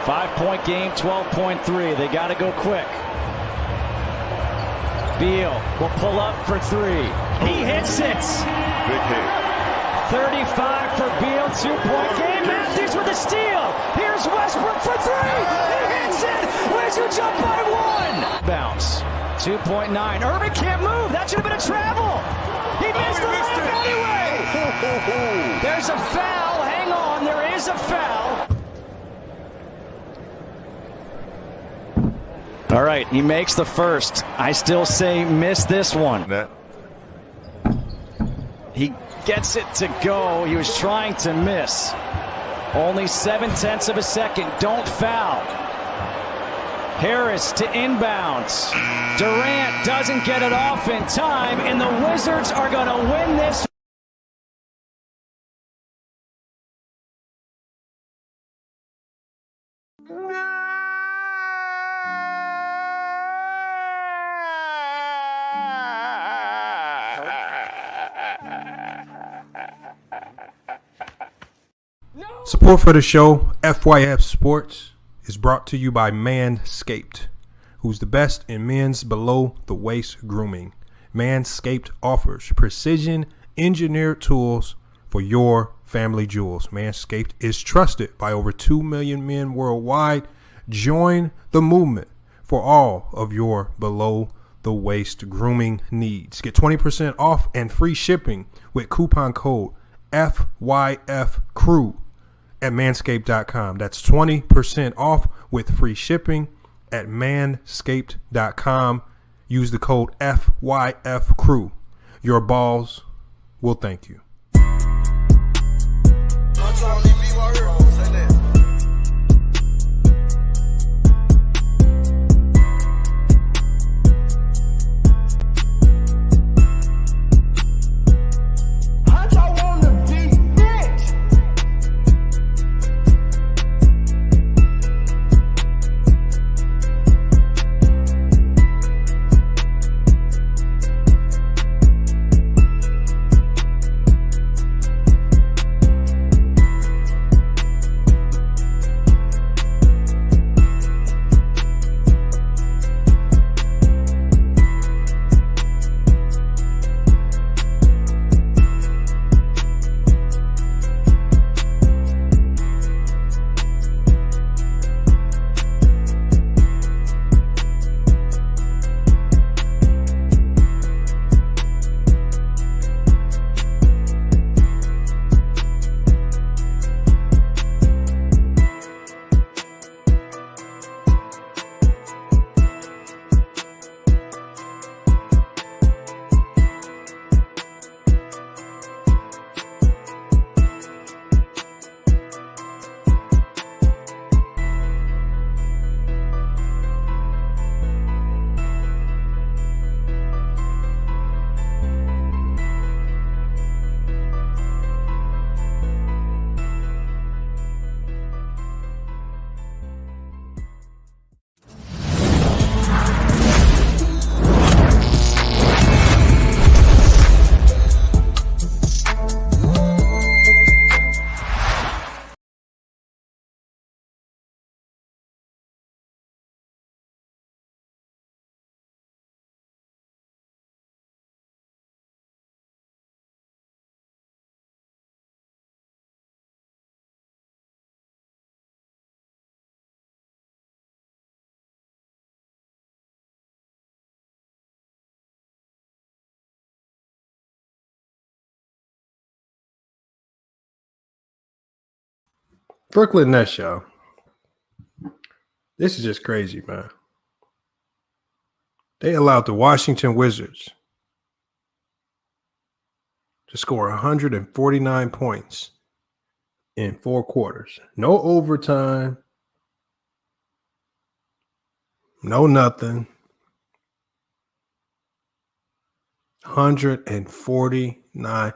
5-point game, 12.3. They got to go quick. Beal will pull up for three. He hits it. Big hit. 35 for Beal, 2-point game. Matthews with a steal. Here's Westbrook for three. He hits it. Wizards up by one. Bounce. 2.9. Irving can't move. That should have been a travel. He missed the layup anyway. There's a foul. Hang on. There is a foul. All right. He makes the first. I still say miss this one. He gets it to go. He was trying to miss. Only 0.7 of a second. Don't foul. Harris to inbounds. Durant doesn't get it off in time, and the Wizards are going to win this. Support for the show, FYF Sports, is brought to you by Manscaped, who's the best in men's below-the-waist grooming. Manscaped offers precision engineered tools for your family jewels. Manscaped is trusted by over 2 million men worldwide. Join the movement for all of your below-the-waist grooming needs. Get 20% off and free shipping with coupon code FYFCREW at manscaped.com. That's 20% off with free shipping at manscaped.com. Use the code FYFCREW. Your balls will thank you. Brooklyn Nets, y'all. This is just crazy, man. They allowed the Washington Wizards to score 149 points in 4 quarters. No overtime. No nothing. 149.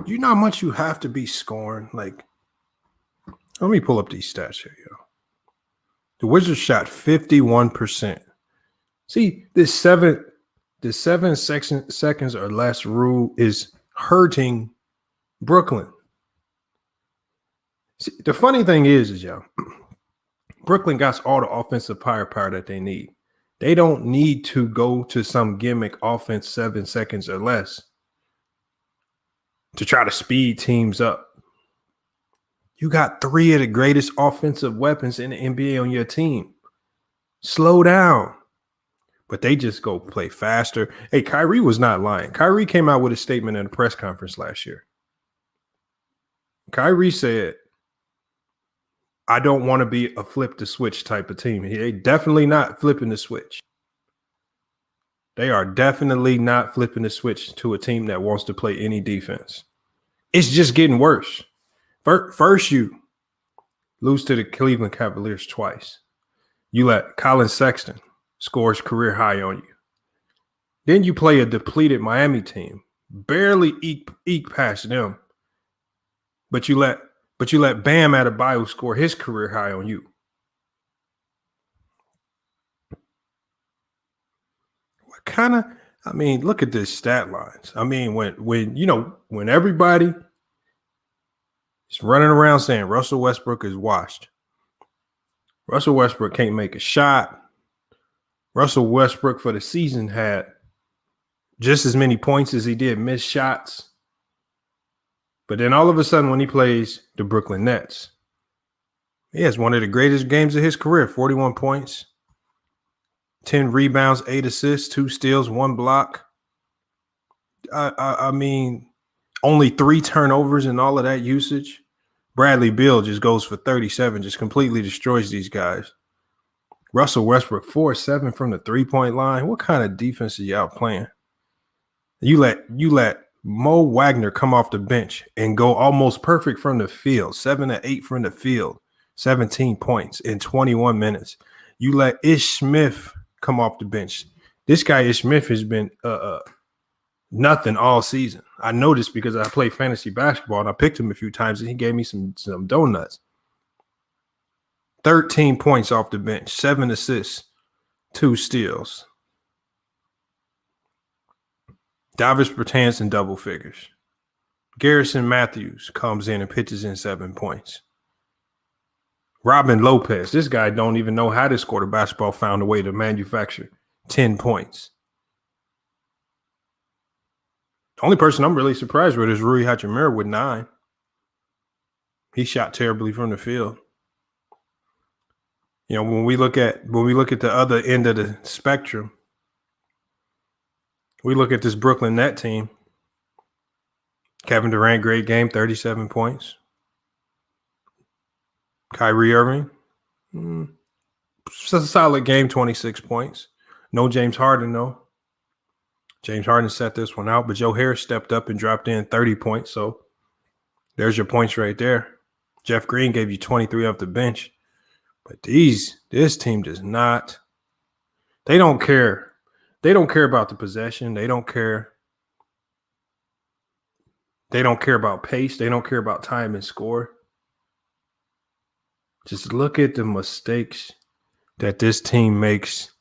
You know how much you have to be scoring? Like, let me pull up these stats here, yo. The Wizards shot 51%. See, this 7 seconds or less rule is hurting Brooklyn. See, the funny thing is, y'all, Brooklyn got all the offensive firepower that they need. They don't need to go to some gimmick offense 7 seconds or less to try to speed teams up. You got 3 of the greatest offensive weapons in the NBA on your team. Slow down. But they just go play faster. Hey, Kyrie was not lying. Kyrie came out with a statement in a press conference last year. Kyrie said, I don't want to be a flip the switch type of team. They definitely not flipping the switch. They are definitely not flipping the switch to a team that wants to play any defense. It's just getting worse. First, you lose to the Cleveland Cavaliers twice. You let Colin Sexton score his career high on you. Then you play a depleted Miami team, barely eke past them. But you let Bam Adebayo score his career high on you. What kind of? I mean, look at this stat lines. I mean, when everybody is running around saying Russell Westbrook is washed, Russell Westbrook can't make a shot. Russell Westbrook for the season had just as many points as he did missed shots. But then all of a sudden when he plays the Brooklyn Nets, he has one of the greatest games of his career, 41 points, 10 rebounds, 8 assists, 2 steals, 1 block. I mean, only 3 turnovers and all of that usage. Bradley Beal just goes for 37, just completely destroys these guys. Russell Westbrook, 4-7 from the 3-point line. What kind of defense are you out playing? You let Mo Wagner come off the bench and go almost perfect from the field, 7-8 from the field, 17 points in 21 minutes. You let Ish Smith come off the bench. This guy, Ish Smith, has been nothing all season. I know this because I play fantasy basketball and I picked him a few times and he gave me some donuts. 13 points off the bench, 7 assists, 2 steals. Davis Bertans in double figures. Garrison Matthews comes in and pitches in 7 points. Robin Lopez, this guy don't even know how to score the basketball, found a way to manufacture 10 points. The only person I'm really surprised with is Rui Hachimura with 9. He shot terribly from the field. You know, when we look at the other end of the spectrum, we look at this Brooklyn Net team. Kevin Durant, great game, 37 points. Kyrie Irving, it's a solid game, 26 points. No James Harden, though. James Harden set this one out, but Joe Harris stepped up and dropped in 30 points. So there's your points right there. Jeff Green gave you 23 off the bench. But this team does not. They don't care. They don't care about the possession. They don't care. They don't care about pace. They don't care about time and score. Just look at the mistakes that this team makes.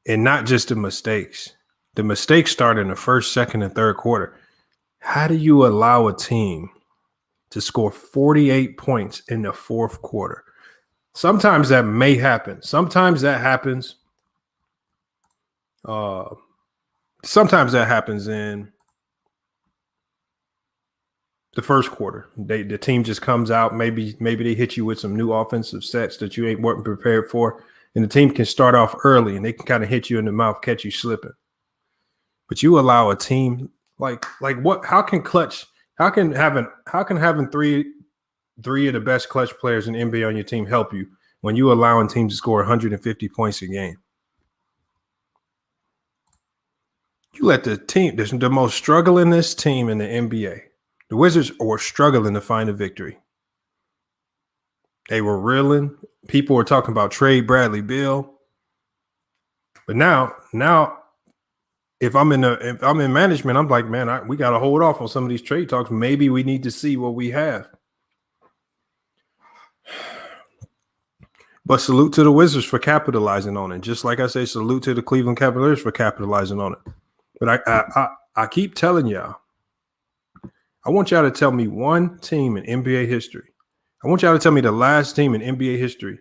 And not just the mistakes. The mistakes start in the first, second, and third quarter. How do you allow a team to score 48 points in the fourth quarter? Sometimes that may happen. Sometimes that happens. Sometimes that happens in the first quarter. The team just comes out. Maybe they hit you with some new offensive sets that you weren't prepared for, and the team can start off early and they can kind of hit you in the mouth, catch you slipping. But you allow a team like what? How can having three of the best clutch players in the NBA on your team help you when you allowing teams to score 150 points a game? You let the team, the most strugglingest team in the NBA, the Wizards were struggling to find a victory. They were reeling. People were talking about trade Bradley Beal. But now, if I'm in management, I'm like, man, we got to hold off on some of these trade talks. Maybe we need to see what we have. But salute to the Wizards for capitalizing on it. Just like I say, salute to the Cleveland Cavaliers for capitalizing on it. But I keep telling y'all, I want y'all to tell me one team in NBA history. I want y'all to tell me the last team in NBA history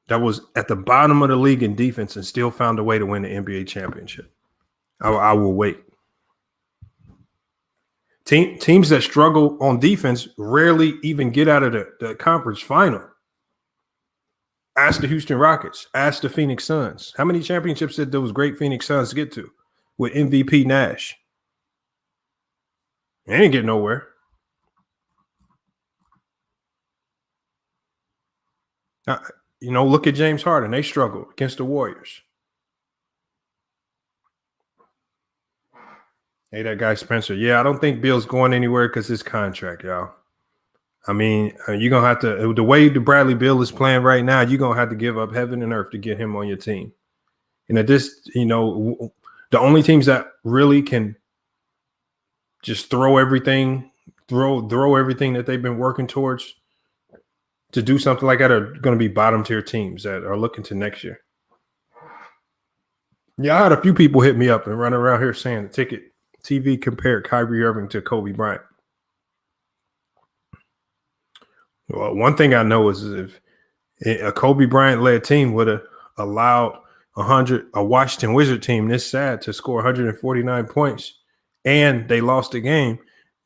that was at the bottom of the league in defense and still found a way to win the NBA championship. I will wait. Teams that struggle on defense rarely even get out of the conference final. Ask the Houston Rockets. Ask the Phoenix Suns. How many championships did those great Phoenix Suns get to with MVP Nash? They didn't get nowhere. Look at James Harden. They struggled against the Warriors. Hey, that guy Spencer. Yeah, I don't think Beal's going anywhere because his contract, y'all. I mean, you're going to have to – the way the Bradley Beal is playing right now, you're going to have to give up heaven and earth to get him on your team. And at this, the only teams that really can just throw everything that they've been working towards to do something like that are going to be bottom-tier teams that are looking to next year. Yeah, I had a few people hit me up and run around here saying the ticket – TV compared Kyrie Irving to Kobe Bryant. Well, one thing I know is if a Kobe Bryant-led team would have allowed a Washington Wizard team this sad to score 149 points and they lost the game,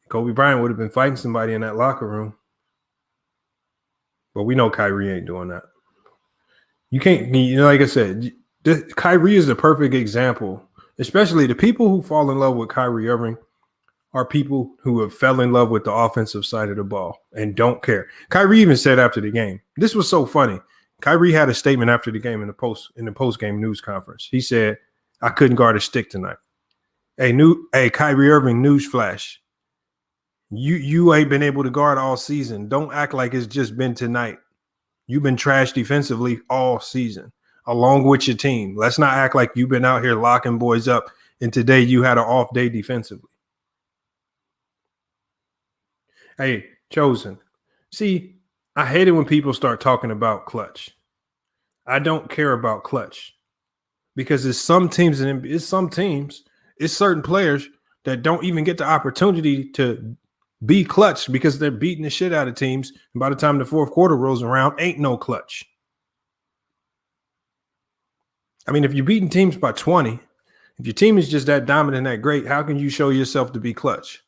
Kobe Bryant would have been fighting somebody in that locker room. But we know Kyrie ain't doing that. You can't, like I said, Kyrie is the perfect example. Especially the people who fall in love with Kyrie Irving are people who have fell in love with the offensive side of the ball and don't care. Kyrie even said after the game, this was so funny. Kyrie had a statement after the game in the post-game news conference. He said, "I couldn't guard a stick tonight." Hey, Kyrie Irving, newsflash. You ain't been able to guard all season. Don't act like it's just been tonight. You've been trash defensively all season, along with your team. Let's not act like you've been out here locking boys up and today you had an off day defensively. Hey, Chosen. See, I hate it when people start talking about clutch. I don't care about clutch because it's some teams, it's certain players that don't even get the opportunity to be clutch because they're beating the shit out of teams. And by the time the fourth quarter rolls around, ain't no clutch. I mean, if you're beating teams by 20, if your team is just that dominant, that great, how can you show yourself to be clutch?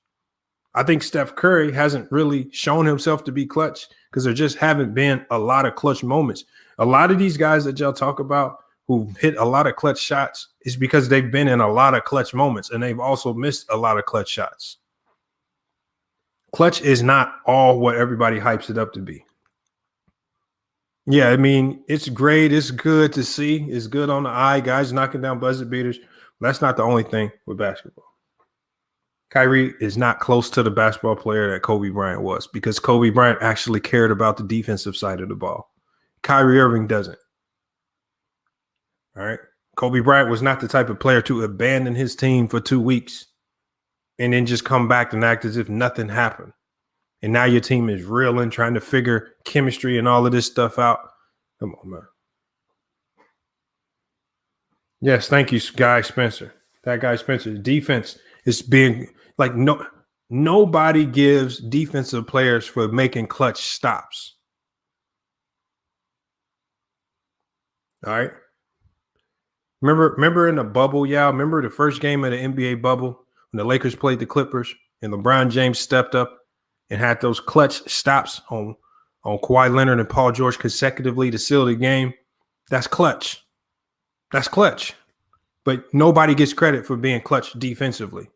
I think Steph Curry hasn't really shown himself to be clutch because there just haven't been a lot of clutch moments. A lot of these guys that y'all talk about who hit a lot of clutch shots is because they've been in a lot of clutch moments and they've also missed a lot of clutch shots. Clutch is not all what everybody hypes it up to be. Yeah, I mean, it's great. It's good to see. It's good on the eye. Guys knocking down buzzer beaters. That's not the only thing with basketball. Kyrie is not close to the basketball player that Kobe Bryant was because Kobe Bryant actually cared about the defensive side of the ball. Kyrie Irving doesn't. All right. Kobe Bryant was not the type of player to abandon his team for 2 weeks and then just come back and act as if nothing happened. And now your team is reeling, trying to figure chemistry and all of this stuff out. Come on, man. Yes, thank you, Guy Spencer. That guy Spencer. Defense is being like nobody gives defensive players for making clutch stops. All right. Remember in the bubble, y'all? Remember the first game of the NBA bubble when the Lakers played the Clippers and LeBron James stepped up and had those clutch stops on Kawhi Leonard and Paul George consecutively to seal the game? That's clutch. That's clutch. But nobody gets credit for being clutch defensively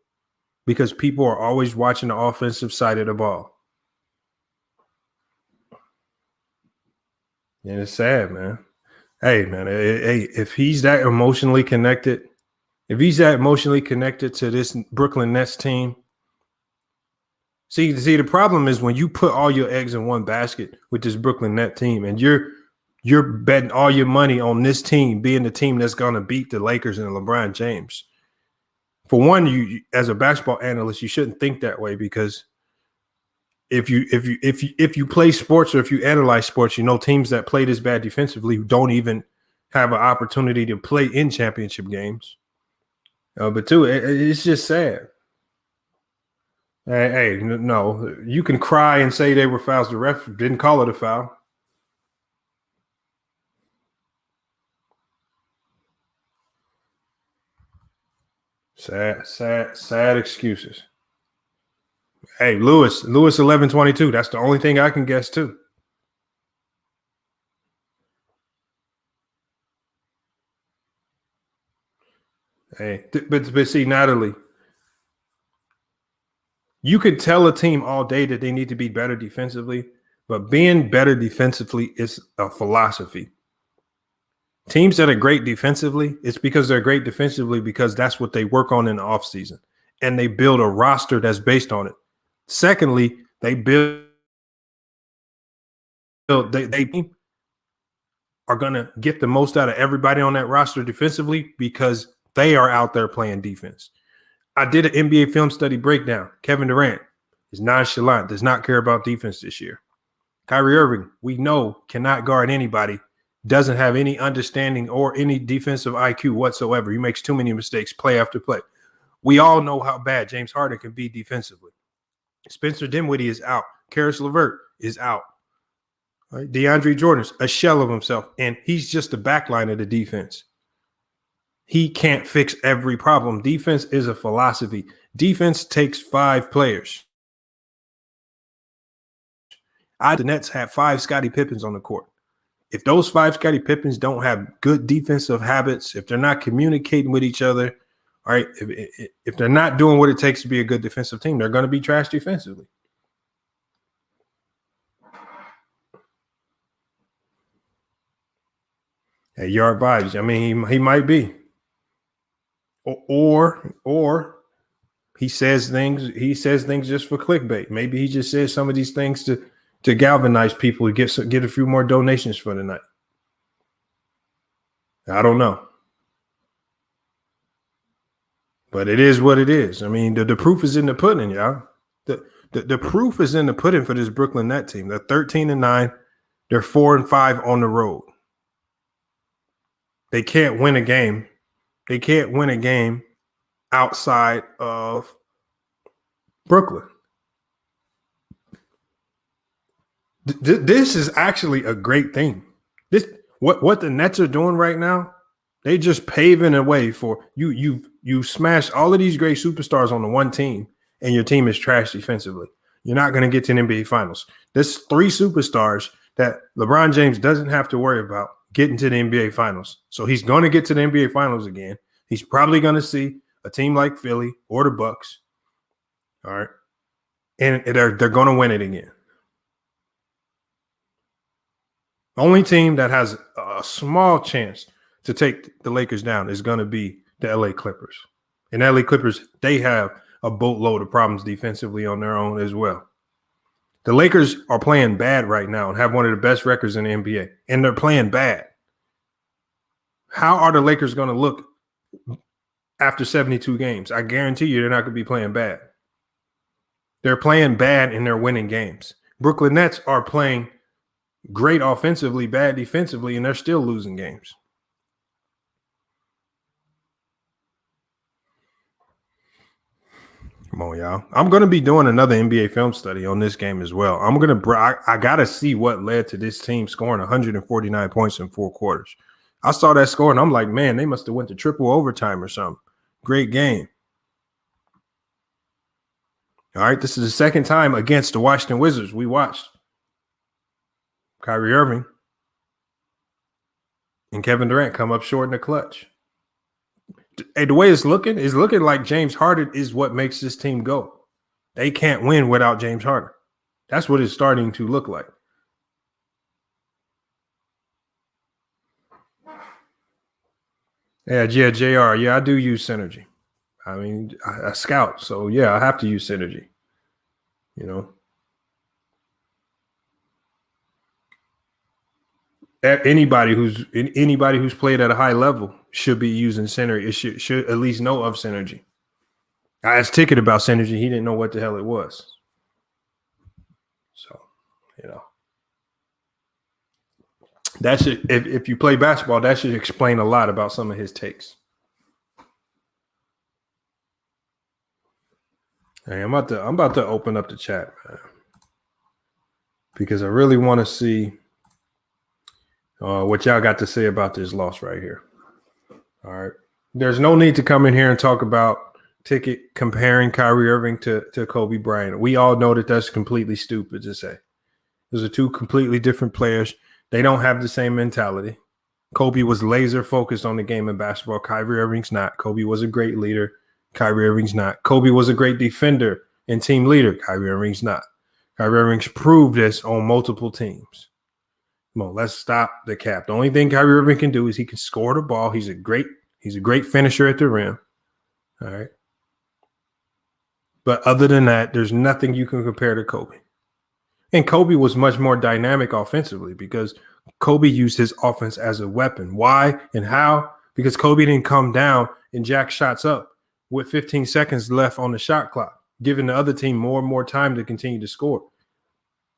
because people are always watching the offensive side of the ball. And it's sad, man. Hey, man, if he's that emotionally connected, to this Brooklyn Nets team, see, the problem is when you put all your eggs in one basket with this Brooklyn Nets team and you're betting all your money on this team being the team that's going to beat the Lakers and LeBron James. For one, you as a basketball analyst, you shouldn't think that way because if you play sports or if you analyze sports, you know teams that play this bad defensively who don't even have an opportunity to play in championship games. But two, it's just sad. Hey, no, you can cry and say they were fouls. The ref didn't call it a foul. Sad excuses. Hey, Lewis 1122. That's the only thing I can guess too. Hey, but see, Natalie, you could tell a team all day that they need to be better defensively, but being better defensively is a philosophy. Teams that are great defensively, it's because they're great defensively because that's what they work on in the offseason. And they build a roster that's based on it. Secondly, they are going to get the most out of everybody on that roster defensively because they are out there playing defense. I did an NBA film study breakdown. Kevin Durant is nonchalant, does not care about defense this year. Kyrie Irving, we know, cannot guard anybody, doesn't have any understanding or any defensive IQ whatsoever. He makes too many mistakes play after play. We all know how bad James Harden can be defensively. Spencer Dinwiddie is out. Karis LeVert is out. Right? DeAndre Jordan's a shell of himself, and he's just the backline of the defense. He can't fix every problem. Defense is a philosophy. Defense takes 5 players. The Nets have 5 Scottie Pippens on the court. If those 5 Scottie Pippens don't have good defensive habits, if they're not communicating with each other, all right, if they're not doing what it takes to be a good defensive team, they're going to be trash defensively. Hey, Yard Vibes, I mean, he might be. Or he says things just for clickbait. Maybe he just says some of these things to galvanize people to get a few more donations for the night. I don't know. But it is what it is. I mean, the proof is in the pudding, y'all. The proof is in the pudding for this Brooklyn Nets team. They're 13-9. They're 4-5 on the road. They can't win a game. They can't win a game outside of Brooklyn. This is actually a great thing. What the Nets are doing right now, they just paving a way for you. You smashed all of these great superstars on the one team, and your team is trash defensively. You're not going to get to the NBA Finals. There's 3 superstars that LeBron James doesn't have to worry about getting to the NBA Finals. So he's going to get to the NBA Finals again. He's probably going to see a team like Philly or the Bucks. All right. And they're going to win it again. The only team that has a small chance to take the Lakers down is going to be the LA Clippers. And LA Clippers, they have a boatload of problems defensively on their own as well. The Lakers are playing bad right now and have one of the best records in the NBA, and they're playing bad. How are the Lakers going to look after 72 games? I guarantee you they're not going to be playing bad. They're playing bad and they're winning games. Brooklyn Nets are playing great offensively, bad defensively, and they're still losing games. Come on, y'all. I'm going to be doing another NBA film study on this game as well. I got to see what led to this team scoring 149 points in 4 quarters. I saw that score, and I'm like, man, they must have went to triple overtime or something. Great game. All right, this is the second time against the Washington Wizards we watched Kyrie Irving and Kevin Durant come up short in the clutch. Hey, the way it's looking like James Harden is what makes this team go. They can't win without James Harden. That's what it's starting to look like. Yeah, JR. Yeah, I do use Synergy. I mean, I scout, so yeah, I have to use Synergy. You know, anybody who's played at a high level should be using Synergy. It should at least know of Synergy. I asked Ticket about Synergy. He didn't know what the hell it was. So, you know, that should, if you play basketball, that should explain a lot about some of his takes. Hey, I'm about to open up the chat, man, because I really want to see what y'all got to say about this loss right here. All right. There's no need to come in here and talk about Ticket comparing Kyrie Irving to Kobe Bryant. We all know that that's completely stupid to say. Those are two completely different players. They don't have the same mentality. Kobe was laser focused on the game of basketball. Kyrie Irving's not. Kobe was a great leader. Kyrie Irving's not. Kobe was a great defender and team leader. Kyrie Irving's not. Kyrie Irving's proved this on multiple teams. Come on, let's stop the cap. The only thing Kyrie Irving can do is he can score the ball. He's a great finisher at the rim. All right. But other than that, there's nothing you can compare to Kobe. And Kobe was much more dynamic offensively because Kobe used his offense as a weapon. Why and how? Because Kobe didn't come down and jack shots up with 15 seconds left on the shot clock, giving the other team more and more time to continue to score.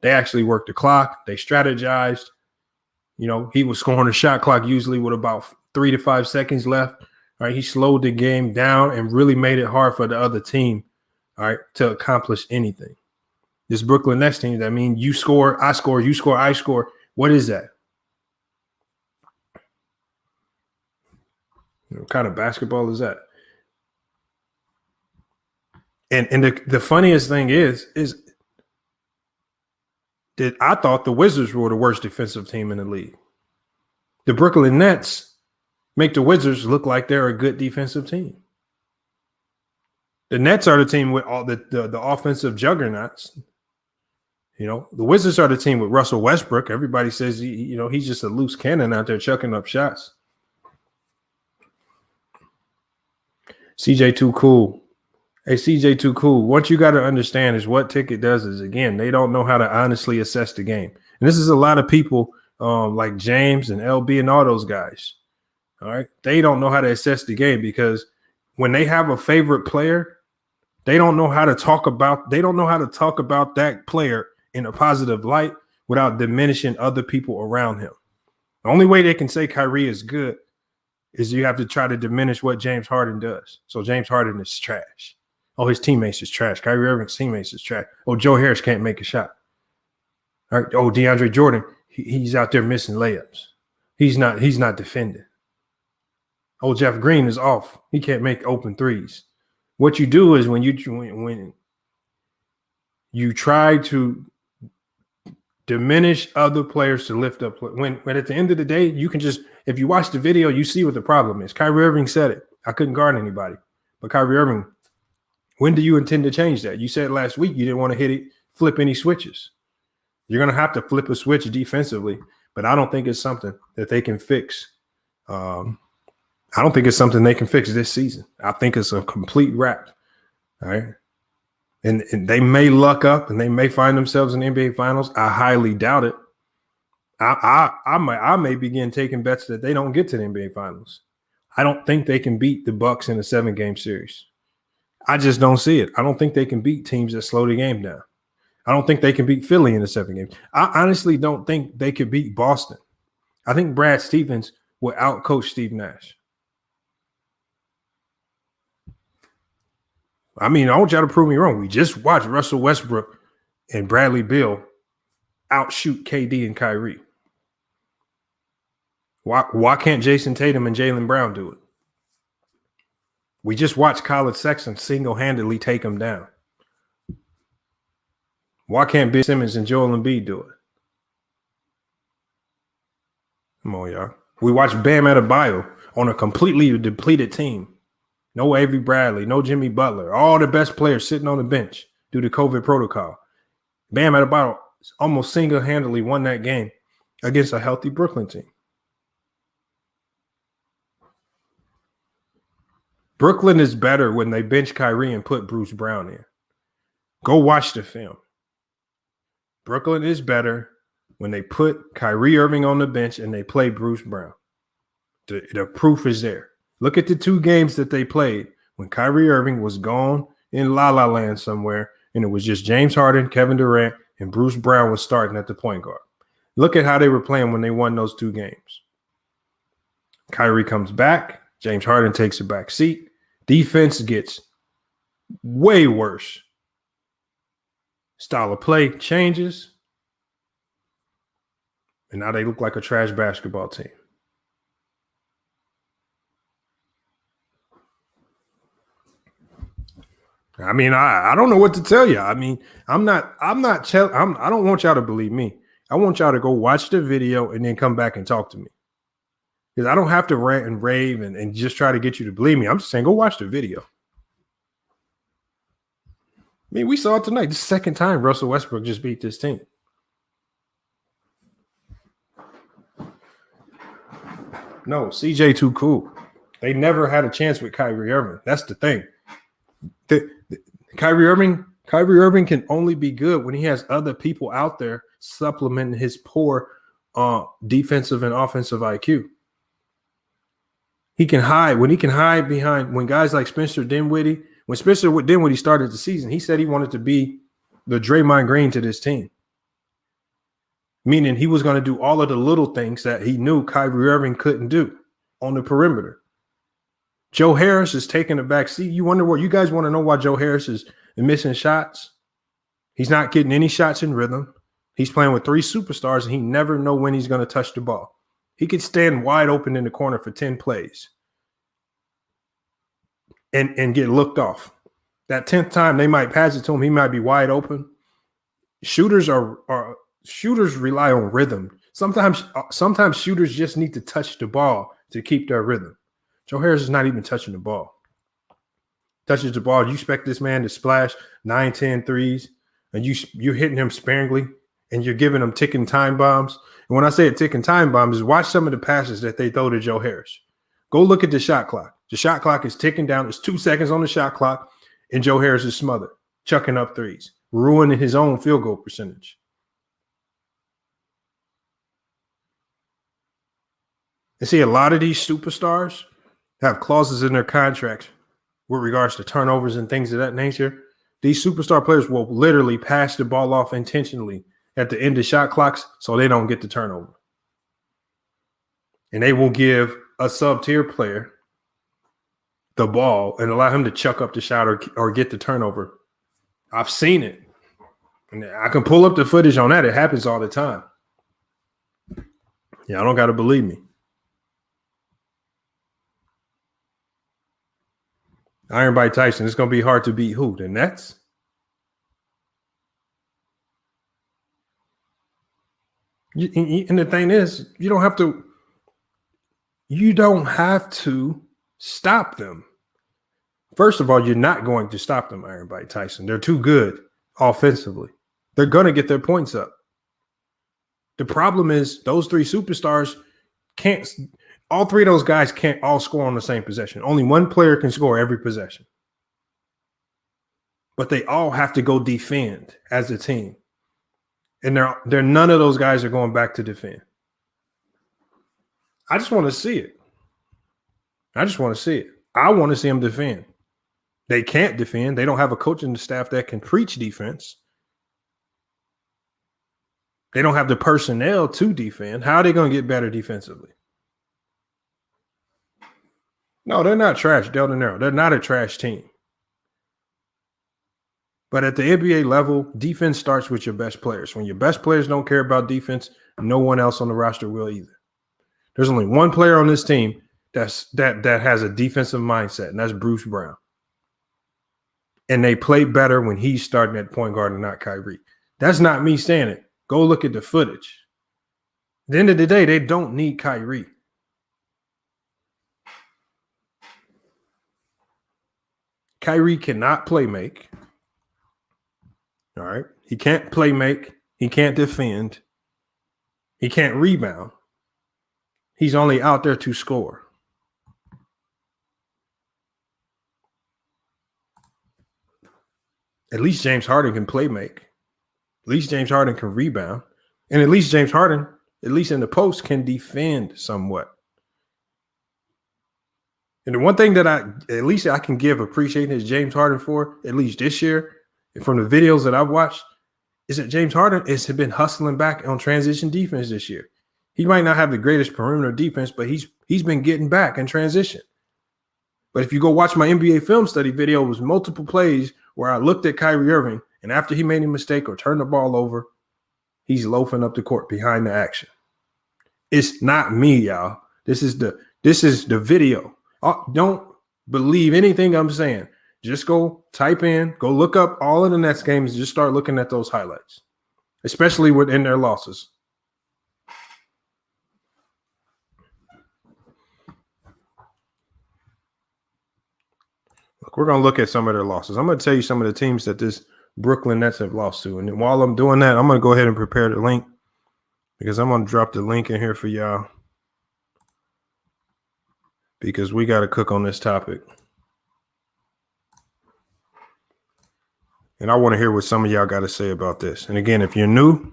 They actually worked the clock. They strategized. You know, he was scoring the shot clock usually with about 3 to 5 seconds left. All right, he slowed the game down and really made it hard for the other team, all right, to accomplish anything. This Brooklyn Nets team, that means you score, I score, you score, I score. What is that? What kind of basketball is that? And the funniest thing is that I thought the Wizards were the worst defensive team in the league. The Brooklyn Nets make the Wizards look like they're a good defensive team. The Nets are the team with all the offensive juggernauts. You know, the Wizards are the team with Russell Westbrook. Everybody says, he's just a loose cannon out there chucking up shots. CJ too cool. Hey, CJ too cool. What you got to understand is what Ticket does is, again, they don't know how to honestly assess the game. And this is a lot of people like James and LB and all those guys. All right. They don't know how to assess the game because when they have a favorite player, they don't know how to talk about that player in a positive light without diminishing other people around him. The only way they can say Kyrie is good is you have to try to diminish what James Harden does. So James Harden is trash. Oh, his teammates is trash. Kyrie Irving's teammates is trash. Oh, Joe Harris can't make a shot. All right. Oh, DeAndre Jordan, he's out there missing layups. He's not defending. Oh, Jeff Green is off. He can't make open threes. What you do is when you try to diminish other players to lift up. When at the end of the day, you can just, if you watch the video, you see what the problem is. Kyrie Irving said it. I couldn't guard anybody. But Kyrie Irving, when do you intend to change that? You said last week you didn't want to flip any switches. You're going to have to flip a switch defensively, but I don't think it's something that they can fix. I don't think it's something they can fix this season. I think it's a complete wrap. All right. And they may luck up and they may find themselves in the NBA Finals. I highly doubt it. I may begin taking bets that they don't get to the NBA Finals. I don't think they can beat the Bucks in a 7-game series. I just don't see it. I don't think they can beat teams that slow the game down. I don't think they can beat Philly in a 7-game. I honestly don't think they could beat Boston. I think Brad Stevens will outcoach Steve Nash. I mean, I want y'all to prove me wrong. We just watched Russell Westbrook and Bradley Beal outshoot KD and Kyrie. Why can't Jason Tatum and Jaylen Brown do it? We just watched Colin Sexton single-handedly take them down. Why can't Ben Simmons and Joel Embiid do it? Come on, y'all. We watched Bam Adebayo on a completely depleted team. No Avery Bradley, no Jimmy Butler. All the best players sitting on the bench due to COVID protocol. Bam Adebayo almost single-handedly won that game against a healthy Brooklyn team. Brooklyn is better when they bench Kyrie and put Bruce Brown in. Go watch the film. Brooklyn is better when they put Kyrie Irving on the bench and they play Bruce Brown. The proof is there. Look at the 2 games that they played when Kyrie Irving was gone in La La Land somewhere, and it was just James Harden, Kevin Durant, and Bruce Brown was starting at the point guard. Look at how they were playing when they won those 2 games. Kyrie comes back. James Harden takes a back seat. Defense gets way worse. Style of play changes. And now they look like a trash basketball team. I mean, I don't know what to tell you. I mean, I don't want y'all to believe me. I want y'all to go watch the video and then come back and talk to me. Because I don't have to rant and rave and just try to get you to believe me. I'm just saying, go watch the video. I mean, we saw it tonight. The second time Russell Westbrook just beat this team. No, CJ too cool. They never had a chance with Kyrie Irving. That's the thing. Kyrie Irving can only be good when he has other people out there supplementing his poor defensive and offensive IQ. He can hide behind when guys like Spencer Dinwiddie. When Spencer Dinwiddie started the season, he said he wanted to be the Draymond Green to this team, meaning he was going to do all of the little things that he knew Kyrie Irving couldn't do on the perimeter. Joe Harris is taking a back seat. You guys want to know why Joe Harris is missing shots? He's not getting any shots in rhythm. He's playing with 3 superstars, and he never know when he's going to touch the ball. He could stand wide open in the corner for 10 plays and get looked off. That 10th time they might pass it to him, he might be wide open. Shooters rely on rhythm. Sometimes shooters just need to touch the ball to keep their rhythm. Joe Harris is not even touching the ball. Touches the ball, you expect this man to splash 9, 10 threes, and you're hitting him sparingly, and you're giving him ticking time bombs. And when I say a ticking time bomb, is watch some of the passes that they throw to Joe Harris. Go look at the shot clock. The shot clock is ticking down. There's 2 seconds on the shot clock, and Joe Harris is smothered, chucking up threes, ruining his own field goal percentage. And see, a lot of these superstars have clauses in their contracts with regards to turnovers and things of that nature. These superstar players will literally pass the ball off intentionally at the end of shot clocks so they don't get the turnover. And they will give a sub-tier player the ball and allow him to chuck up the shot or get the turnover. I've seen it. And I can pull up the footage on that. It happens all the time. Yeah, I don't got to believe me. Iron by Tyson. It's going to be hard to beat who? The Nets? And the thing is, you don't have to stop them. First of all, you're not going to stop them, Iron by Tyson. They're too good offensively. They're going to get their points up. The problem is those 3 superstars can't – all 3 of those guys can't all score on the same possession. Only one player can score every possession. But they all have to go defend as a team. And they're none of those guys are going back to defend. I just want to see it. I want to see them defend. They can't defend. They don't have a coaching staff that can preach defense. They don't have the personnel to defend. How are they going to get better defensively? No, they're not trash, Del Niro. They're not a trash team. But at the NBA level, defense starts with your best players. When your best players don't care about defense, no one else on the roster will either. There's only one player on this team that has a defensive mindset, and that's Bruce Brown. And they play better when he's starting at point guard and not Kyrie. That's not me saying it. Go look at the footage. At the end of the day, they don't need Kyrie. Kyrie cannot play make. All right. He can't play make. He can't defend. He can't rebound. He's only out there to score. At least James Harden can play make. At least James Harden can rebound. And at least James Harden, at least in the post, can defend somewhat. And the one thing that I can give appreciation is James Harden for, at least this year, and from the videos that I've watched, is that James Harden has been hustling back on transition defense this year. He might not have the greatest perimeter defense, but he's been getting back in transition. But if you go watch my NBA film study video, it was multiple plays where I looked at Kyrie Irving, and after he made a mistake or turned the ball over, he's loafing up the court behind the action. It's not me, y'all. This is the video. Don't believe anything I'm saying. Just go type in, go look up all of the Nets games, just start looking at those highlights, especially within their losses. Look, we're going to look at some of their losses. I'm going to tell you some of the teams that this Brooklyn Nets have lost to. And while I'm doing that, I'm going to go ahead and prepare the link because I'm going to drop the link in here for y'all because we got to cook on this topic. And I want to hear what some of y'all got to say about this. And again, if you are new,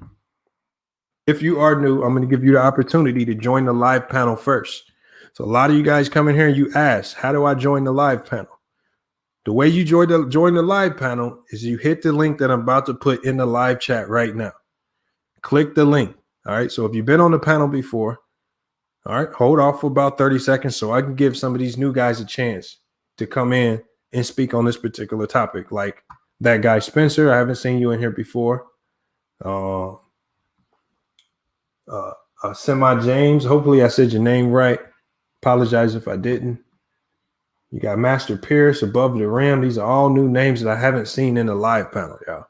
I'm going to give you the opportunity to join the live panel first. So a lot of you guys come in here and you ask, how do I join the live panel? The way you join the live panel is you hit the link that I'm about to put in the live chat right now. Click the link. All right. So if you've been on the panel before, all right, hold off for about 30 seconds so I can give some of these new guys a chance to come in and speak on this particular topic. Like that guy, Spencer, I haven't seen you in here before. Semi James, hopefully I said your name right. Apologize if I didn't. You got Master Pierce, Above the Rim. These are all new names that I haven't seen in the live panel, y'all.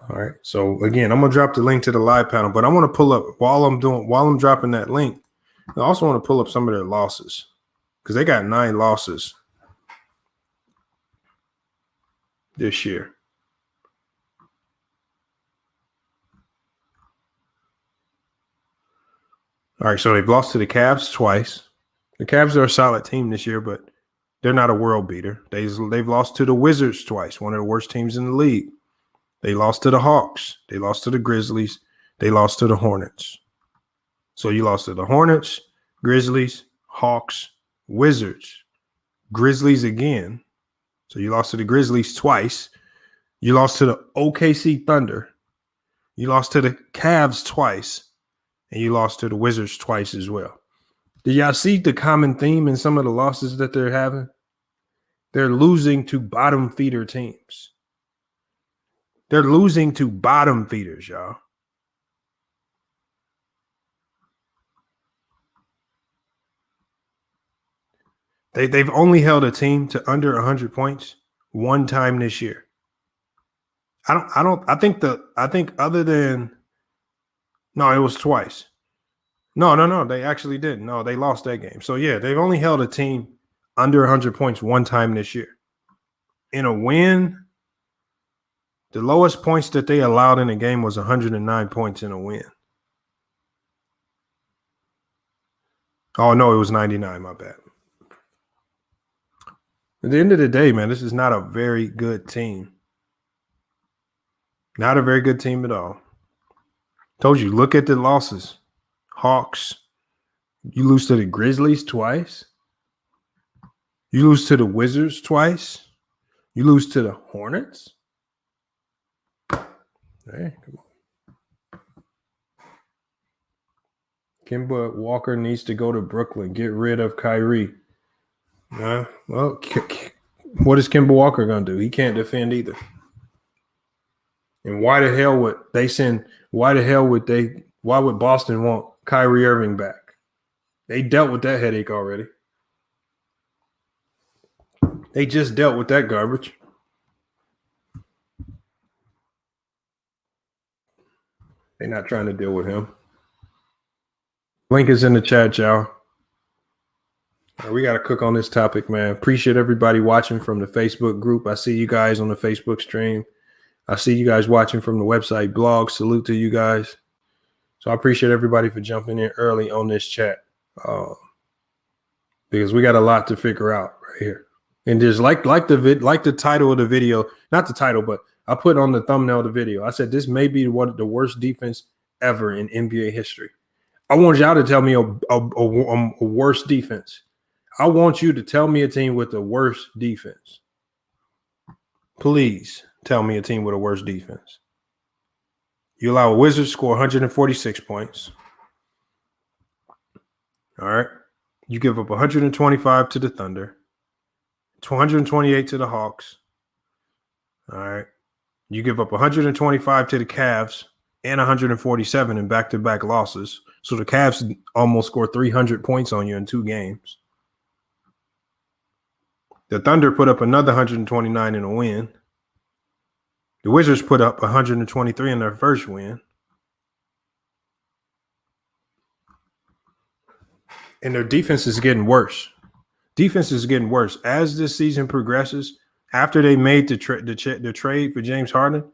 All right. So again, I'm gonna drop the link to the live panel, but I want to pull up while I'm dropping that link. I also want to pull up some of their losses because they got 9 losses this year. All right, so they've lost to the Cavs twice. The Cavs are a solid team this year, but they're not a world beater. They've lost to the Wizards twice, one of the worst teams in the league. They lost to the Hawks. They lost to the Grizzlies. They lost to the Hornets. So you lost to the Hornets, Grizzlies, Hawks, Wizards, Grizzlies again. So you lost to the Grizzlies twice. You lost to the OKC Thunder. You lost to the Cavs twice. And you lost to the Wizards twice as well. Did y'all see the common theme in some of the losses that they're having? They're losing to bottom feeder teams. They're losing to bottom feeders, y'all. They've only held a team to under 100 points one time this year. I think other than no, it was twice. No, they actually didn't. No, they lost that game. So yeah, they've only held a team under 100 points one time this year. In a win, the lowest points that they allowed in a game was 109 points in a win. Oh, no, it was 99, my bad. At the end of the day, man, this is not a very good team. Not a very good team at all. Told you, look at the losses. Hawks. You lose to the Grizzlies twice. You lose to the Wizards twice. You lose to the Hornets. Hey, come on. Kemba Walker needs to go to Brooklyn. Get rid of Kyrie. Well, what is Kemba Walker going to do? He can't defend either. And why would Boston want Kyrie Irving back? They dealt with that headache already. They just dealt with that garbage. They're not trying to deal with him. Link is in the chat, y'all. All right, we got to cook on this topic, man. Appreciate everybody watching from the Facebook group. I see you guys on the Facebook stream. I see you guys watching from the website blog. Salute to you guys. So I appreciate everybody for jumping in early on this chat because we got a lot to figure out right here. And just like the title of the video, not the title, but I put on the thumbnail of the video. I said this may be one of the worst defense ever in NBA history. I want y'all to tell me a worse defense. I want you to tell me a team with the worst defense. Please tell me a team with a worse defense. You allow a Wizards score 146 points. All right. You give up 125 to the Thunder, 228 to the Hawks. All right. You give up 125 to the Cavs and 147 in back-to-back losses. So the Cavs almost scored 300 points on you in 2 games. The Thunder put up another 129 in a win. The Wizards put up 123 in their first win. And their defense is getting worse. Defense is getting worse. As this season progresses, after they made the trade for James Harden,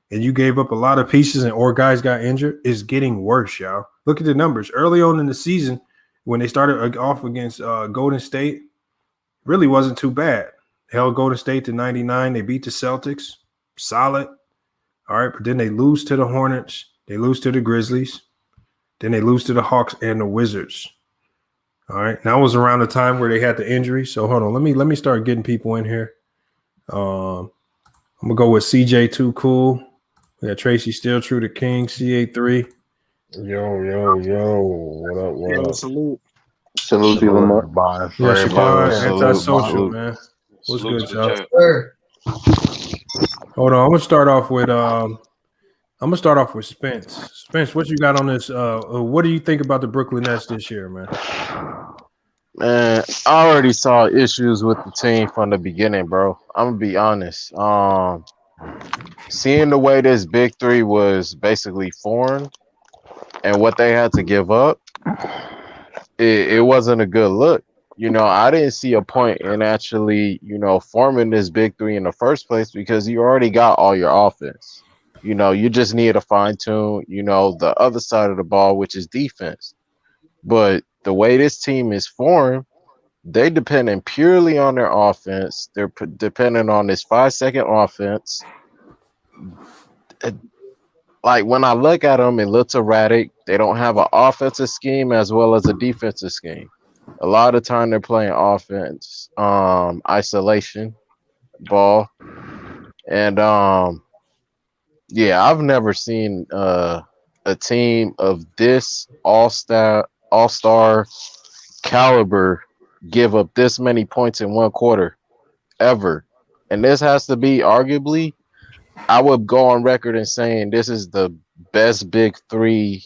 and you gave up a lot of pieces or guys got injured, it's getting worse, y'all. Look at the numbers. Early on in the season, when they started off against Golden State, really wasn't too bad. Held Golden State to 99. They beat the Celtics. Solid. All right, but then they lose to the Hornets. They lose to the Grizzlies. Then they lose to the Hawks and the Wizards. All right, that was around the time where they had the injury. So hold on, let me start getting people in here. I'm gonna go with CJ Too Cool. We got Tracy Still True to King, CA3. Yo. What up? Salute to Lamar. Yeah, Shaquan, Antisocial, man. What's good, y'all? Hold on, I'm gonna start off with Spence. Spence, what you got on this? What do you think about the Brooklyn Nets this year, man? Man, I already saw issues with the team from the beginning, bro. I'm gonna be honest. Seeing the way this big three was basically formed and what they had to give up, it wasn't a good look. I didn't see a point in actually, forming this big three in the first place because you already got all your offense. You just need to fine tune, the other side of the ball, which is defense. But the way this team is formed, they depending purely on their offense. They're dependent on this 5-second offense. Like when I look at them, it looks erratic. They don't have an offensive scheme as well as a defensive scheme. A lot of time they're playing offense, isolation, ball, and yeah, I've never seen a team of this all-star caliber give up this many points in one quarter ever. And this has to be arguably, I would go on record in saying this is the best big three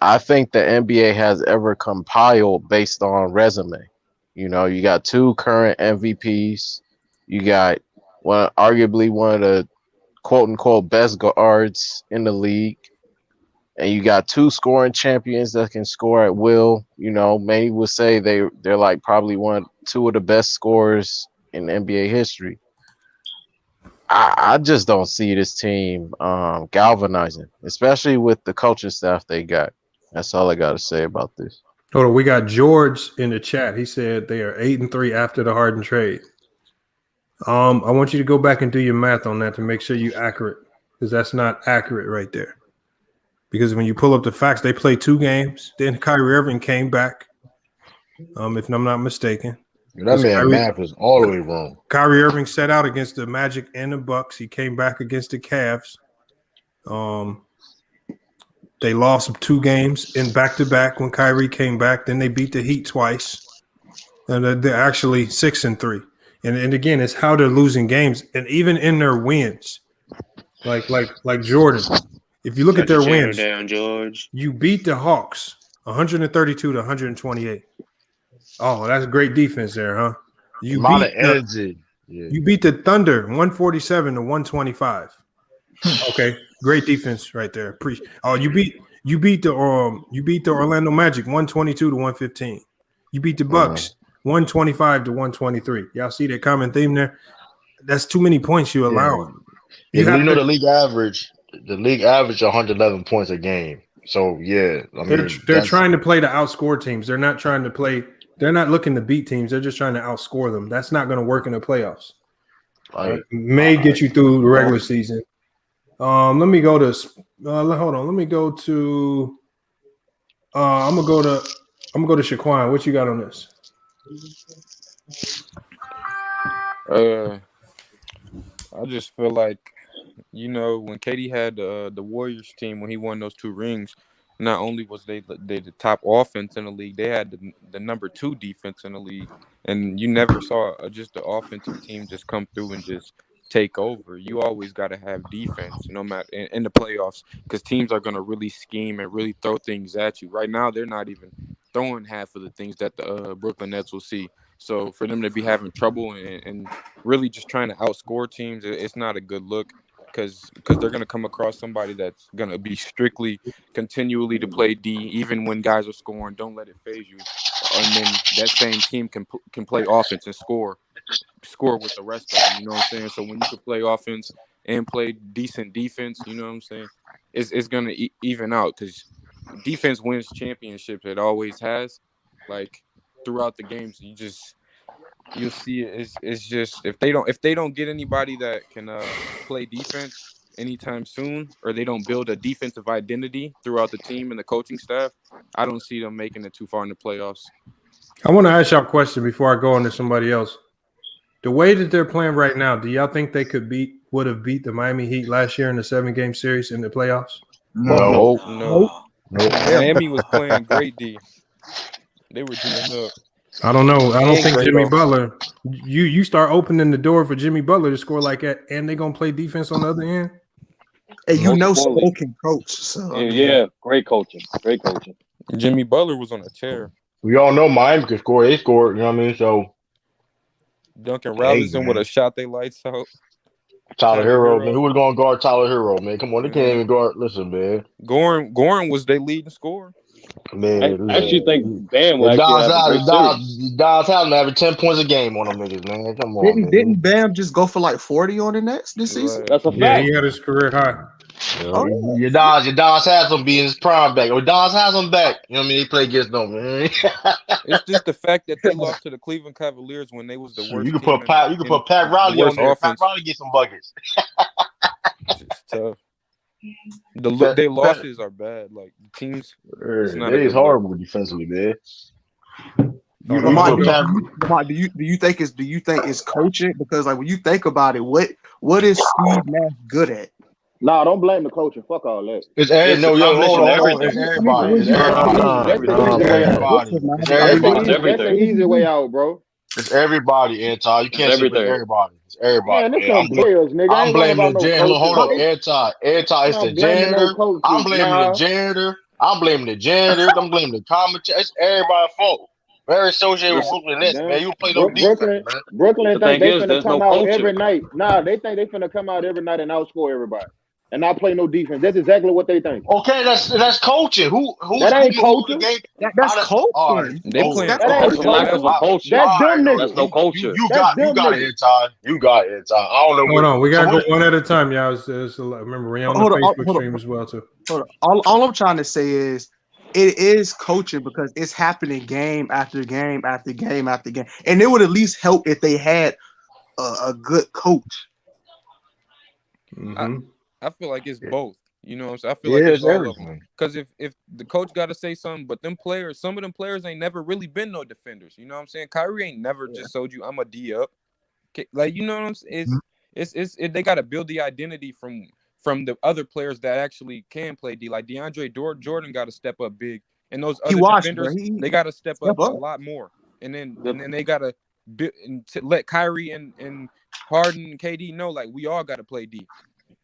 I think the NBA has ever compiled based on resume. You got two current MVPs. You got arguably one of the quote unquote best guards in the league. And you got two scoring champions that can score at will. Many would say they're like probably two of the best scorers in NBA history. I just don't see this team galvanizing, especially with the coaching staff they got. That's all I got to say about this. Hold on, we got George in the chat. He said they are 8-3 after the Harden trade. I want you to go back and do your math on that to make sure you're accurate, because that's not accurate right there. Because when you pull up the facts, they played 2 games. Then Kyrie Irving came back, if I'm not mistaken. That man math is all the way wrong. Kyrie Irving set out against the Magic and the Bucks. He came back against the Cavs. They lost 2 games in back-to-back when Kyrie came back. Then they beat the Heat twice. And they're actually 6-3. And again, it's how they're losing games. And even in their wins, like Jordan, if you look at their wins, down, George. You beat the Hawks 132 to 128. Oh, that's great defense there, huh? You beat the Thunder 147 to 125. Okay, great defense right there. You beat the Orlando Magic 122 to 115. You beat the Bucks 125 to 123. Y'all see that common theme there? That's too many points you allow. The league average. The league average 111 points a game. So yeah, they're trying to play to outscore teams. They're not trying to play. They're not looking to beat teams. They're just trying to outscore them. That's not going to work in the playoffs. May get you through the regular season. Let me go to. Hold on. Let me go to. I'm gonna go to Shaquan. What you got on this? I just feel like, when KD had the Warriors team, when he won those 2 rings, not only was they the top offense in the league, they had the number 2 defense in the league, and you never saw just the offensive team just come through and just take over. You always got to have defense, no matter in the playoffs, because teams are going to really scheme and really throw things at you. Right now, they're not even throwing half of the things that the Brooklyn Nets will see. So for them to be having trouble and really just trying to outscore teams, it's not a good look because they're going to come across somebody that's going to be strictly continually to play D, even when guys are scoring. Don't let it phase you. And then that same team can play offense and score with the rest of them. You know what I'm saying? So when you can play offense and play decent defense, you know what I'm saying? It's going to even out because defense wins championships. It always has. Like throughout the games, you'll see it. It's just if they don't get anybody that can play defense anytime soon, or they don't build a defensive identity throughout the team and the coaching staff, I don't see them making it too far in the playoffs. I want to ask y'all a question before I go on to somebody else. The way that they're playing right now, do y'all think they would have beat the Miami Heat last year in the 7-game series in the playoffs? No. Miami was playing great D. They were doing up. I don't know. I don't think Jimmy off. Butler. You start opening the door for Jimmy Butler to score like that, and they're gonna play defense on the other end. And Spo can coach. So yeah, great coaching. Jimmy Butler was on a tear. We all know Miami can score. They scored. You know what I mean? So Duncan Robinson with a shot they lights out. Tyler Hero, man. Who was going to guard Tyler Hero, man? Come on, they can't even guard. Listen, man. Goran was their leading scorer. Man, I actually think Bam will actually have a great Don's having 10 points a game on them niggas, man. Come on, didn't Bam just go for like 40 on the Nets this season? That's a fact. Yeah, he had his career high. Your Don's has them being his prime back. Or Don's has them back. You know what I mean? They play against them, man. It's just the fact that they lost to the Cleveland Cavaliers when they was the worst. You can put Pat Riley on there. Pat Riley get some buckets. It's tough. Their losses are bad. Like the teams, it is horrible defensively, man. Do you think it's coaching? Because like when you think about it, what is Steve Nash good at? Nah, don't blame the coach and fuck all that. It's everybody. That's the easy way out, bro. It's everybody, Anti. You can't say everybody. It's everybody. Man, this some players, nigga. I'm blaming the janitor. Hold up, Anti. It's the janitor. I'm blaming the janitor. I'm blaming the commentator. It's everybody's fault. Very associated with Brooklyn Nets, man. You play no defense, man. Brooklyn think they finna come out every night. Nah, they think they finna come out every night and outscore everybody. And not play no defense. That's exactly what they think. Okay, that's coaching. Who that ain't coaching? That's coaching. They playing. That's them niggas. That's no culture. You got it, Anton. You got it, Anton. I don't know. Hold on, we gotta go one at a time, y'all. Remember, we're on the Facebook stream as well too. Hold on. All I'm trying to say is it is coaching because it's happening game after game after game after game, and it would at least help if they had a good coach. Mm-hmm. I feel like it's both. You know what I'm saying? I feel like it's all of them. Because if the coach got to say something, but some of them players ain't never really been no defenders. You know what I'm saying? Kyrie ain't never just told you I'm a D up. Like, you know what I'm saying? They got to build the identity from the other players that actually can play D. Like DeAndre Jordan got to step up big, and those other defenders they got to step up a lot more. And then they got to let Kyrie and Harden and KD know like we all got to play D.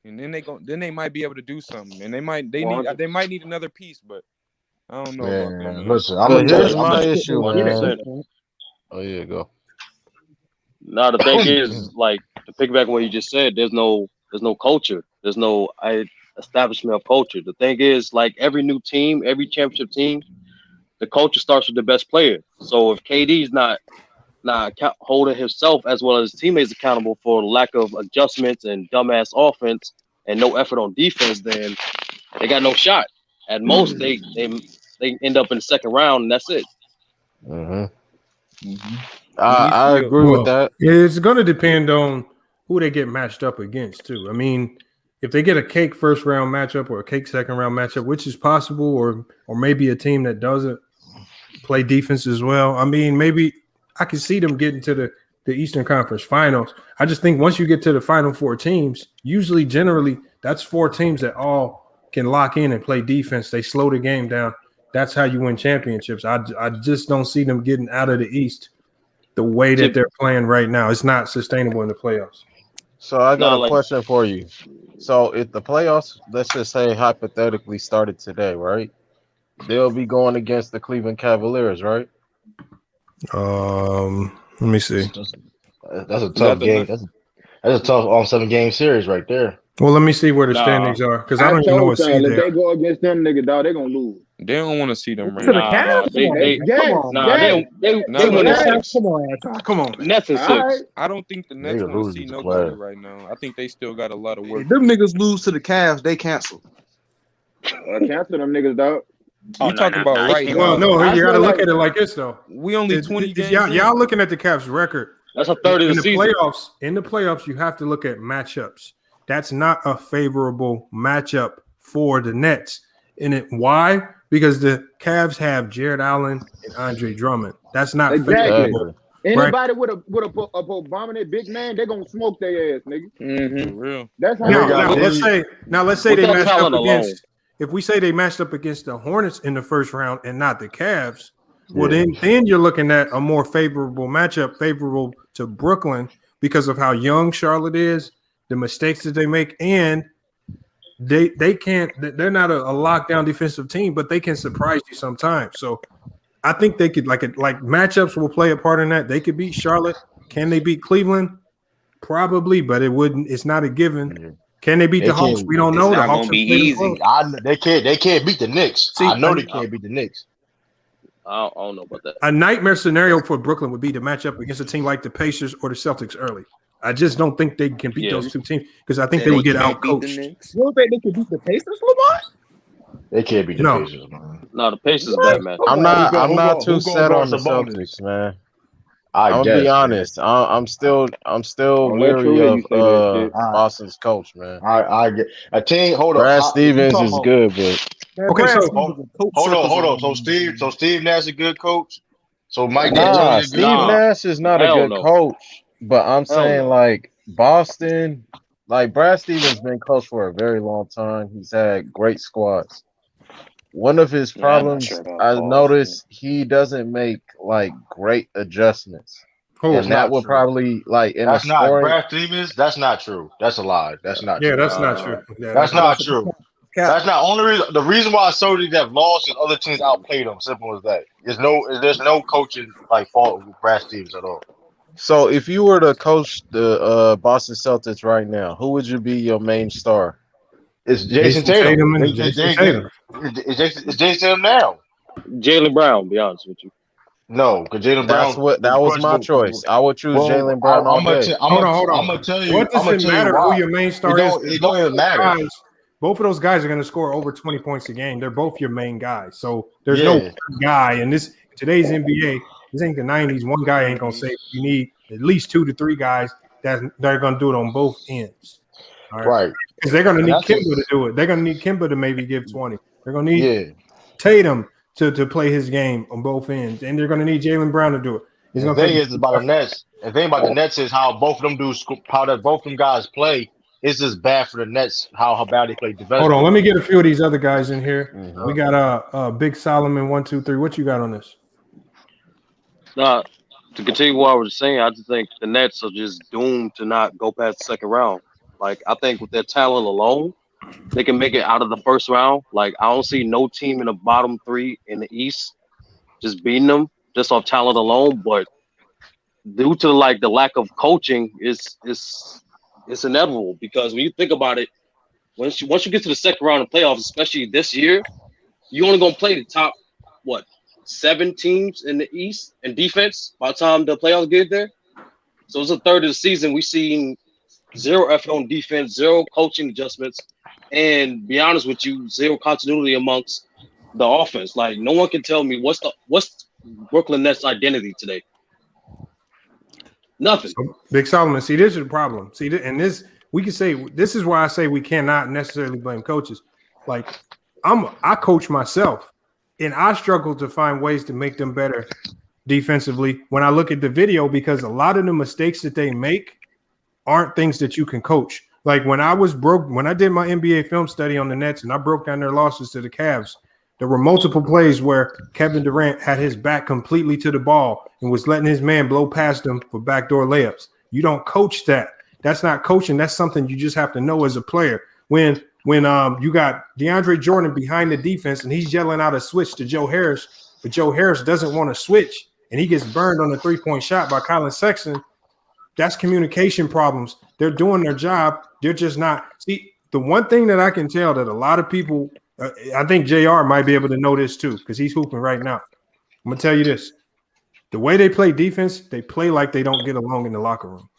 And then they might be able to do something, and they might need another piece, but I don't know about that. Listen, here's my issue, man. Oh yeah, go. Now the thing is, like to piggyback on what you just said, there's no culture, there's no establishment of culture. The thing is, like every new team, every championship team, the culture starts with the best player. So if KD's not holding himself as well as his teammates accountable for the lack of adjustments and dumbass offense and no effort on defense, then they got no shot. At most, they end up in the second round, and that's it. I agree with that. It's going to depend on who they get matched up against, too. I mean, if they get a cake first round matchup or a cake second round matchup, which is possible, or maybe a team that doesn't play defense as well. I mean, maybe I can see them getting to the Eastern Conference Finals. I just think once you get to the final four teams, generally, that's four teams that all can lock in and play defense. They slow the game down. That's how you win championships. I just don't see them getting out of the East the way that they're playing right now. It's not sustainable in the playoffs. So I got a question for you. So if the playoffs, let's just say hypothetically started today, right? They'll be going against the Cleveland Cavaliers, right? Let me see. That's a tough game. That's a tough 7-game series right there. Well, let me see where the standings are because I don't even know what seed if they go against them niggas, dog, they gonna lose. They don't want to see them right To the now. Cavs? Come on, man. Nets and 6. I don't think the Nets want to see nobody right now. I think they still got a lot of work. If them niggas lose to the Cavs, they cancel. Cancel them niggas, dog. You talking about right now? Well, no, you got to look at it like this though. We only 20 games. Y'all looking at the Cavs' record. That's a third of the season. In the playoffs, you have to look at matchups. That's not a favorable matchup for the Nets. Why? Because the Cavs have Jared Allen and Andre Drummond. That's not favorable. Anybody with a prominent big man, they're gonna smoke their ass, nigga. Mm-hmm. For real. That's how. Let's say they matched up against. If we say they matched up against the Hornets in the first round and not the Cavs, well then you're looking at a more favorable matchup, favorable to Brooklyn because of how young Charlotte is, the mistakes that they make, and they're not a lockdown defensive team, but they can surprise you sometimes. So I think they could like matchups will play a part in that. They could beat Charlotte. Can they beat Cleveland? Probably, but it's not a given. Can they beat the Hawks? We don't know. It's not going to be easy. They can't beat the Knicks. I know they can't beat the Knicks. I don't know about that. A nightmare scenario for Brooklyn would be to match up against a team like the Pacers or the Celtics early. I just don't think they can beat those two teams because I think they would get outcoached. You don't think they can beat the Pacers, Lamar? They can't beat the Pacers, man. No, the Pacers is bad, man. I'm not too set on the Celtics, man. I'm gonna be honest. I'm still weary of Boston's coach, man. I get a team. Hold on, Brad Stevens is good, but okay. So hold on. So Steve Nash is a good coach. So Mike D'Antoni is Steve Nash is not a good coach, but I'm saying like Boston, like Brad Stevens been coach for a very long time. He's had great squads. One of his problems, I noticed he doesn't make like great adjustments. And that would probably like in that's the not scoring. Brad Stevens. That's not true. That's a lie. That's not true. That's not true. That's not true. That's not only reason. The reason why Celtics have lost is other teams outplayed them. Simple as that. There's no coaching like fault with Brad Stevens at all. So if you were to coach the Boston Celtics right now, who would you be your main star? It's Jason Tatum. It's Jason Tatum now. Jaylen Brown, to be honest with you. No, because Jaylen Brown. That was my choice. I would choose Jaylen Brown. Hold on. I'm gonna tell you. What does it matter who your main star is? It don't even matter. Both of those guys are going to score over 20 points a game. They're both your main guys. So there's no guy in today's NBA. This ain't the 90s. One guy ain't going to save. You need at least 2 to 3 guys that are going to do it on both ends. All right. Because they're going to need Kimba to do it. They're going to need Kimba to maybe give 20. They're going to need Tatum to play his game on both ends. And they're going to need Jaylen Brown to do it. The thing is about the Nets. The thing about the Nets is how both of them guys play. It's just bad for the Nets how bad they play defensively. Hold on, let me get a few of these other guys in here. Mm-hmm. We got Big Solomon 1, 2, 3. What you got on this? To continue what I was saying, I just think the Nets are just doomed to not go past the second round. Like I think with their talent alone, they can make it out of the first round. Like I don't see no team in the bottom 3 in the East just beating them just off talent alone. But due to like the lack of coaching, it's inevitable because when you think about it, once you get to the second round of playoffs, especially this year, you're only gonna play the top 7 teams in the East in defense by the time the playoffs get there. So it's a third of the season. We've seen 0 effort on defense, 0 coaching adjustments, and be honest with you, 0 continuity amongst the offense. Like no one can tell me what's Brooklyn Nets identity today. Nothing. So, Big Solomon, see, this is the problem. See, and this we can say this is why I say we cannot necessarily blame coaches. Like I coach myself, and I struggle to find ways to make them better defensively when I look at the video because a lot of the mistakes that they make aren't things that you can coach. Like when I did my NBA film study on the Nets and I broke down their losses to the Cavs, there were multiple plays where Kevin Durant had his back completely to the ball and was letting his man blow past him for backdoor layups. You don't coach that. That's not coaching. That's something you just have to know as a player. When you got DeAndre Jordan behind the defense and he's yelling out a switch to Joe Harris, but Joe Harris doesn't want to switch and he gets burned on a 3-point shot by Colin Sexton, that's communication problems. They're doing their job. They're just not. See, the one thing that I can tell that a lot of people, I think JR might be able to know this too because he's hooping right now. I'm going to tell you this. The way they play defense, they play like they don't get along in the locker room.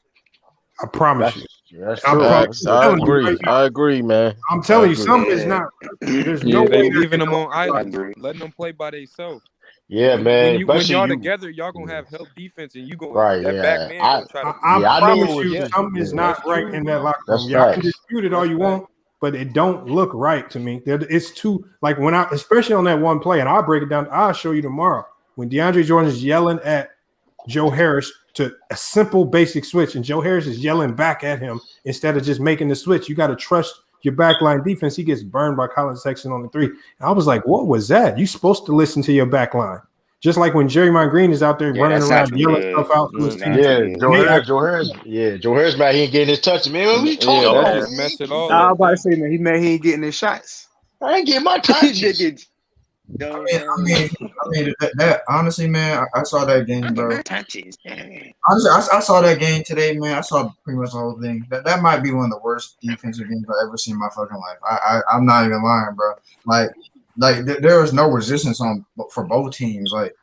I promise you. That's true. I agree, man. I'm telling you, something is not. There's no they way leaving them on island, letting them play by themselves. Yeah, man. When y'all together, y'all gonna have help defense, and you gonna back man gonna try to. I promise you, something is not right in that locker room. Y'all can dispute it all you want, but it don't look right to me. It's too like when especially on that one play, and I'll break it down. I'll show you tomorrow when DeAndre Jordan is yelling at Joe Harris to a simple basic switch, and Joe Harris is yelling back at him instead of just making the switch. You got to trust your backline defense. He gets burned by Colin Sexton on the 3. And I was like, what was that? You're supposed to listen to your backline. Just like when Jeremiah Green is out there running around yelling stuff out to his team. Joe Harris, man, he ain't getting his touch. Man, what are you talking about? Just mess it all. I was about to say, man, he ain't getting his shots. I ain't getting my touches. I mean, that honestly, man, I saw that game, bro. Honestly, I saw that game today, man. I saw pretty much the whole thing. That might be one of the worst defensive games I've ever seen in my fucking life. I'm not even lying, bro. Like there was no resistance for both teams. Like,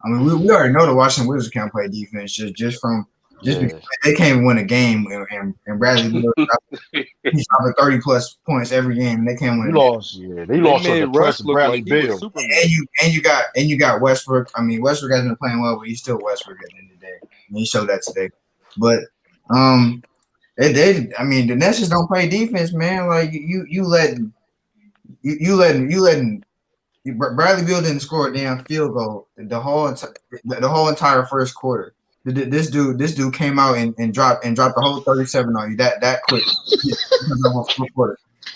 I mean, we already know the Washington Wizards can't play defense just because they can't win a game, and Bradley Beal he's dropping 30+ points every game, and they can't win. They lost on the press of Bradley Beal. And you got Westbrook. I mean, Westbrook hasn't been playing well, but he's still Westbrook at the end of the day. And he showed that today. But I mean, the Nets just don't play defense, man. Like you letting Bradley Beal didn't score a damn field goal the whole entire first quarter. This dude came out and dropped the whole 37 on you that quick.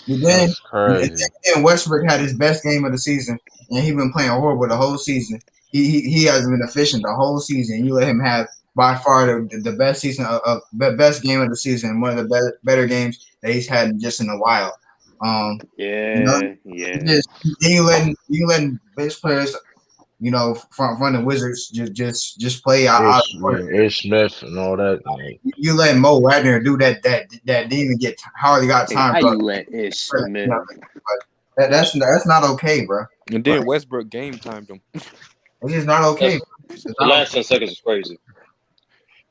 And then Westbrook had his best game of the season, and he's been playing horrible the whole season. He hasn't been efficient the whole season. You let him have by far the best season of best game of the season, one of the better games that he's had just in a while. Then you letting bench players, from the Wizards just play out. Ish Smith and all that. You letting Mo Wagner do that didn't even hardly got time. How you let Ish Smith? That's not okay, bro. And then Westbrook game timed him. It's just not okay. The last 10 seconds is crazy.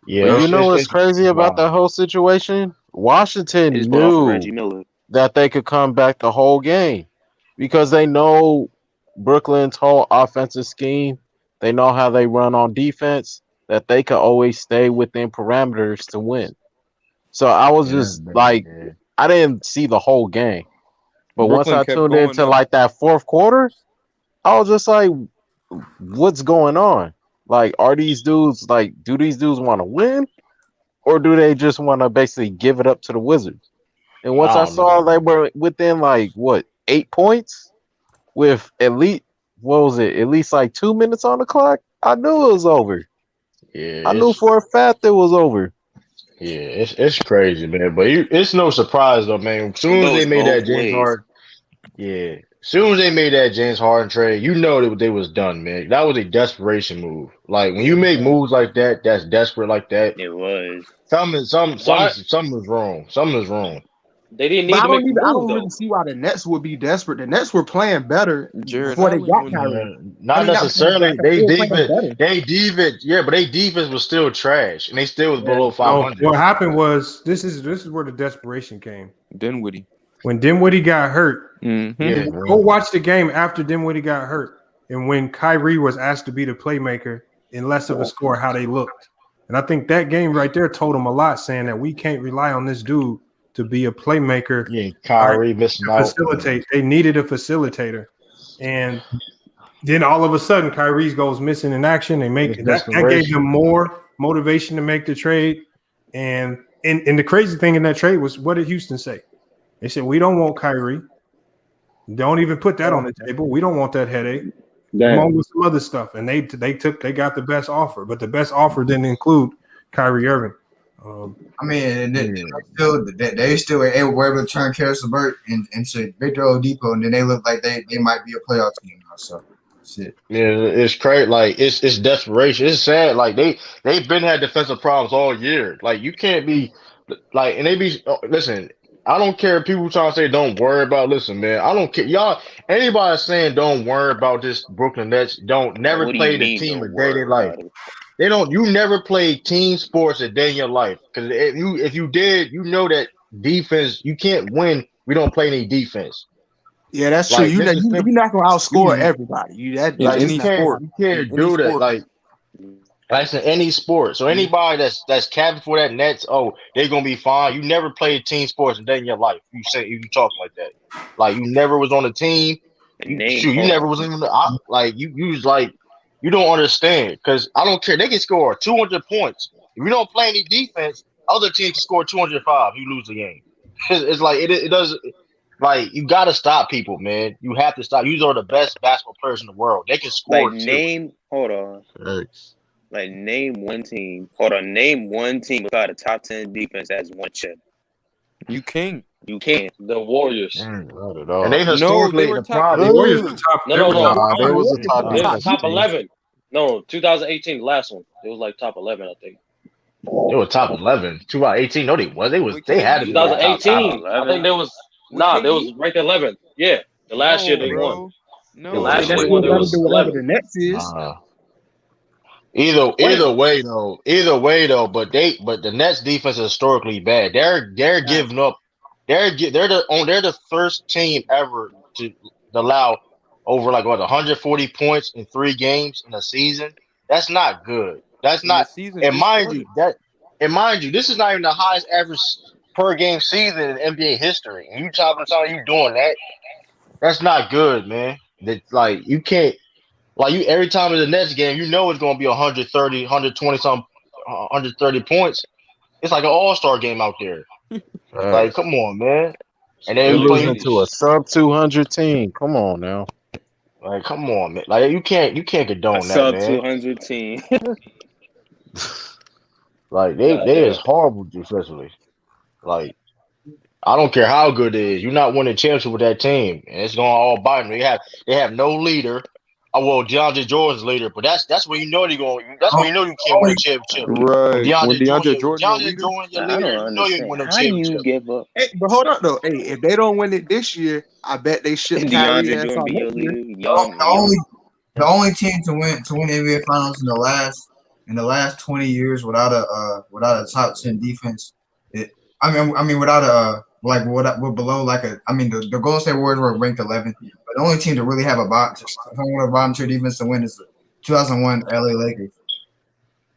Yeah, you know what's crazy about that whole situation? Washington knew that they could come back the whole game because they know Brooklyn's whole offensive scheme. They know how they run on defense, that they could always stay within parameters to win. So I was just I didn't see the whole game. But Brooklyn once I tuned into like that fourth quarter, I was just like, what's going on? Like, are these dudes do these dudes want to win? Or do they just want to basically give it up to the Wizards? And once I saw they were within 8 points with at least like 2 minutes on the clock, I knew it was over. Yeah, I knew for a fact it was over. Yeah, it's crazy, man. But it's no surprise though, man. As soon as they made that James Harden trade, you know that they was done, man. That was a desperation move. Like when you make moves like that, that's desperate like that. It was. Something was wrong. Something was wrong. They didn't need to make a move, I don't really see why the Nets would be desperate. The Nets were playing better before they got Kyrie. Not necessarily. They defense was still trash, and they still was below 500. What happened was this is where the desperation came. Dinwiddie. When Dinwiddie got hurt, Mm-hmm. go watch the game after Dinwiddie got hurt, and when Kyrie was asked to be the playmaker and less of a scorer, how they looked. And I think that game right there told them a lot, saying that we can't rely on this dude to be a playmaker. Yeah, Kyrie missing out. Facilitate. They needed a facilitator, and then all of a sudden, Kyrie goes missing in action. They make that gave them more motivation to make the trade. And the crazy thing in that trade was, what did Houston say? They said, "We don't want Kyrie. Don't even put that on the table. We don't want that headache." Along with some other stuff, and they got the best offer, but the best offer didn't include Kyrie Irving. I mean, they still were able to turn Karis LeVert into Victor Oladipo, and then they look like they might be a playoff team now. So Shit. Yeah, it's crazy. Like it's desperation. It's sad. Like they've been had defensive problems all year. Like you can't be like, and they be listen. I don't care if people trying to say don't worry about. Listen, man, I don't care. Y'all, anybody saying don't worry about this Brooklyn Nets don't never What do you played a mean team a don't day in their worry life. about it? They don't. You never played team sports a day in your life. Because if you did, you know that defense. You can't win. We don't play any defense. Yeah, that's true. Like this is You're not gonna outscore you everybody. In like any sport. you In can't any do that. sport. Like that's in any sport. So anybody that's capping for that Nets, oh, they're gonna be fine. You never played team sports a day in your life. You talk like that. Like you never was on a team. You never was even like you was like you don't understand because I don't care. They can score 200 points. If you don't play any defense, other teams can score 205. You lose the game. It's like it doesn't. Like you got to stop people, man. You have to stop. You are the best basketball players in the world. They can score too. Hold on. Like name one team. Hold on. Name one team without a top 10 defense as one chip. You can't. You can't. The Warriors. Not at all. And they historically they were the top. problem. The Warriors were top. No. They was a top. Top 11. No, 2018, the last one. It was like top 11, I think. They were top 11. 2018. No, they was. They had to be 2018. I think they was. They was ranked 11th. Yeah, the last year they won. No, the last year That's they won. They what was the 11th. Nets is. Either way though. But the Nets defense is historically bad. They're giving up. They're the first team ever to allow over like 140 points in 3 games in a season. That's not good. That's not. And mind you, this is not even the highest average per game season in NBA history. And you talking you doing that? That's not good, man. That like you can't. Like you, every time in the Nets game, you know it's going to be 130, 120 something, 130 points. It's like an all-star game out there. Like, come on, man. And then you're losing to a sub 200 team. Come on now. Like, come on, man. Like you can't condone that, sub man. 200 team. Like they is horrible defensively. Like I don't care how good it is. You're not winning championship with that team, and it's going all bite them. They have no leader. Oh well, DeAndre Jordan's leader, but that's when you know they're going. That's when you know you can't win a championship. Right. When DeAndre Jordan your leader, you know you win a championship. How do you give up? Hey, but hold up though. Hey, if they don't win it this year, I bet they should carry DeAndre Jordan be your leader. The only team to win NBA Finals in the last 20 years without a top 10 defense. Without a we're below the Golden State Warriors were ranked 11th, but the only team to really have a bottom tier defense to win is the 2001 LA Lakers.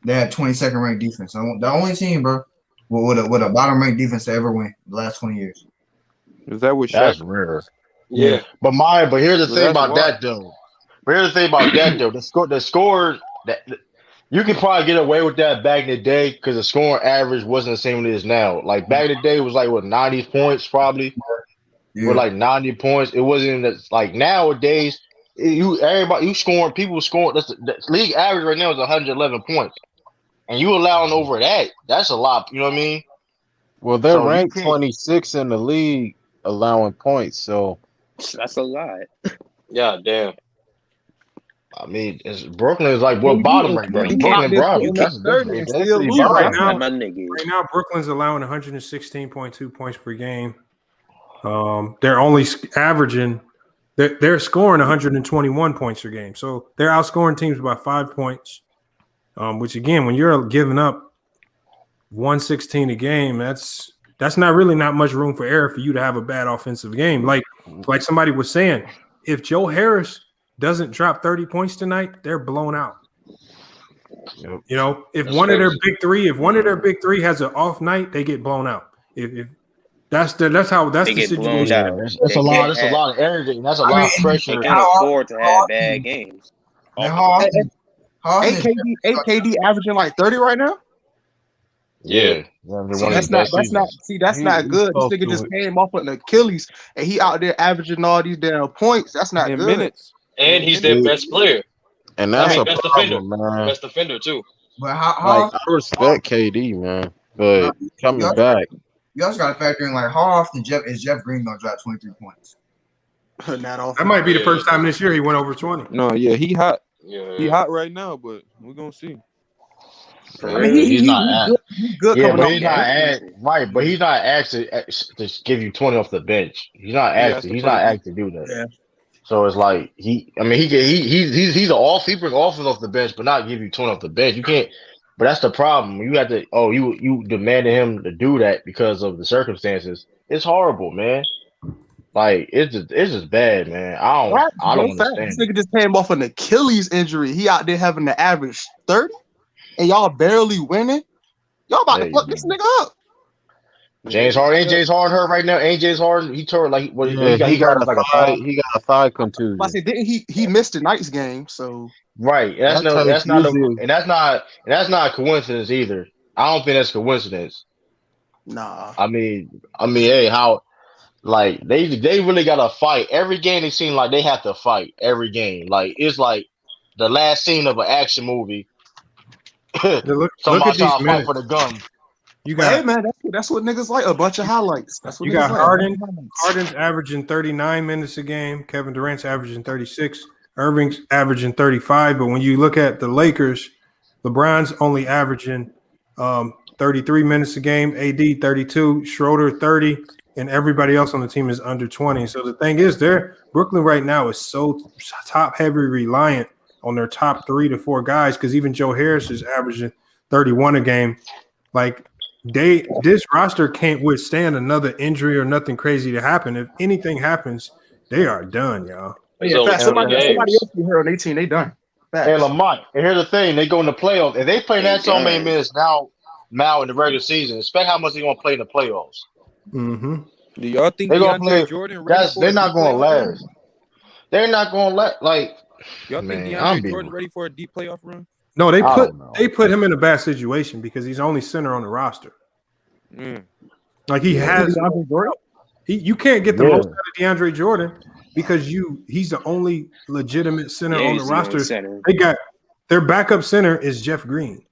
They had 22nd ranked defense. So the only team, bro, with a bottom ranked defense to ever win the last 20 years. Is that what? That's rare. Yeah. But here's the thing about that though. The score that you can probably get away with that back in the day because the scoring average wasn't the same as it is now. Like back in the day, it was like 90 points probably. Yeah. With like 90 points, it wasn't like nowadays. People scoring. The league average right now is 111 points, and you allowing over that. That's a lot. You know what I mean? Well, they're ranked 26 in the league, allowing points. So that's a lot. Yeah, damn. I mean, Brooklyn is like what bottom right now. Brooklyn bottom. Right now, Brooklyn's allowing 116.2 points per game. They're only averaging. They're scoring 121 points per game, so they're outscoring teams by 5 points. Which again, when you're giving up 116 a game, that's not much room for error for you to have a bad offensive game. Like somebody was saying, if Joe Harris doesn't drop 30 points tonight, they're blown out. Yep. You know, if one of their big three has an off night, they get blown out. If that's the situation. That's a lot of energy. That's a lot of pressure. They can't afford to have bad games. Ain't KD averaging like 30 right now? Yeah. That's not good. This nigga just came off an Achilles and he out there averaging all these damn points. That's not good. Minutes. And he's their best player. And that's a best problem, defender. man. Best defender too. But I respect KD, man. But coming back. You also got to factor in how often is Jeff Green gonna drop 23 points? That might be the first time this year he went over 20. No, yeah, he hot. Yeah. He hot right now, but we're gonna see. I mean, he's not good. Yeah, but he's not asked, right. But he's not asked to give you 20 off the bench. He's not asked. He's not asked to do that. Yeah. So it's like he's an he brings offense off the bench, but not give you 20 off the bench. You can't. But that's the problem. You have to. Oh, you demanded him to do that because of the circumstances. It's horrible, man. Like it's just bad, man. I don't understand. This nigga just came off an Achilles injury. He out there having the average 30, and y'all barely winning. Y'all about to fuck this nigga up. James Harden hurt right now. Ain't James Harden? He tore like what? He got a thigh contusion. I said, didn't he missed the night's game? So right, that's not a coincidence either. I don't think that's a coincidence. Nah. I mean, hey, how? Like they really gotta fight every game. They seem like they have to fight every game. Like it's like the last scene of an action movie. Look Somebody at trying to fight for the gun. You got, hey man, that's what niggas like. A bunch of highlights. That's what you got like. Harden's averaging 39 minutes a game. Kevin Durant's averaging 36. Irving's averaging 35. But when you look at the Lakers, LeBron's only averaging 33 minutes a game. AD 32. Schroeder 30. And everybody else on the team is under 20. So the thing is, Brooklyn right now is so top-heavy reliant on their top 3 to 4 guys because even Joe Harris is averaging 31 a game. Like, this roster can't withstand another injury or nothing crazy to happen. If anything happens, they are done, y'all. Yeah, somebody else be here on 18, they done. And Lamont, and here's the thing: they go in the playoffs. If they play that so many minutes now in the regular season, expect how much they're gonna play in the playoffs. Mm-hmm. Do y'all think they're gonna play? Jordan? They're not gonna last. They're not gonna let Y'all think DeAndre Jordan ready for a deep playoff run? No, they put him in a bad situation because he's only center on the roster. Like he has, you can't get the most out of DeAndre Jordan because he's the only legitimate center on the roster. They got their backup center is Jeff Green.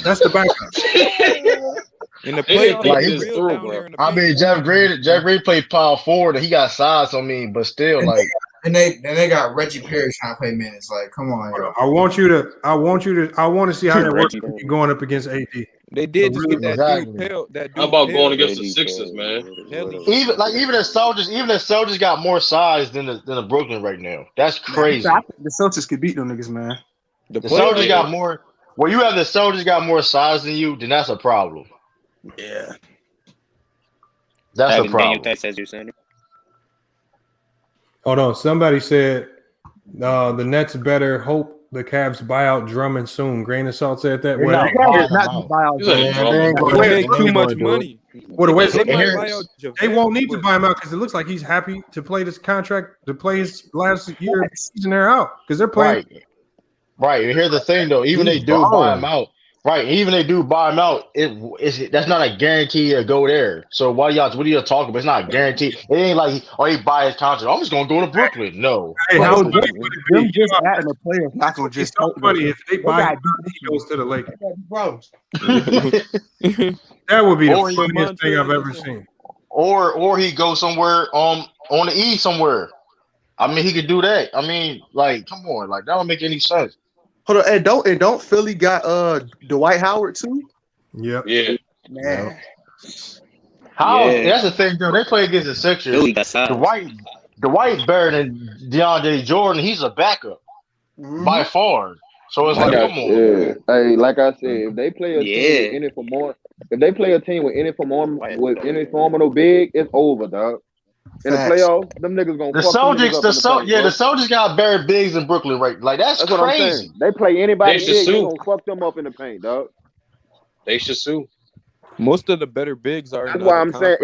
That's the backup. In the playoffs, I mean, Jeff Green played power forward and he got size on me, but still like. And they got Reggie Perry trying to play minutes. Like, come on, yo. I want to see how that works when you're going up against AD. They did just get that dude. How about going against the Sixers, man? Even the Celtics got more size than the Brooklyn right now. That's crazy. I think the Celtics could beat them niggas, man. The Celtics got more. Well, you have the Celtics got more size than you, then that's a problem. Yeah, that's a problem. Hold on. Somebody said the Nets better hope the Cavs buy out Drummond soon. Grain of salt said that. They make too much money. They won't need to buy him out because it looks like he's happy to play this contract, to play his last year of the season. They're out because they're playing. Right. And here's the thing, though. Even they do buy him out. Right, even they do buy him out. That's not a guarantee to go there. So what are y'all talking about? It's not a guarantee. It ain't like he buy his contract. I'm just gonna go to Brooklyn. No. Hey, how them just adding a player not gonna just so funny if they buy him, he goes to the Lakers. That would be the funniest thing I've ever seen. Or he goes somewhere on the East somewhere. I mean, he could do that. I mean, like, come on, like that don't make any sense. Hold on, and don't Philly got Dwight Howard too? Yep. Yeah. Man. That's the thing, though. They play against the Sixers. Dwight better than DeAndre Jordan. He's a backup by far. So it's come on. Yeah. Hey, like I said, if they play a team in it for more, if they play a team with any phenomenal big, it's over, dog. In the playoffs, them niggas gonna the Celtics got better bigs in Brooklyn, right? Like that's crazy. What I'm saying. They play anybody big, they gonna fuck them up in the paint, dog. They should sue. Most of the better bigs are. That's why I'm saying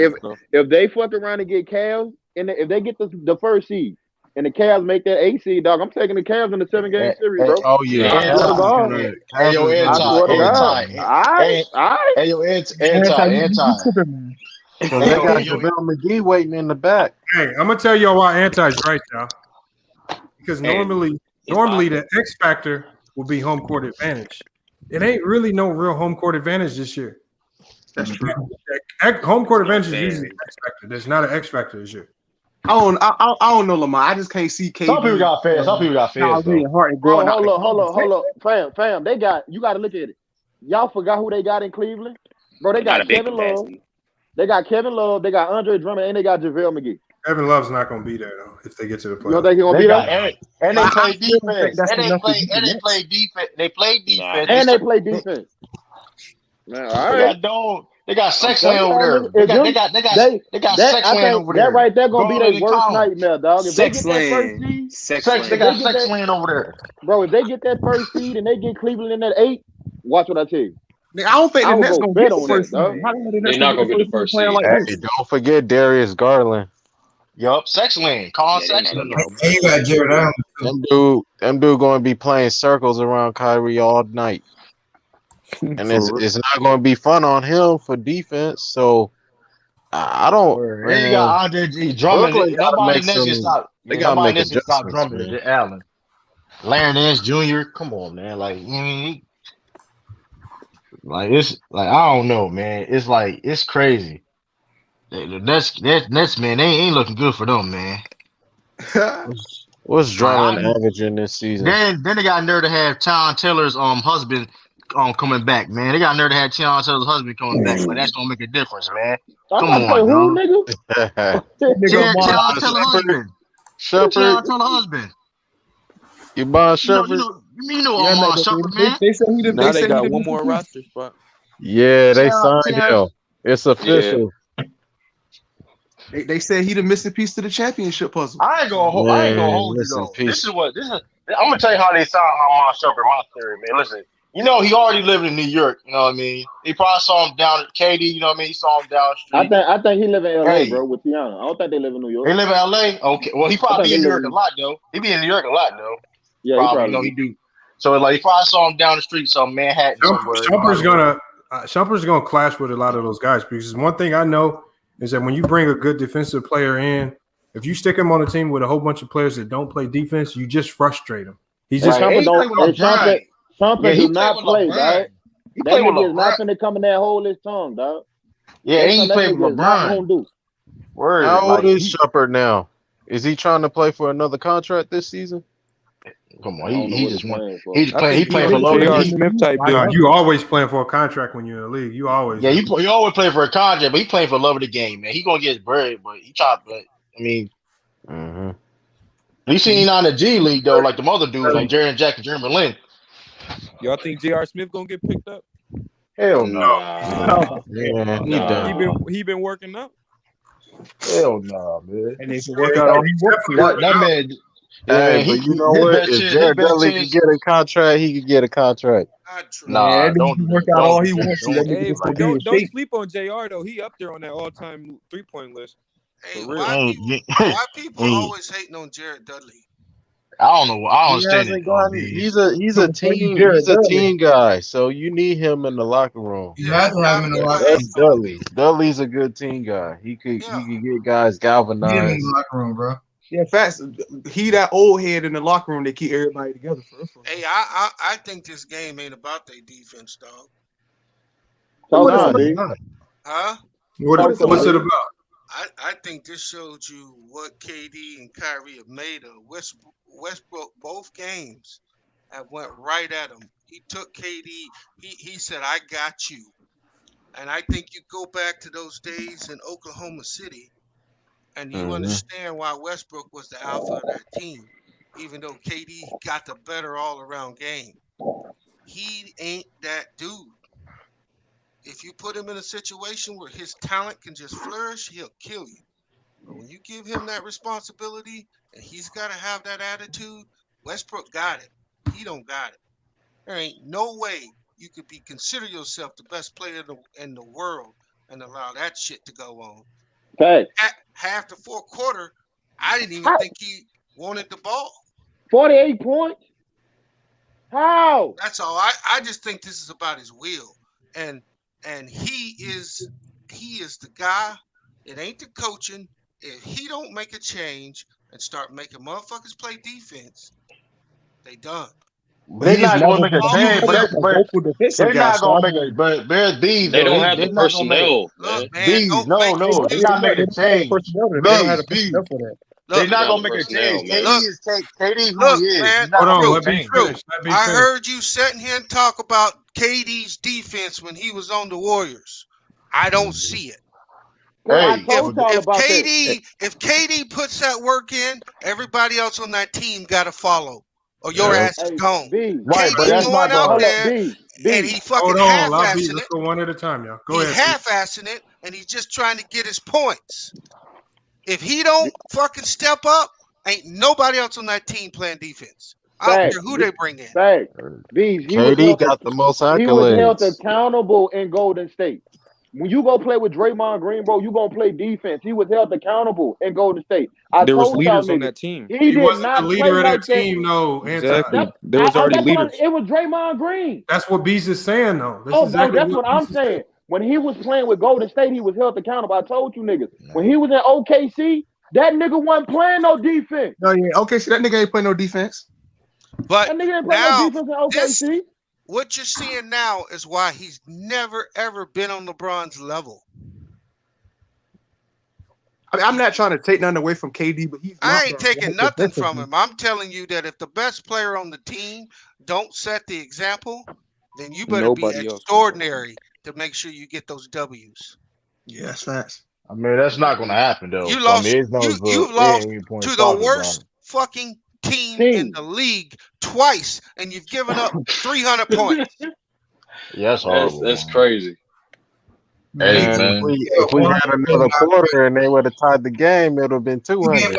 if they fuck around and get Cavs, and if they get the first seed, and the Cavs make that 8 seed, dog, I'm taking the Cavs in the 7-game series, bro. Oh yeah. Hey yo, anti. So they got JaVale McGee waiting in the back. Hey, I'm gonna tell y'all why Anti's right, y'all. Because normally the X factor will be home court advantage. It ain't really no real home court advantage this year. That's true. Home court advantage is usually X factor. There's not an X factor this year. I don't know, Lamar. I just can't see KD. Some people got fans. Some people got fans though. Harden Bro, going out. hold up. Fam. You got to look at it. Y'all forgot who they got in Cleveland? Bro, they got Kevin Love. They got Kevin Love. They got Andre Drummond, and they got JaVale McGee. Kevin Love's not going to be there though if they get to the playoffs. You don't think he's going to be there? And they play defense. They play defense. They play defense. And they play defense. Man, all right. They got Sexland over there. They got Sexland over there. That right there gonna be their worst nightmare, dog. If they get that first seed, they got Sexland over there. Bro, if they get that first seed and they get Cleveland in that 8, watch what I tell you. I don't think the Nets gonna get the first seed. They're not gonna get the first seed. Hey, don't forget Darius Garland. Yup, Sexland. Sexland. And you got Jared Allen. Them dude going to be playing circles around Kyrie all night. And it's not going to be fun on him for defense. So I don't. You got Andre Drummond. Nobody Nets can stop. They got to make adjustments, stop Drummond to Allen. Larry Nance Jr. Come on, man. It's like I don't know, man. It's like it's crazy. The Nets, man, they ain't looking good for them, man. What's Drummond averaging this season? Then they got nerve to have Tyon Taylor's husband coming back, man. They got nerve to have Tyon Taylor's husband coming back, but that's gonna make a difference, man. Come on, who, nigga? Tyon Taylor's husband. Shepard. Husband. You buying Shepard? You know Shepard, man. Now they got one more roster spot. Yeah, they signed him. It's official. They said he the missing piece to the championship puzzle. I ain't gonna hold you though. This is. I'm gonna tell you how they signed Armand Shepard. My theory, man. Listen, he already lived in New York. You know what I mean? He probably saw him down at KD. You know what I mean? He saw him down the street. I think he live in LA, bro, with Tiana. I don't think they live in New York. They live in LA. Okay. Well, he probably be in New York a lot though. He be in New York a lot though. Yeah, probably. He do. So he probably saw him down the street, some Manhattan somewhere. Shumpert's gonna clash with a lot of those guys because one thing I know is that when you bring a good defensive player in, if you stick him on a team with a whole bunch of players that don't play defense, you just frustrate him. He's just Shumpert do not play, dog. That nigga is not finna come in there and hold his tongue, dog. Yeah, he played with LeBron. How old is Shumpert now? Is he trying to play for another contract this season? Come on, he just won. He playing for J.R. Smith type dude. You always playing for a contract when you're in the league. You always. Yeah, you always play for a contract, but he playing for the love of the game, man. He gonna get his bread, but he try. But I mean, you seen on the G League though, like the other dudes, like Jaren Jack and Jeremy Lin. Y'all think J.R. Smith gonna get picked up? Hell no. He been working up. Hell no, man. And if you work out all he works for, that man. Hey, but you know what? If Jared Dudley can get a contract, he can get a contract. Nah, don't work out all he wants to. Hey, don't sleep on JR though. He up there on that all-time 3-point list. Hey, why people always hating on Jared Dudley? I don't know. I don't understand it. He's a team guy, so you need him in the locker room. You have to have him in the locker room. That's Dudley. Dudley's a good team guy. He could get guys galvanized. Get him in the locker room, bro. Yeah, facts. He that old head in the locker room that keep everybody together. Hey, I think this game ain't about their defense, dog. Huh? What's it about? I think this showed you what KD and Kyrie have made of. Westbrook, both games, I went right at him. He took KD. He said, "I got you," and I think you go back to those days in Oklahoma City. And you understand why Westbrook was the alpha of that team, even though KD got the better all-around game. He ain't that dude. If you put him in a situation where his talent can just flourish, he'll kill you. But when you give him that responsibility and he's got to have that attitude, Westbrook got it. He don't got it. There ain't no way you could consider yourself the best player in the world and allow that shit to go on. Okay. Half the fourth quarter, I didn't even think he wanted the ball. 48 points? How? That's all. I just think this is about his will. And he is the guy. It ain't the coaching. If he don't make a change and start making motherfuckers play defense, they done. They're not going to make a change, but they're not so going to make a. But there's Bees. They don't have they're the not going to make personnel, it. man. Look, man, Bees, no, they're not making a change. They don't have the Bees. personnel for that. They're look, not Got going the to make a personnel, change. man. KD who look, he is. man. He's not Hold on, going let to me make a change. finish. Let me I finish. heard you sitting here and talk about KD's defense when he was on the Warriors. I don't see it. I Hey, told y'all If about that. KD puts that work in, everybody else on that team got to follow, or your ass is Hey, gone. B. right, but KD that's not going out going to. Hold up, there and he fucking Hold on, Lobby. half-assing Let's it. go one at a time, y'all. Go He ahead. half-assing it, and he's just trying to get his points. If he don't fucking step up, ain't nobody else on that team playing defense. I don't care who they bring in. Fact. Bees, KD got the most he was held accolades. accountable in Golden State. When you go play with Draymond Green, bro, you gonna play defense. He was held accountable in Golden State. I There was told y'all leaders on niggas, that team. he He did wasn't the not leader play of like that that. team, no. Exactly. There was already leaders. It was Draymond Green. That's what Beast is saying, though. Bro, that's what I'm saying. When he was playing with Golden State, he was held accountable. I told you niggas. When he was in OKC, that nigga wasn't playing no defense. Oh yeah, okay. So that nigga ain't playing no defense. But That nigga ain't playing no defense in OKC. What you're seeing now is why he's never ever been on LeBron's level. I mean, I'm not trying to take nothing away from KD, but I ain't taking nothing from him. I'm telling you that if the best player on the team don't set the example, then you better Nobody be else. extraordinary to make sure you get those W's. Yeah, that's facts. I mean, that's not going to happen though. You So, lost. I mean, it's no You've good. lost Ain't any point to the talking worst about fucking team in the league twice, and you've given up 300 points. it. Yeah, that's horrible. That's crazy. Hey, Man, man. if we had another quarter and they would have tied the game, it would have been 200.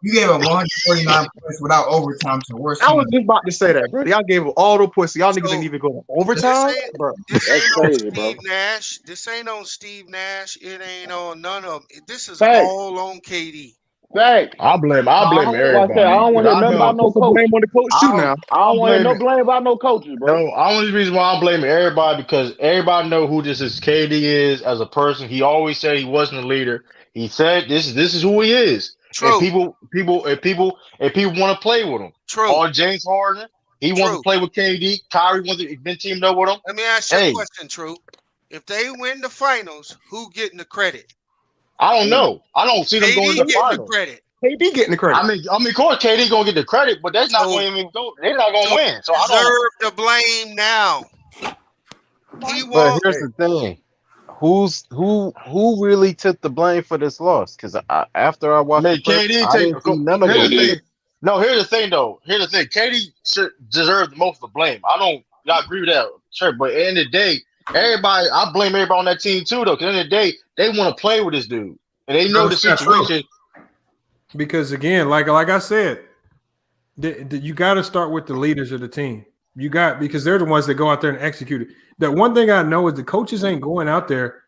You gave up 149 points without overtime to the worst I team. was just about to say that, bro. Y'all gave him all the points. Y'all niggas didn't even go to overtime, bro. This That's ain't crazy, on bro. Steve Nash. This ain't on Steve Nash. It ain't on none of them. This is Facts. all on KD. Facts. I blame everybody. I don't want to hear nothing about no coach. Blame on the coach too now. I don't want to hear no blame about no coaches, bro. No, only reason why I'm blaming everybody because everybody know who this is. KD is as a person. He always said he wasn't a leader. He said this is who he is. True. And people want to play with him. True. Or James Harden, he wants to play with KD. Kyrie wants to been teamed up with him. Let me ask you a question, True. If they win the finals, who getting the credit? I don't know. I don't see them going to the finals. KD getting the credit. I mean, of course, KD gonna get the credit, but that's not going to even go. They're not going to win. So I deserve the blame now. But here's the thing: who really took the blame for this loss? Because after I watched, I didn't see none of it. No, here's the thing, though. Here's the thing: KD deserves most of the blame. I agree with that, sure. But at the end of the day, everybody, I blame everybody on that team too, though. Because at the end of the day, they want to play with this dude, and they know the situation. Because again, like I said, you got to start with the leaders of the team. Because they're the ones that go out there and execute it. That one thing I know is the coaches ain't going out there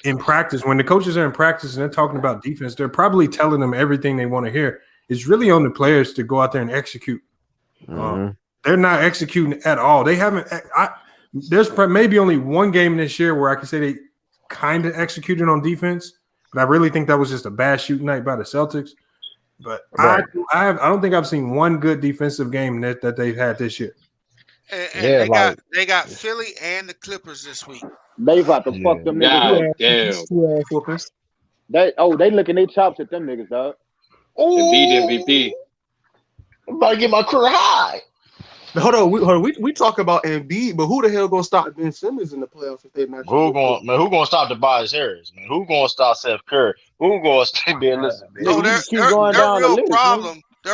in practice. When the coaches are in practice and they're talking about defense, they're probably telling them everything they want to hear. It's really on the players to go out there and execute. Mm-hmm. They're not executing at all. They haven't. There's maybe only one game this year where I can say they kind of executed on defense, but I really think that was just a bad shooting night by the Celtics. But right. I don't think I've seen one good defensive game that they've had this year. And they got Philly and the Clippers this week. They about to fuck them niggas. Damn. They licking their chops at them niggas, dog. Embiid MVP. I'm about to get my career high. Hold on, we talk about Embiid, but who the hell gonna stop Ben Simmons in the playoffs if they match? Who gonna stop Tobias Harris, man? Who gonna stop Seth Curry? Who gonna stay man? Listen, man. No, their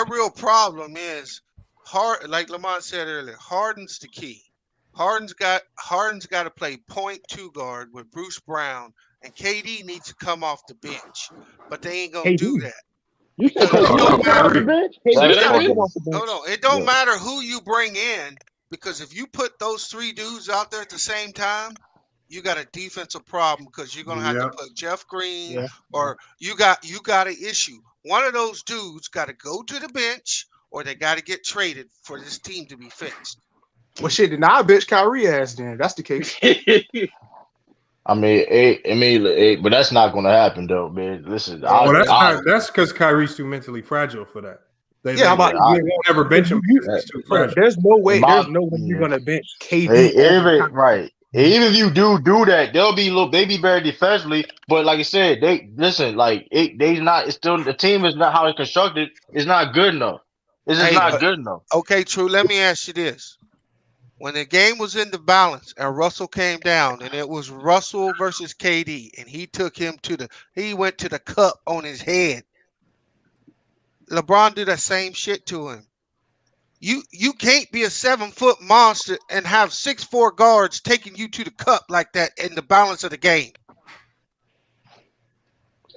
real problem is like Lamont said earlier, Harden's the key. Harden's got to play point two guard with Bruce Brown, and KD needs to come off the bench, but they ain't gonna do that. You said it don't matter who you bring in, because if you put those three dudes out there at the same time, you got a defensive problem because you're gonna have to put Jeff Green or you got an issue. One of those dudes got to go to the bench or they got to get traded for this team to be fixed. Well, shit, then I bitch Kyrie ass then. That's the case. But that's not going to happen, though, man. Listen, that's because Kyrie's too mentally fragile for that. They won't ever bench him. There's no way you're gonna bench KD. Even if you do that, they be very defensively. But like I said, the team is not how it's constructed. It's not good enough. It's just not good enough. Okay, True. Let me ask you this: when the game was in the balance and Russell came down, and it was Russell versus KD, and he went to the cup on his head. LeBron did that same shit to him. You can't be a 7-foot monster and have 6'4" guards taking you to the cup like that in the balance of the game.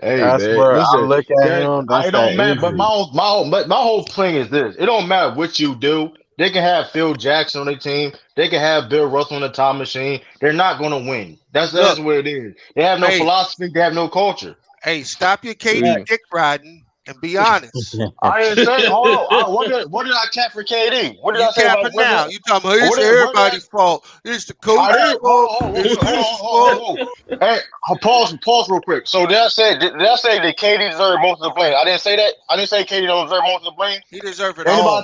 Hey, that's man, where listen, I look at him. It don't matter. But my whole thing is this: it don't matter what you do. They can have Phil Jackson on their team. They can have Bill Russell on the time machine. They're not going to win. That's what it is. They have no philosophy. They have no culture. Hey, stop your KD dick riding and be honest. I didn't say. Hold on. What did I cap for KD? What did I say about now? You talking about it's everybody's fault? It's the coach's fault. Hey, pause real quick. So did I say that KD deserved most of the blame? I didn't say that. I didn't say KD don't deserve most of the blame. He deserved it all.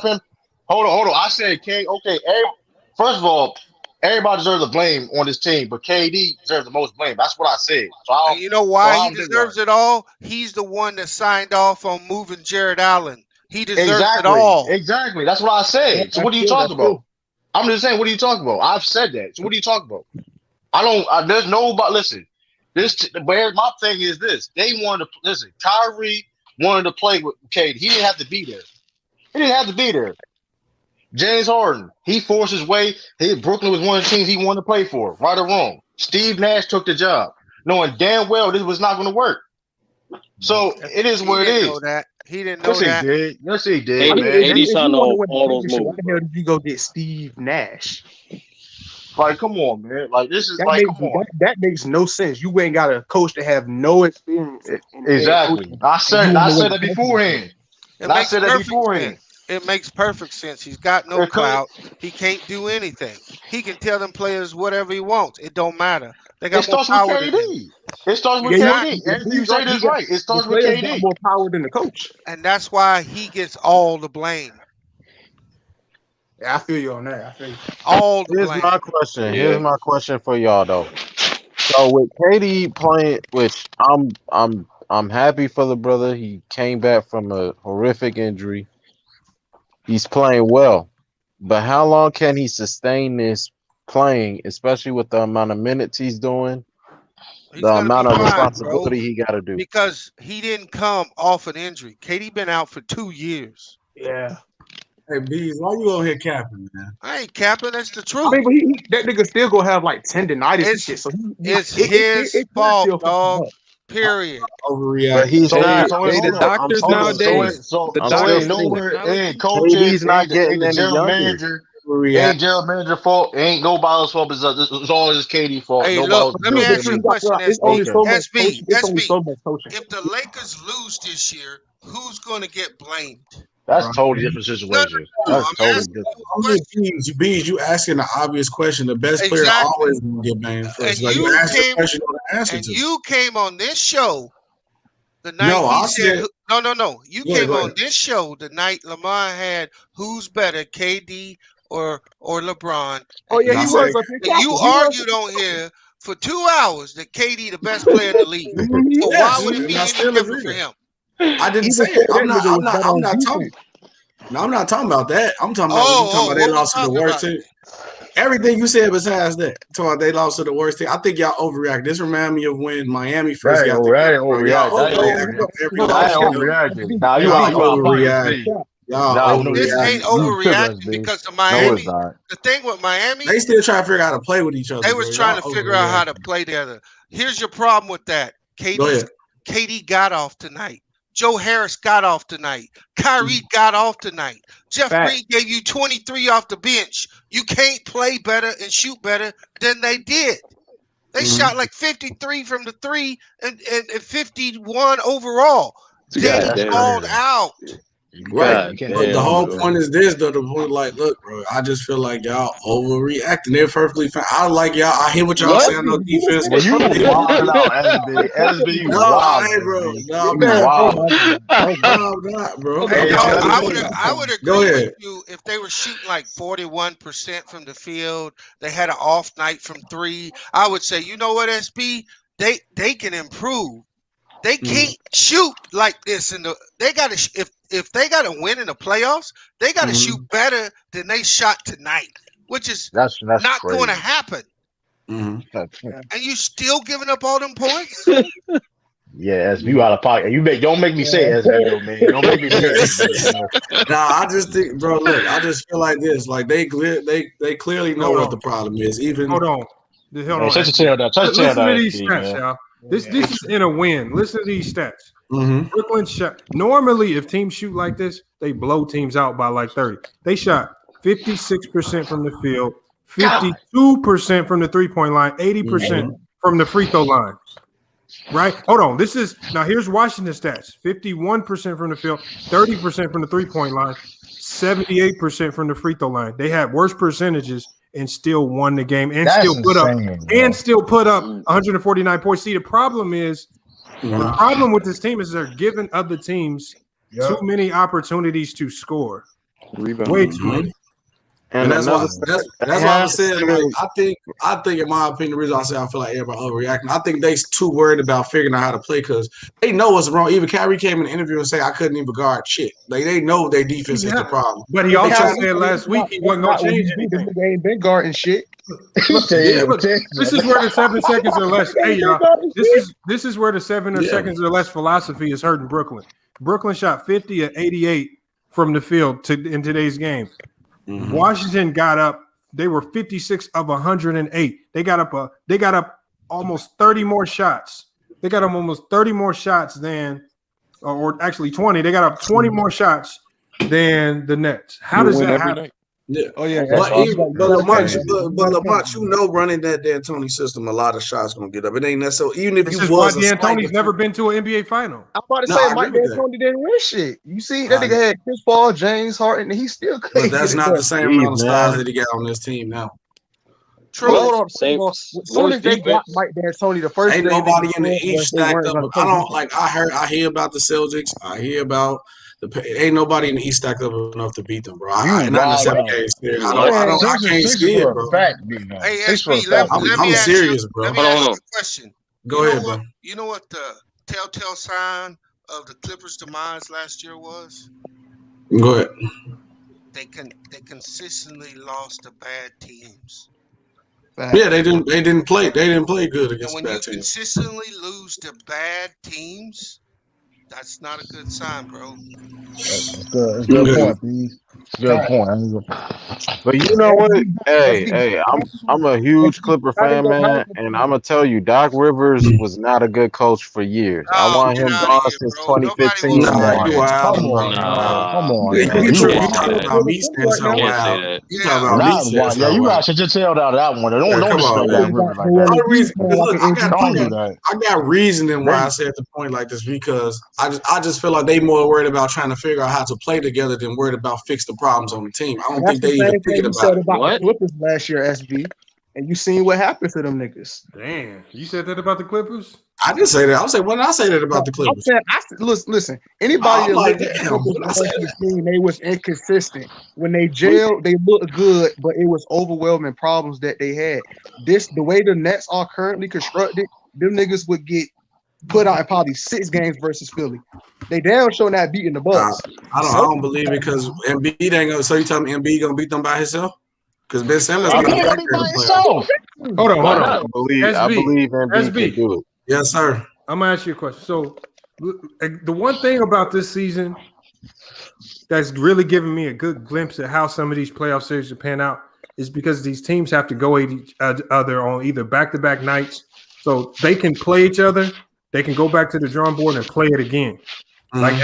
Hold on. I said KD. Okay. First of all, everybody deserves the blame on this team, but KD deserves the most blame. That's what I said. And you know why he deserves it all? He's the one that signed off on moving Jared Allen. He deserves it all. Exactly. That's what I said. So what are you talking about? I'm just saying, what are you talking about? I've said that. So what are you talking about? There's nobody. Listen, my thing is this. They wanted to listen. Kyrie wanted to play with KD. He didn't have to be there. James Harden, he forced his way. Brooklyn was one of the teams he wanted to play for, right or wrong. Steve Nash took the job, knowing damn well this was not going to work. So it is what it is. He didn't know that. Yes, he did. Man. Why the hell did you go get Steve Nash? Like, come on, man. Like, this is that makes no sense. You ain't got a coach that have no experience. Exactly. I said that beforehand. It makes perfect sense. He's got no clout. He can't do anything. He can tell them players whatever he wants. It don't matter. They got more power than him. It starts with KD. Everything you say is right. It starts with KD. Got more power than the coach, and that's why he gets all the blame. Yeah, I feel you on that. I feel you. All the blame. Here's my question. Here's my question for y'all though. So with KD playing, which I'm happy for the brother. He came back from a horrific injury. He's playing well, but how long can he sustain this playing, especially with the amount of minutes he's doing, the amount of responsibility he got to do? Because he didn't come off an injury. KD been out for 2 years. Yeah. Hey, Bees, why you on here capping, man? I ain't capping. That's the truth. I mean, but that nigga still gonna have like tendonitis and shit. So it's his fault, dog. Period. But he's not. The doctors nowadays. He's not getting any younger. Ain't general manager fault. Ain't nobody's fault. It's all just KD fault. Hey, look, let me ask you a question, SB. If the Lakers lose this year, who's going to get blamed? That's totally different situation. That's totally different. Bees, you asking the obvious question. The best player always going to get blamed first. Like, you ask the question, you don't answer to. You came on this show the night he said, No. You came on this show the night Lamar had who's better, KD or LeBron. Oh yeah, he was. You argued on here for 2 hours that KD the best player in the league. So why would it be any different for him? I didn't say it. I'm not talking. No, I'm not talking about that. I'm talking about they lost to the worst team. Everything you said besides that. Talking about they lost to the worst team. I think y'all overreact. This reminds me of when Miami first got overreacting. Now you overreact. This ain't overreacting because of Miami. The thing with Miami, they still trying to figure out how to play with each other. They was trying to figure out how to play together. Here's your problem with that. KD got off tonight. Joe Harris got off tonight. Kyrie got off tonight. Jeff Green gave you 23 off the bench. You can't play better and shoot better than they did. They shot like 53 from the three and 51 overall. They called out. Right. But the whole point is this, though. The point, like, look, bro, I just feel like y'all overreacting. They're perfectly fine. I like y'all. I hear what y'all saying on defense. Well, you wilding out, SB. SB, you wilding, bro. No, I'm not, bro. I would agree with you if they were shooting like 41% from the field. They had an off night from 3. I would say, you know what, SB? They can improve. They can't shoot like this they got to if they got to win in the playoffs, they got to shoot better than they shot tonight, which is that's not crazy. going to happen. And you still giving up all them points? Yeah, SB, you out of pocket. Don't make me say SB though, man. Don't make me say SB. Nah, I just think, bro. Look, I just feel like this. Like they clearly know what the problem is. Even hold on. Touch the tail down. Listen to these stats, y'all. This is in a win. Listen to these stats. Brooklyn shot. Normally, if teams shoot like this, they blow teams out by like 30. They shot 56% from the field, 52% from the 3-point line, 80% from the free throw line. Right? Hold on. Here's Washington stats. 51% from the field, 30% from the 3-point line, 78% from the free throw line. They had worse percentages and still won the game and still put up 149 points. See, the problem is with this team is they're giving other teams too many opportunities to score. Way too many. And that's why I said, like, I think in my opinion, the reason I say I feel like everybody overreacting, I think they too worried about figuring out how to play because they know what's wrong. Even Kyrie came in the interview and said I couldn't even guard shit. They know their defense is the problem. But he also said last week he wasn't going to change anything. They ain't been guarding shit. Look, this is where the 7 seconds or less. Hey, y'all, this is where the 7 seconds or less philosophy is hurting Brooklyn. Brooklyn shot 50 of 88 from the field in today's game. Washington got up. They were 56 of 108. They got up almost 30 more shots. They got up almost 30 more shots than, or actually 20. They got up 20 more shots than the Nets. How does that happen? Yeah. Oh yeah. But Lamont, you know, running that D'Antoni system, a lot of shots gonna get up. It ain't necessarily even if you was. D'Antoni's never been to an NBA final. I'm about to say Mike D'Antoni didn't win shit. You see that nigga had Chris Paul, James Harden, and he still couldn't. But that's not the same amount of stars that he got on this team now. True. Hold on. Soon as they got Mike D'Antoni, the first ain't nobody in the East stacked up. I don't like. I hear about the Celtics. I hear about. Ain't nobody in the East stacked up enough to beat them, bro. I can't see it, bro. Hey, SB, I'm serious, bro. Let me ask you a question. Go ahead, bro. You know what the telltale sign of the Clippers' demise last year was? Go ahead. They consistently lost to bad teams. Yeah, they didn't play good against bad teams. And when you consistently lose to bad teams, that's not a good sign, bro. That's good. Good point, please. Good point. But you know what? Hey, I'm a huge Clipper fan, man, and I'm gonna tell you, Doc Rivers was not a good coach for years. I want him gone since 2015. Come on. You talking about me saying something wild? You talking about me saying something wild? You gotta shut your tail down to that one. Don't disrespect Doc Rivers like that. I got reasoning why I said the point like this because I just feel like they more worried about trying to figure out how to play together than worried about fix the problems on the team. I don't think they even thinking about the Clippers last year, SB, and you seen what happened to them niggas. Damn, you said that about the Clippers? I didn't say that. I said when I say that about the Clippers. Listen. Anybody they was inconsistent. When they jailed, they looked good, but it was overwhelming problems that they had. The way the Nets are currently constructed, them niggas would get put out in probably 6 games versus Philly. They damn sure not beating the Bucks. I don't believe it because Embiid ain't gonna. So you tell me Embiid gonna beat them by himself? Because Ben Simmons gonna be by himself. Hold on. I believe Embiid can do it. Yes, sir. I'm gonna ask you a question. So the one thing about this season that's really giving me a good glimpse at how some of these playoff series will pan out is because these teams have to go at each other on either back-to-back nights, so they can play each other. They can go back to the drawing board and play it again. Like,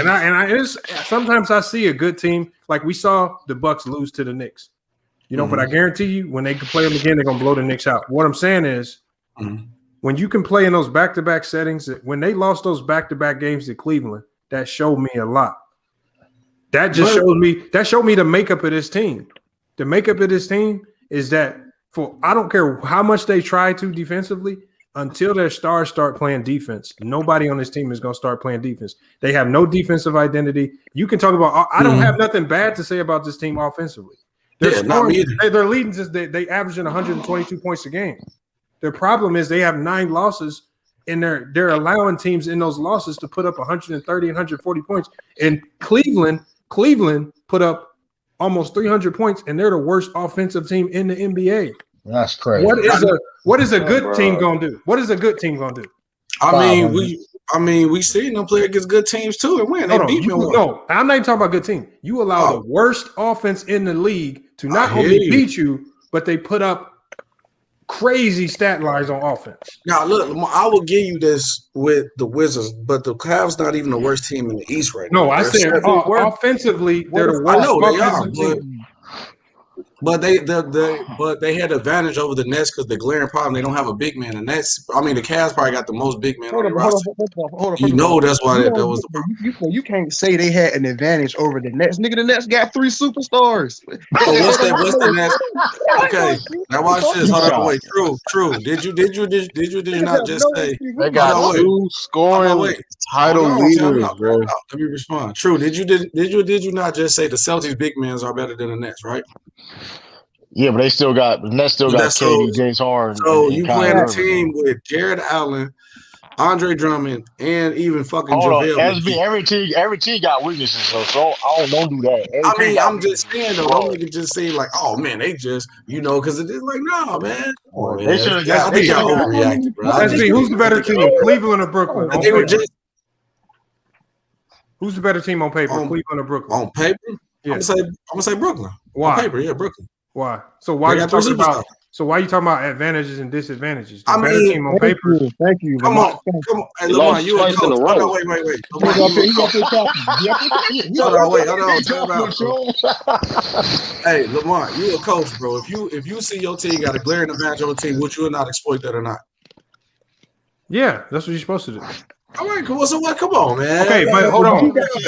sometimes I see a good team, like we saw the Bucks lose to the Knicks, but I guarantee you when they can play them again, they're gonna blow the Knicks out. What I'm saying is, when you can play in those back-to-back settings, when they lost those back-to-back games to Cleveland, that showed me a lot. That just showed me the makeup of this team. The makeup of this team is that I don't care how much they try to defensively, until their stars start playing defense, nobody on this team is going to start playing defense. They have no defensive identity. You can talk about I don't have nothing bad to say about this team offensively. They're leading since they averaging 122 points a game. Their problem is they have 9 losses, and they're allowing teams in those losses to put up 130 and 140 points. And Cleveland put up almost 300 points, and they're the worst offensive team in the NBA. That's crazy. What is a good team gonna do? What is a good team gonna do? I mean, we seen them play against good teams too and win. They beat me. No, I'm not even talking about good team. You allow the worst offense in the league to not only beat you, but they put up crazy stat lines on offense. Now, look, I will give you this with the Wizards, but the Cavs not even the worst team in the East right now. No, I said offensively, they're the worst. I know they are, team. But they had advantage over the Nets because the glaring problem they don't have a big man. The Nets, I mean, the Cavs probably got the most big man on the roster. Hold on. You know that's why that was the problem. You can't say they had an advantage over the Nets. Nigga, the Nets got 3 superstars. So what's the Nets? Okay, now watch this. Hold on, wait. True. Did you not just say they got 2 scoring title leaders, bro? Let me respond. True. Did you not just say the Celtics big men are better than the Nets, right? Yeah, but the Nets still got KD, James Harden. So you playing a team with Jared Allen, Andre Drummond, and even fucking JaVale. Every team got weaknesses, so I don't do that. I'm just saying though, don't make it just say like, oh man, they just because it is like, no man. They should have got. I think y'all overreacted, bro. Who's the better team, Cleveland or Brooklyn? They were just. Who's the better team on paper, Cleveland or Brooklyn? On paper, yeah. I'm gonna say Brooklyn. Why? On paper, yeah, Brooklyn. Why? So why are you talking about? So why are you talking about advantages and disadvantages? The better team on paper. Thank you. Come on. Hey, Lamar, you a coach. Wait. Hey, Lamar, you a coach, bro. If you see your team got a glaring advantage over the team, would you not exploit that or not? Yeah, that's what you're supposed to do. All right, cool. So what? Come on, man. Okay, but hold on. Brooklyn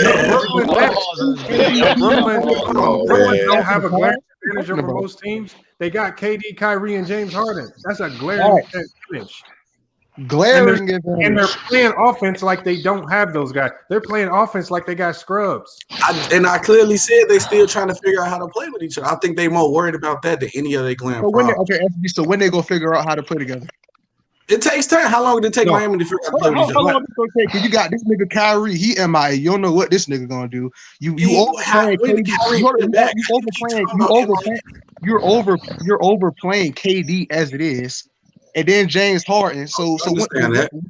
don't have a glaring advantage over most teams. They got KD, Kyrie, and James Harden. That's a glaring advantage. Glaring advantage. And they're playing offense like they don't have those guys. They're playing offense like they got scrubs. I clearly said they still trying to figure out how to play with each other. I think they more worried about that than any other glaring problem. So when they go figure out how to play together? It takes time. How long did it take Miami to figure out how to play with each other? How long did it take? Because you got this nigga Kyrie. He MIA. You don't know what this nigga gonna do. You're overplaying KD as it is, and then James Harden. So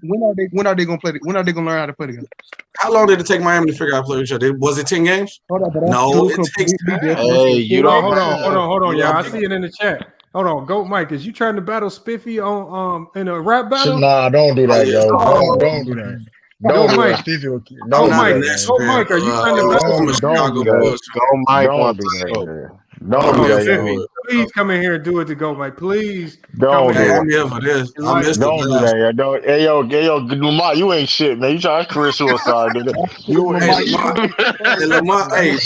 when are they gonna play? When are they gonna learn how to play together? How long did it take Miami to figure out how to play with each other? Was it 10 games? No, it takes time. Hey, you don't. Hold on, y'all. I see it in the chat. Hold on, Goat Mike. Is you trying to battle Spiffy on in a rap battle? Nah, don't do that, yo. Don't do that. Don't do that. Spiffy will kill. Goat Mike, are you trying to battle? Don't do that. Goat Mike won't do that. Don't do that, yo. Please come in here and do it to Goat Mike. Please. Don't do that. I'm here for this. Don't do that, yo. Don't. Hey, yo, Lamar, you ain't shit, man. You trying to career suicide, nigga. Lamar, hey,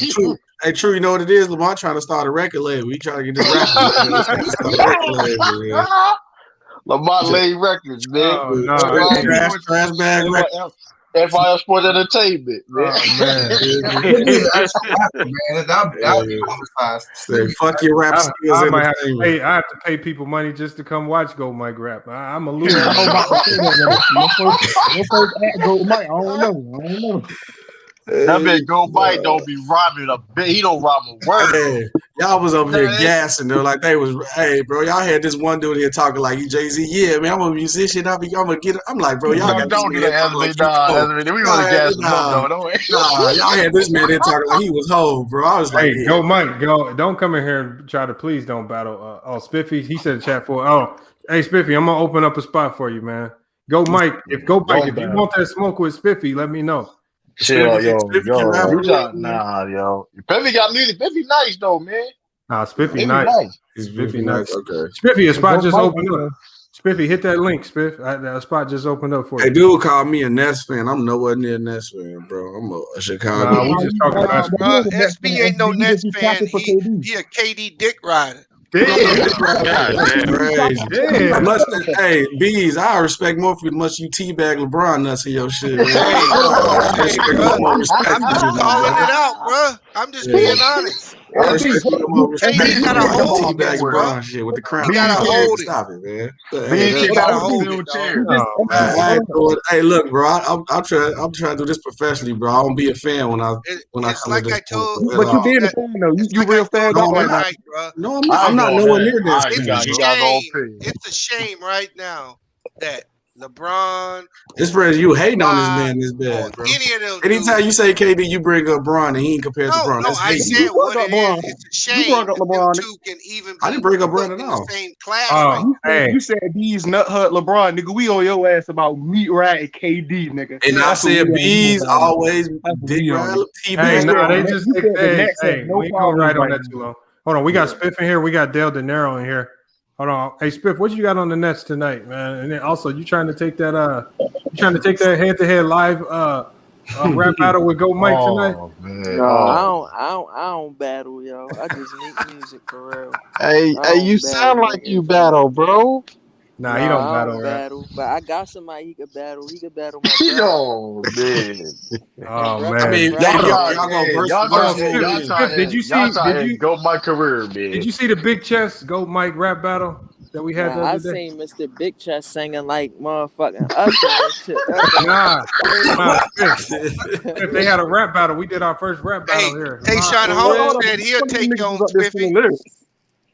True, you know what it is? Lamar trying to start a record label. We trying to get this rap. Lamar laid records, man. Trash bag records. FIL Sports Entertainment, man. Fuck your rap skills. I have to pay people money just to come watch Goat Mike rap. I'm a loser. I don't know. That man Goat Mike don't be robbing a bit. He don't rob a word. Hey, y'all was over here gassing. They're like they was. Hey, bro, y'all had this one dude here talking like you Jay-Z. Yeah, man, I'm a musician. I'm gonna get it. I'm like, bro, y'all got don't do that. We gonna gas him up, though. Y'all had this man here talking like he was home, bro. I was like, hey, Goat Mike, don't come in here and try to please don't battle. Spiffy, he said chat for. Oh, hey Spiffy, I'm gonna open up a spot for you, man. Goat Mike, if you want that smoke with Spiffy, let me know. Chill, yo. Nah, yo. Spiffy got music. Spiffy nice though, man. Nah, Spiffy nice. Spiffy nice. Okay. Spiffy, a spot just opened up. Spiffy, hit that link, Spiff. That spot just opened up for you. Hey, dude called me a Nets fan. I'm nowhere near a Nets fan, bro. I'm a Chicago. Nah, we just talking about SB ain't no Nets fan. He a KD dick rider. Crazy. Hey, Bees, I respect more for much you teabag LeBron nuts in your shit. I'm just calling it out, bro. I'm just being honest. KD gotta hold it, bro. Shit with the crown. He gotta hold it. Stop it, man. KD gotta hold it, dog. Hey, look, bro. I'm trying to do this professionally, bro. I don't be a fan when I come like to this. I told you. But you being a fan though. You real fan right now. No, I'm not nowhere near this. It's a shame right now that LeBron. It's friends you hating on this man this bad, bro. Anytime you say KD, you bring up Bron and he ain't compared to Bron. No, I said what it is. It's a shame that them two can even be I didn't bring up Bron at in all. the same class. You said these nut hut LeBron, nigga. We on your ass about meat riding KD, nigga. And I said bees always dick ride. Hey, no, they just hey, we ain't gonna ride on that too long. Hold on, we got Spiff in here. We got Dale De Niro in here. Hold on, hey Spiff, what you got on the Nets tonight, man? And then also, you trying to take that head-to-head live rap battle with Go Mike tonight? Man. No, I don't battle, yo. I just make music for real. Hey, you sound like you battle, bro. Nah, he don't battle, battle, but I got somebody he could battle. He could battle my Yo, man. Oh man. I mean, y'all go versus. Did you see? Go my career, man. Did you see the Big Chest Go Mike rap battle that we had the other day? I seen Mr. Big Chest singing like motherfucking Usher and shit. Nah. If they had a rap battle, we did our first rap battle here. Hey, Sean Holmes said he'll take you on Spiffy.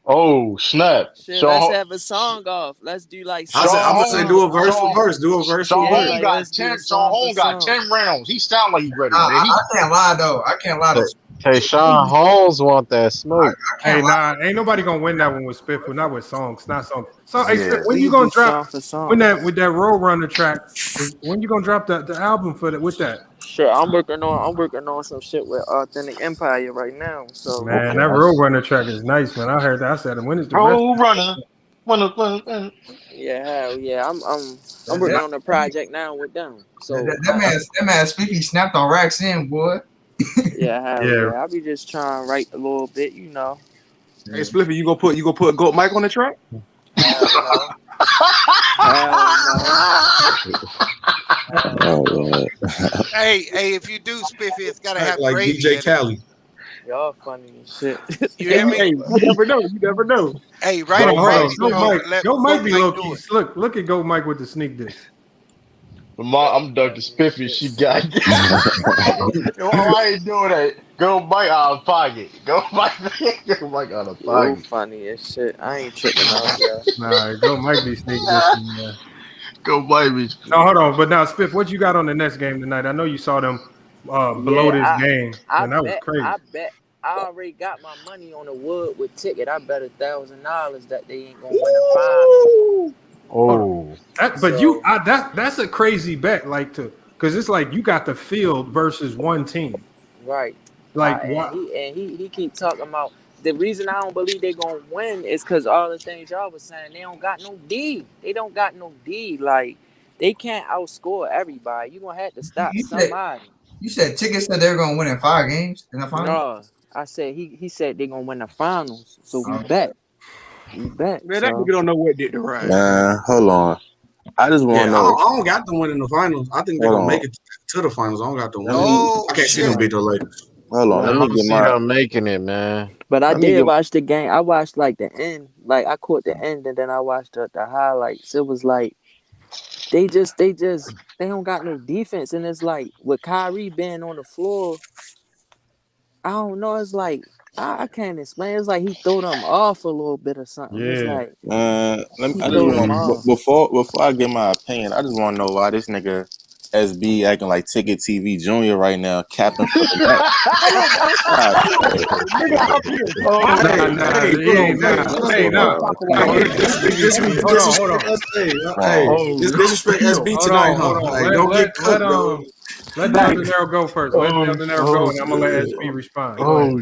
Oh, snap. Shit, let's have a song off. Let's do like I'm gonna say do a verse for verse. Do a verse for verse. Sean Holmes got 10 rounds. He sound like he's ready. I can't lie though. Hey, Sean Holmes want that smoke. Hey, nah, ain't nobody gonna win that one with Spiff, but not with songs, not songs. So, hey, Spiff, when you gonna drop with that Roadrunner track? When you gonna drop the album for that with that? Sure, I'm working on some shit with Authentic Empire right now. So man, that Roadrunner track is nice, man. I heard that. I said, when is the Roadrunner? Yeah, hell yeah. I'm working on a project now with them. So that man Spiffy snapped on racks in, boy. Yeah. I'll be just trying to write a little bit, you know. Hey, Spliffy, you gonna put Goat Mike on the track? Hey, if you do Spiffy, it's gotta have like gravy DJ Khaled. Y'all funny as shit. You hear me? Hey, you never know. Hey, right? Go Mike be low key. Look at Go Mike with the sneak dish. I'm Dr. Spiffy. She got I ain't doing that. Go Mike out of pocket. Go Mike out of pocket. You funny as shit. I ain't tripping out there. Nah, Go Mike be sneak dishing. Go Mike be. No, hold on. But now, Spiff, what you got on the next game tonight? I know you saw them below this game, and that was crazy. I bet I already got my money on the wood with ticket. I bet $1,000 that they ain't gonna win the final. Oh, that's a crazy bet, because it's like you got the field versus one team, right? Like he keep talking about the reason I don't believe they gonna win is because all the things y'all was saying, they don't got no D. They don't got no D. Like they can't outscore everybody. You gonna have to stop somebody. You said Ticket said they're gonna win in 5 games in the finals. No, I said he said they're gonna win the finals. So we bet. We bet. Man, that nigga don't know what did the right. Man, hold on. I just want to know. I don't got them winning the finals. I think they're gonna make it to the finals. I don't got them winning. I can't see them beat the Lakers. Hold on, let me get them making it, man. But I did watch the game. I watched like the end. Like I caught the end, and then I watched the highlights. It was like they don't got no defense, and it's like with Kyrie being on the floor. I don't know. It's like I can't explain. It's like he threw them off a little bit or something. Yeah. It's like before I get my opinion, I just want to know why this nigga SB acting like Ticket TV Junior right now, capping for the Nets. Disrespect SB tonight, huh? Don't get cooked, Let Del Niro go first. Let Del Niro go, and I'm gonna let SB respond.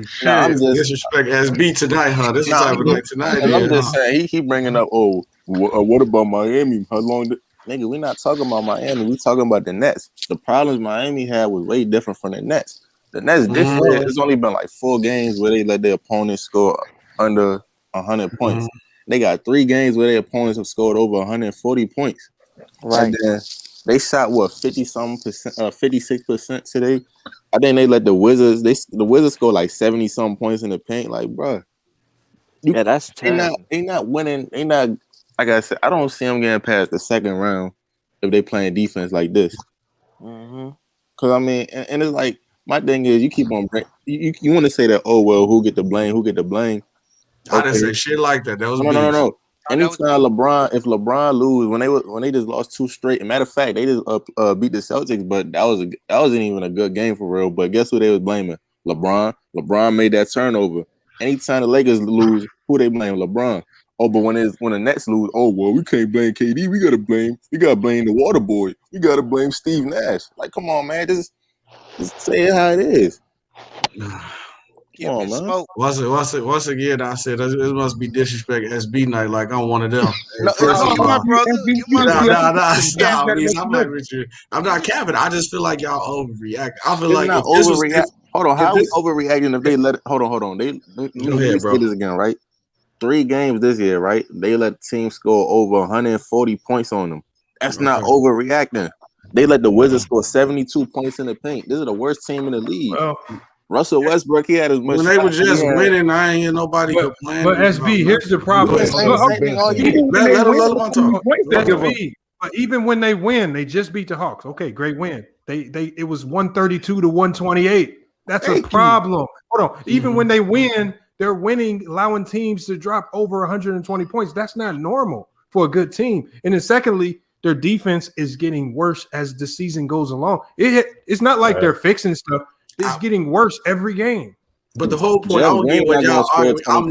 Shit! Nah, I'm just disrespect SB tonight, huh? This is nah, type of night tonight. I'm just saying he bringing up. Oh, what about Miami? How long? Nigga, we not talking about Miami. We talking about the Nets. The problems Miami had was way different from the Nets. The Nets this year, it's only been like 4 games where they let their opponents score under 100 points. They got 3 games where their opponents have scored over 140 points. Right. And then they shot 56% today. I think they let the Wizards. The Wizards score like 70-something points in the paint. Like, bro, Yeah, that's terrible. They not winning. They not. Like I said, I don't see them getting past the second round if they playing defense like this. Because I mean, and it's like my thing is you keep on you want to say that, oh well, who get the blame? Who get the blame? I didn't say shit like that. That was no. Anytime if LeBron lose when they just lost 2 straight. And matter of fact, they just beat the Celtics, but that wasn't even a good game for real. But guess who they was blaming? LeBron. LeBron made that turnover. Anytime the Lakers lose, who they blame? LeBron. Oh, but when the Nets lose, oh well, we can't blame KD. We gotta blame the water boy. We gotta blame Steve Nash. Like, come on, man, just say it how it is. Come on, man. Once again, I said it must be disrespect SB night. Like I'm one of them. No, you my brother. You my brother. Stop. I'm not capping. I just feel like y'all overreact. I feel like not overreact. Hold on, how are we overreacting if they let it? Hold on. Let me say this again, right? 3 games this year, right? They let teams score over 140 points on them. That's not overreacting. They let the Wizards score 72 points in the paint. This is the worst team in the league. Well, Russell Westbrook, he had as much. When they were just winning, I ain't hear nobody complaining. But SB, here's the problem. But even when they win, they just beat the Hawks. Okay, great win. It was 132 to 128. That's a problem. Hold on. Even when they win, they're winning, allowing teams to drop over 120 points. That's not normal for a good team. And then secondly, their defense is getting worse as the season goes along. It's not like they're fixing stuff. It's getting worse every game. But the whole point, I don't get what y'all arguing. I'm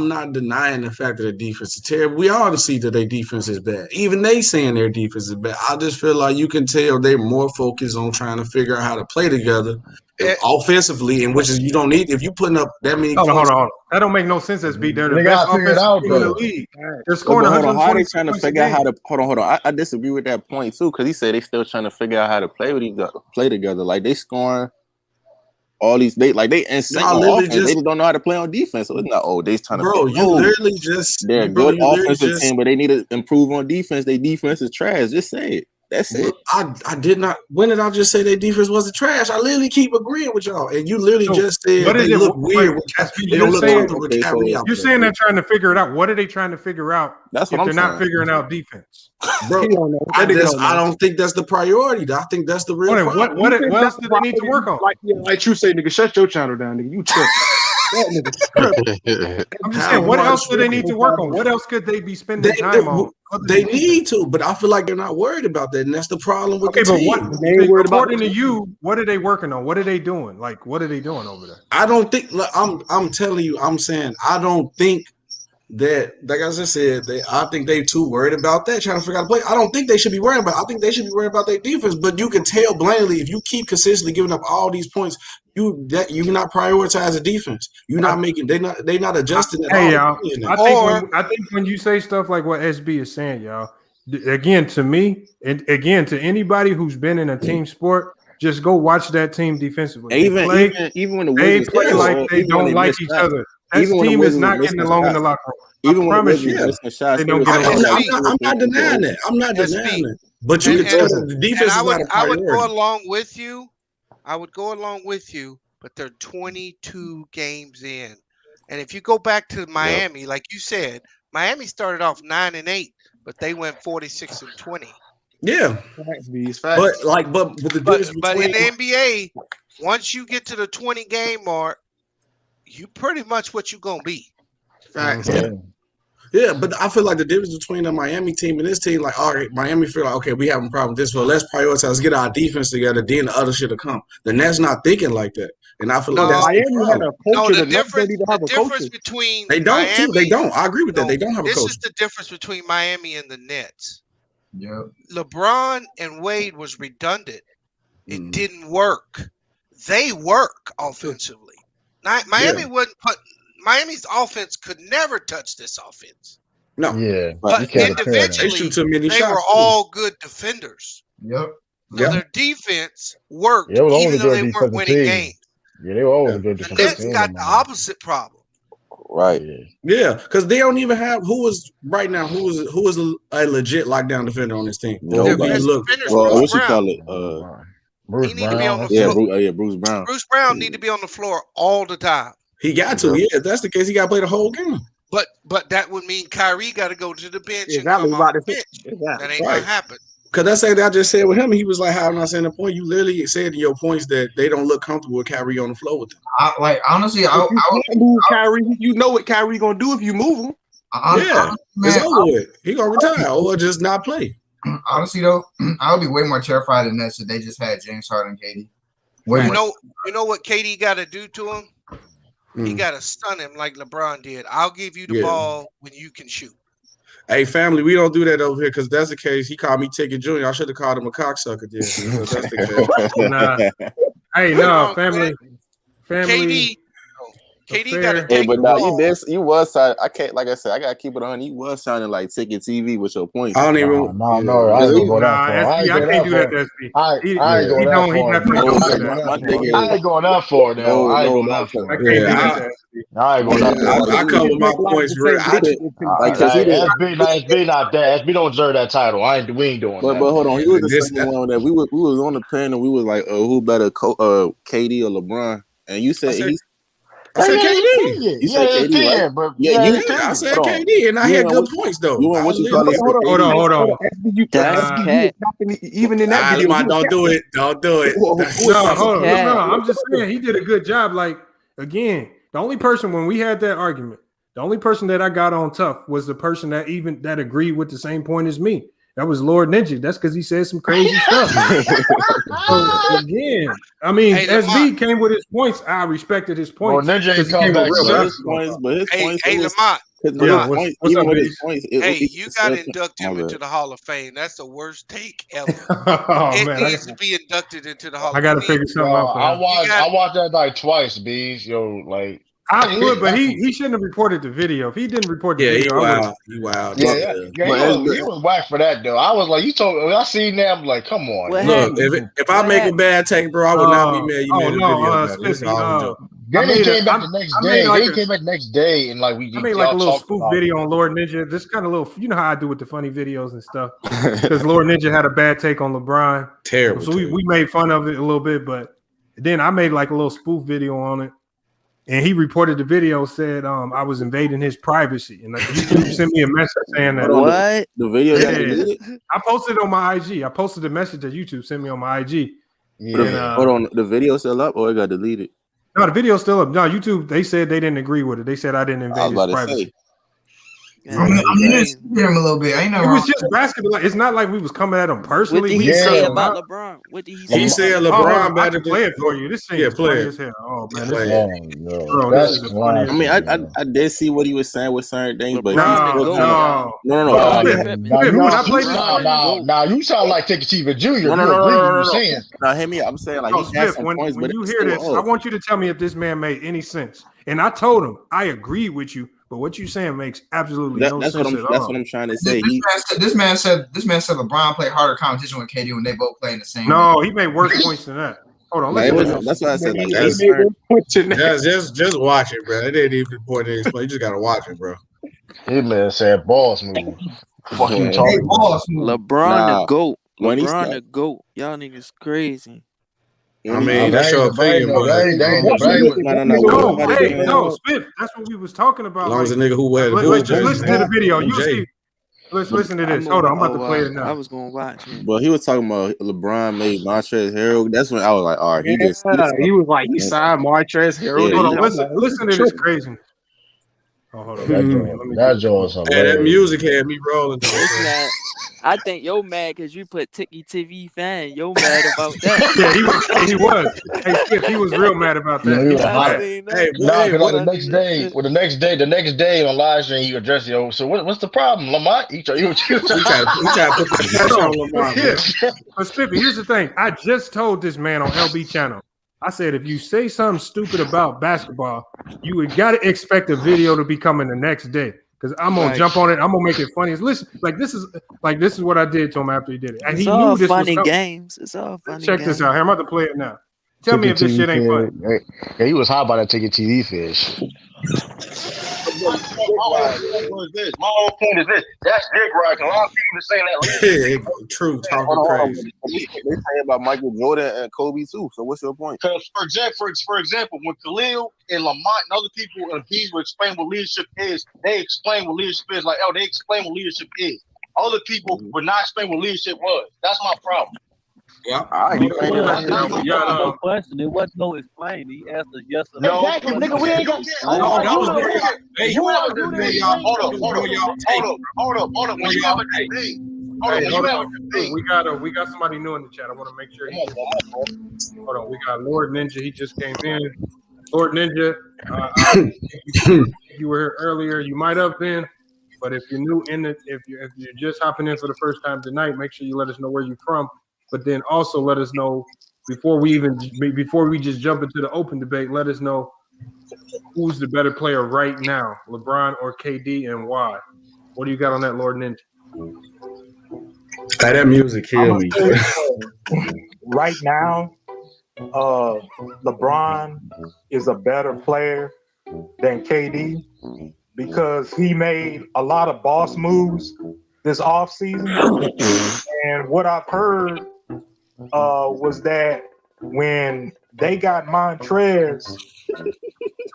not denying the fact that the defense is terrible. We all see that their defense is bad. Even they saying their defense is bad. I just feel like you can tell they're more focused on trying to figure out how to play together offensively, and which is you don't need if you putting up that many points. Hold on. That don't make no sense. SB, they're the best offensive team in the league. They're scoring 120. How are they trying to figure out how to? Hold on. I disagree with that point too, because he said they still trying to figure out how to play together. Like they scoring. All these they insane on offense. They just don't know how to play on defense. So it's not they trying to. Bro, you literally just they're a good offensive team, but they need to improve on defense. Their defense is trash. Just say it. That's it. I did not. When did I just say their defense wasn't trash? I literally keep agreeing with y'all, and you literally just said they look weird. You're saying they're trying to figure it out. What are they trying to figure out? That's what if they're not figuring out defense, bro. I don't think that's the priority. I think that's the real problem. What else do they need to work on? Like you say, nigga, shut your channel down, nigga. You trip. I'm just saying, what else do they need to work on? What else could they be spending time on? They need to, but I feel like they're not worried about that, and that's the problem with the team. According to you, what are they working on? What are they doing? Like, what are they doing over there? I don't think. I'm telling you. I'm saying I don't think that. Like I just said, I think they're too worried about that, trying to figure out to play. I don't think they should be worried about. I think they should be worried about their defense. But you can tell blatantly if you keep consistently giving up all these points. You're not prioritizing defense. You're not making. They not adjusting at all. Hey, y'all. I think when you say stuff like what SB is saying, y'all. Again, to me, and again to anybody who's been in a team sport, just go watch that team defensively. Even when the Wizards play like they don't like each other. That team is not getting along in the locker room. Even when they don't get along. I'm not denying that. I'm not denying that. But you can tell the defense is not a priority. I would go along with you. But they're 22 games in. And if you go back to Miami, like you said, Miami started off 9-8, but they went 46-20. Yeah. But in the NBA, once you get to the 20 game mark, you pretty much what you gonna be. Facts. Yeah, but I feel like the difference between the Miami team and this team, like, all right, Miami feel like, okay, we having a problem with this, but let's prioritize, get our defense together, then the other shit will come. The Nets not thinking like that. And I feel like that's Miami had a culture. The difference between they don't Miami, too. They don't. I agree with that. They don't have a culture. This is the difference between Miami and the Nets. Yep. LeBron and Wade was redundant. It didn't work. They work offensively. Miami's offense could never touch this offense. No. Yeah. But individually, they were all good defenders. Yep. So their defense worked Yeah, even though they weren't winning games. Yeah, they were always a good The defensive Nets team. got the opposite problem. Right. Yeah, because they don't even have who is a legit lockdown defender on this team. What you call it? Bruce Brown. Bruce Brown. Bruce Brown need to be on the floor all the time. He got to. Yeah, if that's the case, he got to play the whole game. But that would mean Kyrie got to go to the bench Exactly. and come off the bench. That ain't gonna happen. Because that's something I just said with him. He was like, "How am I saying the point?" You literally said in your points that they don't look comfortable with Kyrie on the floor with them. Honestly, I can't move Kyrie. You know what Kyrie gonna do if you move him. It's over with. He gonna retire or just not play. Honestly, though, I would be way more terrified than that if they just had James Harden and KD. You know what KD got to do to him? He got to stun him like LeBron did. I'll give you the ball when you can shoot. Hey, family, we don't do that over here because that's the case. He called me Ticket Jr. I should have called him a cocksucker. Then. That's the case. Hey, no, family. KD got to take. Hey, but now you was sounding. I can't, like I said, I gotta keep it on. You was sounding like Ticket TV with your points. I don't even. No, I ain't going that far. I can't do that, SB. I ain't going that far now. I ain't going that far. I can't do that. I ain't going that far. I cover my points. SB not that. SB don't deserve that title. We ain't doing that. But hold on, he was the second one that we was on the pen and we was like, who better, KD or LeBron? And you said I said KD. You said KD, right? But I said KD, and I had good points though. Hold on. That's cat. Even in that video, don't do it. No, hold on. No, I'm just saying he did a good job. Like again, the only person when we had that argument, the only person that I got on tough was the person that agreed with the same point as me. That was Lord Ninja. That's because he said some crazy stuff. So, again, I mean, SB came with his points. I respected his points. Well, Ninja ain't come back his points, but his points. Hey, Lamont. What's up, you got inducted him into the Hall of Fame. That's the worst take ever. It needs to be inducted into the Hall of Fame. I got to figure something out. I watched that like twice, Bees. I would, but he shouldn't have reported the video. If he didn't report the video, he wild. He was whack for that though. I was like, I seen that. I'm like, come on. Look, if I make a bad take, bro, I would not be mad. You made a video. They came back the next day. They came back the next day and like I made like a little spoof video on Lord Ninja. This kind of little, you know how I do with the funny videos and stuff. Because Lord Ninja had a bad take on LeBron. Terrible. So we made fun of it a little bit, but then I made like a little spoof video on it. And he reported the video, said I was invading his privacy. And YouTube sent me a message saying that. What? The video? I posted it on my IG. I posted the message that YouTube sent me on my IG. Yeah. And, hold on. The video still up or it got deleted? No, the video's still up. No, YouTube, they said they didn't agree with it. They said I didn't invade his privacy. I mean, just hit him a little bit. I know it was just basketball. It's not like we was coming at him personally. What did he say about LeBron? What did he say? He said LeBron better play it for you. This thing is funny as hell. Oh man, this is funny. I mean, I did see what he was saying with certain things, but no. Now you sound like Ticket TV Jr. No. Now hear me. I'm saying like he has some points, when you hear this, I want you to tell me if this man made any sense. And I told him I agree with you. But what you saying makes absolutely no sense at all. That's what I'm trying to say. This man said LeBron played harder competition with KD when they both played in the same. No, he made worse points than that. Hold on, that's why I said just watch it, bro. It ain't even important to explain. You just gotta watch it, bro. He man said boss move. Fucking talking. LeBron the GOAT. LeBron the GOAT. Y'all niggas crazy. I mean, that's your opinion, No, Smith. That's what we was talking about. As long as a nigga who wear the let's listen to the video. You see. Let's listen to this. Hold on, I'm about to play it now. I was gonna watch it. But he was talking about LeBron made Montrezl Harrell. That's when I was like, all right, he was like, he signed Montrezl Harrell. Hold on, listen to this crazy. Oh, hold on. That joint. That music had me rolling. I think you're mad because you put Tiki TV fan. You're mad about that. Yeah, he was. Hey, Skip, he was real mad about that. He was I hot. seen that. Hey, Nah, hey, because like what? the next day on live stream, he addressed yo. So what's the problem, Lamont? He tried to He tried to put that pressure on Lamar, bro. But Spiffy, here's the thing. I just told this man on LB channel. I said, if you say something stupid about basketball, you would got to expect a video to be coming the next day. Because I'm gonna jump on it. I'm gonna make it funny. Listen, this is what I did to him after he did it, and It's he all knew this funny was coming. games. It's all funny. Check this out. Here, I'm about to play it now. Tell me if this shit ain't funny. Yeah, he was hot about that Ticket TV fish. My whole point is this. That's dick right. A lot of people are saying that. True, talking crazy. They say about Michael Jordan and Kobe too. So what's your point? Because for example, when Khalil and Lamont and other people and Bees will explain what leadership is, they explain what leadership is. Like, they explain what leadership is. Other people would not explain what leadership was. That's my problem. Yeah, no question. It wasn't no explain. He asked us yes or no. Exactly, nigga. We ain't got. Hold up. We got somebody new in the chat. I want to make sure. Hold on. We got Lord Ninja. He just came in. Lord Ninja, you were here earlier. You might have been, but if you're new in it, if you're just hopping in for the first time tonight, make sure you let us know where you're from. But then also let us know before we just jump into the open debate. Let us know who's the better player right now, LeBron or KD, and why. What do you got on that, Lord Ninja? Hey, that music killed me. Right now, LeBron is a better player than KD because he made a lot of boss moves this offseason. And what I've heard was that when they got Montrez,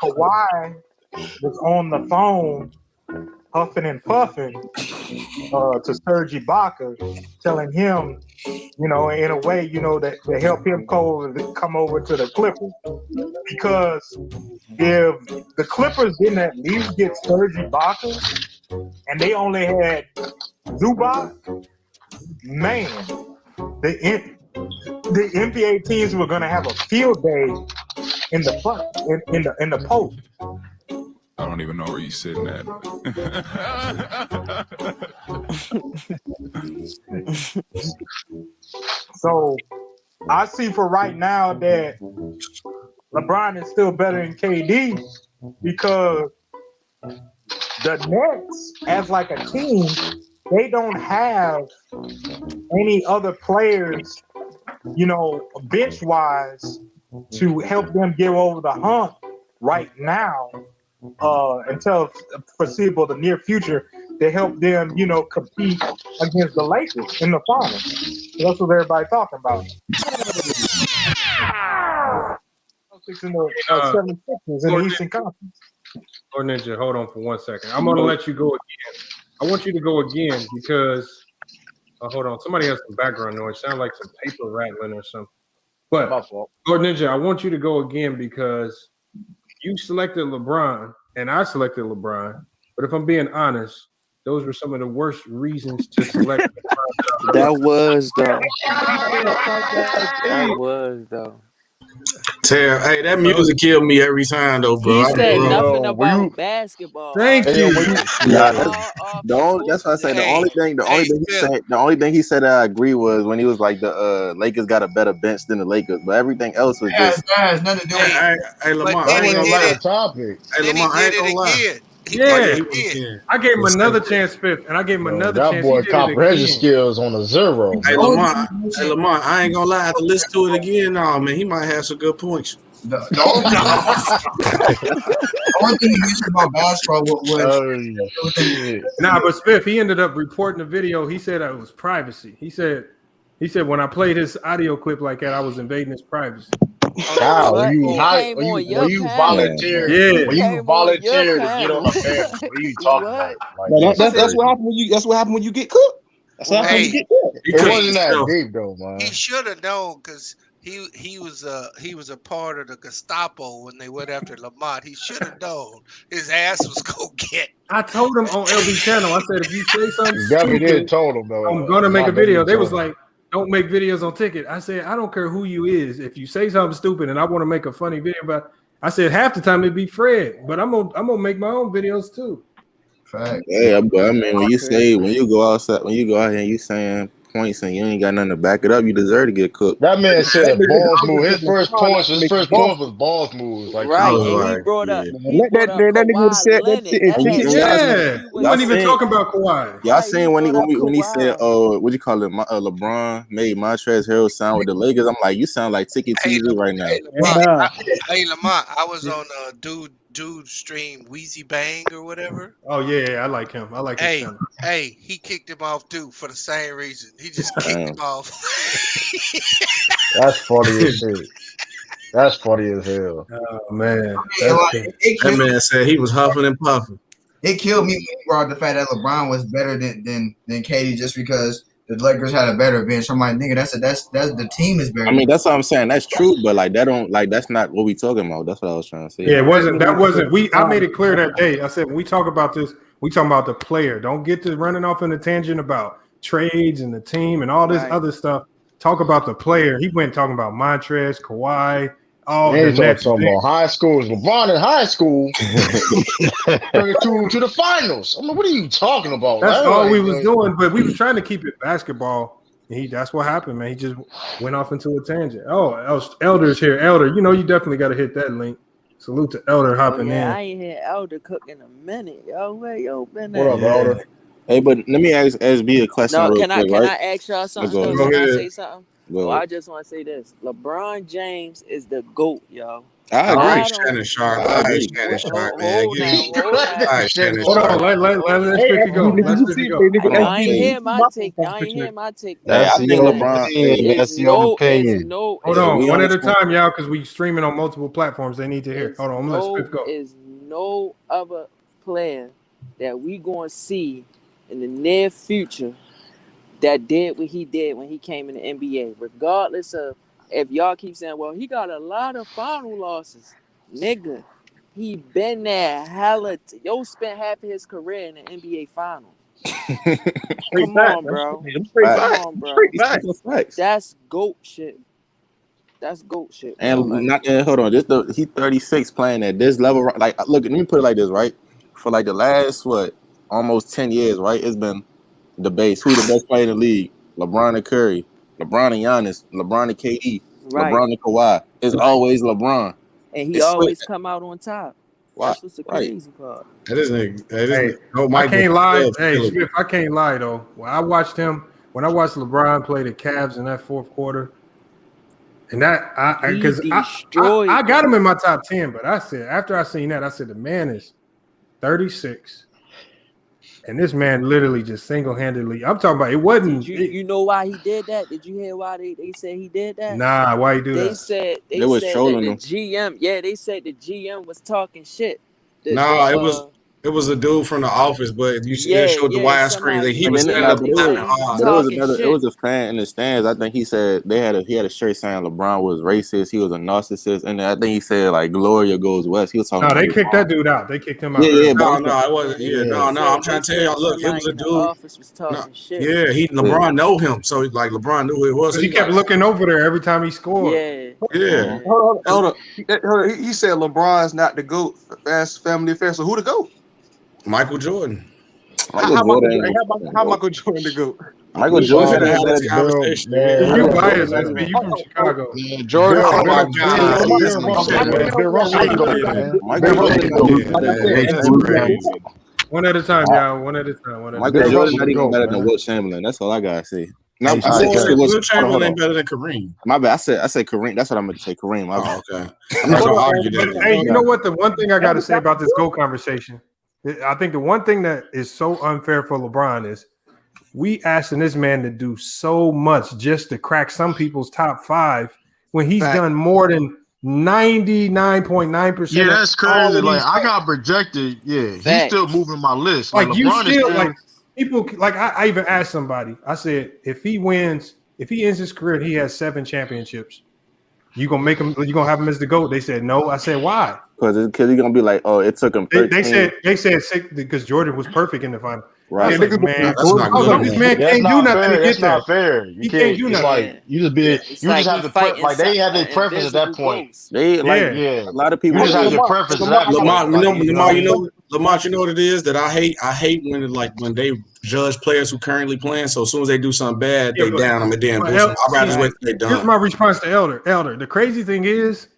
Kawhi was on the phone huffing and puffing to Serge Ibaka, telling him, in a way, that to help him come over to the Clippers. Because if the Clippers didn't at least get Serge Ibaka and they only had Zubac, man, the NBA teams were going to have a field day in the front, in the post. I don't even know where you're sitting at. So I see for right now that LeBron is still better than KD because the Nets, as like a team, they don't have any other players, bench-wise, to help them get over the hump right now until foreseeable the near future to help them, compete against the Lakers in the finals. So that's what everybody's talking about. In the 76ers in the Eastern Conference. Lord Ninja, hold on for 1 second. I'm going to let you go again. I want you to go again because, hold on, somebody has some background noise. Sound like some paper rattling or something. But, Lord Ninja, I want you to go again because you selected LeBron and I selected LeBron. But if I'm being honest, those were some of the worst reasons to select LeBron. That was, though. Hey, that music killed me every time, though, bro. He said nothing about basketball. Thank you. That's what I said. The only thing he said that I agree was when he was like the Lakers got a better bench than the Lakers, but everything else was just. That has nothing to do with Hey, Lamar, I ain't gonna lie. Hey, Lamar, I ain't gonna lie. I gave him another chance, Fifth, and I gave him another chance. That boy comprehension skills on a 0. Hey, Lamar, I ain't gonna lie. I have to listen to it again. No, man, he might have some good points. The only thing he mentioned about basketball was but Spiff, he ended up reporting the video. He said it was privacy. He said when I played his audio clip like that, I was invading his privacy. When you volunteer to get on the bench, what are you talking about? That's what happened when you. That's what happened when you get cooked. That's what happened when you get cooked. It wasn't that deep though, man. He should have known because he was a part of the Gestapo when they went after Lamont. He should have known his ass was gonna get. I told him on LB channel. I said, if you say something You definitely did stupid, told him though. I'm gonna make a Lamont video. They definitely was told him. like, don't make videos on ticket. I said, I don't care who you is. If you say something stupid and I want to make a funny video about, I said half the time it'd be Fred, but I'm gonna make my own videos too. Fact. Yeah, but I mean, when you go out here and you saying points and you ain't got nothing to back it up, you deserve to get cooked. That man said balls move. His first point was balls moves. Like Right, was and like, he brought up That nigga said that shit. Yeah, we wasn't even talking about Kawhi. Y'all seen when he said, what do you call it? LeBron made Montrezl Harrell sound with the Lakers. I'm like, you sound like Ticket TV right now. Hey Lamont, I was on dude stream Wheezy Bang or whatever. Oh yeah, I like him. I like his channel. Hey, he kicked him off too for the same reason. He just kicked him off. that's funny as shit. That's funny as hell. Oh man, that man said he was huffing and puffing. It killed me when he brought the fact that LeBron was better than KD just because the Lakers had a better bench. I'm like, nigga, that's the team is better. I mean, that's what I'm saying. That's true, but like that's not what we talking about. That's what I was trying to say. Yeah, that wasn't. I made it clear that day. I said when we talk about this, we talking about the player. Don't get to running off in a tangent about trades and the team and all this other stuff. Talk about the player. He went talking about Montrezl, Kawhi. Oh, the Nets talking about high schools. LeBron in high school to the finals. I mean, what are you talking about? That's all we was doing, but we was trying to keep it basketball. That's what happened, man. He just went off into a tangent. Oh, Elder's here. Elder, you definitely got to hit that link. Salute to Elder hopping in. I ain't hear Elder cook in a minute, yo. Where yo been at? What up, Elder? Hey, but let me ask SB a question. No, real can quick, I ask y'all something? Can I say something? Well, I just want to say this: LeBron James is the GOAT, yo. I agree, Shannon Sharp. I agree, Shannon Sharp, man. Hold on, let 50 go. I ain't hear my take. I think LeBron. That's your opinion. Hold on, one at a time, y'all, because we streaming on multiple platforms. They need to hear. Hold on, I'm gonna let 50 go. Is no other player that we gonna see in the near future that did what he did when he came in the NBA, regardless of if y'all keep saying, well, he got a lot of final losses. Nigga, he been there hella. Yo spent half of his career in the NBA finals. Come on, bro. That's GOAT shit. That's GOAT shit. And hold on, he 36 playing at this level. Like, look, let me put it like this, right? For like the last almost 10 years, right? It's been debates. Who the best player in the league? LeBron and Curry, LeBron and Giannis, LeBron and KD, LeBron and Kawhi. It's always LeBron. And he always come out on top. That's what's the crazy part. I can't lie. Hey, Smith, I can't lie, though. When I watched LeBron play the Cavs in that fourth quarter, and because I got him in my top 10, but I said, after I seen that, I said, the man is 36. And this man literally just single-handedly. I'm talking about it wasn't. You know why he did that? Did you hear why they said he did that? Nah, why he do that? They said trolling that the GM. Yeah, they said the GM was talking shit. It was a dude from the office, but you showed the widescreen that he was standing up. It was a fan in the stands. I think he said he had a shirt saying LeBron was racist. He was a narcissist, and I think he said like Gloria goes west. He was talking. No, they kicked that dude out. They kicked him out. Yeah, no, it wasn't. I'm trying to tell y'all. Look, it was a dude. LeBron know him, so like LeBron knew who it was. He kept looking over there every time he scored. Yeah. Hold on. He said LeBron's not the GOAT. That's family affair. So who the GOAT? Michael Jordan. How Michael Jordan the GOAT? Michael Jordan had this conversation. You biased, SB. You from Chicago. Jordan. One at a time, y'all. One at a time. Michael Jordan not even better than Wilt Chamberlain. That's all I gotta say. No, Wilt Chamberlain ain't better than Kareem. My bad. I said Kareem. That's what I'm going to say. Kareem. Okay. I'm not gonna argue that. Hey, you know what? The one thing I got to say about this GOAT conversation, I think the one thing that is so unfair for LeBron is we asking this man to do so much just to crack some people's top 5 when he's done more than 99.9%. Yeah, that's crazy. Like I got projected. Yeah, he's still moving my list. Like you still like. People like I even asked somebody. I said if he ends his career, and he has 7 championships. You gonna make him? You gonna have him as the GOAT? They said no. I said why? Because he's gonna be like, oh, it took him 13. They said 6 because Jordan was perfect in the final. Right. Like, man, that's not good. this man can't do nothing to get there. That's not fair. You can't do it's nothing. like you just have the like they have their preference at that point. They a lot of people. You just have your preference at that point. Lamont, you know what it is that I hate? I hate when they judge players who currently playing. So as soon as they do something bad, they down them and then boost them. I'd rather just wait till they done. Here's my response to Elder. The crazy thing is,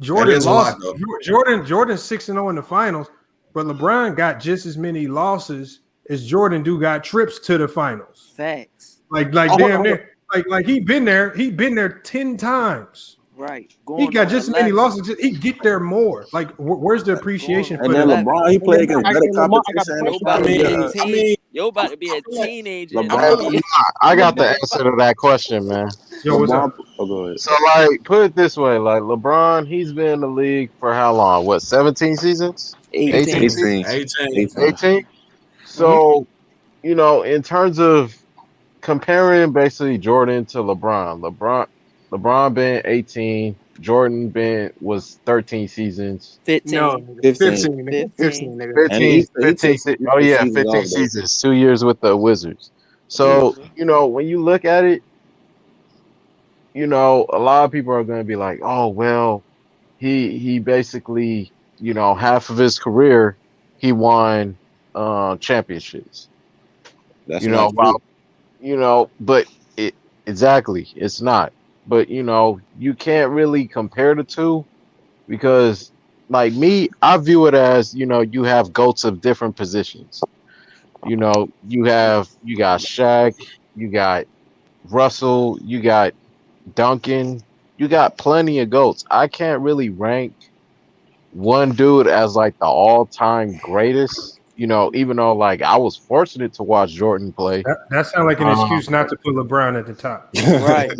Jordan lost. Jordan's 6-0 in the finals, but LeBron got just as many losses as Jordan got trips to the finals. Facts. Damn near. Like he been there 10 times. Right. He got just as many losses. He get there more. Like, where's the appreciation for that? And then LeBron, he played against better competition. You're about to be a teenager. I got the answer to that question, man. Yo, what's up? Oh, go ahead. So, like, put it this way: like, LeBron, he's been in the league for how long? What, 17 seasons? 18 seasons? 18. So, in terms of comparing basically Jordan to LeBron been 18, Jordan was 13 seasons. 15. No, 15. 15. Oh yeah, 15 seasons. 2 years with the Wizards. So, when you look at it, a lot of people are going to be like, "Oh, well, he basically, half of his career he won championships." That's not true. But exactly, it's not. But you can't really compare the two because, like me, I view it as you have GOATs of different positions. You got Shaq, you got Russell, you got Duncan, you got plenty of GOATs. I can't really rank one dude as like the all-time greatest. Even though like I was fortunate to watch Jordan play. That sounds like an excuse not to put LeBron at the top. Right.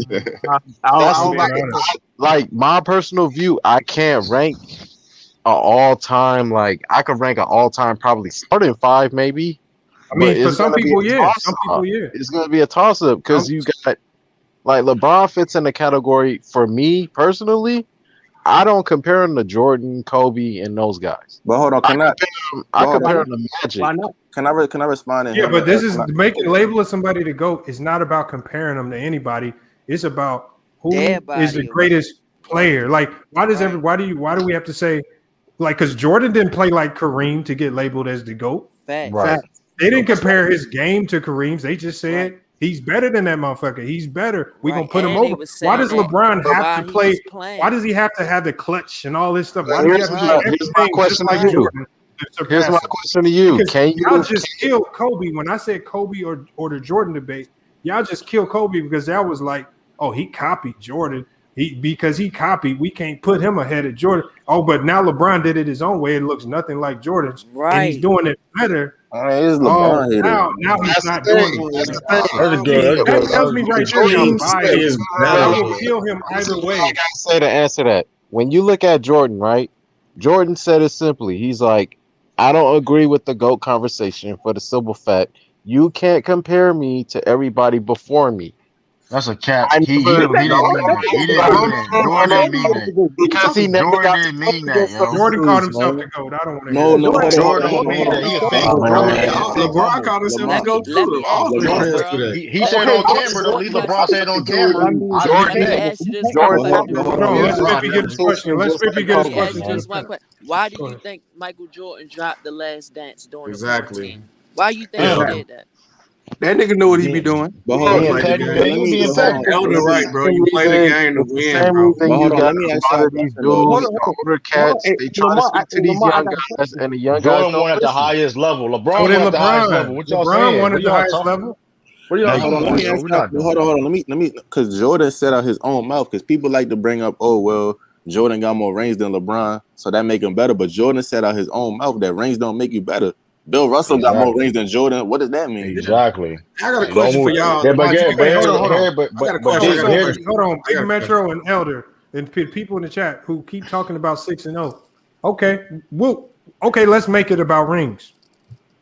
Like my personal view, I can't rank an all-time. Like I could rank an all-time probably starting 5 maybe. I mean, for some people, yeah. Some people, yeah. It's gonna be a toss-up because you got like LeBron fits in the category for me personally. I don't compare him to Jordan, Kobe, and those guys. But hold on, I compare him to Magic. Can I respond? Yeah, but this is labeling somebody to GOAT is not about comparing them to anybody. It's about who is the greatest player. Like, why do we have to say like because Jordan didn't play like Kareem to get labeled as the GOAT? Right. They didn't compare his game to Kareem's. They just said he's better than that motherfucker. He's better. We're going to put him over. Why does LeBron have to play? Why does he have to have the clutch and all this stuff? Why does he have to do everything just like Jordan? Here's my question to you. Can y'all just kill Kobe? When I said Kobe or the Jordan debate, y'all just kill Kobe because that was like, oh, he copied Jordan. Because he copied, we can't put him ahead of Jordan. Oh, but now LeBron did it his own way. It looks nothing like Jordan's. Right. And he's doing it better. It's LeBron now he's not doing it. That tells me right there he's biased. I will kill him either way. I gotta say to answer that. When you look at Jordan, right? Jordan said it simply. He's like, I don't agree with the GOAT conversation for the simple fact you can't compare me to everybody before me. That's a cap. He didn't mean that. Jordan didn't mean that. Because he never didn't mean that, yo. Jordan called himself the GOAT. I don't want to hear that. Jordan didn't mean that. He a fake. LeBron called himself the GOAT too. He said on camera, though. LeBron said on camera. Let's get his question. Why do you think Michael Jordan dropped the Last Dance during the quarantine? Why you think he did that? That nigga know what he be doing. But hold on, Elder right, bro. You play the game to win, bro. But hold on, let me ask you these dudes, older cats. They try to speak to these young guys, and the young guys. Jordan won at the highest level. LeBron won at the highest level. What y'all saying? LeBron won at the highest level. What are y'all talking about? Hold on. Let me, because Jordan said out his own mouth. Because people like to bring up, oh well, Jordan got more rings than LeBron, so that make him better. But Jordan said out his own mouth that rings don't make you better. Bill Russell got more rings than Jordan. What does that mean? Exactly. I got a question for y'all. Hold on. Big Metro and Elder and people in the chat who keep talking about 6-0. Okay, let's make it about rings.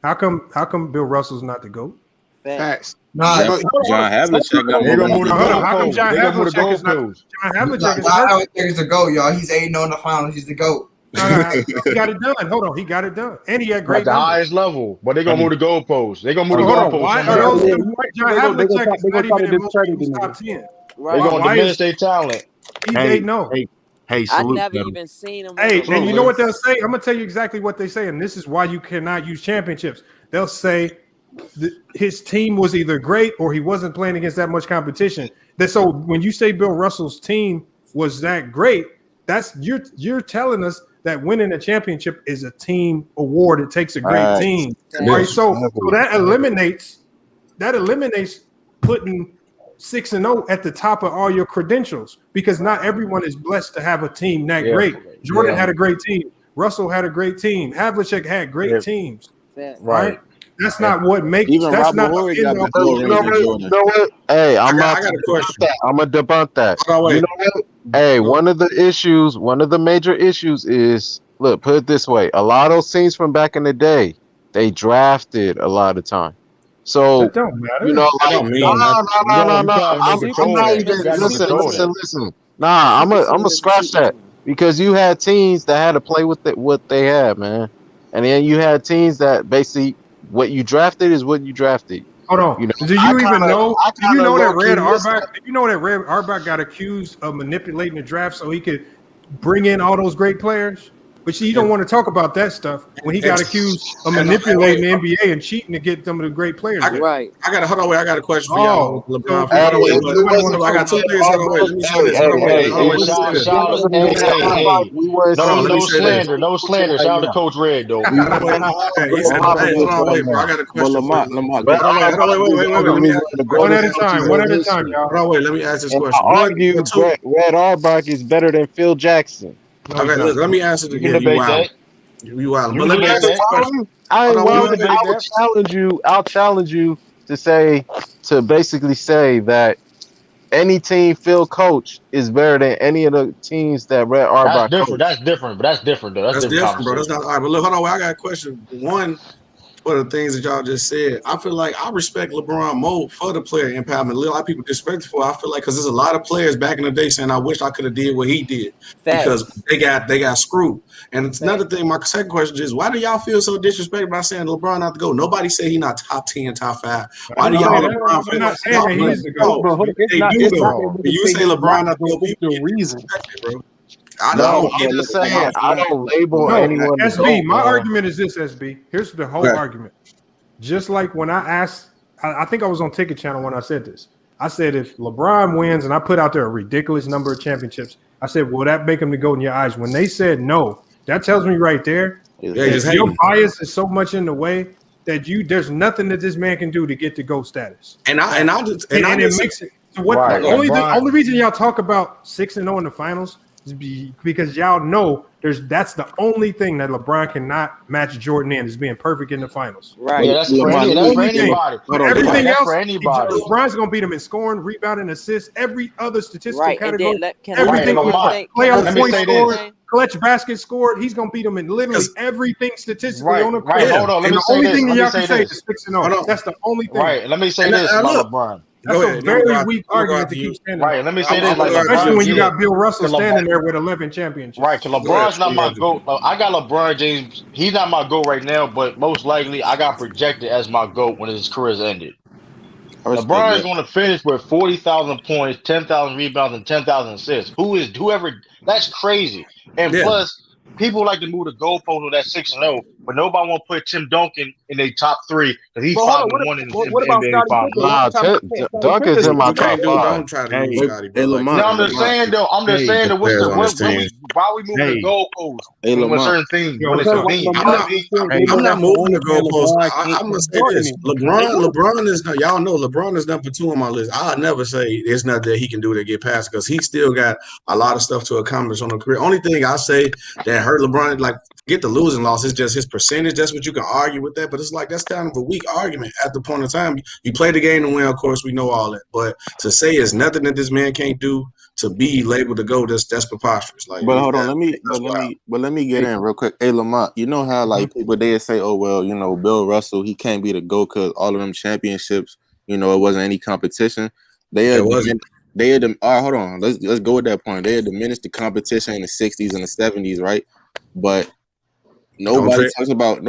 How come Bill Russell's not the GOAT? Facts. Nah, John Havlicek got They gonna move the How come goalposts. John They gonna move the Havlicek is not? goalposts. John Havlicek is John hurt. Havlicek is the GOAT, y'all. He's 8-0 in the finals. He's the GOAT. No, he got it done. Hold on, he got it done, and he had At great the numbers. highest level, but they gonna move the goalposts. They gonna move the Hold on, goalposts. why Somewhere are those? else. John Havlicek is not even in most people's top 10. They gonna diminish their talent. He's 8-0. Hey, I salute. never Them. even seen him. Hey, on the and you know what list. they'll say? I'm gonna tell you exactly what they say, and this is why you cannot use championships. They'll say his team was either great or he wasn't playing against that much competition. So when you say Bill Russell's team was that great, that's you're telling us that winning a championship is a team award. It takes a great team, right? So that eliminates putting 6-0 at the top of all your credentials, because not everyone is blessed to have a team that great. Jordan had a great team. Russell had a great team. Havlicek had great teams. Right. That's not what makes. Even that's Robert not Horry the got end of the more rings than Jordan. You know what? Hey, I'm I got a question. I'm gonna debunk that. Oh, wait. You know what? Hey, one of the major issues is, look, put it this way: a lot of those teams from back in the day, they drafted a lot of time. So That don't matter. you know, like, no. I'm not even listen. Nah, I'm gonna scratch that, because you had teams that had to play with what they had, man, and then you had teams that basically what you drafted is what you drafted. Hold on. You know, Do you even know? Do you know that Red low-key Auerbach? Do you know that Red Auerbach got accused of manipulating the draft so he could bring in all those great players? But see, you don't want to talk about that stuff when he got accused of manipulating the NBA and cheating to get some of the great players. Right. I got a question for y'all. LeBron. I got two things. Hold on, wait. Let me say this. No slander. No slander. Shout out to Coach Red, though. Hold on, wait, bro. I got a question. Lamar, wait. Let me one at a time, y'all. Hold on, wait. Let me ask this and question. I argue Red Auerbach is better than Phil Jackson. Okay, let me answer it again. You wild. But let me ask this question. I'll challenge you to basically say that any team Phil coach is better than any of the teams that Red Auerbach coached. That's different, though. That's different, bro. That's not all right. But look, hold on. I got a question. One, for the things that y'all just said, I feel like I respect LeBron more for the player empowerment. A lot of people disrespectful. I feel like because there's a lot of players back in the day saying, "I wish I could have did what he did," because they got screwed. And it's another thing. My second question is, why do y'all feel so disrespected by saying LeBron not to go? Nobody say he not top 10, top 5. Why do y'all LeBron feel like he's the GOAT? They do though. You say LeBron not to go. People get disrespected, bro. I'm just saying, I don't label anyone. SB, my argument is this, SB. Here's the whole argument. Just like when I asked, I think I was on Ticket Channel when I said this. I said, if LeBron wins, and I put out there a ridiculous number of championships, I said, will that make him the GOAT in your eyes? When they said no, that tells me right there that your bias is so much in the way that there's nothing that this man can do to get to GOAT status. And it makes it. So what? Right, the only reason y'all talk about 6-0 in the finals is because y'all know that's the only thing that LeBron cannot match Jordan in, is being perfect in the finals. Right. Yeah, that's for anybody. Everything else, LeBron's gonna beat him in scoring, rebounding, assists, every other statistical category. Everything. Playoff points scored, clutch basket scored. He's gonna beat him in literally everything statistically on the court. Hold on. Let me say this. The only thing that y'all can say is 6-0. That's the only thing. Right. Let me say this about LeBron. That's a very weak argument to keep standing. Right. Let me say this. Especially when you got Bill Russell standing there with 11 championships. Right. Because LeBron's not my GOAT. I got LeBron James. He's not my GOAT right now, but most likely I got projected as my GOAT when his career is ended. LeBron is going to finish with 40,000 points, 10,000 rebounds, and 10,000 assists. Whoever? That's crazy. And plus, people like to move the goalpost with that 6-0, but nobody want to put Tim Duncan in their top 3 because he's 5-1 in the NBA Finals. Duncan's in my top 5. No, I'm just saying though. Why are we moving the goalpost with certain things? I'm not moving the goalpost. I'm gonna say this: LeBron is not. Y'all know LeBron is number 2 on my list. I'll never say there's nothing that he can do to get past because he still got a lot of stuff to accomplish on the career. Only thing I say that hurt LeBron, like, get the losing loss, is just his percentage. That's what you can argue with that, but it's like that's kind of a weak argument at the point in time. You play the game to win, of course, we know all that. But to say it's nothing that this man can't do to be labeled the GOAT, that's preposterous. Like, but hold on, let me get in real quick. Hey, Lamont, you know how like people they say, oh well, you know, Bill Russell, he can't be the GOAT because all of them championships, you know, it wasn't any competition. They had all right, hold on. Let's go with that point. They had diminished the competition in the 60s and the 70s, right? But nobody talks about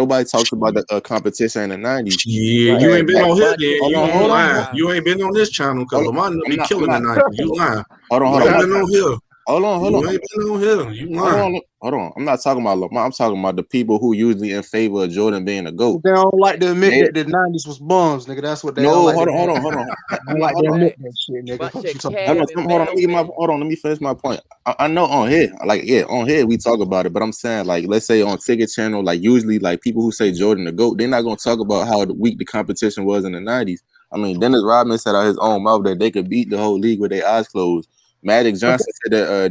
the competition in the 90s. Yeah, you ain't been on here then. You lying. You ain't been on this channel because Lamont be killing the 90s. You lying. Hold on. You ain't been on here. Hold on. You ain't been on here. You lying. Hold on. I'm not talking about Lamar. I'm talking about the people who usually in favor of Jordan being a GOAT. They don't like to admit that the 90s was bums, nigga. That's what they don't like. Hold on. They don't like to admit that shit, nigga. Hold on. Let me finish my point. I know on here we talk about it, but I'm saying like let's say on Ticket Channel, like usually like people who say Jordan the GOAT, they're not gonna talk about how weak the competition was in the 90s. I mean, Dennis Rodman said out his own mouth that they could beat the whole league with their eyes closed. Magic Johnson said that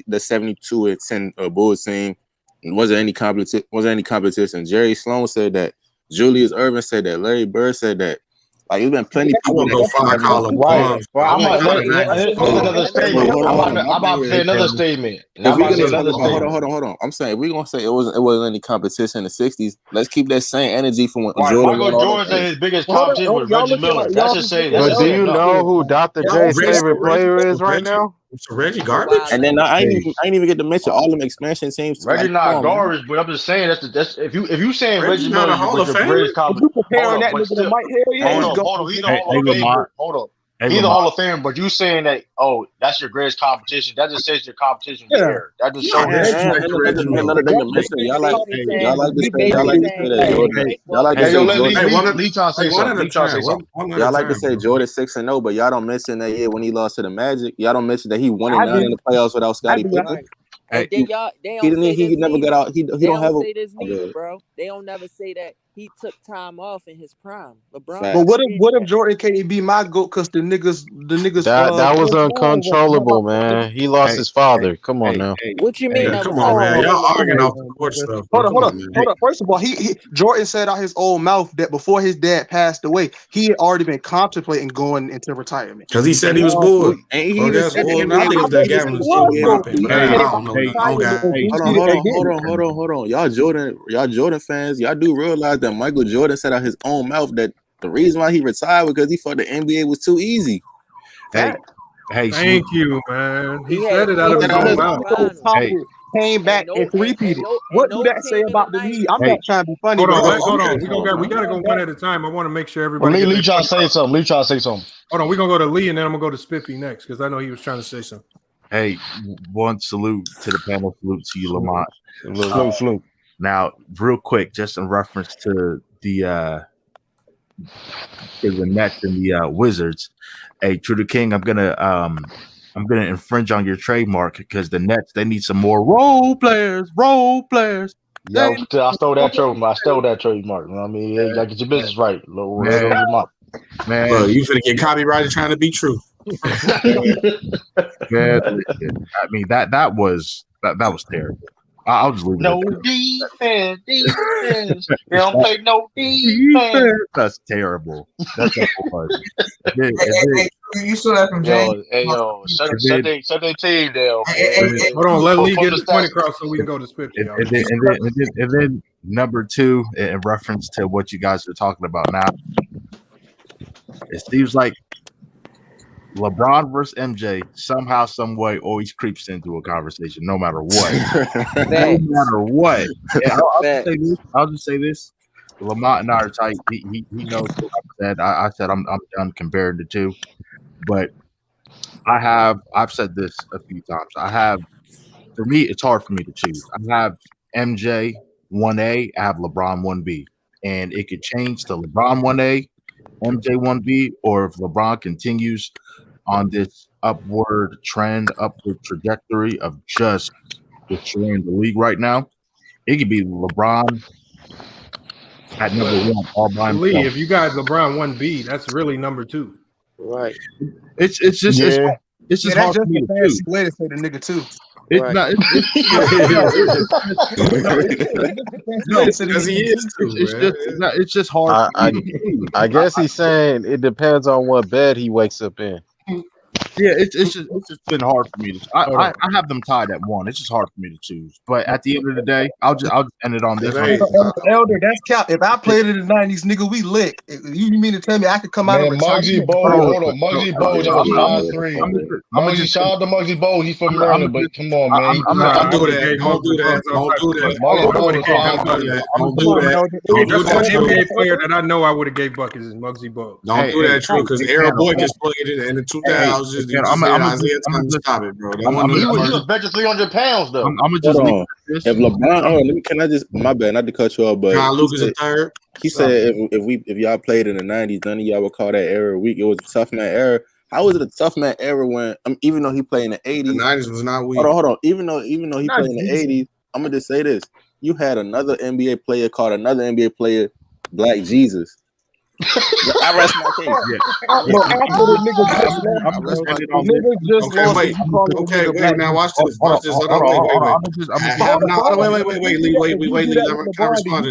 the 72 and 10 Bulls team wasn't any competition. Jerry Sloan said that. Julius Erving said that. Larry Bird said that. Like it's been plenty of people. I'm about to say another statement. Hold on. I'm saying if we're gonna say it wasn't any competition in the 60s, let's keep that same energy from when Jordan. Michael Jordan said his biggest competition was Reggie Miller. That should say. But do you know who Dr. J's favorite player is right now? So Reggie garbage. And then I ain't even get to mention all them expansion teams. Reggie not garbage, but I'm just saying that's if you saying Reggie Miller was the greatest competition. You comparing that nigga to Mike Hill, hold on, he's the Hall of Famer. Hold on. He's the Hall of Fame, but you saying that, oh, that's your greatest competition. That just says your competition is there. That just shows y'all like to say Jordan 6-0, but y'all don't mention that year when he lost to the Magic. Y'all don't mention that he won 9 in the playoffs without Scottie Pippen. Hey, he never got out. He don't have say this neither, bro. They don't never say that he took time off in his prime. LeBron. But what if Jordan can't be my GOAT because the niggas that was uncontrollable, man. He lost his father. Come on now. What you mean? Come on, man. Y'all arguing off the court stuff. Hold on. First of all, Jordan said out his own mouth that before his dad passed away, he had already been contemplating going into retirement. Because he said he was bored. I think it's that Gavin Hold on. Y'all Jordan fans, y'all do realize that Michael Jordan said out his own mouth that the reason why he retired was because he thought the NBA was too easy. Hey, thank you, man. He said it out of his own mouth. Came back and repeated. What do that say about the league? I'm not trying to be funny. Hold on. We gotta go one at a time. I want to make sure everybody. Lee trying to say something. Hold on, we're gonna go to Lee and then I'm gonna go to Spiffy next because I know he was trying to say something. Hey, one salute to the panel, salute to you, Lamont. Salute. Now, real quick, just in reference to the Nets and the Wizards. Hey, True to King, I'm gonna infringe on your trademark because the Nets, they need some more role players. Yo, I stole that trademark. I mean, you gotta get your business right. Man, bro, you finna get copyrighted trying to be true. Man, I mean that was terrible. I'll just leave it. No defense. They don't play no defense. That's terrible. That's you saw that from James. Sunday team, Dale. Hold on, let Lee get his point across so we can go to Spiffy. And then number 2, in reference to what you guys are talking about now, it seems like LeBron versus MJ somehow, some way, always creeps into a conversation, no matter what. I'll just say this: Lamont and I are tight. He knows what I said. I said I'm done comparing the two, but I've said this a few times. For me, it's hard for me to choose. I have MJ 1A. I have LeBron 1B, and it could change to LeBron 1A, MJ 1B, or if LeBron continues on this upward trajectory of just destroying the league right now, it could be LeBron at number 1 all by himself. Lee, if you got LeBron 1B, that's really number 2. Right. It's just hard for me to choose. Way to say the nigga too. It's not. It's just hard. I guess he's saying it depends on what bed he wakes up in. Yeah, it's just been hard for me to. I have them tied at 1. It's just hard for me to choose. But at the end of the day, I'll just end it on this. Elder, that's cap. If I played in the 90s, nigga, we lit. You mean to tell me I could come out of retirement? Muggsy Bogues, hold on. Muggsy Bogues was 5'3". Shout out to Muggsy Bogues. He's from Maryland, but come on, man. Don't do that. Don't do that. Don't do that. Don't do that. That's one NBA player that I know I would have gave buckets is Muggsy Bogues. Don't do that, true, because Arrow Boy just played it in the 2000s. Stop it, bro. He was benching 300 pounds though. I'm gonna just leave this. If LeBron, can I just? My bad, not to cut you off, but John Lucas a third. He said if y'all played in the 90s, none of y'all would call that era weak. It was a tough man era. How was it a tough man era when even though he played in the 80s? The 90s was not weak. Hold on. Even though he played in the 80s, I'm gonna just say this: you had another NBA player called another NBA player Black Jesus. I rest my case. Okay, wait. Now watch this. Watch this. Wait. Wait. I respond to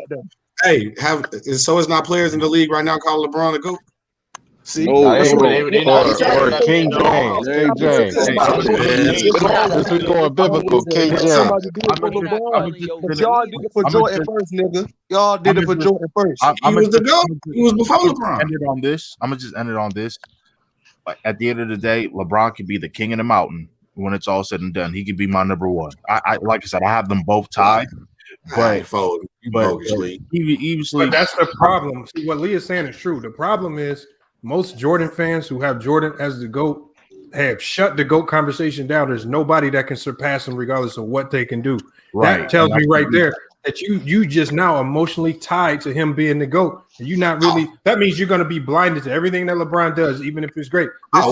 this. Hey, so it's not players in the league right now called LeBron the GOAT? See, or King James. King James. This is going biblical. King James. Y'all did it for Jordan first, nigga. Y'all did it for Jordan first. He was the GOAT. He was before LeBron. I'm gonna just end it on this. Like at the end of the day, LeBron could be the king of the mountain when it's all said and done. He could be my number one. I like I said, I have them both tied. But that's the problem. See, what Leah's saying is true. The problem is most Jordan fans who have Jordan as the GOAT have shut the GOAT conversation down. There's nobody that can surpass him regardless of what they can do. Right. That tells me right there that you just now emotionally tied to him being the GOAT. And you're not really that means you're going to be blinded to everything that LeBron does, even if it's great. That's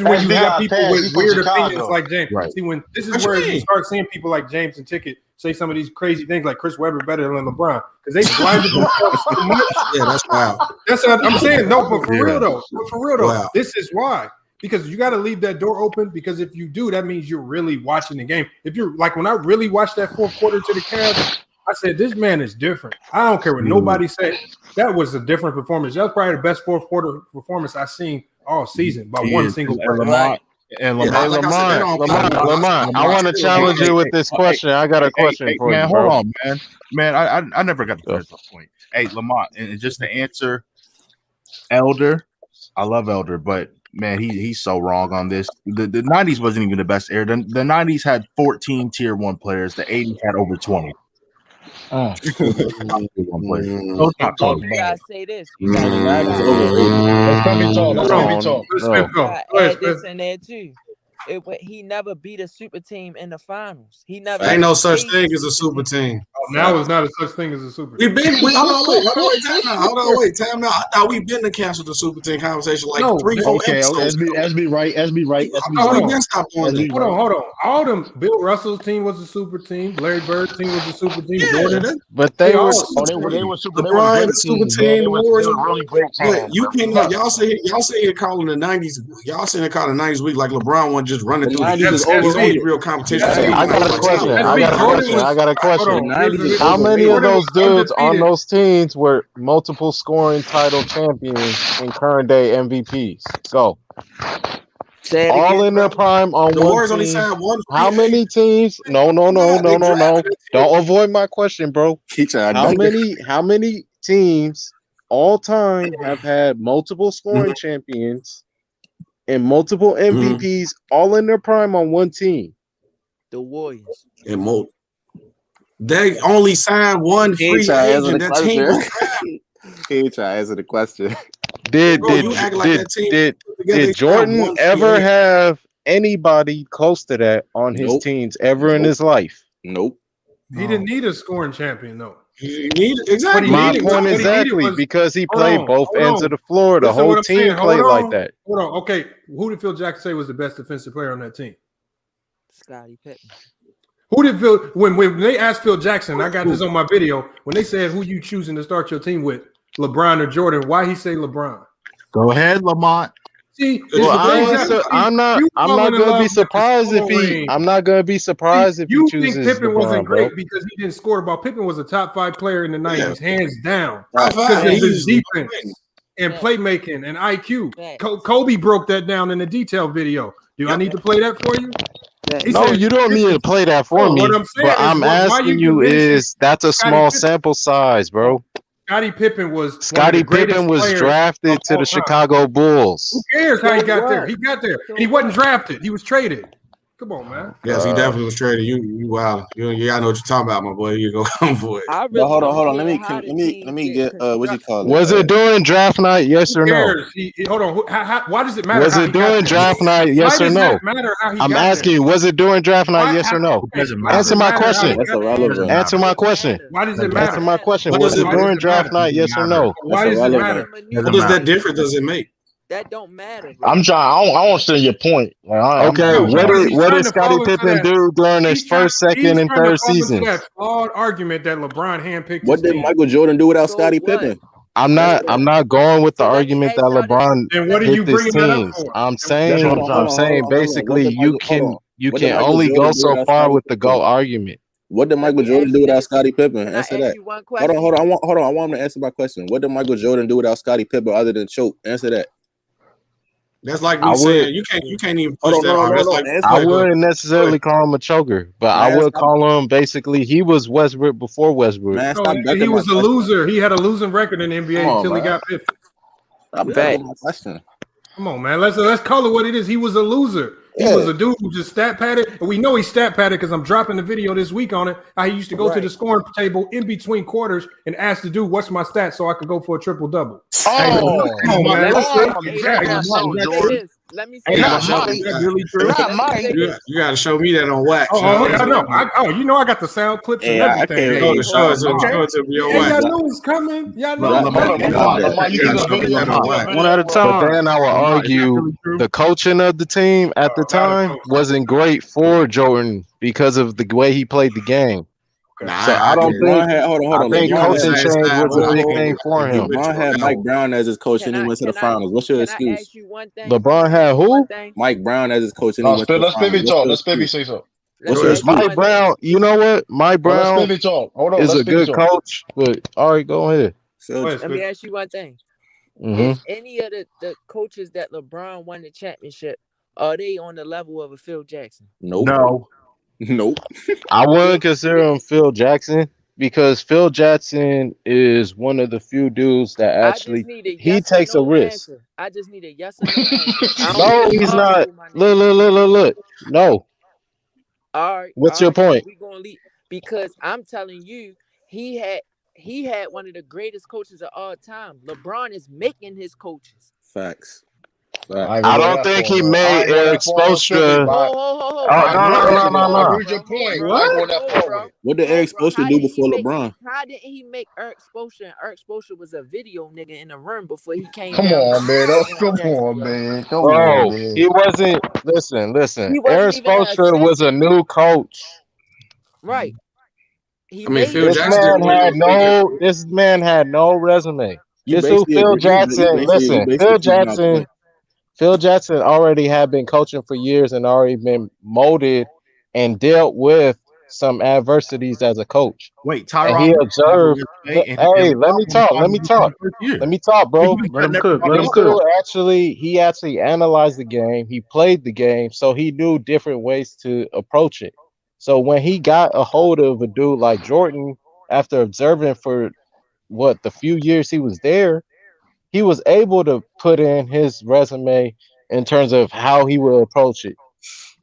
where you have people with weird opinions like James. Right. See, when this is where you start seeing people like James and Ticket say some of these crazy things like Chris Webber better than LeBron because they blinded themselves so much. Yeah, that's wild. That's what I'm saying. No, but for real though, wow. This is why. Because you got to leave that door open because if you do, that means you're really watching the game. If you're like when I really watched that fourth quarter to the Cavs, I said, this man is different. I don't care what nobody said. That was a different performance. That was probably the best fourth quarter performance I've seen all season by one single player. Lamont, I want to challenge you with this question. I got a question for you, man. Hold on, man. I never got to finish that point. Hey, Lamont, and just to answer, Elder, I love Elder, but man, he's so wrong on this. The 90s wasn't even the best era. The 90s had 14 tier 1 players. The 80s had over 20. You gotta say this. Add this in there too. He never beat a super team in the finals. He never. Ain't no such thing as a super team. Now it's not a such thing as a super team. Hold on, wait, time out. I thought we've been to cancel the super team conversation like 3-4 episodes. SB right. Hold on. All them Bill Russell's team was a super team. Larry Bird's team was a super team. Jordan, but they were super. LeBron, the super team. Really great team. You can y'all say here calling the 90s. Y'all saying calling the 90s week like LeBron one just running through the real competition. I got a question. How many of those dudes on those teams were multiple scoring title champions and current day MVPs? Go. All in their prime on one team. How many teams? No. Don't avoid my question, bro. How many teams all time have had multiple scoring champions and multiple MVPs all in their prime on one team? The Warriors. And they only signed one free agent. That team. He try to answer the question. Did Jordan ever have anybody close to that on his teams ever in his life? Nope. He didn't need a scoring champion, though. Exactly. My point exactly because he played both ends of the floor. The whole team played like that. Hold on. Okay, who did Phil Jackson say was the best defensive player on that team? Scottie Pippen. Who did Phil when they asked Phil Jackson? I got this on my video. When they said who you choosing to start your team with, LeBron or Jordan? Why he say LeBron? Go ahead, Lamont. See, I'm not gonna be surprised if he. I'm not gonna be surprised if you he chooses think Pippen LeBron, wasn't great bro. because he didn't score the ball. Pippen was a top 5 player in the 90s, hands down, because of his defense. and playmaking and IQ. Kobe broke that down in the detail video. Do I need to play that for you? No, you don't need to play that for me. What I'm saying but I'm asking you is that's a small sample size, bro. Scottie Pippen was drafted to the Chicago Bulls. Who cares how he got there? He got there. And he wasn't drafted. He was traded. Come on, man. Yes, he definitely was traded. You wild. You gotta know what you're talking about, my boy. You go come for it. But hold on. Let me get what you call it. Was it during draft night? Yes or no? Hold on. Why does it matter? Was it during draft night? Yes or no? I'm asking you. Was it during draft night? Yes or no? Answer my question. That's irrelevant. Answer my question. Why does it matter? Answer my question. Was it during draft night? Yes or no? Why does it matter? What does that difference does it make? That don't matter. Bro. I'm trying. I understand your point. Okay, what did Scottie Pippen do during his first, second, and third season? That flawed argument that LeBron handpicked. What did Michael Jordan do without Scottie Pippen? I'm not going with the argument that LeBron picked his teams. I'm saying basically you can only go so far with the GOAT argument. What did Michael Jordan do without Scottie Pippen? Answer that. Hold on. I want him to answer my question. What did Michael Jordan do without Scottie Pippen other than choke? Answer that. That's like me saying you can't even push that hard. I wouldn't necessarily call him a choker, but I would call him basically he was Westbrook before Westbrook. He was a loser. He had a losing record in the NBA until he got picked. Come on, man. Let's call it what it is. He was a loser. He was a dude who just stat padded. And we know he stat padded because I'm dropping the video this week on it. How he used to go to the scoring table in between quarters and ask the dude, "What's my stat?" so I could go for a triple double. Let me say really true. You got to show me that on wax. I know. You know I got the sound clips and everything. Show it to me on wax. Y'all know it's coming. Y'all know. One at a time. But then I would argue the coaching of the team at the time wasn't great for Jordan because of the way he played the game. So I don't think. I think coaching change was a big thing for him. LeBron had Mike Brown as his coach and he went to the finals. What's your excuse? LeBron had who? Mike Brown as his coach and he went to the finals. Let's Pivy say so. Mike Brown, you know what? Mike Brown is a good coach, but all right, go ahead. Let me ask you one thing. Is any of the coaches that LeBron won the championship, are they on the level of a Phil Jackson? Nope. I wouldn't consider him Phil Jackson because Phil Jackson is one of the few dudes that actually he takes a risk. I just need a yes or no answer. No, he's not. Look. No. All right. What's your point? We gonna leave because I'm telling you, he had one of the greatest coaches of all time. LeBron is making his coaches. Facts. I don't think he made Eric Spoelstra. No. Read your point. What did Eric Spoelstra do before LeBron? How did he make Eric Spoelstra? And Eric Spoelstra was a video nigga in the room before he came. Come on, man. He wasn't. Listen. Eric Spoelstra was a new coach. Right. This man had no resume. This who Phil Jackson. Listen, Phil Jackson already had been coaching for years and already been molded and dealt with some adversities as a coach. Wait, Tyron. And he observed. Hey, let me talk, bro. Let him cook. He actually analyzed the game. He played the game, so he knew different ways to approach it. So when he got a hold of a dude like Jordan, after observing for the few years he was there, he was able to put in his resume in terms of how he will approach it.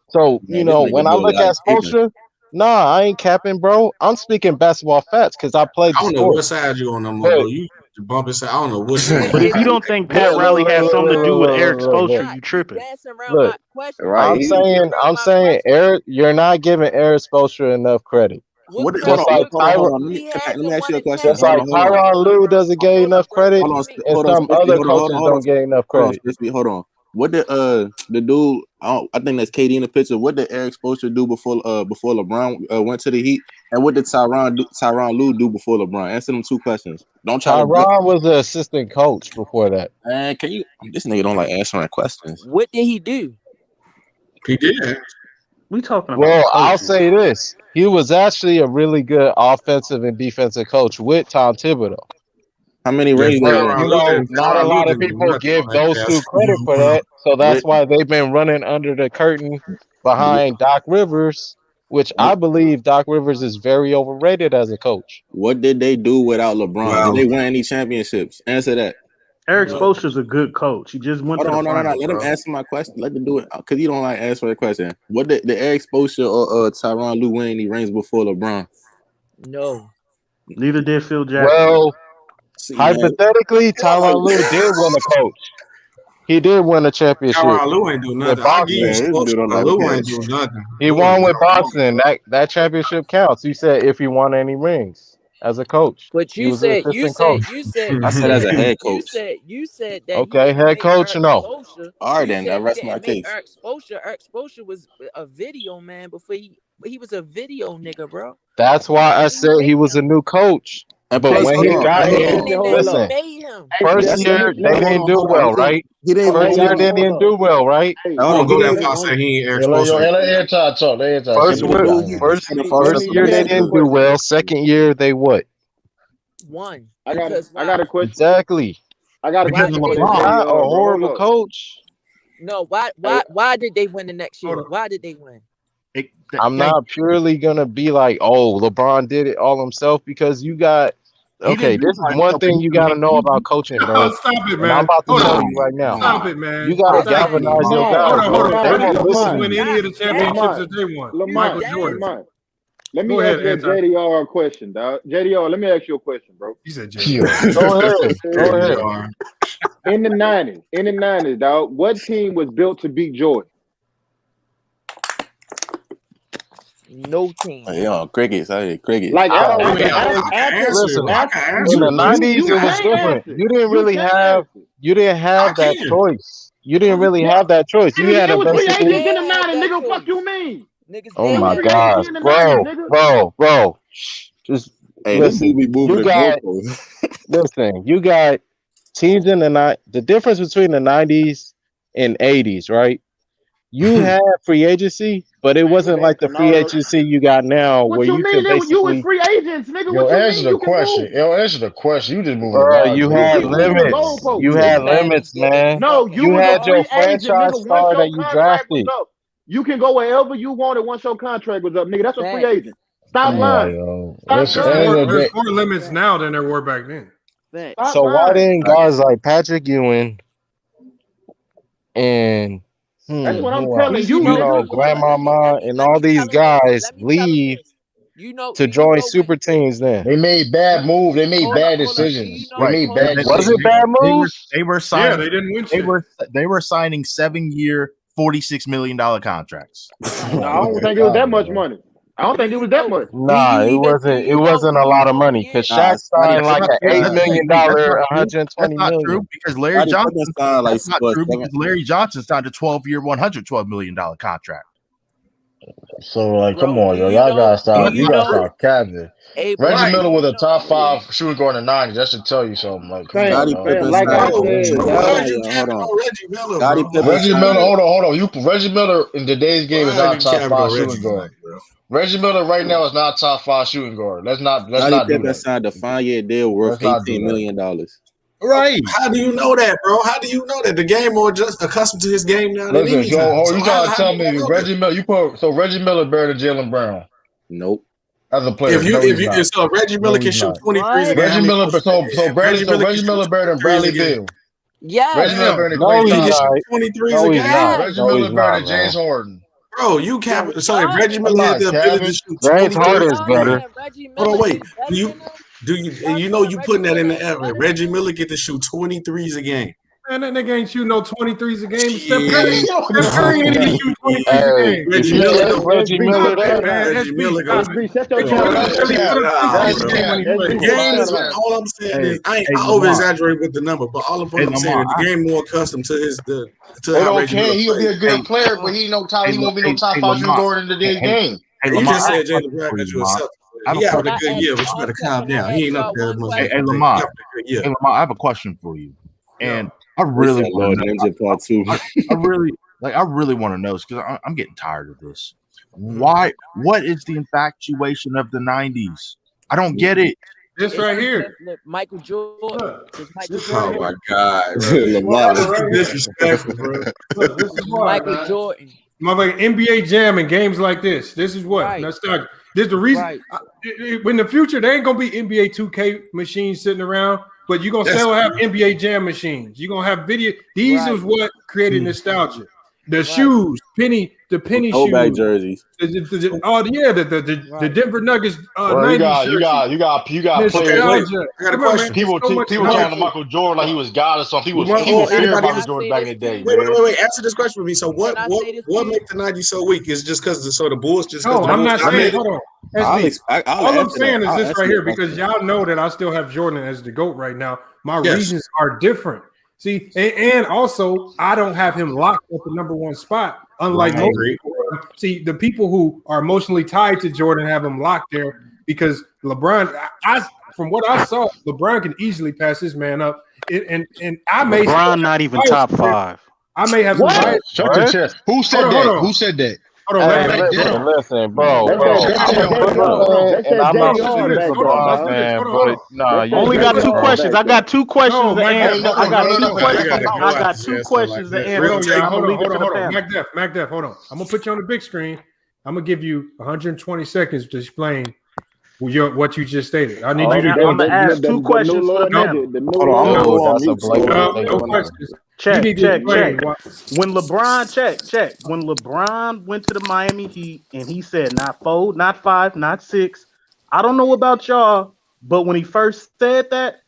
So, when I look at Spoelstra, I ain't capping, bro. I'm speaking basketball facts because I played the sport. I don't know what side you on, bro. You bumping side. I don't know what side. But if you don't think Pat Riley has something to do with Eric Spoelstra, you tripping. Look, I'm saying, Eric, you're not giving Eric Spoelstra enough credit. Let me ask you a question. It's like Tyronn Lue doesn't get enough credit, and some other coaches don't get enough credit. Hold on. What did the dude? I think that's KD in the picture. What did Eric Spoelstra do before LeBron went to the Heat? And what did Tyronn Lue do before LeBron? Answer them two questions. Don't try. Tyronn was the assistant coach before that. Man, this nigga don't like answering questions. What did he do? He did. We talking about. Well, I'll say this. He was actually a really good offensive and defensive coach with Tom Thibodeau. How many rings they But won? you know, not a lot of people give those two credit for that. So that's why they've been running under the curtain behind Doc Rivers, which I believe Doc Rivers is very overrated as a coach. What did they do without LeBron? Did Well, they win any championships? Answer that. Eric Spoelstra's a good coach. He just went to the Hold on. finals. Let him answer my question. Let him do it because you don't like answering the question. What did Eric Spoelstra or Tyronn Lue win any rings before LeBron? No. Neither did Phil Jackson. Well, hypothetically, Tyronn Lue did win a coach. He did win a championship. Tyronn Lue ain't do nothing. I'll give you Lue ain't do nothing. He won with Boston. That championship counts. He said if he won any rings as a coach. But he was an assistant coach. I said as a head coach. You said that. Okay, head coach, no. All right, then. That rests my case. Eric Spoelstra was a video man before he was a video nigga, bro. That's why I said he was a new coach. But when he got in, listen, first year they didn't do well, right? First year they didn't do well, right? I don't go that far. Say he ain't Eric Spoelstra. First year they didn't do well. Second year they what? Won. I got a question. Exactly. I got a question. Not a horrible coach. No, why did they win the next year? Why did they win? I'm not purely gonna be like, oh, LeBron did it all himself because you got. Okay, this is one thing you got to know about coaching, bro. Stop it, man. And I'm about to tell you right now. Stop it, man. You got to galvanize your guys. Hold on. They won't listen. Win any of the championships that they won. Michael Jordan. Let me ask you JDR a question, dog. JDR, let me ask you a question, bro. He said JDR. Go ahead. In the 90s, dog, what team was built to beat Jordan? No team. Crickets. Crickets. Like, listen, in the 90s, it was different. You didn't really have that choice. You didn't really have that choice. You had a basically. Nigga, fuck you mean? Oh my gosh, bro. Just listen. You got teams in the night. The difference between the 90s and 80s, right? You had free agency, but it wasn't like the free agency you got now, where you can basically. You was free agents, nigga. Yo, answer the question. Answer the question. You just moving around. You had limits. You had limits, man. No, you had your franchise star that you drafted. You can go wherever you wanted once your contract was up, nigga. That's a free agent. Stop lying. There's more limits now than there were back then. So why didn't guys like Patrick Ewing and that's what I'm telling you. You know, Grandmama and all these guys leave to join super teams. Then they made bad moves. They made bad decisions. They made bad. Was it bad moves? They were signing. Yeah, they didn't win shit. They were signing 7-year, $46 million contracts. I don't think it was that much money. I don't think it was that much. Nah, it wasn't. It wasn't a lot of money because Shaq signed like an $8 million, $120 million. True because Larry Johnson signed that's not true because Larry Johnson signed a 12-year, $112 million contract. So like, come on, yo, y'all gotta stop. You gotta stop capping. Reggie Miller was a top 5 shooting guard in the 90s. That should tell you something. Like, come on, Reggie Miller. Hold on. Reggie Miller in today's game is not top 5 shooting guard. Reggie Miller right now is not top 5 shooting guard. Let's not do that. Signed a 5-year deal worth $18 million. Right? How do you know that, bro? How do you know that? The game more just accustomed to his game now than any time. You trying to tell me Reggie Miller? Reggie Miller better than Jaylen Brown? Nope. As a player, so Reggie Miller can shoot 23 a game. Reggie Miller better than Bradley Beal. Yeah. Reggie Miller better than Clay Thompson. 23 a game. Reggie Miller better than James Harden. Bro, you can't. So if Reggie Miller had the ability to shoot 23 is better. Hold on, wait. You know you putting that in the air. Reggie Miller get to shoot 23s a game. Man, that nigga ain't shooting no 23s a game. Steph Curry ain't even shooting 23s a game. Reggie Miller. The game is all I'm saying is I over exaggerate with the number, but all I'm saying is the game more accustomed to his He'll be a good player, but he won't be no top 5 shooting guard in today's game. You just said Jalen Brown got you a Celtics. He having a good year, but you better calm down. He ain't up there as much. Hey, Lamar, I have a question for you, and I really want to I really want to know because I'm getting tired of this. What is the infatuation of the 90s? I don't get it. This right here. Look, Michael Jordan. Oh my God, Lamar. disrespectful, bro. Look, this is why, Michael man. Jordan. Motherfucking NBA Jam and games like this. This is what nostalgia. This is the reason. Right. In the future, there ain't gonna be NBA 2K machines sitting around, but you're gonna still have NBA Jam machines. You're gonna have video. These is what created nostalgia. The shoes, the penny throwback shoes, jerseys. The Denver Nuggets. You got players. I got a question. People talking to Michael Jordan like he was God or something. People fear Michael Jordan back in the day. Wait. Answer this question for me. So what makes the 90s so weak? Is it just because the Bulls? Just because I'm not saying. Hold on. All I'm saying is I'll this right here, because y'all know that I still have Jordan as the GOAT right now. My reasons are different. See, and also I don't have him locked at the number one spot. Unlike most people. See, the people who are emotionally tied to Jordan have him locked there because LeBron. From what I saw, LeBron can easily pass this man up. And I may LeBron not even top 5. I may have some bias. Shut your chest. Who said that? Who said that? Hold on, listen, bro. I'm not LeBron fan, but nah, you only got 2 questions. I got 2 questions to answer. I got 2 questions to answer. I'm gonna leave it to the panel. MacDef, hold on. I'm gonna put you on the big screen. I'm gonna give you 120 seconds to explain what you just stated. I need you to. I'm gonna ask 2 questions for the panel. No questions. Check. When LeBron went to the Miami Heat and he said not 4, not 5, not 6. I don't know about y'all, but when he first said that,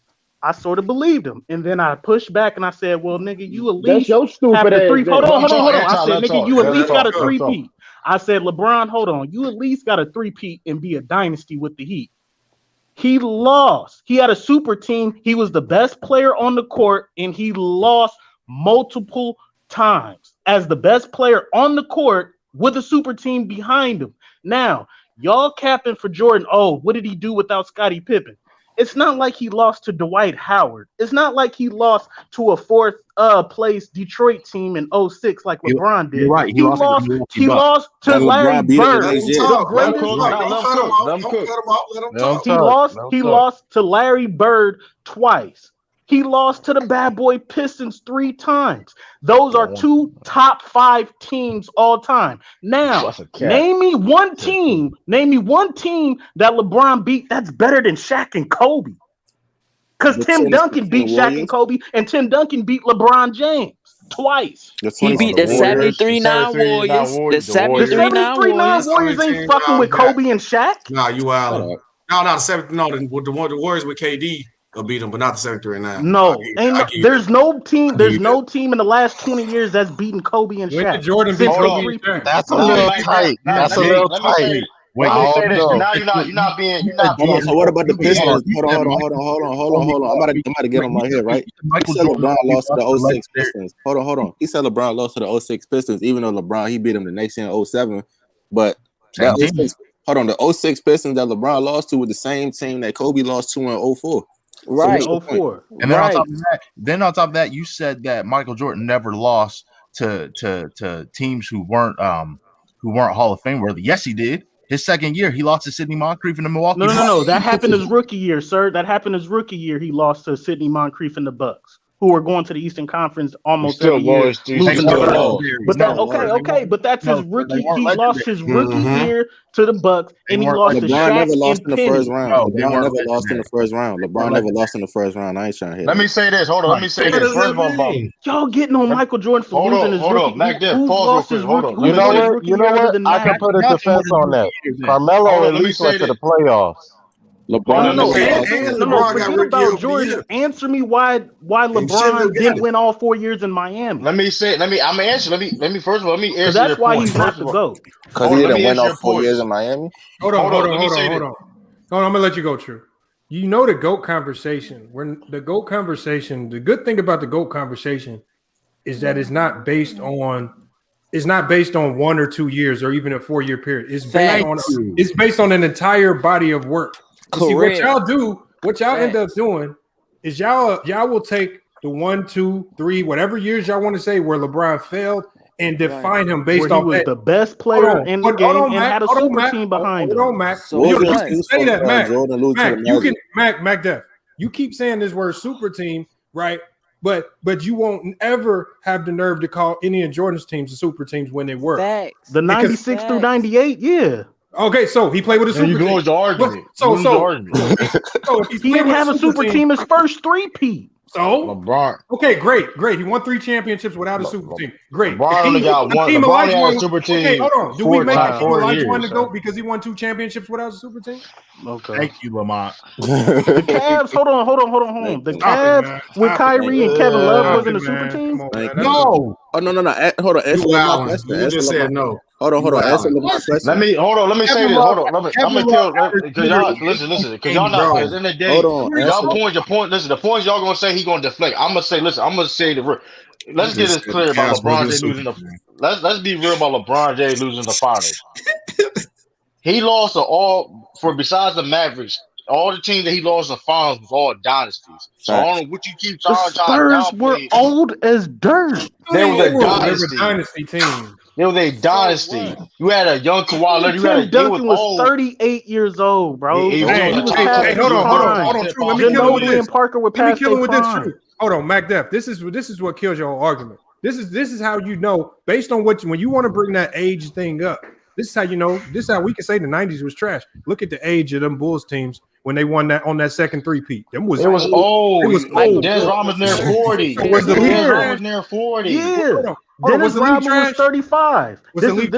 I sort of believed him. And then I pushed back and I said, well, nigga, you at least have the 3. Hold on. I said, nigga, you at least got a 3-peat. I said, LeBron, hold on. You at least got a 3-peat and be a dynasty with the Heat. He lost. He had a super team. He was the best player on the court, and he lost multiple times as the best player on the court with a super team behind him. Now, y'all capping for Jordan. Oh, what did he do without Scottie Pippen? It's not like he lost to Dwight Howard. It's not like he lost to a 4th place Detroit team in 06 like LeBron did. You're right. He lost to Larry Bird. He lost to Larry Bird twice. He lost to the Bad Boy Pistons 3 times. Those are 2 top 5 teams all time. Now, name me one team that LeBron beat that's better than Shaq and Kobe. Because Tim Duncan beat Shaq and Kobe, and Tim Duncan beat LeBron James twice. He beat the 73-9 Warriors. The 73-9 Warriors ain't fucking with Kobe and Shaq. Nah, you out. No, the Warriors with KD. They'll beat them, but not the 73-9. No, there's no team. There's no team in the last 20 years that's beaten Kobe and Shaq. Jordan beat Kobe. That's a little tight. That's a little tight. Now you're not being. So what about the Pistons? Hold on. I'm about to get him right here, right? He said LeBron lost to the 06 Pistons. Hold on. He said LeBron lost to the 06 Pistons, even though LeBron he beat him the next year in 07. But the 06 Pistons that LeBron lost to were the same team that Kobe lost to in 04. Right, so 04. And then on top of that, you said that Michael Jordan never lost to teams who weren't Hall of Fame worthy. Yes, he did. His second year, he lost to Sidney Moncrief in the Milwaukee. No. That happened his rookie year, sir. That happened his rookie year. He lost to Sidney Moncrief in the Bucks, who were going to the Eastern Conference almost every year. But that's his rookie. He lost his rookie year to the Bucks, and he lost to Shaq never lost in the Penny. first round. LeBron never lost in the first round. LeBron never lost in the first round. I ain't trying to hit. Let me say this. Hold on. Let me say this. First of all, y'all getting on Michael Jordan for losing his rookie. Who lost his rookie? You know what? I can put a defense on that. Carmelo at least went to the playoffs. LeBron. Forget about Jordan. Answer me why LeBron didn't win all 4 years in Miami. I'm gonna answer. Let me first of all, let me answer. That's why he's not the GOAT. Because he didn't win all 4 years in Miami. Hold on. I'm gonna let you go, True. You know the GOAT conversation. The good thing about the GOAT conversation is that it's not based on 1 or 2 years or even a 4-year period. It's based on an entire body of work. See, what y'all end up doing is y'all will take the 1, 2, 3, whatever years y'all want to say where LeBron failed, and define him based where off he was that. the best player in the game and had a super team behind him. Hold on, Mac. What You was the can excuse say for that, Mac. Jordan losing to the Magic? Mac Def. You keep saying this word super team, right? But you won't ever have the nerve to call any of Jordan's teams the super teams when they were. Facts. The 96 through 98, yeah. Okay, so he played with a super team. You can lose the argument. So he didn't have a super team his first three-peat. So LeBron. Okay, great. He won 3 championships without a super team. Great. LeBron only got one. LeBron had a super team. Okay, hold on. Do we make Elijah years, to go because he won 2 championships without a super team? Okay. Thank you, Lamont. The Cavs, hold on. The Cavs with Kyrie and Kevin Love wasn't a super team? No. Oh no. Hold on. Answer Alan, question. you just said no. Hold on. Answer Lamont's question. Let me say this. Hold on. I'm gonna kill because y'all listen. Because y'all not at the end of the day. Y'all point. Listen, the points y'all gonna say he gonna deflect. I'm gonna say. Listen. I'm gonna say the. Let's get this clear about LeBron James losing the. Let's be real about LeBron James losing the finals. He lost besides the Mavericks. All the teams that he lost in the finals was all dynasties. So I don't know what you keep trying to Spurs were old as dirt. They was a dynasty team. It was a dynasty. You had a young Kawhi Leonard. Tim Duncan was 38 years old, bro. Hold on. True. Let me kill him with this. Parker were past their prime. Hold on, Mac Def. This is what kills your argument. This is how you know based on when you want to bring that age thing up. This is how you know. This is how we can say the 90s was trash. Look at the age of them Bulls teams when they won that on that second three-peat. It was old. It was old. Dennis Rodman near 40. Was the league trash? Near 40. Yeah. Dennis Rodman was 35. This is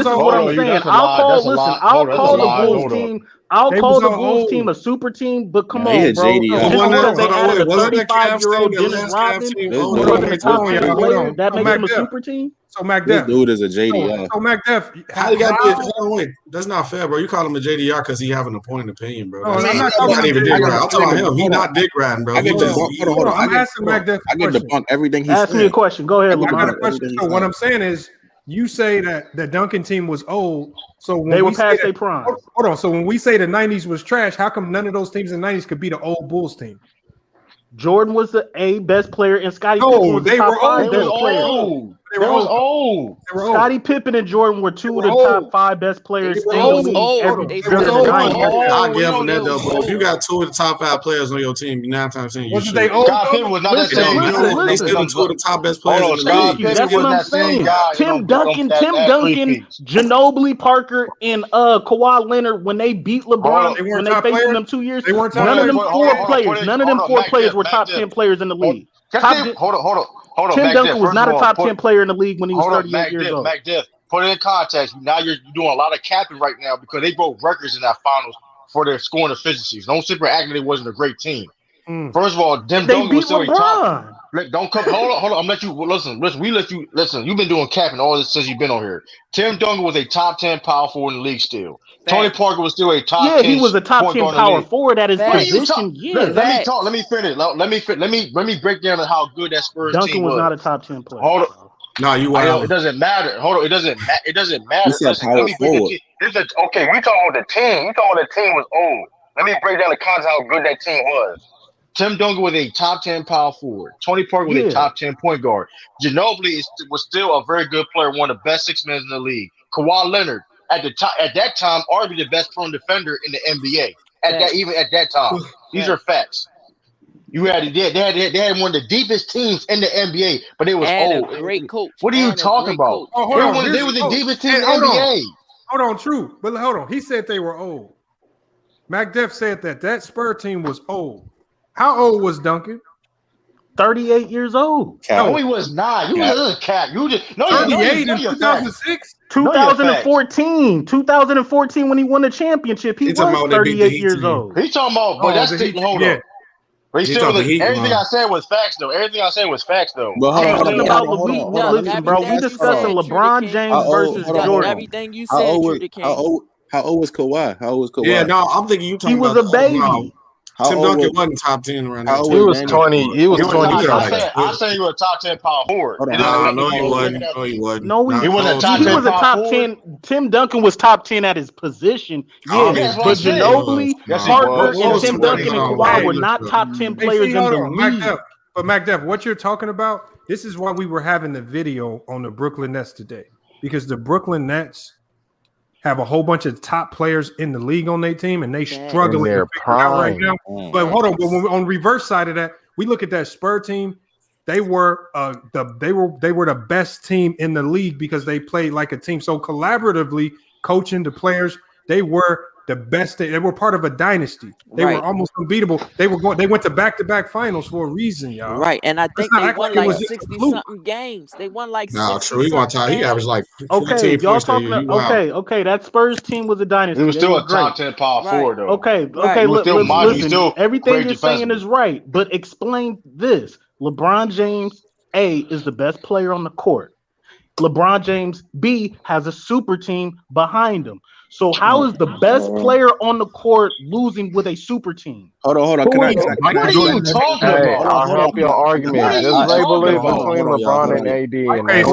what I'm saying. I'll call the Bulls team. I'll call the Bulls team a super team, but come on, bro. Just because they added a 35-year-old Dennis Rodman who wasn't a top 10 player, that makes him a super team? So Mac This Def. dude is a JDR. So Mac Def. How you got to That's not fair, bro. You call him a JDR because he have an opponent opinion, bro. No, That's I'm not not even dick riding. I'm talking about him. He not dick riding, bro. Hold on. I'm asking Mac Def. I get debunk everything he said. Ask me a question. Go ahead, I got a Lamont. question. So what I'm saying is, you say that the Duncan team was old. So when they were we past their prime. Hold on. So when we say the 90s was trash, how come none of those teams in the 90s could be the old Bulls team? Jordan was the best player, and Scottie Pippen was the top 5 best players. They were old. Scottie Pippen and Jordan were 2 of the top 5 best players in the league during the 90s. I'll give them that though, but if you got 2 of the top 5 players on your team, 9 times 10 you should. They old? Scott Pippen was not that same dude. They still 2 of the top best players in the league. That's what I'm saying. Tim Duncan, Ginobili, Parker, and Kawhi Leonard, when they beat LeBron, when they faced them 2 years, none of them 4 players were top 10 players in the league. Hold on. Tim Duncan was not a top 10 player in the league when he was 38 years old. Mac Def, put it in context. Now you're doing a lot of capping right now because they broke records in that finals for their scoring efficiencies. Don't sit there acting it wasn't a great team. First of all, Tim Duncan was still a top. Don't come. Hold on. I'm let you listen. We let you listen. You've been doing capping all this since you've been on here. Tim Duncan was a top 10 power forward in the league still. Tony Parker was still a top 10. Yeah, he was a top 10 power forward at his position. Let me talk. Let me finish. Let me break down how good that Spurs Duncan team was. Duncan was not a top 10 player. Hold on. No, you are. It doesn't matter. Hold on. It doesn't matter. Listen, let me break okay, we talking about the team. You talking about the team was old. Let me break down the context how good that team was. Tim Duncan was a top 10 power forward. Tony Parker was a top 10 point guard. Ginobili was still a very good player, one of the best 6 men in the league. Kawhi Leonard, at that time, arguably the best prone defender in the NBA. Even at that time, these are facts. They had one of the deepest teams in the NBA, but they was old. A great coach. What are you talking about? They were the deepest team in the NBA. Hold on, true, but hold on. He said they were old. Mac Def said that Spur team was old. How old was Duncan? 38 years old. No, he was not. You was a cat. You just 38 in 2006. 2014 when he won the championship. He was 38 years old. He talking about, but that's hold on. But everything I said was facts, though. Listen, bro, we discussing LeBron James versus Jordan. Everything you said, how old was Kawhi? Yeah, no, I'm thinking you talking about. He was a baby. Tim Duncan wasn't top 10 around that time. He was 20. He was 20. I say you were a top 10 power forward. No, he wasn't. No, he wasn't. He was a top 10. Tim Duncan was top 10 at his position. Yeah, but Ginobili, Parker, and Tim Duncan and Kawhi were not top 10 players in the league. But MacDev, what you're talking about, this is why we were having the video on the Brooklyn Nets today. Because the Brooklyn Nets have a whole bunch of top players in the league on their team, and they struggling to figure it out right now. But hold on, on the reverse side of that, we look at that Spur team. They were the best team in the league because they played like a team. So collaboratively, coaching the players, they were the best. They were part of a dynasty. They were almost unbeatable. They went to back-to-back finals for a reason, y'all. Right, and I think they won like 60-something games. They won like 60 True. He averaged like 14 y'all points. talking. Okay. That Spurs team was a dynasty. It was still a top 10 power forward, though. Okay. Listen, everything you're saying is right, but explain this: LeBron James A is the best player on the court. LeBron James B has a super team behind him. So how is the best player on the court losing with a super team? Hold on. What are you talking about? I'll help your argument. Just label it between LeBron and AD. Okay,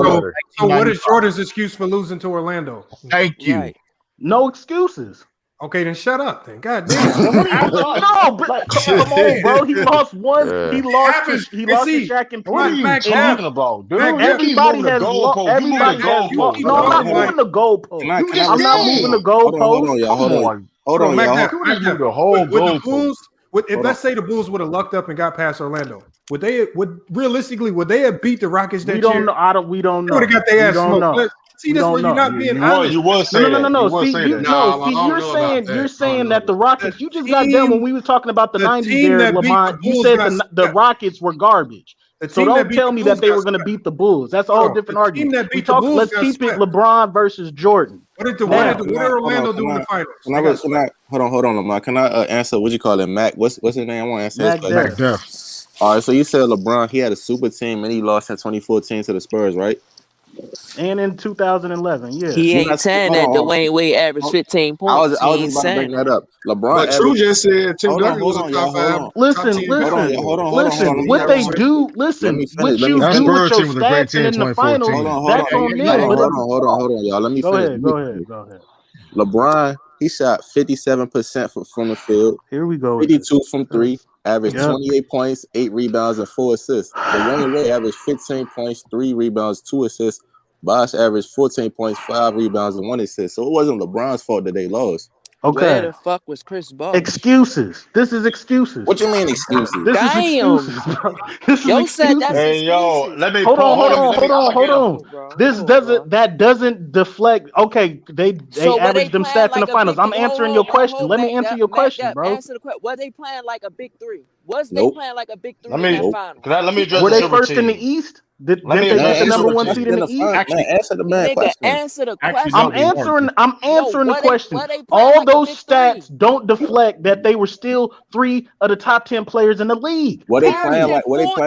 so what is Jordan's excuse for losing to Orlando? Thank you. Right. No excuses. Okay, then shut up. Then, God damn. No, but come on, bro. He lost one. He lost to Shaq and What are you talking about, dude? Everybody has lost. Everybody has lost. No, I'm not moving the goalpost. I'm not moving the goalpost. Hold on, y'all. If let's say the Bulls would have lucked up and got past Orlando, would they have beat the Rockets that year? We don't know. They would have got their ass smoked. See, this where you're not being honest. You was saying no. See, you're saying that the Rockets. You just got done when we were talking about the '90s. There, Lamont. You said the Rockets were garbage. So don't tell me that they were going to beat the Bulls. That's all different argument. We talk. Let's keep it LeBron versus Jordan. What did Orlando do in the finals? Hold on, Lamont. Can I answer? What you call it, Mac? What's his name? I want to answer Mac this. All right. So you said LeBron. He had a super team and he lost in 2014 to the Spurs, right? And in 2011, yeah. He ain't saying that Dwayne Wade averaged 15 points. I was just about to bring that up. LeBron. But True just said Tim Duncan was a top 5. Listen. What they do, what you do with your stats and in the finals, that's on them. Hold on, y'all. Let me finish. Go ahead. LeBron, he shot 57% from the field. Here we go. 52 from 3. Averaged 28 points, 8 rebounds, and 4 assists. Dwayne Wade averaged 15 points, 3 rebounds, 2 assists. Bosh averaged 14 points, 5 rebounds, and 1 assist. So it wasn't LeBron's fault that they lost. Okay. Where the fuck was Chris Bosh? Excuses. This is excuses. What you mean excuses? This is excuses, bro. This is excuses. Hey, yo, let me hold on. That doesn't deflect. Okay, they averaged them stats in the finals. I'm answering your question. Let me answer your question, bro. Answer the question. Were they playing like a big three? Was they playing like a big three in that finals? Let me address Were they first in the East? Did they get the number 1 seed in the East? Actually, answer the man question. Answer the question. I'm answering the question. All those stats don't deflect that they were still 3 of the top 10 players in the league. Were they playing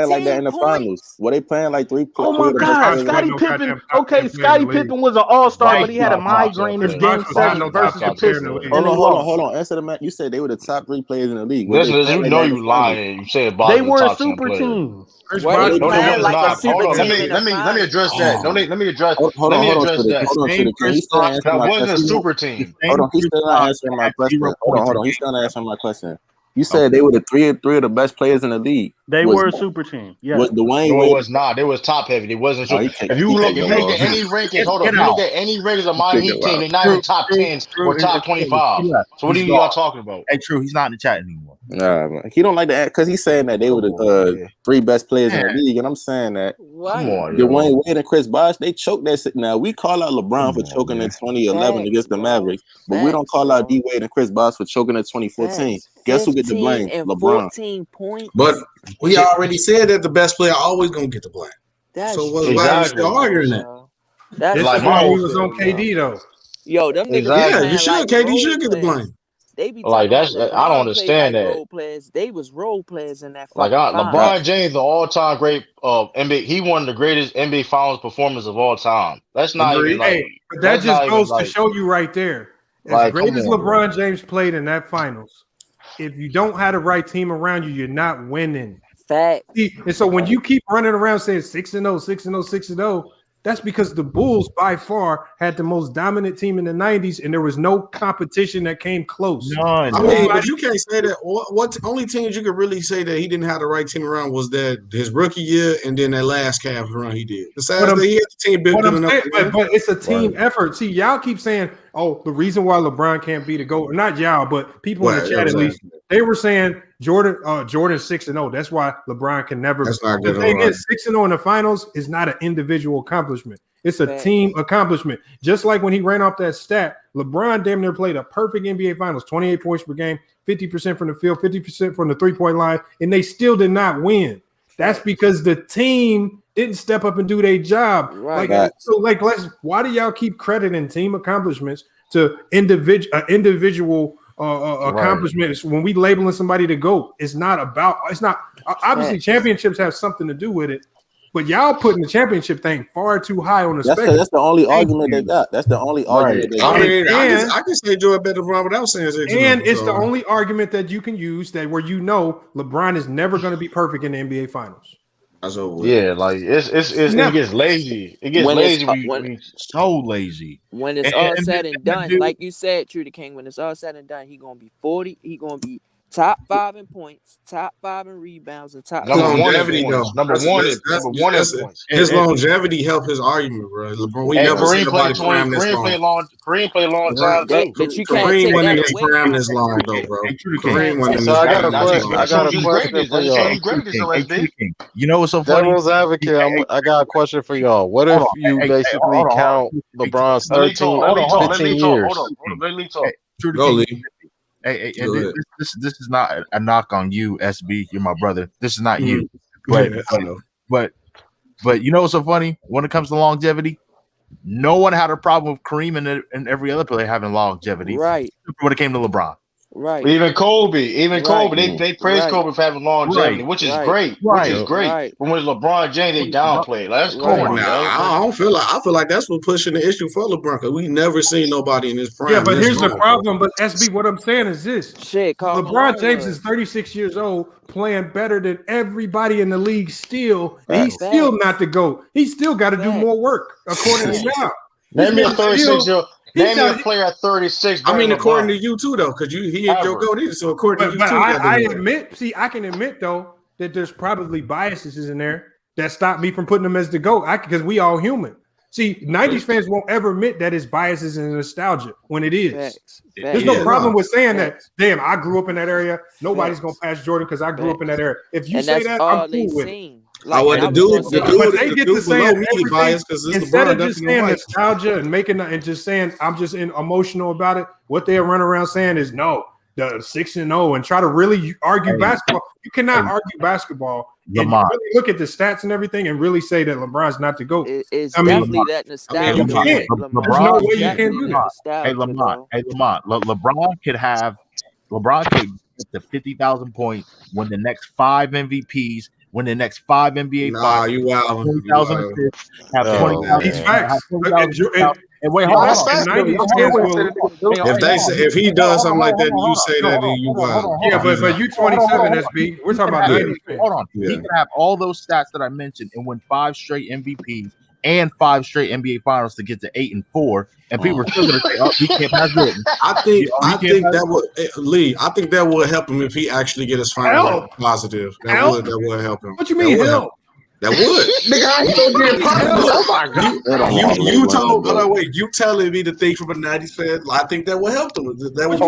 like that in the finals? Were they playing like 3 players? Oh my God, Scottie Pippen. Okay, Scottie Pippen was an all-star, but he had a migraine in Game 7 versus the Pistons. Hold on. Answer the man. You said they were the top 3 players in the league. Listen, you know you lying. You said they were a super team. Let me address that. Let me address that. That wasn't a super team. Hold on, he's still not answering my question. Hold on, he's still not answering my question. You said they were the three of the best players in the league. They were a super team. Yeah. Dwayne Wade was not. They was top heavy. They wasn't. If you look at any rankings, hold on. If you look at any rankings of my Heat team, they're not in top 10 or top 25. So what are y'all talking about? Hey, True, he's not in the chat anymore. Nah, man. He don't like that because he's saying that they were the 3 best players in the league, and I'm saying that Dwayne Wade and Chris Bosh, they choked that shit. Now we call out LeBron for choking in 2011 against the Mavericks, but we don't call out D Wade and Chris Bosh for choking in 2014. Guess who get the blame? LeBron. 14 points. But we already said that the best player always gonna get the blame. So why are you still arguing that? That's like Martin was on KD though. Yo, them niggas. Yeah, you should. KD should get the blame. They be like that's. I don't understand that. Role players. They was role players in that. Like LeBron James, the all-time great NBA. He won the greatest NBA Finals performance of all time. That's not even like. But that just goes to show you right there. As great as LeBron James played in that finals, if you don't have the right team around you, you're not winning. Fact. And so when you keep running around saying 6-0, 6-0, 6-0, That's because the Bulls by far had the most dominant team in the 90s, and there was no competition that came close. I mean, but you can't say that. What only teams you could really say that he didn't have the right team around was that his rookie year and then that last Cavs run he did. Besides that, he had the team built good enough. But it's a team effort. See, y'all keep saying, "Oh, the reason why LeBron can't be the GOAT," not y'all, but people in the chat at least, they were saying Jordan 6-0. That's why LeBron can never. That's not good. The thing is, 6-0 in the finals is not an individual accomplishment. It's a team accomplishment. Just like when he ran off that stat, LeBron damn near played a perfect NBA Finals, 28 points per game, 50% from the field, 50% from the three-point line, and they still did not win. That's because the team didn't step up and do their job. Right. Why do y'all keep crediting team accomplishments to individual accomplishments when we labeling somebody to GOAT? It's not obviously championships have something to do with it. But y'all putting the championship thing far too high on the spectrum. That's the only argument they got. That's the only argument they got. I can say Jordan better LeBron without saying 6-0. And it's the only argument that you can use that where LeBron is never going to be perfect in the NBA Finals. Yeah, like it gets lazy. It gets lazy when so lazy. When it's all said and done, like you said, True the King, when it's all said and done, he gonna be 40. He gonna be top 5 in points, top 5 in rebounds, and top longevity. Number one is points. His longevity helped his argument, bro. LeBron, we never seen nobody prime this long. Kareem played long time too. But you can't Kareem take wasn't that as away. prime this long though, bro. Kareem wasn't as I got a long. question for y'all. You know what's so funny? Devil's advocate. I got a question for y'all. What if you basically count LeBron's 15 years? Let me talk. Go, Lee. Hey, this is not a knock on you, SB. You're my brother. This is not you. But you know what's so funny? When it comes to longevity, no one had a problem with Kareem and every other player having longevity. Right. When it came to LeBron. Right. Even Kobe. They praise Kobe for having longevity, which is great. Which is great. Right. But when LeBron James, they downplay. Like, that's cool. I don't feel like. I feel like that's what pushing the issue for LeBron because we never seen nobody in his prime. Yeah, but here's the problem. But SB, what I'm saying is this: LeBron James is 36 years old, playing better than everybody in the league still, and he's still not the GOAT. He's still got to do more work, according to y'all. Name me a 36-year-old. Name me a player at 36. I mean, according to you too, though, because he ain't your GOAT either. So according to you too, I can admit though that there's probably biases in there that stop me from putting him as the GOAT. Because we all human. See, 90s fans won't ever admit that it's biases and nostalgia when it is. There's no problem with saying that. Damn, I grew up in that area. Nobody's gonna pass Jordan because I grew up in that area. If you say that, I'm cool with it. Like, but they get to say instead of just saying nostalgia and just saying I'm just emotional about it. What they run around saying is no, the 6-0 and try to really argue basketball. You cannot argue basketball and really look at the stats and everything and really say that LeBron's not the GOAT. It's definitely that nostalgia. You can't. There's no way you can do that. Hey, Lamont. LeBron could get to 50,000 points, win the next 5 MVPs. Win the next 5 NBA finals. You wow. 2000 assists, have 20,000. He's facts. And wait, hold on. If he does something like that, and you say that, then you wow. Yeah, but you 27, SB. We're talking about 90. Hold on. He can have all those stats that I mentioned and win 5 straight MVPs and 5 straight NBA finals to get to 8 and 4, and people are still going to say, "Oh, he can't pass Jordan." I think that would Lee. I think that would help him if he actually get his final positive. That would help him. What you mean help? That would. Nigga, how you gonna get positive? Oh my god! You telling me to think from a 90s fan? I think that would help him. That would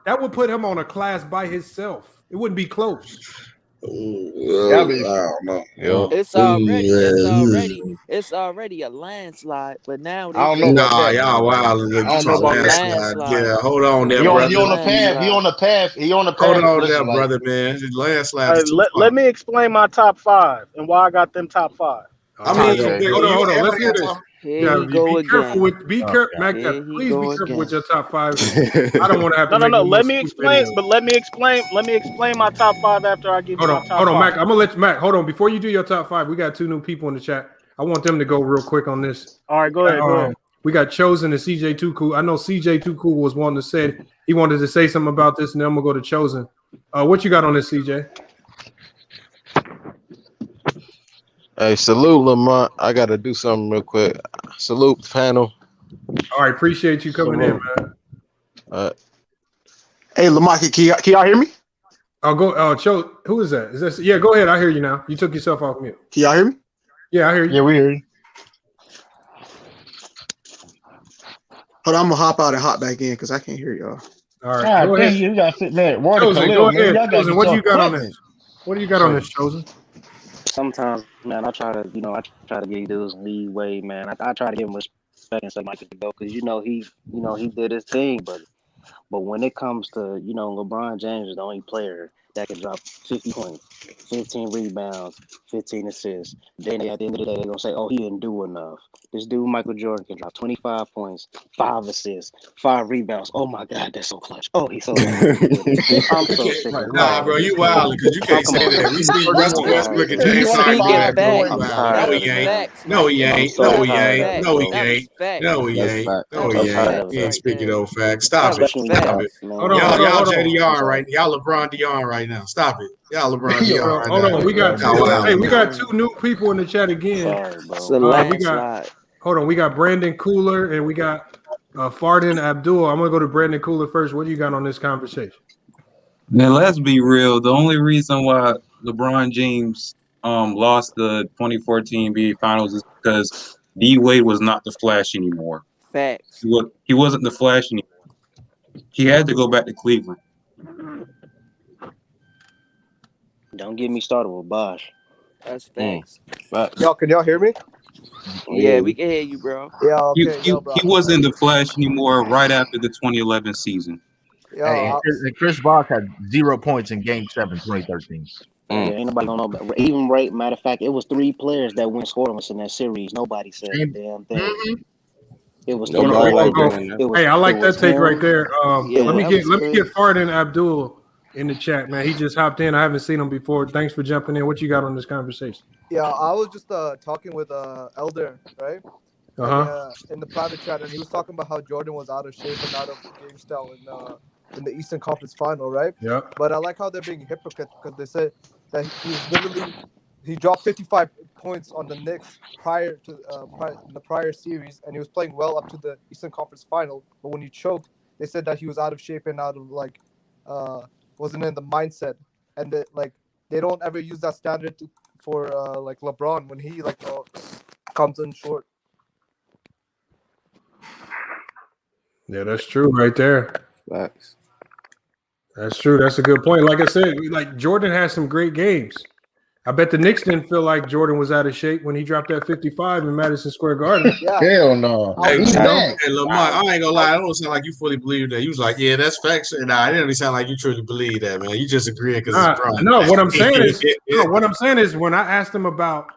That would put him on a class by himself. It wouldn't be close. It's already a landslide, but now I don't know. Y'all wild. Landslide. Yeah, hold on there, brother. He on the path. Hold on there, brother, man. Landslide. Let me explain my top 5 and why I got them top 5. I mean, hold on. Let's hear this. Be careful, Mac. Please be careful with your top 5. I don't want to have to. No. Let me explain my top 5 after I give you my top 5. Hold on, Mac. I'm gonna let you, Mac. Hold on. Before you do your top 5, we got 2 new people in the chat. I want them to go real quick on this. All right, go ahead. We got Chosen and CJ Too Cool. I know CJ Too Cool was one that said he wanted to say something about this, and then I'm gonna go to Chosen. What you got on this, CJ? Hey, salute Lamont. I gotta do something real quick. Salute panel. All right, appreciate you coming in, man. Hey, Lamont, can y'all hear me? I'll go. Cho, who is that? Is this? Yeah, go ahead. I hear you now. You took yourself off mute. Can y'all hear me? Yeah, I hear you. Yeah, we hear you. Hold on, I'm gonna hop out and hop back in because I can't hear y'all. All right, God, go dang, ahead. you gotta sit there. Water Chosen, Khalil, go man. ahead. Y'all gotta Chosen, get what do your you got on equipment. this? What do you got on this, Chosen? Sometimes, man, I try to give dudes leeway, man. I try to give him respect and say Michael go because he did his thing, but when it comes to LeBron James is the only player that can drop 50 points, 15 rebounds, 15 assists. Then at the end of the day, they're gonna say, "Oh, he didn't do enough." This dude, Michael Jordan, can drop 25 points, 5 assists, 5 rebounds. Oh my God, that's so clutch. Oh, he's so good. I'm so sick of Nah, bro, you wildin' because you can't say that. We see Russell Westbrook and James Harden do that, bro. You wildin'. No, he ain't. No, he ain't. No, he ain't. No, he ain't. No, he ain't. No, he ain't. He ain't speaking old facts. Stop it. Stop it. Y'all JDR right now. Y'all LeBron Dion right now. Stop it. Y'all LeBron Dion right now. Hold on, we got Y'all we got 2 new people in the chat again. It's a We got landslide. hold on, we got Brandon Cooler and we got Fardin Abdul. I'm gonna go to Brandon Cooler first. What do you got on this conversation? Now let's be real. The only reason why LeBron James lost the 2014 NBA Finals is because D Wade was not the Flash anymore. Facts. He wasn't the Flash anymore. He had to go back to Cleveland. Don't get me started with Bosh. That's facts. Y'all, can y'all hear me? Yeah, we can hear you, bro. Yeah, okay. He wasn't the Flash anymore right after the 2011 season. Yo, And Chris Bosh had 0 points in Game 7, 2013. Yeah, ain't nobody gonna know. But even right, matter of fact, it was 3 players that went scoreless in that series. Nobody said a damn thing. It was Hold on, hey, I like that take right there. Let me get Fardin Abdul in the chat, man. He just hopped in. I haven't seen him before. Thanks for jumping in. What you got on this conversation? yeah, I was just talking with Elder, right? In the private chat, and he was talking about how Jordan was out of shape and out of game style in the Eastern Conference Final, right? Yeah. But I like how they're being hypocrites because they said that he dropped 55 points on the Knicks prior to in the prior series, and he was playing well up to the Eastern Conference Final. But when he choked, they said that he was out of shape and out of wasn't in the mindset, and that they don't ever use that standard for LeBron when he comes in short. Yeah, that's true right there. Facts. That's true. That's a good point. Like I said, Jordan has some great games. I bet the Knicks didn't feel like Jordan was out of shape when he dropped that 55 in Madison Square Garden. Hell no. Hey, Lamont, I ain't gonna lie. I don't sound like you fully believe that. You was like, yeah, that's facts. Nah, it didn't really sound like you truly believe that, man. You just agreeing because it's Bron. No, what I'm saying is when I asked him about,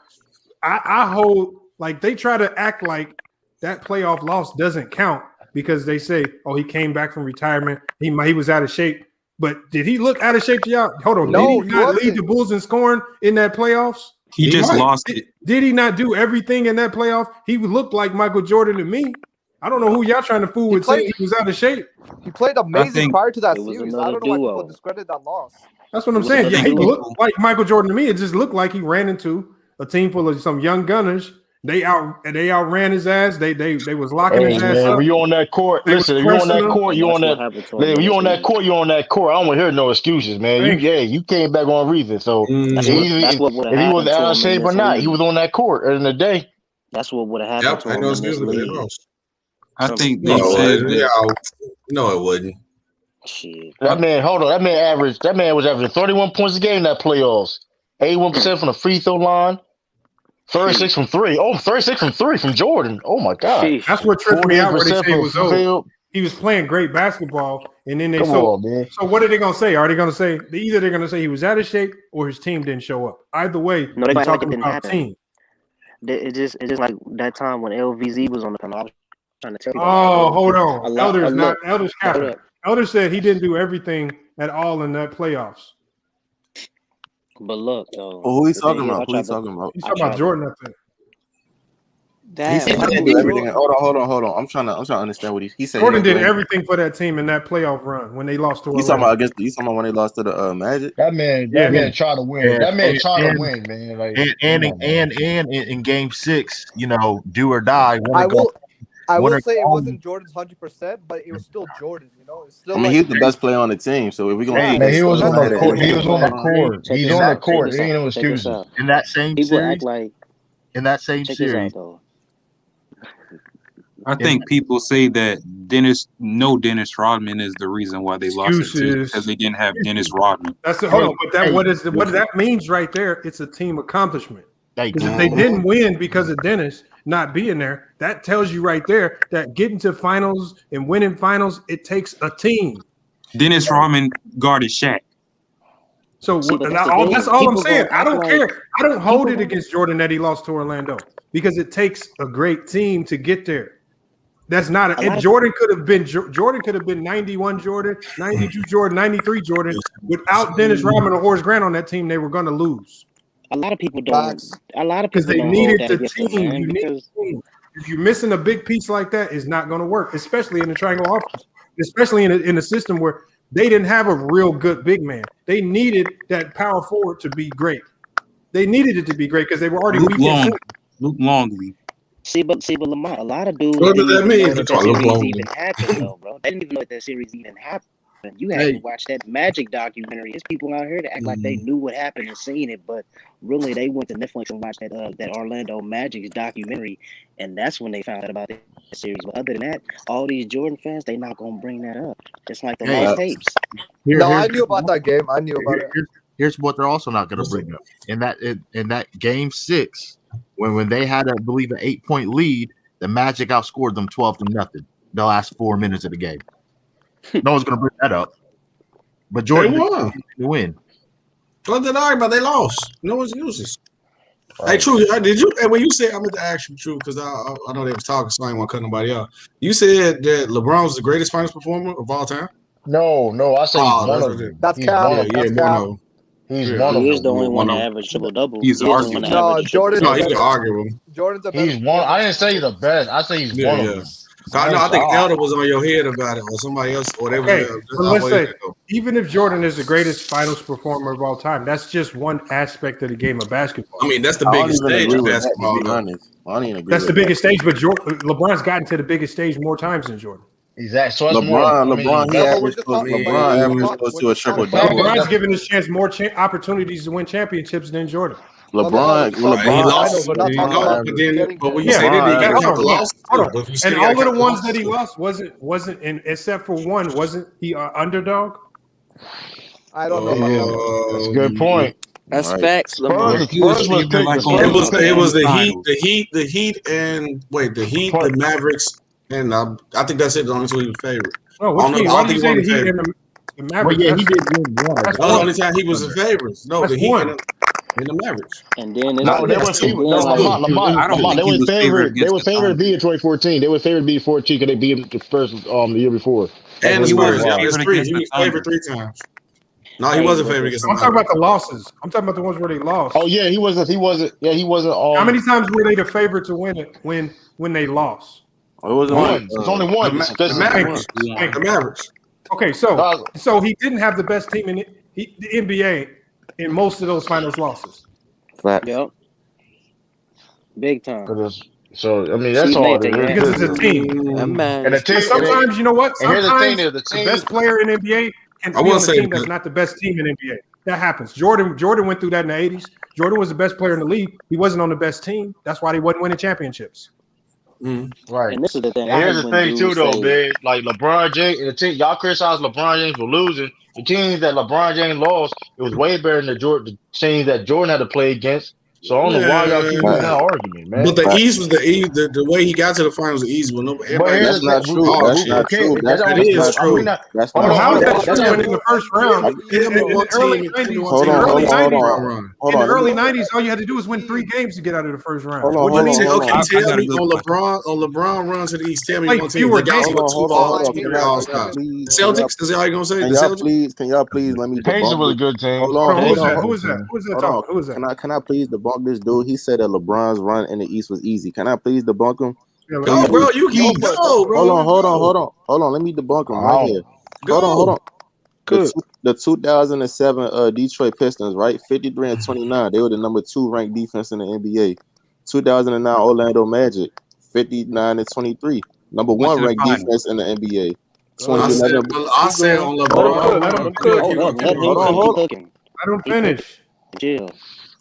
I hold they try to act like that playoff loss doesn't count because they say, oh, he came back from retirement. He was out of shape. But did he look out of shape to y'all? Hold on. No, did he not lead the Bulls in scoring in that playoffs? He just lost it. Did he not do everything in that playoff? He looked like Michael Jordan to me. I don't know who y'all trying to fool with saying he was out of shape. He played amazing prior to that series. I don't know why people discredit that loss. That's what I'm saying. Yeah, he looked like Michael Jordan to me. It just looked like he ran into a team full of some young gunners. They outran his ass. They was locking his ass up. When you on that court, listen. If you on that court, you on that. If you on that court, you on that court. I don't want to hear no excuses, man. You came back on reason. So if he was out of shape or not, he was on that court at the end of the day. That's what would have happened to him in this league. I think they said no, it wouldn't. Shit. That man, hold on. That man was averaging 31 points a game in that playoffs. 81% from the free throw line. 36 from 3. Oh, 36 from 3 from Jordan. Oh my God. That's what tripped me out when they say he was old. He was playing great basketball, and then so what are they gonna say? Are they gonna say either they're gonna say he was out of shape or his team didn't show up? Either way, no, we're talking about team. It's just like that time when LVZ was on the panel. I was trying to tell you. Oh, hold on. Elder's capping. Elder said he didn't do everything at all in that playoffs. But look, though. Who he's talking about? Who he's talking about? He's talking about Jordan, I think. He said Damn, he didn't do everything. Hold on. I'm trying to understand what he said. Jordan did everything for that team in that playoff run when they lost to Orlando. You talking about when they lost to the Magic? That man tried to win. That man tried to win, man. Like and in game 6, do or die. I will say it wasn't Jordan's 100%, but it was still Jordan. It's still. I mean, he's the best player on the team. So if we gonna man, he was on the court. He was on the court. He's on the court. There ain't no excuses. In that same series, I think people say that Dennis Rodman is the reason why they lost it too, because they didn't have Dennis Rodman. That's hold on, but what that means right there? It's a team accomplishment. Because if they didn't win because of Dennis not being there, that tells you right there that getting to finals and winning finals, it takes a team. Dennis Rodman guarded Shaq. So that's all I'm saying. I don't care. I don't hold it against Jordan that he lost to Orlando because it takes a great team to get there. That's not Jordan could have been 91 Jordan, 92 Jordan, 93 Jordan. Without Dennis Rodman or Horace Grant on that team, they were going to lose. A lot of people don't. Because they needed the team. You need the team. If you're missing a big piece like that, it's not going to work, especially in the triangle offense, especially in a system where they didn't have a real good big man. They needed that power forward to be great. They needed it to be great because they were already Luke Longley. See, but Lamont, a lot of dudes What does that mean? that series even happened, though, bro. They didn't even know that series even happened. You had to watch that Magic documentary. There's people out here that act like they knew what happened and seen it, but really they went to Netflix and watched that Orlando Magic's documentary, and that's when they found out about the series. But other than that, all these Jordan fans, they not gonna bring that up. Just like the lost tapes. I knew about that game. I knew about it. Here's what they're also not going to bring up in that game 6 when they had, I believe, an 8-point lead. The Magic outscored them 12-0 the last 4 minutes of the game. No one's going to bring that up. But Jordan won. Win. What did I argue about? They lost. No one's uses. Hey, True, did you? When you said, I'm going to ask you, True, because I know they was talking, so I didn't want to cut nobody out. You said that LeBron was the greatest finals performer of all time? No, I said he's one of them. That's Cal. He's one of them. He is the only one to average triple-double. He's arguable. No, Jordan. No, he's arguable. Jordan's the best. He's one. I didn't say he's the best. I say he's one of them. I think Elder was on your head about it, or somebody else, or they were. Let's say, even if Jordan is the greatest finals performer of all time, that's just one aspect of the game of basketball. I mean, that's the biggest stage of basketball. That's the biggest stage, but LeBron's gotten to the biggest stage more times than Jordan. Exactly. So LeBron averaged close to a triple double. LeBron's given his chance more opportunities to win championships than Jordan. LeBron lost. But when you say that, he got the loss. And all of the ones that he lost wasn't in, except for one, wasn't he underdog? I don't know. About that's a good point. That's facts. It was the Heat, and the Mavericks, and I think that's it. The only two he was favorite. Oh, why did you say the Heat and the Mavericks? Well, yeah, he did win one. That's the only time he was a favorite. No, the Heat and the Mavericks. And then they were favored. They were favored to be in 2014. They were favored to be 14 because they beat him the first the year before. And the Spurs. He was favored 3 times. No, he wasn't favored against. I'm talking about the losses. I'm talking about the ones where they lost. Oh yeah, he wasn't. Yeah, he wasn't. How many times were they the favorite to win it when they lost? It was one. It's only one. The Mavericks. Okay, so he didn't have the best team in the NBA in most of those finals losses. Yep. Big time. So I mean that's all it is. Because it's a team. And the team. Sometimes you know what? Sometimes the team, best player in NBA can be on the team that's not the best team in NBA. That happens. Jordan went through that in the 80s. Jordan was the best player in the league. He wasn't on the best team. That's why he wasn't winning championships. Right. And this is the thing. And here's the thing too, though, man. Like LeBron James and the team, y'all criticize LeBron James for losing. The teams that LeBron James lost, it was way better than the teams that Jordan had to play against. So I don't know why y'all keep using that argument, man. But the East was the way he got to the finals. The East was that's not true. That's not true. That is true. That's not. How is that true in the first round? In the early 90s, all you had to do was win 3 games to get out of the first round. What do you mean? Okay, tell me on LeBron run to the East. Tell me one team. The guys were 2 All-Stars. Celtics. Is that all you gonna say? Can y'all please let me? Pacers was a good team. Who is that? Who is that? Can I please debunk debunk this dude. He said that LeBron's run in the East was easy. Can I please debunk him? Go, bro. You can go, bro. Hold on. Let me debunk him right here. Hold on. The 2007 Detroit Pistons, right? 53 and 29. They were the number 2 ranked defense in the NBA. 2009 Orlando Magic, 59 and 23. Number 1 ranked defense in the NBA. 2011. I said on LeBron. Let him cook. Let him finish. Chill.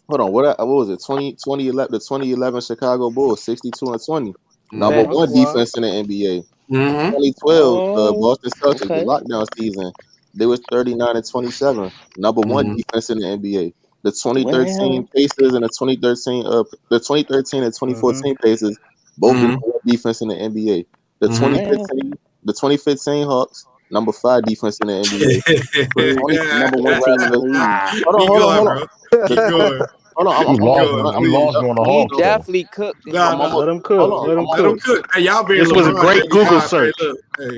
Hold on. What was it? 2011 Chicago Bulls, 62 and 20. Number 1 defense in the NBA. 2012 Boston Celtics, the lockdown season. They was 39 and 27. Number 1 defense in the NBA. The 2013 Pacers and the 2013 and 2014 Pacers, both the number 1 defense in the NBA. The 2015 Hawks, number 5 defense in the NBA. Number 1 team in the league. Hold on. I'm lost on the Hawks. He definitely cooked. Let him cook. Let him cook. Hey, y'all being This was a great Google search.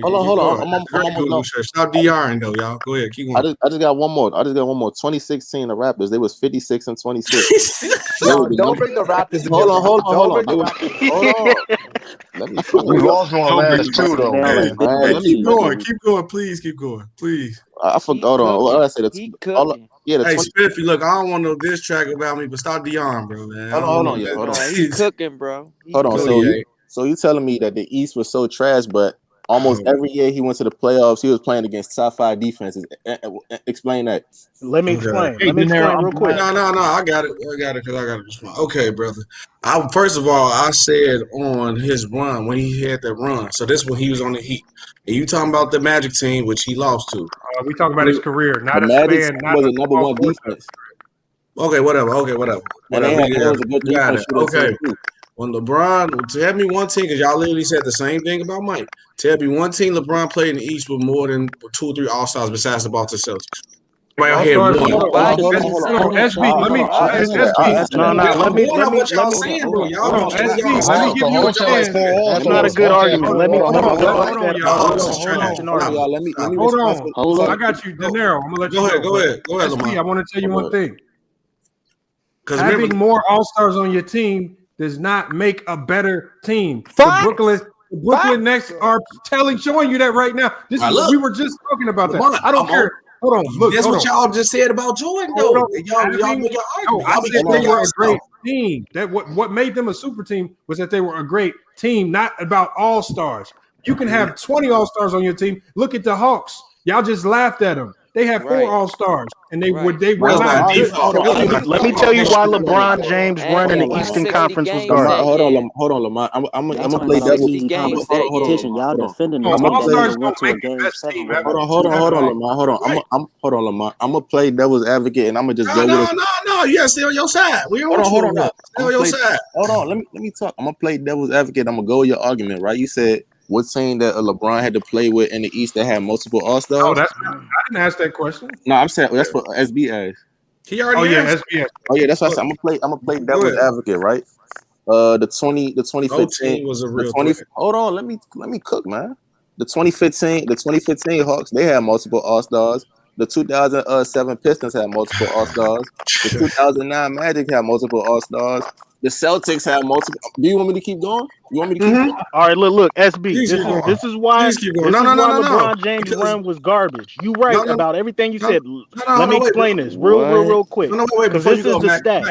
Hold on. Great Google search. Stop DRing though, y'all. Go ahead, keep going. I just got one more. 2016, the Raptors, they was 56 and 26. No, don't bring the Raptors. Hold on. Let me finish. We lost on last 2 though, man. Keep going, please. Keep going, please. I forgot. Hold on. What I said? Hey, Spiffy, look, I don't want no diss track about me, but stop DRing, bro, man. Hold on. He's cooking, bro. Hold on. So you telling me that the East was so trash, but almost every year he went to the playoffs, he was playing against top 5 defenses. Explain that. Let me explain. Let me explain real quick. No. I got it because I got to respond. Okay, brother. First of all, I said on his run when he had that run. So this when he was on the Heat. And you talking about the Magic team, which he lost to. We talking about his career, not the Magic was a number 1 defense. Okay, whatever. And they had a good defense. Okay. When LeBron, tell me one team, because y'all literally said the same thing about Mike. Tell me one team LeBron played in the East with more than 2 or 3 All-Stars besides the Boston Celtics. Right here, one. SB, let me give you a chance. That's not a good argument. Let me hold on. I got you, De Niro. I'm gonna let you go ahead. SB, I want to tell you one thing. Having more All-Stars on your team does not make a better team. The Brooklyn Nets are showing you that right now. We were just talking about that. I don't care. Hold on. Look, that's what y'all just said about Jordan, though. I said they were a great team. That what made them a super team was that they were a great team, not about all-stars. You can have 20 all-stars on your team. Look at the Hawks. Y'all just laughed at them. They had 4 all-stars, and they were not good. Let me tell you why LeBron James run in the Eastern Conference was garbage. Hold on, Lamar. I'm gonna play devil's competition. Y'all defending Hold on, Lamar. I'm gonna play devil's advocate, and I'm gonna just go with it. No. You gotta stay on your side. Hold on. Stay on your side. Hold on. Let me talk. I'm gonna play devil's advocate. I'm gonna go with your argument, right? You said what team that LeBron had to play with in the East that had multiple All-Stars? I didn't ask that question. No, I'm saying that's what SB asked. He already asked. SB. That's what I said. I'm gonna play devil's advocate, right? The 2015 was a real. Hold on, let me cook, man. The 2015 Hawks, they had multiple All-Stars. The 2007 Pistons had multiple All-Stars. The 2009 Magic had multiple All-Stars. The Celtics have multiple. Do you want me to keep going? You want me to keep going? All right, look, SB. This is why LeBron James' run was garbage. You right about everything you said. Let me explain this real quick. Because this is the stat.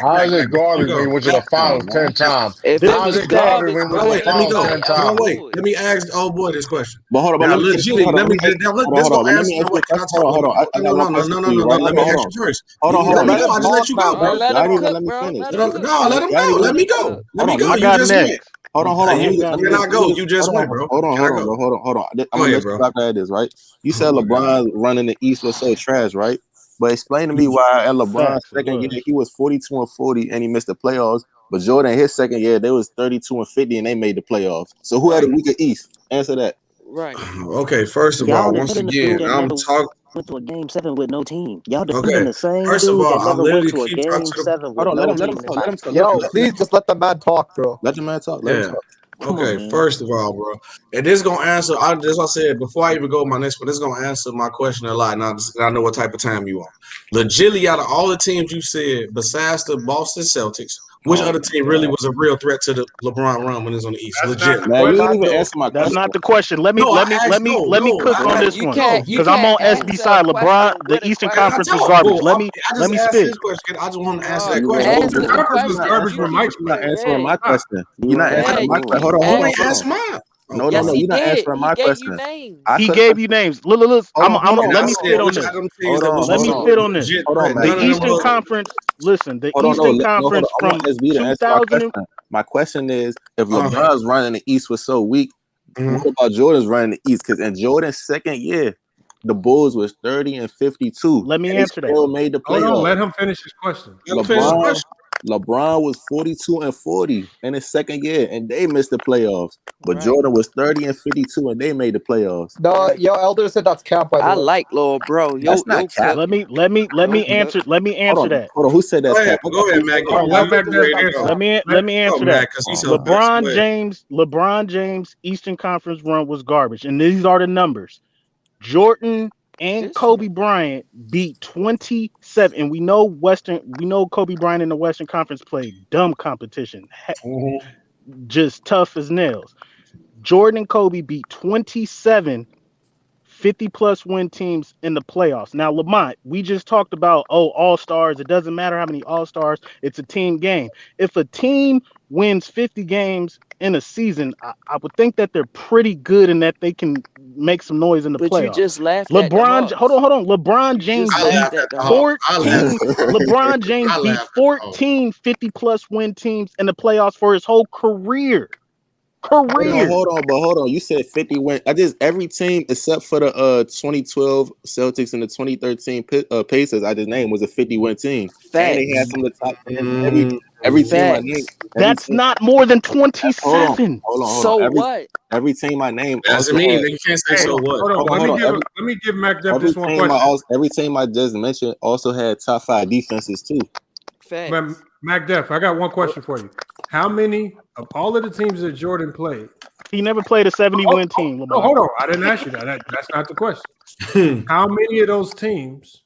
How is it garbage when you went to the finals 10 times? How is it garbage when you went to the finals 10 times? Let me ask the old boy this question. But hold on, let me ask you first. Let me go. I just let you go, bro. Let me finish. No, let me go. You just went. Hold on. Can I go? You just went, bro. Hold on. I'm gonna let you back at this, right? You said LeBron running the East was so trash, right? But explain to me why at LeBron's second year he was 42 and 40 and he missed the playoffs. But Jordan, his second year, they was 32 and 50 and they made the playoffs. So who had a weaker East? Answer that. Right. Okay, first of all, once again, I'm talking. Went to a game 7 with no team. Y'all defending the same first dude of all, that never went to a game 7 with no team. Yo, please just let the man talk, bro. Let the man talk. Let him talk. Okay, first of all, bro, and this is gonna answer. As I said before, I even go with my next one. This is gonna answer my question a lot. Now, I know what type of time you want. Legitly, out of all the teams you said, besides the Boston Celtics, which other team really was a real threat to the LeBron run when he was on the East? Legit. Man, you didn't even answer my That's question. not the question. Let me cook on this one because I'm on SB side. LeBron, the Eastern Conference was garbage. Let me spit. This question. I just want to answer that You question. answer the conference was garbage when Mike. You're not answering my question. You're not answering my question. Hold on. Answer mine. No, you're not answering my question. He gave you names. Look. Let me spit on this. Let me spit on this. The Eastern Conference. Listen, the Eastern Conference from 2000. My question is, if LeBron's running the East was so weak, what about Jordan's running the East? Because in Jordan's second year, the Bulls was 30 and 52. Let me answer that. Still made the playoffs. Hold on, let him finish his question. LeBron was 42 and 40 in his second year, and they missed the playoffs. But Jordan was 30 and 52, and they made the playoffs. No, yo, Elder said that's cap. I like Lil Bro. That's not cap. Let me answer. Let me answer that. Hold on. Who said that's cap? Go ahead, Mac. Let me answer that. LeBron James Eastern Conference run was garbage, and these are the numbers. Jordan and Kobe Bryant beat 27, and we know Kobe Bryant in the Western Conference played dumb competition, just tough as nails. Jordan and Kobe beat 27 50-plus win teams in the playoffs. Now, Lamont, we just talked about, all-stars. It doesn't matter how many all-stars. It's a team game. If a team wins 50 games in a season, I would think that they're pretty good and that they can make some noise in the playoffs. But you just laughed at LeBron. Hold on. LeBron James beat 14. LeBron James beat 14 50-plus win teams in the playoffs for his whole career. Hold on. You said 50 win. Every team except for the 2012 Celtics and the 2013 Pacers I just named was a 50 win team. Facts. And they had some of the top every team I named. That's not more than 27. Hold on. So what? Every team I named. Doesn't mean you can't say so what. Let me give Mac Def this one question. Every team I just mentioned also had top 5 defenses too. Facts. Mac Def, I got one question for you. How many of all of the teams that Jordan played? He never played a 70-win team. No, hold on. I didn't ask you that. That's not the question. How many of those teams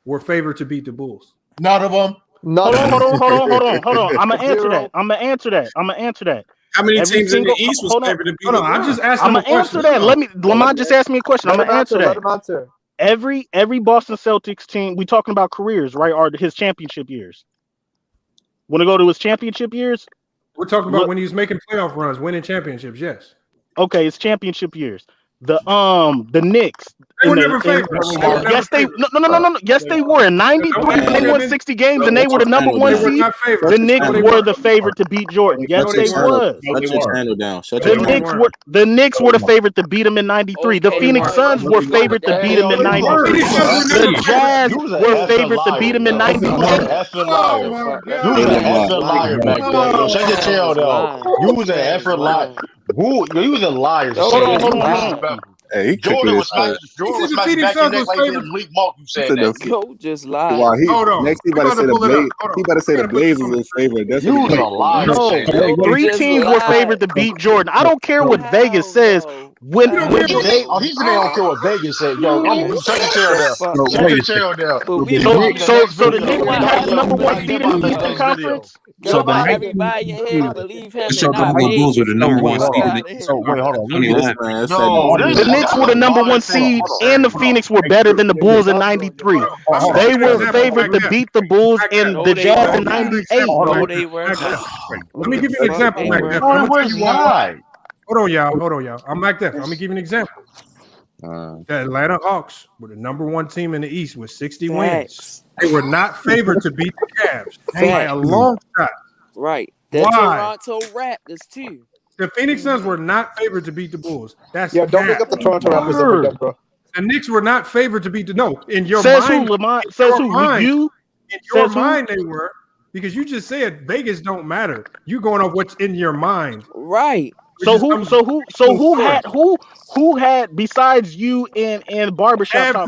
were favored to beat the Bulls? None of them. Hold on. I'm gonna answer that. How many teams in the East was favored to beat the Bulls? I just asked him a question. I'm gonna answer that. Lamont just asked me a question. I'm gonna answer that. Every Boston Celtics team, we talking about careers, right? Or his championship years. Want to go to his championship years? We're talking about when he was making playoff runs, winning championships. Yes. Okay, it's championship years. The Knicks. They were never favored. Yes, they no. Yes, they were. In 93, they won 60 games and they were the number 1 seed. The Knicks were the favorite to beat Jordan. Yes, they was. The Knicks were the favorite to beat him in 93. The Phoenix Suns were favored to beat him in 93. The Jazz were favored to beat him in 93. You was an effing liar back then. Shut your tail though. You was an effing liar. You was a liar. Hold on. Hey, Jordan was smacking back your neck like Malik Monk. You said that. Go just lie. Hold on. Next, he better say the Blazers was favored. That's you was a liar. No, 3 teams were favored to beat Jordan. I don't care what Vegas says. When they don't care what Vegas said. Yo, shut your tail down. Shut your tail down. So the Knicks had the number 1 seed in the Eastern Conference. So everybody in here believe him. The Bulls were the number 1 seed. So wait, hold on. The Knicks were the number 1 seed, and the Phoenix were better than the Bulls in 93. They were favored to beat the Bulls and the Jazz in 98. No, they were. Let me give you an example, Mac Def. Hold on, y'all. I'm Mac Def. Let me give you an example. The Atlanta Hawks were the number 1 team in the East with 60 wins. They were not favored to beat the Cavs by a long shot. Right. The Toronto Raptors too. The Phoenix Suns were not favored to beat the Bulls. Don't pick up the Toronto Raptors over them, bro. The Knicks were not favored to beat the in your says mind. Who, Lamont? Says who? In your mind, they were, because you just said Vegas don't matter. You going off what's in your mind, right? So who had besides you and Barbershop Talk,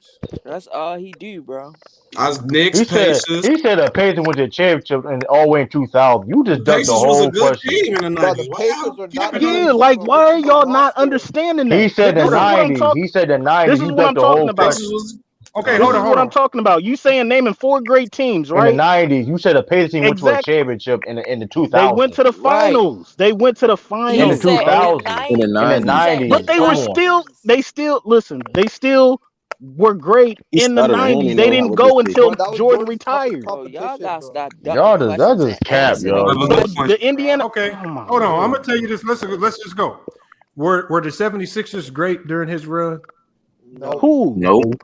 championships. That's all he do, bro. Knicks, He said Pacers. he said the Pacers went to the championship and all the way in 2000. You just ducked the Pacers was a whole good question. team in the Bro, the 90s. Pacers were not a How Yeah, good like team. why Look are at the y'all not roster. understanding He that? said the This is what I'm 90s. talking. He said the This 90s. is You what ducked I'm the talking whole about. Pacers question. was Okay, This hold is on, what hold I'm on. talking about. You saying naming 4 great teams, In the right? 90s, you said the Pacers team went to a Exact. championship in the They went 2000s. to the Right. finals. They went to the In He the finals, said in bro. the 2000s. In the 90s. In the He said 90s. But in 90s. the they Come were on. 90s. still listen. They still were great He in the stuttering. He don't 90s. even They know how didn't what this go is. until Bro, that was Jordan Jordan's toughest retired. Bro, y'all competition, gotta bro. stop ducking Y'all just that questions and just cap, answering yo. them The Indiana. Okay, Oh my hold on. I'm lord. gonna tell you this. Let's just go. Were the 76ers great during his run? No. Who? Nope.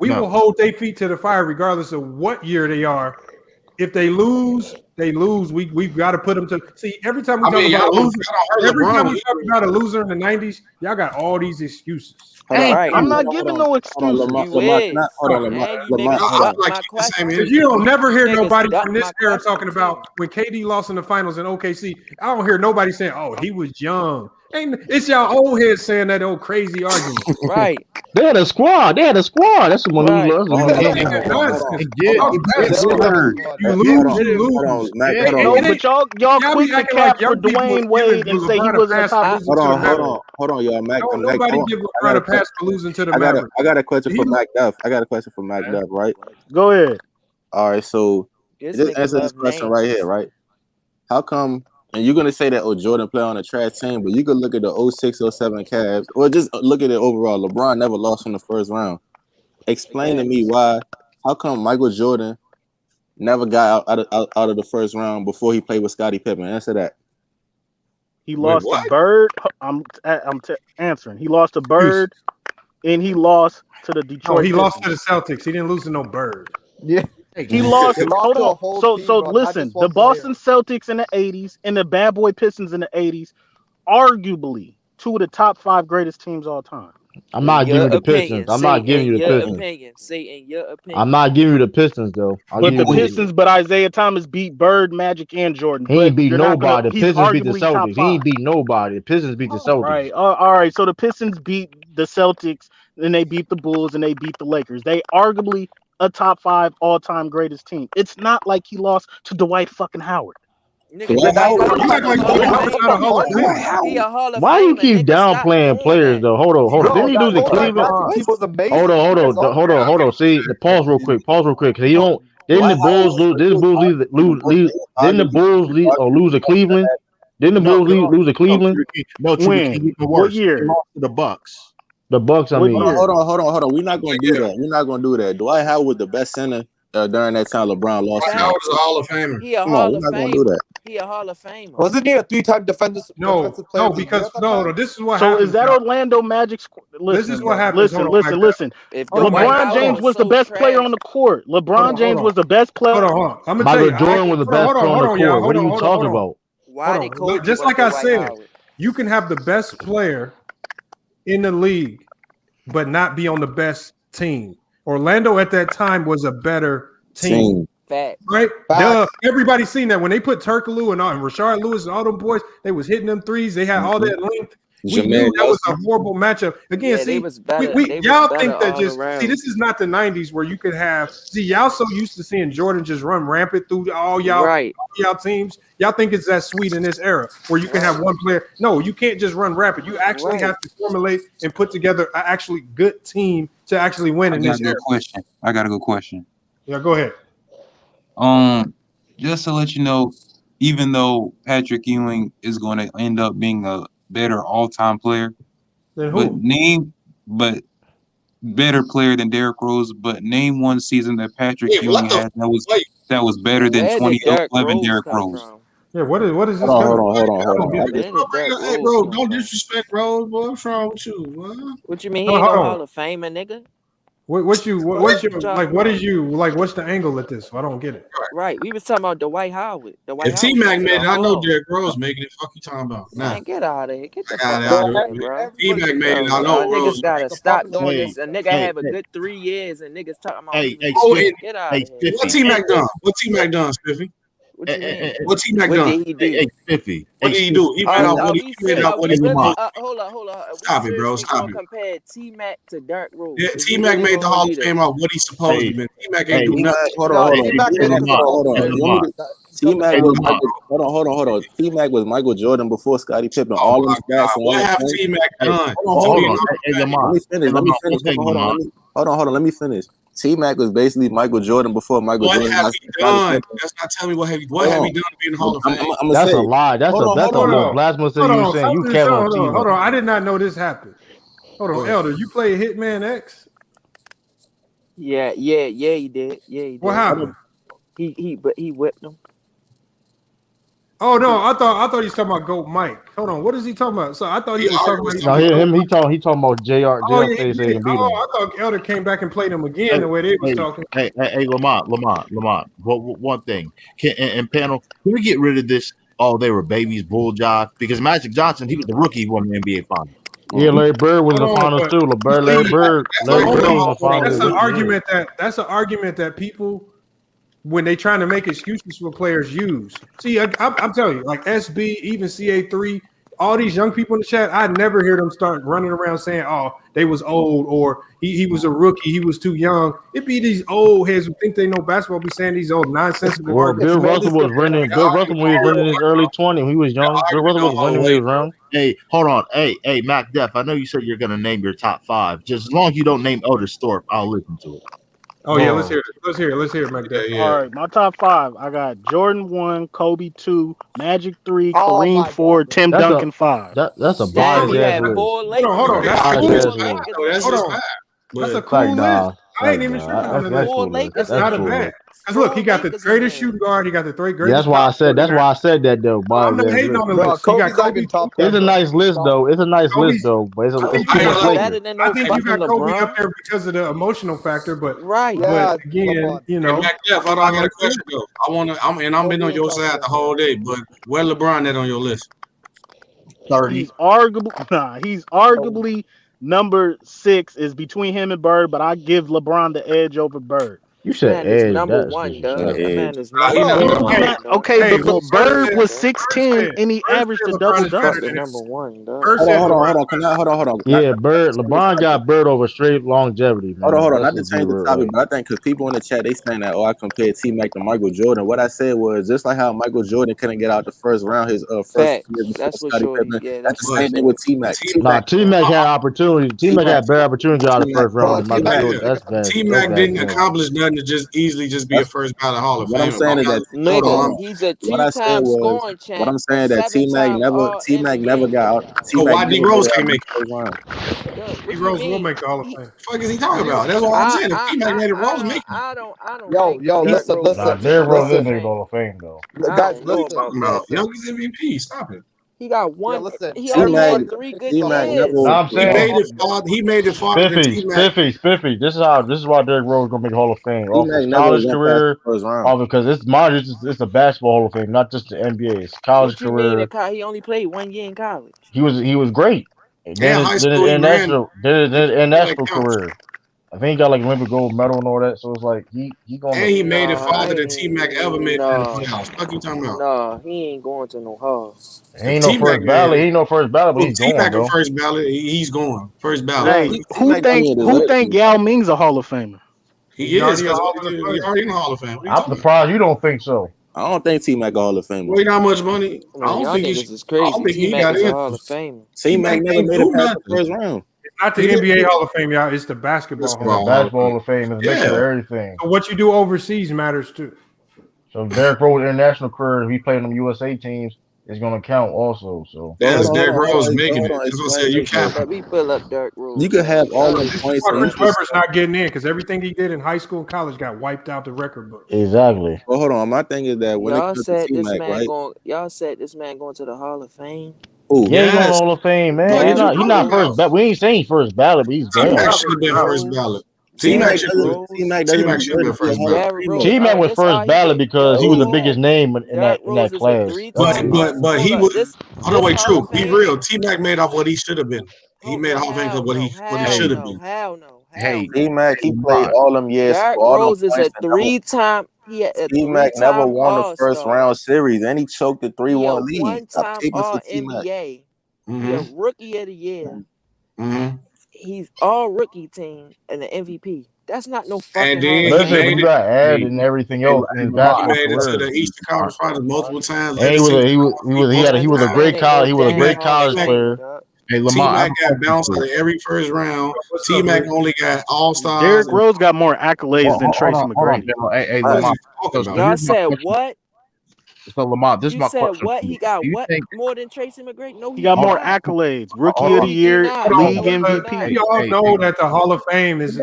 We will hold their feet to the fire regardless of what year they are. If they lose, they lose. We've got to put them to see. Every time we talk about losers, every time we talk about a loser in the '90s, y'all got all these excuses. I'm not giving no excuses. Lamar, can I, hold on, Lamar. And you Lamar, niggas hold on. duck my question. Because you don't never hear You niggas nobody duck from this my era question, talking about when KD lost in the finals in OKC. I don't hear nobody saying, "Oh, he was young." And it's y'all old heads saying that old crazy argument. Right. They had a squad. That's the one Right. who lost. Nonsense. You Hold lose, on, you hold on, lose. Mac. It Hold ain't- on. it No, ain't- but y'all y'all quick be to acting like cap for young people Dwayne Wade and say he LeBron a wasn't a pass top. for losing to the Mavericks. Hold on, y'all. Mac, No, Mac. nobody give LeBron a pass for losing to the Mavericks. I got a question He for Mac Duff. I got a question for Mac Duff, right? Go ahead. All right, so This just nigga answer this love question names. right here, right? How come, and you're going to say that, Jordan play on a trash team, but you could look at the 06, 07 Cavs, or just look at it overall. LeBron never lost in the first round. Explain to me why, how come Michael Jordan never got out of the first round before he played with Scottie Pippen? Answer that. He lost to Bird. I'm answering. He lost to Bird, and he lost to the Detroit. he lost to Pistons. the Celtics. He didn't lose to no Bird. Yeah. He lost. They lost Hold to a on. whole So team, bro, not listen. just one The Boston Celtics in the '80s and the Bad Boy Pistons in the '80s, arguably two of the top 5 greatest teams all time. I'm In not giving your you the opinion, Pistons. I'm not giving you the Pistons. Say in your opinion. I'm not giving you the Pistons though. But the Pistons, but Isaiah Thomas beat Bird, Magic, and Jordan. He But ain't beat you're not gonna. nobody. The He's Pistons beat the arguably top Celtics. He 5. ain't beat nobody. The Pistons beat the Celtics. All right. So the Pistons beat the Celtics, and they beat the Bulls, and they beat the Lakers. They arguably a top 5 all-time greatest team. It's not like he lost to Dwight fucking Howard. Nigga, Dwight Howard You act like Dwight Howard's not a Hall of Famer. He a Hall of Why you Famer, keep nigga. Stop downplaying doing players that. though? Hold on. Bro, Didn't he lose that in whole Dwight Cleveland? Magic team was amazing. Hold on. See, pause real quick. Cause he don't. Didn't the Bulls lose? Didn't the Bulls lose? Didn't the Bulls lose to Cleveland? Didn't the Bulls lose to Cleveland? No, when? even What worse. They year? lost to the Bucks. The Bucks. I What mean, year? Hold on. We're not gonna do that. We're not gonna do that. Dwight Howard was the best center during that time. LeBron lost. Dwight Howard is a Hall of Famer. He a Come on, Hall we're of not gonna do Famer. that. He a Hall of Famer. Wasn't he a 3-time defensive player No, of the year because at that time? this is what So happens. is that now. Orlando Magic? This is what happens. Listen. Hold on, If Hold on, Dwight Mike. LeBron Howard James was the so best player trash, on the court. LeBron James on. was the best player. Hold on. I'm gonna tell Michael you. Jordan was the best player on the court. What are you talking about? why did Kobe Just bust like I Dwight said, Howard? you can have the best player in the league, but not be on the best team. Orlando at that time was a better team. Facts. Right? Duh. Everybody's seen that when they put Turkoglu and Rashard Lewis and all them boys, they was hitting them threes. They had all that length. We knew that was a horrible matchup. Again, Yeah, see, they was better. y'all better think that all just around. see. This is not the '90s where you could have. See, y'all so used to seeing Jordan just run rampant through all y'all teams. Y'all think it's that sweet in this era where you can have one player. No, you can't just run rampant. You actually have to formulate and put together an actually good team to actually win in this era. I got a good question. Yeah, go ahead. Just to let you know, even though Patrick Ewing is going to end up being a better all-time player, then who? but better player than Derrick Rose, but name one season that Patrick Wait, Ewing had that was better than Where did Derrick 2011 Rose Derrick come Rose. from? Yeah, what is this? Hold on. Where did Derrick Hey, Rose bro, come don't from? disrespect Rose, boy. What's wrong with you, boy? What you mean he ain't Hold no on. Hall of Famer, nigga? What's your what's Talking you like? What's the angle at this? I don't get it. Right, we was talking about Dwight Howard. Dwight If Howard T-Mac went to made the it, I know Hall. Derrick Rose making it. Fuck you talking about? Nah. Man, get out of here. Get the Out fuck of out of here. here, bro. T-Mac made it. I Y'all know niggas Rose. gotta stop doing Hey, this. A nigga have a good 3 years and niggas talking about he was Oh, good. Get out of here. what T-Mac done? What T-Mac done, Spiffy? What you mean? What T-Mac What done? did he do? Spiffy. What did he do? He made out what he made out what he really supposed. hold on. We Stop it, bro. seriously Stop gonna it. compare T-Mac to Derrick Rose. Yeah, Is we T-Mac really made the gonna Hall do of this? Fame out what he supposed to been. T-Mac ain't do nothing. Hold on. T-Mac made it to the Hall of Fame. T-Mac was hold on. T-Mac was Michael Jordan before Scottie Pippen. All them stats and all What that. have T-Mac done? Hold on. Let me finish. Hold on. Let me finish. T-Mac was basically Michael Jordan before Michael What Jordan. have he done? That's not telling me what have he done to be in the Hall of Fame. That's a lie. That's a more blasphemous thing you saying. You care on T-Mac. Hold on. I did not know this happened. Hold on, Elder. You play Hitman X? Yeah, he did. Yeah, he did. What happened? He whipped him. Oh no, I thought he was talking about Goat Mike. Hold on, what is he talking about? So I thought he was talking about. No, he talking about JR. Oh JR yeah, said he can beat him. I thought Elder came back and played him again the way they was talking. Hey, Lamont. One thing, and panel, can we get rid of this? Oh, they were babies, bull jive. Because Magic Johnson, he was the rookie who won the NBA Finals. Yeah, Larry Bird was in the finals too. Larry Bird was in the finals. That's an argument that people, when they trying to make excuses for players, use. See, I'm telling you, like SB, even CA3, all these young people in the chat, I never hear them start running around saying, "Oh, they was old," or he was a rookie, he was too young. It be these old heads who think they know basketball be saying these old nonsensical Well, arguments. Bill Russell was running. Bill Russell when he was running in his early 20s. He was young. Bill Russell was running when he was around. Hey, hold on. Hey, Mac Def. I know you said you're gonna name your top 5. Just as long as you don't name Elder Storp, I'll listen to it. Oh yeah, let's hear it. Let's hear it, Mac Def. All right, my top 5. I got Jordan 1, Kobe 2, Magic 3, Kareem 4, Tim Duncan 5. That's a biased ass list. Hold on. That's a cool list. I ain't even tripping on the list. That's not a bad. Because look, he got the greatest shooting guard. He got the greatest. Yeah, that's why I said that though. I'm not hating on the list. He got Kobe. It's a nice list though. But it's too much later. I think you got Kobe up there because of the emotional factor, but Right. Again, you know. Hey, Mac Jeff, I got a question though. I've been on your side the whole day, but where LeBron at on your list? 30. He's arguably number 6. Is between him and Bird, but I give LeBron the edge over Bird. You said edge. Number one, dog. That man is number one. Okay, but Bird was 6'10" and he averaged a double double. Number one, dog. Hold on. Hold on. Yeah, LeBron got Bird over straight longevity. Man. Hold on. Not to change the topic, but I think because people in the chat they saying that I compared T-Mac to Michael Jordan. What I said was just like how Michael Jordan couldn't get out the first round, his first year before That's what Scottie Shorty. Pippen. Yeah, That's the same thing with T-Mac. Nah, T-Mac had opportunity. T-Mac had better opportunity to get out of the first round. That's bad. T-Mac didn't accomplish nothing to just easily just be a first ballot Hall of Famer. What I'm saying is that he's a two-time scoring champ. What I'm saying that T-Mac never got out. So why D Rose can't make it? D Rose will make the Hall of Fame. What the fuck is he talking about? That's what I'm saying. If T-Mac made it, Rose make it. I don't. Yo, listen. Derrick Rose is the Hall of Fame though. Guys, listen. Youngest MVP. Stop it. He got one. Listen. He only had 3 good years. I'm saying he made it farther than T-Mac. Spiffy. This is why Derrick Rose gonna make Hall of Fame. Off his college career, because it's a basketball Hall of Fame, not just the NBA. It's college What you career. mean he only played 1 year in college? He was great. Then his international career. I think he got like Olympic gold medal and all that. So it's like he going. And he made it farther than T-Mac ever made it in the playoffs. What you talking about? No, he ain't going to no Hall. He ain't no first ballot. He ain't no first ballot, but he's going. T-Mac though. first ballot. He's going first ballot. Hey, who think Yao Ming's a Hall of Famer? He is. He already in the Hall of Fame. I'm surprised you don't think so. I don't think T-Mac a Hall of Famer. Well, he got much money. I don't think this is crazy. I don't think he T-Mac got is in. a Hall of Famer. T-Mac never made it past the first round. It's not the NBA Hall of Fame, y'all. It's the basketball Hall of Fame. It's a mixture of everything. So what you do overseas matters too. So Derrick Rose international career, if he played on the USA teams, is going to count also. So that's Derrick Rose making it. That's what I said. You can't. We fill up Derrick Rose. You could have all the points. Chris Webber's not getting in because everything he did in high school and college got wiped out the record book. Exactly. Well, hold on. My thing is that when y'all it comes said to T-Mac, right? Y'all said this man going to the Hall of Fame. Ooh, yeah, he's on the Hall of Fame, man. He's not first ballot. We ain't saying first ballot, but he's going. T-Mac should have been first ballot. T-Mac should have been first ballot. T-Mac was first ballot because he was the biggest name in that class. But he was. Hold on, wait, true. Be real. T-Mac made off what he should have been. He made a Hall of Fame because what he should have been. Hell no. Hey, T-Mac, he played all them years. Derrick Rose is a 3-time. T-Mac never won the first round series, and he choked the 3-1 lead. One-time All-NBA. The Rookie of the Year. He's all rookie team and the MVP. That's not no fucking. And then listen, you got added and everything else. He made it to the Eastern Conference Finals multiple times. And he was a great college. He was a great college player. Hey, Lamar, T-Mac got bounced out of every first round. T-Mac only got all-stars. Derrick Rose got more accolades than Tracy McGrady. Hey, Lamar. Y'all said what? So Lamont, this is my question. You said what? He got what more than Tracy McGrady? No, he got more accolades. Rookie of the Year, league MVP. We all know that the Hall of Fame is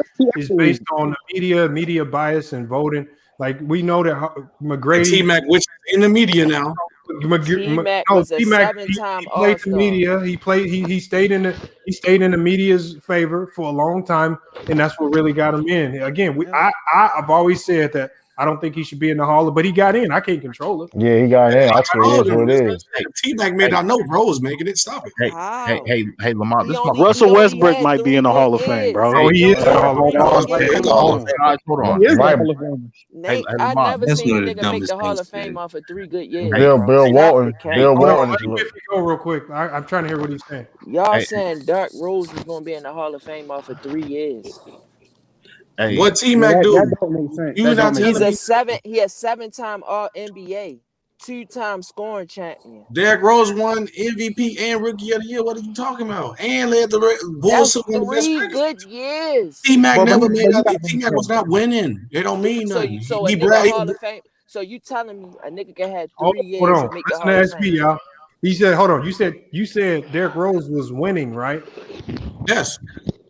based on the media bias and voting. Like we know that McGrady, T-Mac, which is in the media now. T-Mac No, was a T-Mac. He seven-time played the All-Star. media. He stayed in the media's favor for a long time, and that's what really got him in. Again, I've always said that I don't think he should be in the Hall, but he got in. I can't control it. Yeah, he got in. I say it is what it is. T-Mac made. I know Rose making it. Stop it. Hey, Lamont. This is my Russell Westbrook might be in the Hall of Fame, bro. Oh, he is in the Hall of Fame. Hold on. Hold on. He is the Hall of Famer. Nate, I Lamont, never that's seen one a of the nigga make the dumbest Hall things of Fame said. off of 3 good years. Bill Walton. Bill Hold on, Walton. let me go real quick. I'm trying to hear what he's saying. Y'all saying Derrick Rose is gonna be in the Hall of Fame off of 3 years. Hey, What T-Mac do? That don't make sense. You not telling me He a 7-time All NBA, 2-time scoring champion. Derrick Rose won MVP and Rookie of the Year. What are you talking about? And led the Bulls That's to one of the best 3 records. good years. T-Mac never made you up. gotta T-Mac was not winning. It don't mean So nothing. so a He nigga bragged. Hall of Fame. So you telling me a nigga can have Hold 3 years on. and make the Listen Hall to of SB, Fame? y'all. He said, hold on. You said Derrick Rose was winning, right? Yes.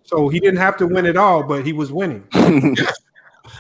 So he didn't have to win it all, but he was winning. Yes.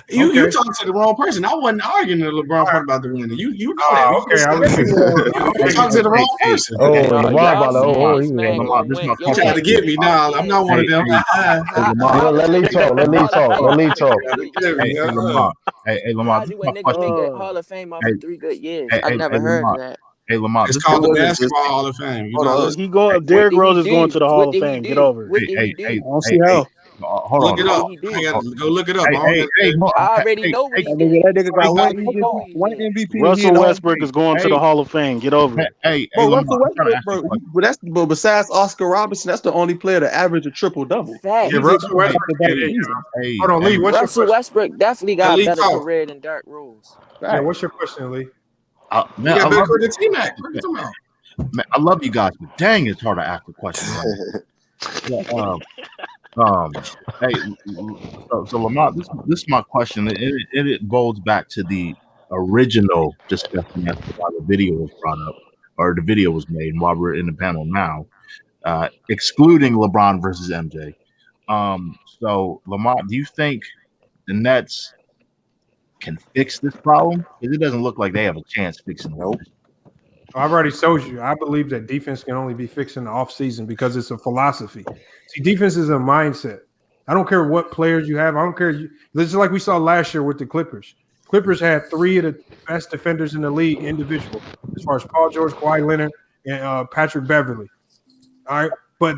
You Okay. talking to the wrong person. I wasn't arguing the LeBron part about the winning. You know that. Okay, I was You talking to the wrong person. Oh, LeBron about to. He man was. gonna this is win. my Your You trying to get me? Nah, I'm not one of them. Let Lee talk. Let Lee talk. Let Lee talk. Hey, Lamont. Hey, Lamont. How This is do a my nigga question. make a Hall of Fame off of 3 good years? Hey, I never heard Lamont. that. Hey, Lamont. It's This called the wasn't Basketball just. Hall of Fame. You Hold know on. this? He go. What Derrick did he Rose is going do? to the Hall What of did he Fame. Get do? over it. What did he do? I don't see how. Hold Look on. it up. What did he I do? gotta go look it up. Hey, I already know what he That did. nigga got I already know what he one did. MVP. He in Russell the Hall of Westbrook Fame. is going to the Hall of Fame. Get over it. Hey, Bro, Lamont. Russell I'm trying to Westbrook, ask you a bro. question. But besides Oscar Robinson, that's the only player to average a triple double. Facts. Yeah, Easily Russell Westbrook. back to back season. Hold on, Lee. What's your Russell question? Westbrook definitely got a Elite better talk. career than Derrick Rose. Yeah, what's your question, Lee? You Man, I got better love career than T-Mac. What you talking about? man, I love you guys, but dang, it's hard to ask a question right now. Yeah, hey, so Lamont, this is my question. It goes back to the original discussion as to why the video was brought up, or the video was made, and why we're in the panel now, excluding LeBron versus MJ. So Lamont, do you think the Nets can fix this problem? Because it doesn't look like they have a chance fixing it. I've already told you. I believe that defense can only be fixed in the offseason because it's a philosophy. See, defense is a mindset. I don't care what players you have. I don't care. This is like we saw last year with the Clippers. Clippers had 3 of the best defenders in the league individual, as far as Paul George, Kawhi Leonard, and Patrick Beverly. All right, but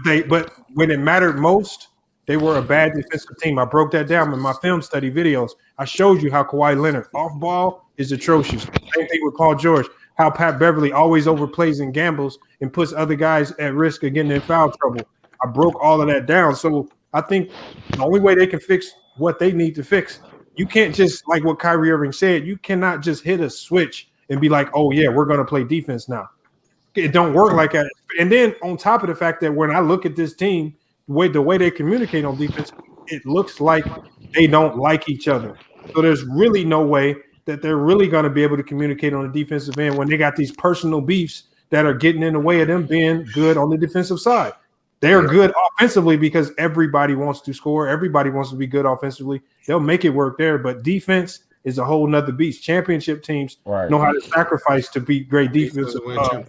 when it mattered most, they were a bad defensive team. I broke that down in my film study videos. I showed you how Kawhi Leonard off ball is atrocious. Same thing with Paul George. How Pat Beverly always overplays and gambles and puts other guys at risk of getting in foul trouble. I broke all of that down. So I think the only way they can fix what they need to fix, you can't just, like what Kyrie Irving said, you cannot just hit a switch and be like, oh, yeah, we're going to play defense now. It don't work like that. And then on top of the fact that when I look at this team, the way they communicate on defense, it looks like they don't like each other. So there's really no way that they're really going to be able to communicate on the defensive end when they got these personal beefs that are getting in the way of them being good on the defensive side. They're good offensively because everybody wants to score. Everybody wants to be good offensively. They'll make it work there, but defense is a whole nother beast. Championship teams know how to sacrifice to beat great defensive. Lamont,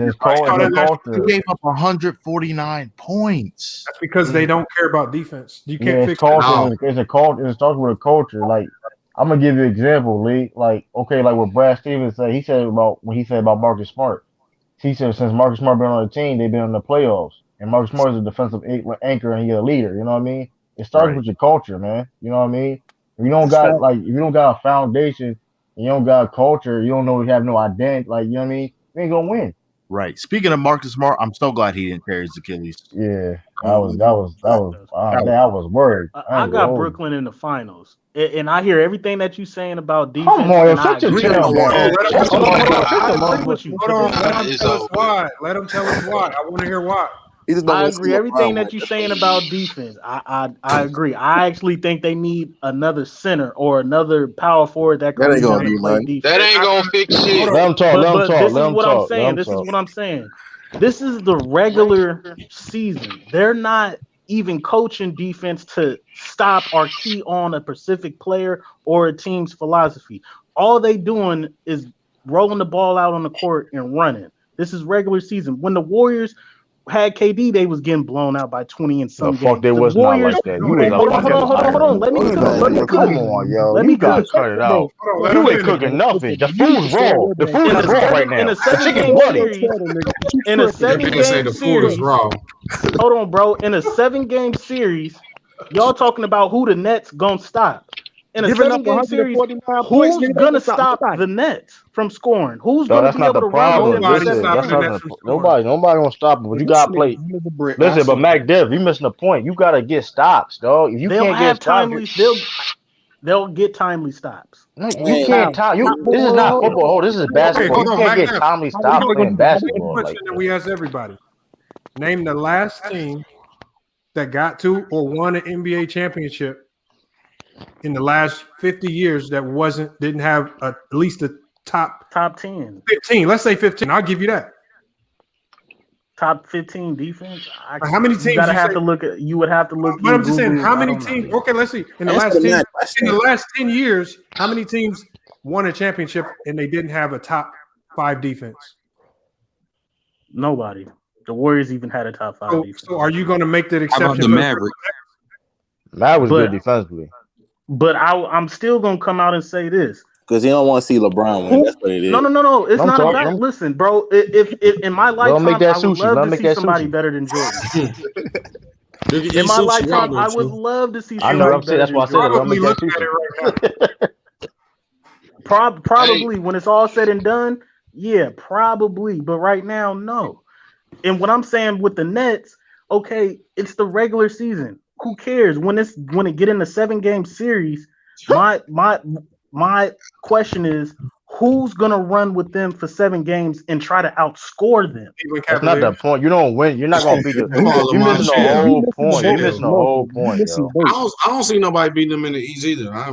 It's culture. he gave up 149 points. That's because they don't care about defense. You can't Yeah, fix culture. It's a culture. It starts with a culture. Like, I'm gonna give you an example, Lee. Like, okay, like what Brad Stevens said. He said about Marcus Smart. He said since Marcus Smart been on the team, they've been in the playoffs. And Marcus Smart is a defensive anchor and he's a leader. You know what I mean? It starts with your culture, man. You know what I mean? If you don't got if you don't got a foundation, you don't got culture, you don't know you have no identity. Like, you know what I mean? You ain't gonna win. Right. Speaking of Marcus Smart, I'm so glad he didn't tear his Achilles. Yeah, I was worried. I got Brooklyn in the finals, and I hear everything that you're saying about defense. Come on, and shut I your agree tail, man. I agree with you. Hold on, let him tell us why. Let him tell us why. I want to hear why. I agree. Everything that you're saying about defense, I agree. I actually think they need another center or another power forward that can play defense. That ain't gonna fix shit. Let him talk. This is what I'm saying. This is what I'm saying. This is the regular season. They're not even coaching defense to stop or key on a specific player or a team's philosophy. All they doing is rolling the ball out on the court and running. This is regular season. When the Warriors had KD, they was getting blown out by 20 in some The fuck games. they The was Warriors. not like that. You is Hold on. Let me cook. Come on, yo. Let You me gotta cook. cut it out. Let You him ain't finish, cooking bro. nothing. The food's raw. The food In is a raw seven, right now. in a The chicken's 7-game bloody. series, in a That nigga say 7-game the food is series, raw. hold on, bro. In a 7-game series, y'all talking about who the Nets gonna stop. In a Giving up 7-game series, 149 points, who's nigga, that gonna ain't stop stop nobody. the Nets from scoring? Who's No, gonna that's be not able the to run with them problem. for Nobody's 7 Listen, that's stopping the not games? Nets the from scoring. nobody gonna stop it. But you This gotta nigga play. under the brick. I Listen, but see. Mac Dev, you missing the point. You gotta get stops, dog. If you They'll can't get have stops, timely. They'll get timely stops. you can't time. This is not football. Oh, this is Okay, basketball. hold You on, can't Mac get Def. timely How they stops gonna One playing do? How they basketball like question that that. we ask everybody: name the last team that got to or won an NBA championship in the last 50 years that didn't have at least a top 10. 15. Let's say 15. I'll give you that. Top 15 defense. How many teams You gotta you have say? to look at. You would have to look. But In I'm just saying, Google. how I many don't know. teams? Okay, let's see. In the Answer last the 10, mad question. in the last 10 years, how many teams won a championship and they didn't have a top 5 defense? Nobody. The Warriors even had a top 5 defense. So are you going to make that How about exception the for Mavericks? Matt was good But defensively. but I'm still gonna come out and say this. Because he don't want to see LeBron win. That's what it is. No. It's I'm not talking. about. Listen, bro. If in my Let him make lifetime, that I would sushi. love Let to him make see that somebody sushi. better than Jordan. You can eat In my sushi raw, lifetime, I don't would you? love to see I know. somebody I'm saying better that's why I than said it. Let him probably make that looking at sushi. it right now? Probably when it's all said and done, yeah, probably. But right now, no. And what I'm saying with the Nets, okay, it's the regular season. Who cares when it get in the 7-game series? My question is, who's gonna run with them for 7 games and try to outscore them? That's not the point. You don't win. You're not gonna beat the. Come on, You're Lamar, missing the chill. whole point. You're Chill. missing the whole point, yo. I don't see nobody beating them in the East either. I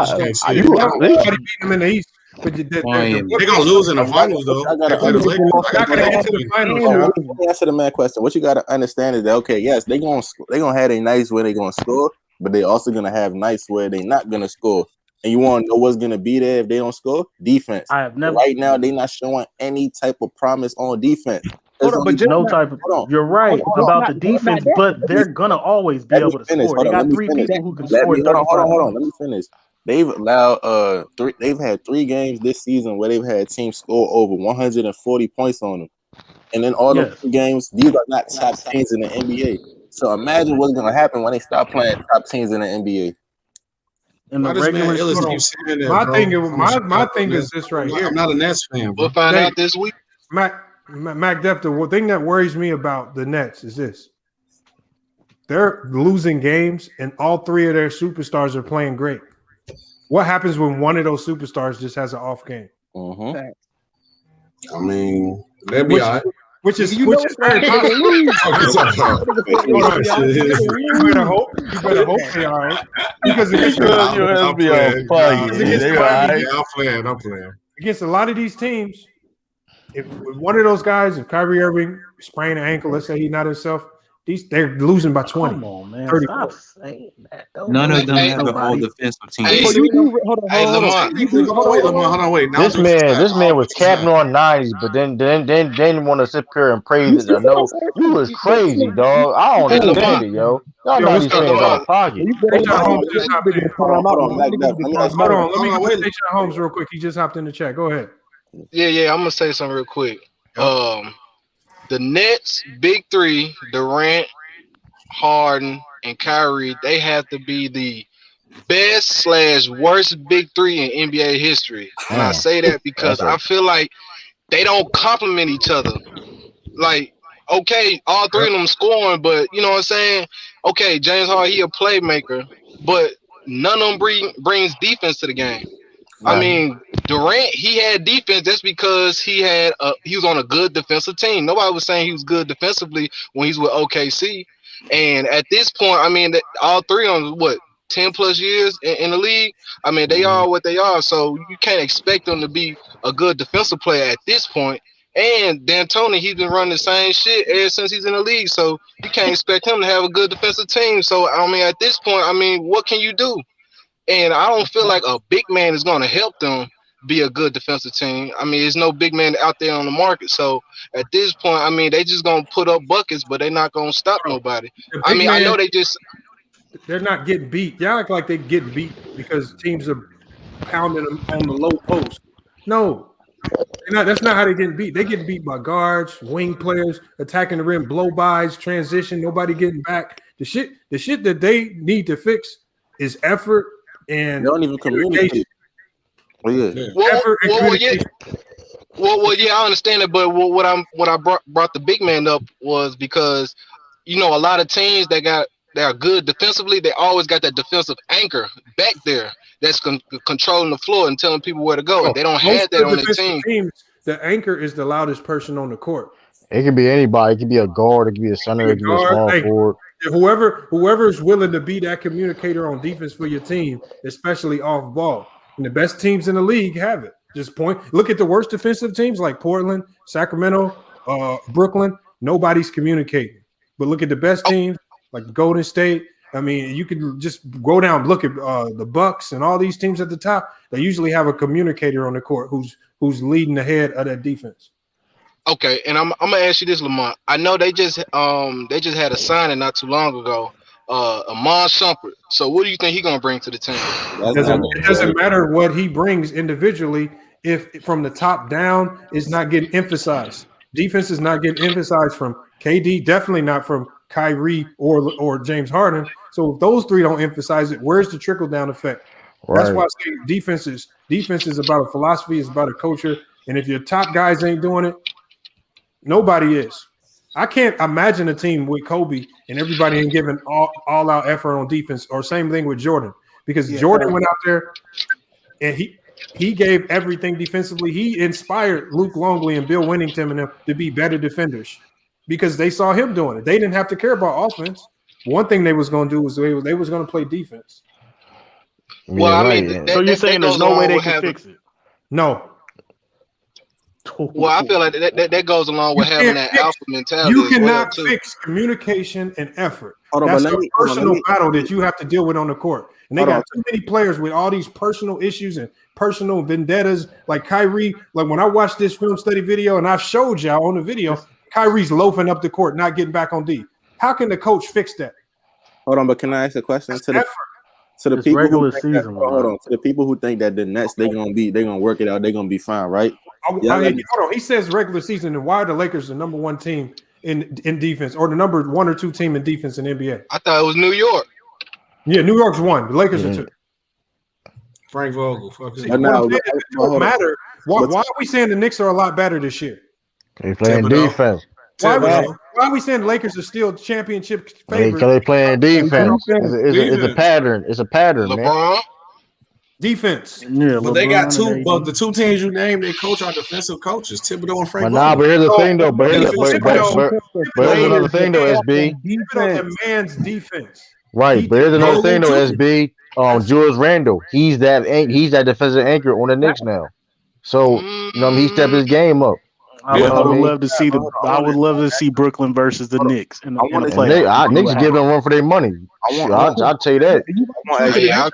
just can't see it. You at least Nobody beat them in the East. But They gonna lose in the finals though. They play the Lakers. They're not going to get to the finals. Oh, Yo. let me answer the man question. What you got to understand is that okay, yes, they gonna have a nights where they gonna score, but they also gonna have nights where they not gonna score. And you want to know what's gonna be there if they don't score? Defense. I have never. Right now, they not showing any type of promise on defense. Hold on, but just No type of. You're right about the defense, but they're gonna always be Let me able to finish. score. Hold They on. Let got me 3 finish. people who can Let score me 35 hold on. points. Let me finish. They've allowed they've had 3 games this season where they've had teams score over 140 points on them. And in all those games, these are not top teams in the NBA. So imagine what's gonna happen when they start playing top teams in the NBA. In the Why this man regular Ellis season. keep saying that, My bro? thing is this right here. I'm not a Nets fan, bro. We'll find out this week. Mac Def, the thing that worries me about the Nets is this. They're losing games, and all 3 of their superstars are playing great. What happens when one of those superstars just has an off game? I mean, they'll be all right. Which is You know it's very gonna possible. lose. You better hope they are right. Because against I'm playing. against a lot of these teams, if one of those guys, if Kyrie Irving sprain an ankle, let's say he's not himself, they're losing by 20. Come on, man. 30 Stop points. saying that. None of them have an all defensive team. Hold on. Wait. This man was capping on 90s, but then want to sit here and praise it. I know you was crazy, dog. I don't understand it, yo. Y'all Yo, what's 90s up, fans out of pocket. Dejan Holmes just hopped in. Hold on, Let me get Dejan Holmes real quick. He just hopped in the chat. Go ahead. Yeah. I'm gonna say something real quick. The Nets, big 3, Durant, Harden, and Kyrie, they have to be the best/worst big 3 in NBA history. And I say that because I feel like they don't complement each other. Like, okay, all 3 of them scoring, but you know what I'm saying? Okay, James Harden, he a playmaker, but none of them brings defense to the game. I mean, Durant, he had defense just because he was on a good defensive team. Nobody was saying he was good defensively when he's with OKC. And at this point, I mean, all 3 of them, 10 plus years in the league? I mean, they are what they are. So you can't expect them to be a good defensive player at this point. And D'Antoni, he's been running the same shit ever since he's in the league. So you can't expect him to have a good defensive team. So, I mean, at this point, I mean, what can you do? And I don't feel like a big man is going to help them. be a good defensive team. I mean, there's no big man out there on the market. So at this point, I mean, they just gonna put up buckets, but they're not gonna stop nobody. The I big mean, I know man, they just they're not getting beat. Y'all act like they're getting beat because teams are pounding them on the low post. No, that's not how they getting beat. They getting beat by guards, wing players, attacking the rim, blow-bys, transition, nobody getting back. The shit that they need to fix is effort and They don't even communicate. Oh, yeah. Effort and communication. Well, yeah, I understand it, but what I brought the big man up was because a lot of teams that are good defensively, they always got that defensive anchor back there that's controlling the floor and telling people where to go, and they don't have that on their team. Teams, the anchor is the loudest person on the court. It could be anybody. It could be a guard. It could be a center. It could be a small forward. Whoever is willing to be that communicator on defense for your team, especially off ball, and the best teams in the league have it. Just point. Look at the worst defensive teams like Portland, Sacramento, Brooklyn. Nobody's communicating. But look at the best teams like Golden State. I mean, you can just go down, look at the Bucks and all these teams at the top. They usually have a communicator on the court who's leading the head of that defense. Okay, and I'm gonna ask you this, Lamont. I know they just had a signing not too long ago, Amon Shumpert. So what do you think he's gonna bring to the team? It doesn't matter what he brings individually if from the top down it's not getting emphasized. Defense is not getting emphasized from KD, definitely not from Kyrie or James Harden. So if those three don't emphasize it, where's the trickle down effect? Right. That's why I say defense is about a philosophy, it's about a culture, and if your top guys ain't doing it, nobody is. I can't imagine a team with Kobe and everybody ain't giving all out effort on defense, or same thing with Jordan, because Jordan went out there and he gave everything defensively. He inspired Luke Longley and Bill Wennington and them to be better defenders because they saw him doing it. They didn't have to care about offense. One thing they was going to do was they was going to play defense. Well, I mean, so you're saying there's no way they can fix it? No. Well, I feel like that goes along with having that alpha mentality. You cannot fix communication and effort. That's a personal battle that you have to deal with on the court. And they got too many players with all these personal issues and personal vendettas. Like Kyrie, like when I watched this film study video and I showed y'all on the video, Kyrie's loafing up the court, not getting back on D. How can the coach fix that? Hold on, but can I ask a question to the people who think to the people who think that the Nets they're gonna work it out, they're gonna be fine, right? Hold on. He says regular season, and why are the Lakers the number one team in defense, or the number 1 or 2 team in defense in the NBA? I thought it was New York. Yeah, New York's 1. The Lakers are 2. Frank Vogel. It don't matter. Why are we saying the Knicks are a lot better this year? They playing defense. Why are we saying the Lakers are still championship favorites? Because they playing defense. It's a pattern. It's a pattern, LeBron. Man. Defense. Yeah, but they got two. But the two teams you named, they coach are defensive coaches, Thibodeau and Frank. But here's the thing, though. But here's another thing, though. SB. Thibodeau demands defense. Right, but here's another thing, though. SB. Julius Randle. He's that defensive anchor on the Knicks now. So he stepped his game up. I would love to see I would love to see Brooklyn versus the Knicks in the playoffs. Knicks give them one for their money. I'll tell you that. I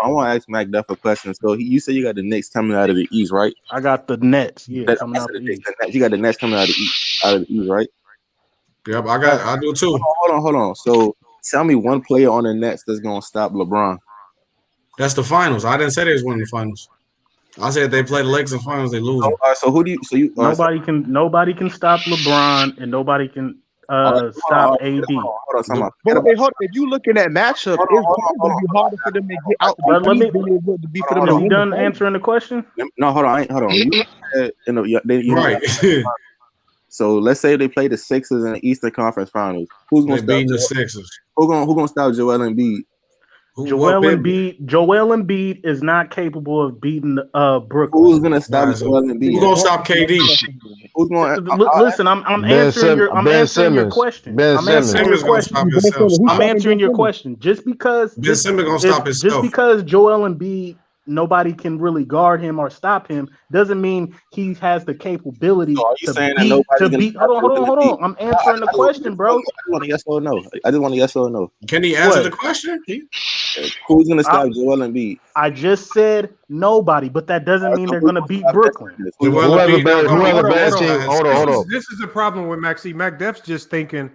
want to ask Mac Duff a question. So you say you got the Knicks coming out of the East, right? I got the Nets. Yeah, coming out of the East. You got the Nets coming out of the East, right? Yep, I do too. Hold on. So tell me one player on the Nets that's gonna stop LeBron. That's the finals. I didn't say they was winning the finals. I said if they play the Lakers in finals, they lose. So who do you? So you nobody can stop LeBron, and nobody can stop AD. But if you looking at matchup, it's going to be harder for them to get out. Are you done answering the question? No, hold on. Right. So let's say they play the Sixers in the Eastern Conference Finals. Who's going to stop the Sixers? Who's going to stop Joel Embiid? Joel Embiid is not capable of beating Brooklyn. Who's going to stop Joel Embiid? Who's going to stop KD? Who's going? Listen, I'm answering your question. I'm answering your question. Just because Ben Simmons going to stop himself. Just because Joel Embiid nobody can really guard him or stop him doesn't mean he has the capability So are you to saying that beat nobody's gonna stop Hold Joel Embiid? on. I'm answering the question, bro. I just want a yes or no. I just want a yes or no. Can he answer the question? Who's gonna stop Joel Embiid? I just said nobody, but that doesn't mean they're gonna beat Brooklyn. Whoever better team. Hold on. This is the problem with Mac. See, Mac Def's just thinking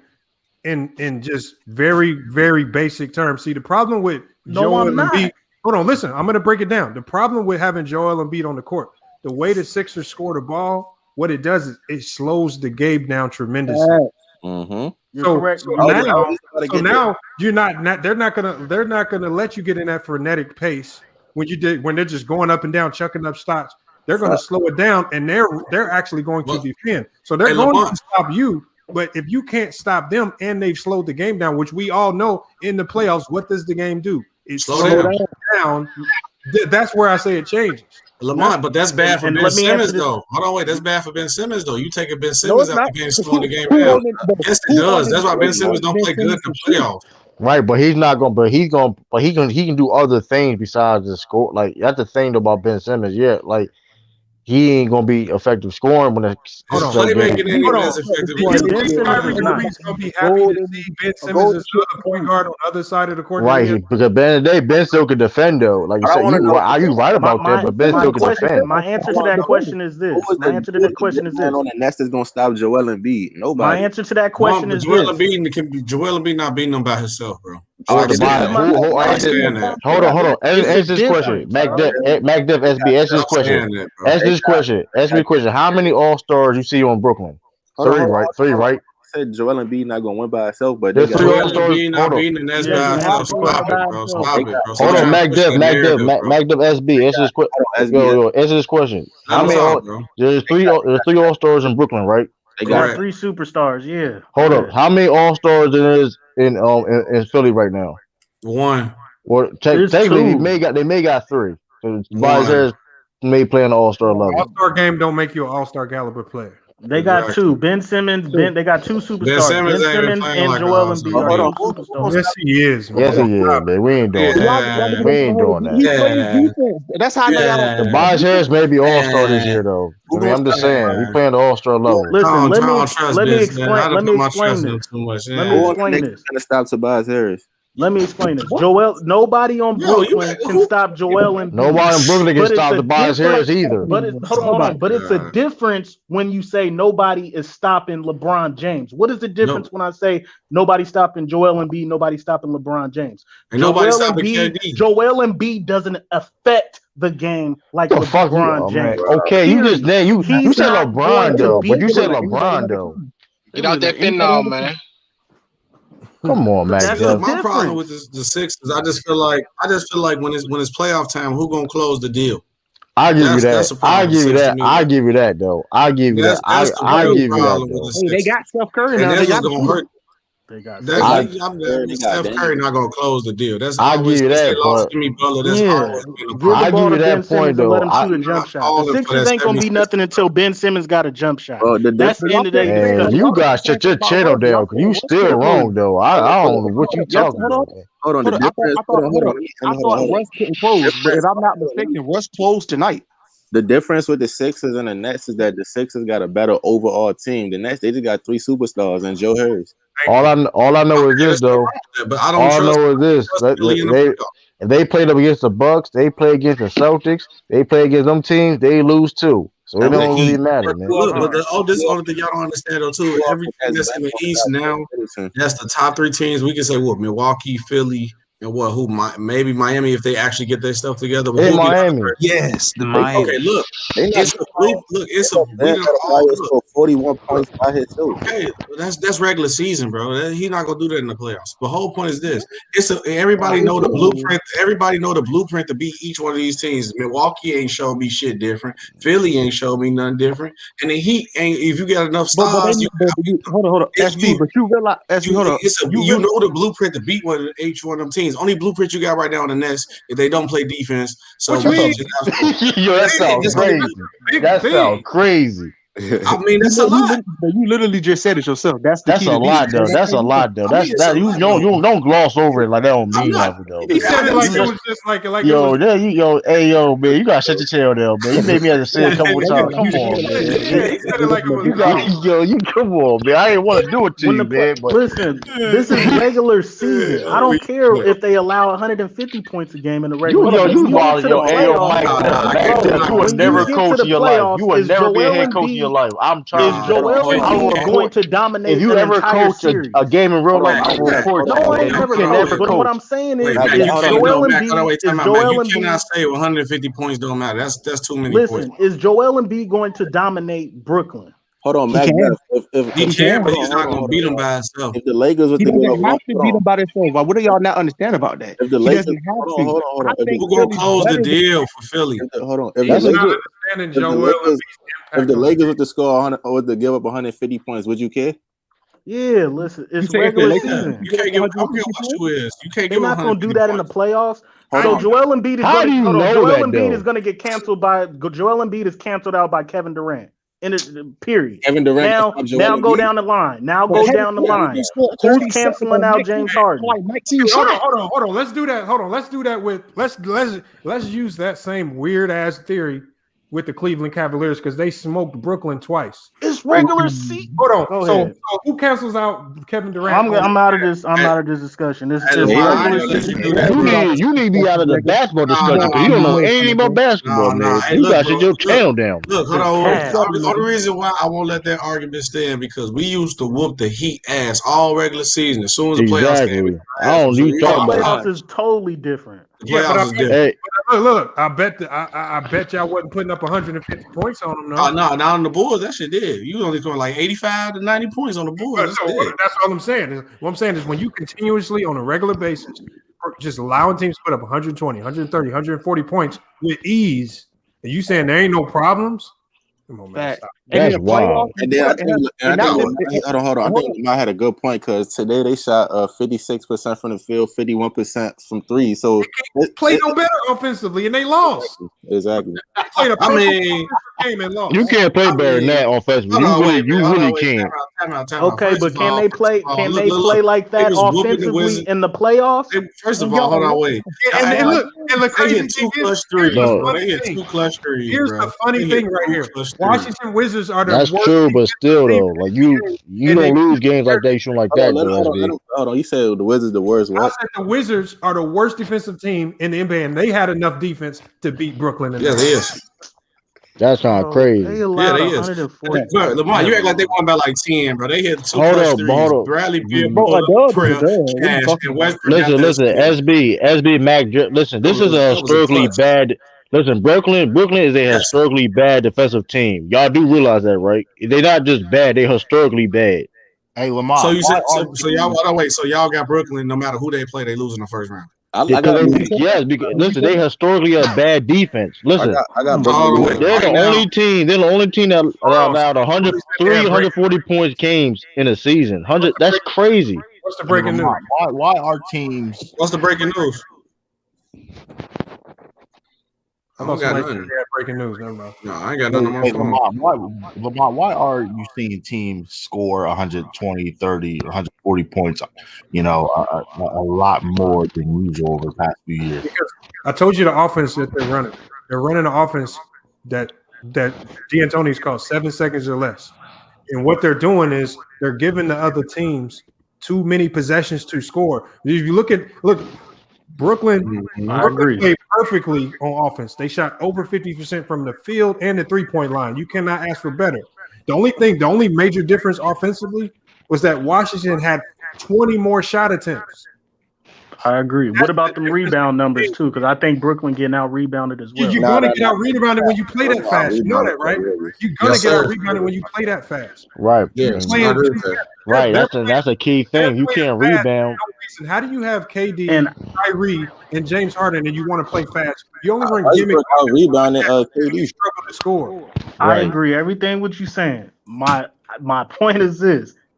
in just very, very basic terms. See, the problem with Joel Embiid. Hold on, listen. I'm going to break it down. The problem with having Joel Embiid on the court, the way the Sixers score the ball, what it does is it slows the game down tremendously. Mm-hmm. So now you're not. They're not gonna let you get in that frenetic pace when they're just going up and down, chucking up shots. They're going to slow it down, and they're actually going to defend. So they're going to stop you. But if you can't stop them, and they've slowed the game down, which we all know in the playoffs, what does the game do? It slows down. That's where I say it changes. Lamont, but that's bad for Ben Simmons, though. Hold on, wait. That's bad for Ben Simmons, though. You take a Ben Simmons out the game, slowing the game down. Yes, it does. That's why Ben Simmons don't play good in the playoffs. Right, but he's not going. But he can do other things besides the score. Like that's the thing about Ben Simmons. Yeah, like he ain't gonna be effective scoring when it's playmaking ain't as effective. Kyrie's gonna be happy to see Ben Simmons as the other point guard on the other side of the court. Right, because at the end of the day, Ben still can defend though. Like you said, you right about that, but Ben still can defend. My answer to that question is this. My answer to that question is this. On the Nets is gonna stop Joel Embiid. Nobody. My answer to that question is Joel Embiid not beating them by himself, bro. Hold on. Answer this question. Mac Def, SB. Answer this question. Ask me a question. How many All-Stars you see on Brooklyn? Three, right? Said Joel Embiid not gonna win by himself, but there's three All-Stars. Not beating the Nets by himself. Stop it, bro. Hold on, Mac Def, SB. Answer this question. How many? There's three All-Stars in Brooklyn, right? They got 3 superstars. Yeah. Hold up. How many All-Stars there is in Philly right now? 1. Well, technically, they may got 3. So Tobias Harris may play on the All-Star level. All-Star game don't make you an All-Star caliber player. They got 2. Ben Simmons. They got 2 superstars. Ben Simmons and Joel Embiid. Yes, he is. Man. Yes, he is, man. We ain't doing that. We ain't doing that. That's how Tobias Harris may be All-Star this year, though. I mean, I'm just saying, we playing the All-Star level. Listen, let me explain this. Gonna stop Tobias Harris. Let me explain this. Nobody on Brooklyn can stop Joel Embiid. Nobody on Brooklyn can stop Tobias Harris either. But hold on. But it's a difference when you say nobody is stopping LeBron James. What is the difference when I say nobody stopping Joel Embiid, nobody stopping LeBron James? Nobody stopping KD. Joel Embiid doesn't affect the game like LeBron James. Okay, you said LeBron though, but you said LeBron though. Get out that fentanyl, man. Come on, man. My problem with the Sixers, I just feel like when it's playoff time, who gonna close the deal? I give you that. I give you that though. I give you that. I give you that. They got Steph Curry now. They gonna hurt. Steph Curry not gonna close the deal. That's I give you that. I give you that point though. Let him shoot a jump shot. The Sixers ain't gonna be nothing until Ben Simmons got a jump shot. That's the end of the day. You got your channel down because you still wrong though. I don't know what you talking about. Hold on. I thought Russ couldn't close, but if I'm not mistaken, Russ closed tonight. The difference with the Sixers and the Nets is that the Sixers got a better overall team. The Nets, they just got 3 superstars and Joe Harris. All I know is this though. But I don't know is this. If they played up against the Bucks, they play against the Celtics, they play against them teams, they lose too. So it don't really matter, man. But this only thing y'all don't understand though too. Everything that's in the East now, that's the top 3 teams. We can say what Milwaukee, Philly. And maybe Miami if they actually get their stuff together. Hey, Miami. Yes, the Miami. Okay, look, it's a 41 points by himself. Okay, that's regular season, bro. He's not gonna do that in the playoffs. The whole point is this: everybody know the blueprint. Everybody know the blueprint to beat each one of these teams. Milwaukee ain't showing me shit different. Philly ain't showing me nothing different. And the Heat ain't. If you got enough stars, hold on, SB. But you realize, you know the blueprint to beat each one of them teams. Only blueprint you got right now on the Nets if they don't play defense. So what you mean? Yo, that sounds crazy. That sounds crazy. I mean, that's a lot. You literally just said it yourself. That's the That's key a to lot, though. That's a lot, though. That's it's a that. You lot, though. don't gloss over it like that don't mean nothing, though. He said it like it was just like it was. Hey, man, you gotta shut your tail down, man. You made me have to say it a couple of times. Come on, man. Yeah, he said it like it was. You come on, man. I didn't want to do it to you, man. But listen, this is regular season. I don't care if they allow 150 points a game in the regular season. You would never coach in your life. You would never be a head coach in your life. I'm trying to. Is Joel Embiid going to dominate? If you ever coach a game in real life, I will report you. No, I ain't never coached. But what I'm saying is, Joel Embiid. You cannot say 150 points don't matter. That's too many points. Listen, is Joel Embiid going to dominate Brooklyn? Hold on, Mac. He can, but he's not going to beat them by himself. If the Lakers He doesn't have to beat them by themselves. What do y'all not understand about that? If the Lakers, hold on. We're going to close the deal for Philly. Hold on. If the Lakers were to score 100 or to give up 150 points, would you care? Yeah, listen, it's regular season. You can't give. I don't care what you is. You can't give. They're not going to do that in the playoffs. So Joel Embiid is canceled by Joel Embiid is canceled out by Kevin Durant. Period. Kevin Durant. Now go down the line. Who's canceling out James Harden? Hold on. Let's do that with let's use that same weird ass theory with the Cleveland Cavaliers because they smoked Brooklyn twice. It's regular season. Hold on. So who cancels out Kevin Durant? I'm out of this. I'm out of this discussion. This is regular season. You need to be out of the basketball discussion because you don't know anything about basketball, man. You got to shut your channel down. Look, hold on. The only reason why I won't let that argument stand because we used to whoop the Heat ass all regular season. As soon as the playoffs came, I don't need to talk about playoffs is totally different. Look, I bet y'all wasn't putting up 150 points on them. No, not on the Bulls. That shit did. You only scoring like 85 to 90 points on the Bulls. That's all I'm saying. What I'm saying is when you continuously on a regular basis just allowing teams to put up 120, 130, 140 points with ease, and you saying there ain't no problems? Come on, man. That's wild. And then I think hold on. I think I had a good point because today they shot 56% from the field, 51% from three. So they played no better offensively, and they lost. Exactly. They played a game and lost. You can't play better than that offensively. You really can't. Okay, but can they play? Can they play like that offensively in the playoffs? First of all, hold on, wait. And the crazy thing is, they hit two clutch threes. Here's the funny thing right here: Washington Wizards are the worst. That's true, but still though, like you don't lose games like that. You shouldn't like that. Hold on, you said the Wizards the worst. I said the Wizards are the worst defensive team in the NBA, and they had enough defense to beat Brooklyn. Yeah, they is. That's not crazy. They Lamar, you act like they won by like 10, bro. They hit two threes. Bradley Beal, and Westbrook. Listen, SB, Mac. Listen, this is a historically bad. Listen, Brooklyn is a historically bad defensive team. Y'all do realize that, right? They're not just bad; they're historically bad. Hey, Lamar. So you said so y'all wait. So y'all got Brooklyn. No matter who they play, they lose in the first round. Because listen, they historically a bad defense. Listen, I got they're the only team. They're the only team that allowed 140 points games in a season. 100. That's crazy. What's the breaking news? Why are teams? What's the breaking news? I don't got nothing. Breaking news. Never mind. No, I ain't got nothing on my phone. Lamar, why are you seeing teams score 120, 30, 140 points? You know, a lot more than usual over the past few years. Because I told you the offense that they're running. They're running an offense that D'Antoni's called 7 seconds or less. And what they're doing is they're giving the other teams too many possessions to score. If you look, Brooklyn played perfectly on offense. They shot over 50% from the field and the three-point line. You cannot ask for better. The only major difference offensively was that Washington had 20 more shot attempts. I agree. What about the rebound numbers too? Because I think Brooklyn getting out rebounded as well. You're gonna get out rebounded when you play that fast. You know that, right? You're gonna get out rebounded when you play that fast. Right. Yeah. Right. That's a key thing. You can't rebound. How do you have KD and Kyrie and James Harden and you want to play fast? You only run gimmick rebounding. KD struggle to score. I agree. Everything what you saying. My point is this: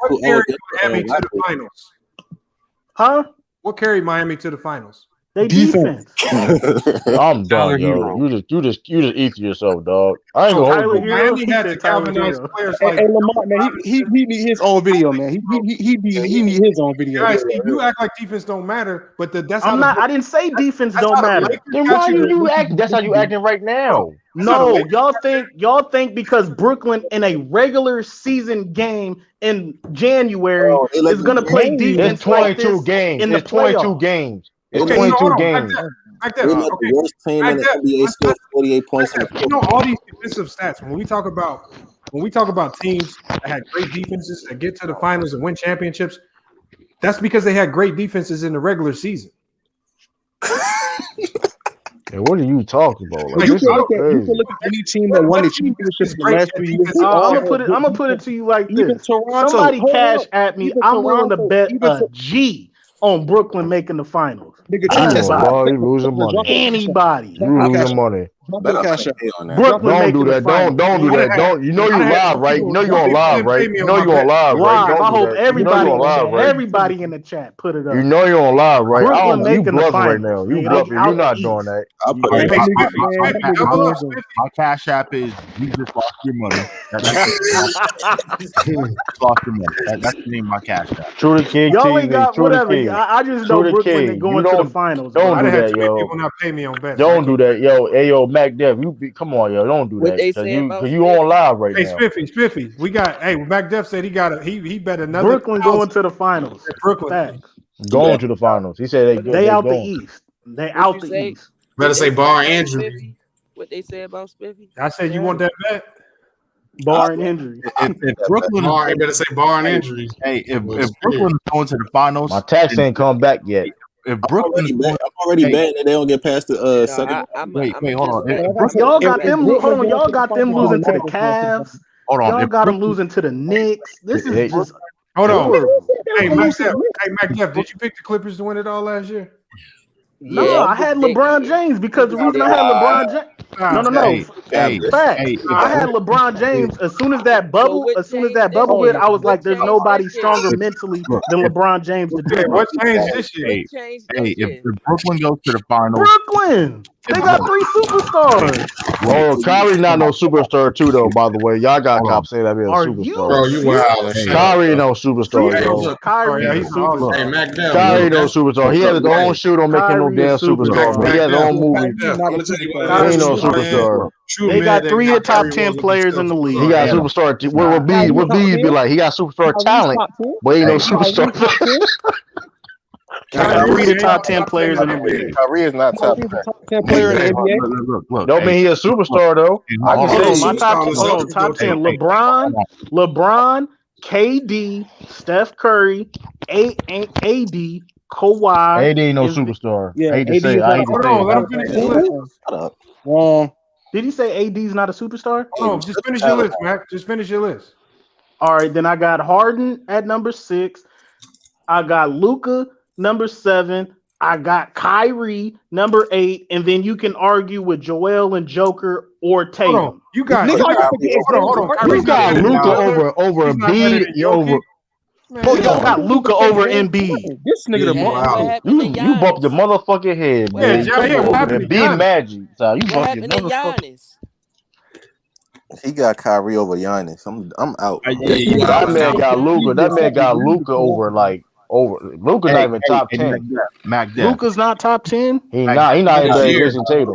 What carried Miami to the finals? Huh? What carried Miami to the finals? They defense. I'm Tyler done, yo. Hero. You just eat to yourself, dog. I ain't gonna hold Tyler you. Hero. Miami He had said to Tyler galvanize Hero. players Hey, like Lamont, man, he need his own video, man. He need his own video. guys. See, you act like defense don't matter, but that's how I'm not. I didn't say defense don't matter. Then why you act? That's how you acting right now. No, y'all think because Brooklyn in a regular season game in January is gonna play defense It's 22 like this games. in the It's 22 playoffs. games. It's Okay, so 22 hold on. games. Back They that. let the worst team in the NBA score 48 points in the You know all these defensive stats. When we talk about teams that had great defenses that get to the finals and win championships, that's because they had great defenses in the regular season. And what are you talking about? But Like, you this can is look at crazy. any team that won the championship in the last 3 years. They all I'm had gonna good put it defense. to you like Even this. Toronto, Somebody hold cash up. at me. Even I'm willing to Toronto, bet a G on Brooklyn making the finals. nigga, Come test on, it. dog. You losing money. Drop your cash app. Anybody. You Drop your cash losing app. money. Drop Bet your I'm cash gonna app. pay on that. Brooklyn Don't making do the that. finals. Don't do that. Don't. You know you live, right? You know you on live, right? You know you on live, right? Live. Don't I do hope that. You know you everybody, on live, right? everybody in the chat put it You up. know you on live, right? I Brooklyn don't. You making the bluffing right finals. now. You Nigga, they bluffing. You're out the not doing East. that. I'll put You it ain't. My cash app is you just lost your money. Lost your money. That's the name of my cash app. True to King Y'all ain't TV. got True to whatever. King. I just know True to Brooklyn King. going to the finals. Don't bro. do I had that, too many yo. people not pay me on bets. Don't do that, yo. Hey, yo, Mac Dev, come on, yo. Don't do What that they because say about you on live right Hey, now. Spiffy, we got. Hey, Mac Def said he bet another Brooklyn going to the finals. Brooklyn. Facts. Going to the finals. He said They out the going. East. They What out you the say? East. Better What say they bar about injury. Spiffy? What they say about Spiffy? I said you want that bet. Barring injury. If Brooklyn Bar, better say bar and hey, injuries. hey, if Brooklyn is going to the finals, My tax ain't come back yet. If Brooklyn, I'm already betting that they don't get past the No, second. I'm wait, hold just on. bet. Y'all got bet. them. Hold on, y'all got them losing to the Cavs. Hold on. Y'all If got them Brooklyn, losing to the Knicks. This is just Hold on. horrible. Hey, Mac Def, did you pick the Clippers to win it all last year? No, Yeah, I had LeBron James because the reason I had LeBron James. No. Facts. I had LeBron James as soon as that bubble. As soon as that bubble hit, I was like, "There's nobody stronger mentally than LeBron James to do What this." changed this year? if Brooklyn goes to the finals, Brooklyn, they got 3 superstars. Oh, Kyrie not no superstar too though. By the way, y'all got cops saying that be a Are superstar. you Bro, you wild as shit. Kyrie no superstar, Hey, yo. look. Kyrie is a superstar. Hey, Mac Dell, Kyrie look, no that's superstar. He has his own shoe. Don't make him no Kyrie damn is superstar. superstar. But he has his own movie. I'm gonna tell you what He it ain't is. no True man, superstar. true They man got that 3 got of the top Kyrie 10 wasn't players in the league. He got superstar. What will Bees be like? He got superstar talent, but ain't no superstar. Kyrie the top 10 players in the league. Kyrie is not top 10. Top 10 player in the NBA. Look. Don't mean he a superstar though. I can Hold on, say my top 10. LeBron, KD, Steph Curry, AD, Kawhi. AD ain't no superstar. Yeah, I hate to AD say. is I not hate a to say. Hold on, let him it. finish his list. Shut up. Wrong. Did he say AD's not a superstar? Hold on, just finish your list, Mac. Just finish your list. All right, then I got Harden at number 6. I got Luka number 7. I got Kyrie number 8, and then you can argue with Joel and Joker or Tatum. Hold on, you got. Hold on. You got Luka over Embiid. Over. Oh, y'all got Luka over Embiid. This nigga the What You bumped your motherfucking head, man. What happened to Be Giannis? Magic. So you What bumped your happened to motherfucking. Giannis? He got Kyrie over Giannis. I'm out. That man got Luka. That man got Luka over Luka's not even top 10. Mac Def. Luka's not top 10. He not even better than Jason Tatum.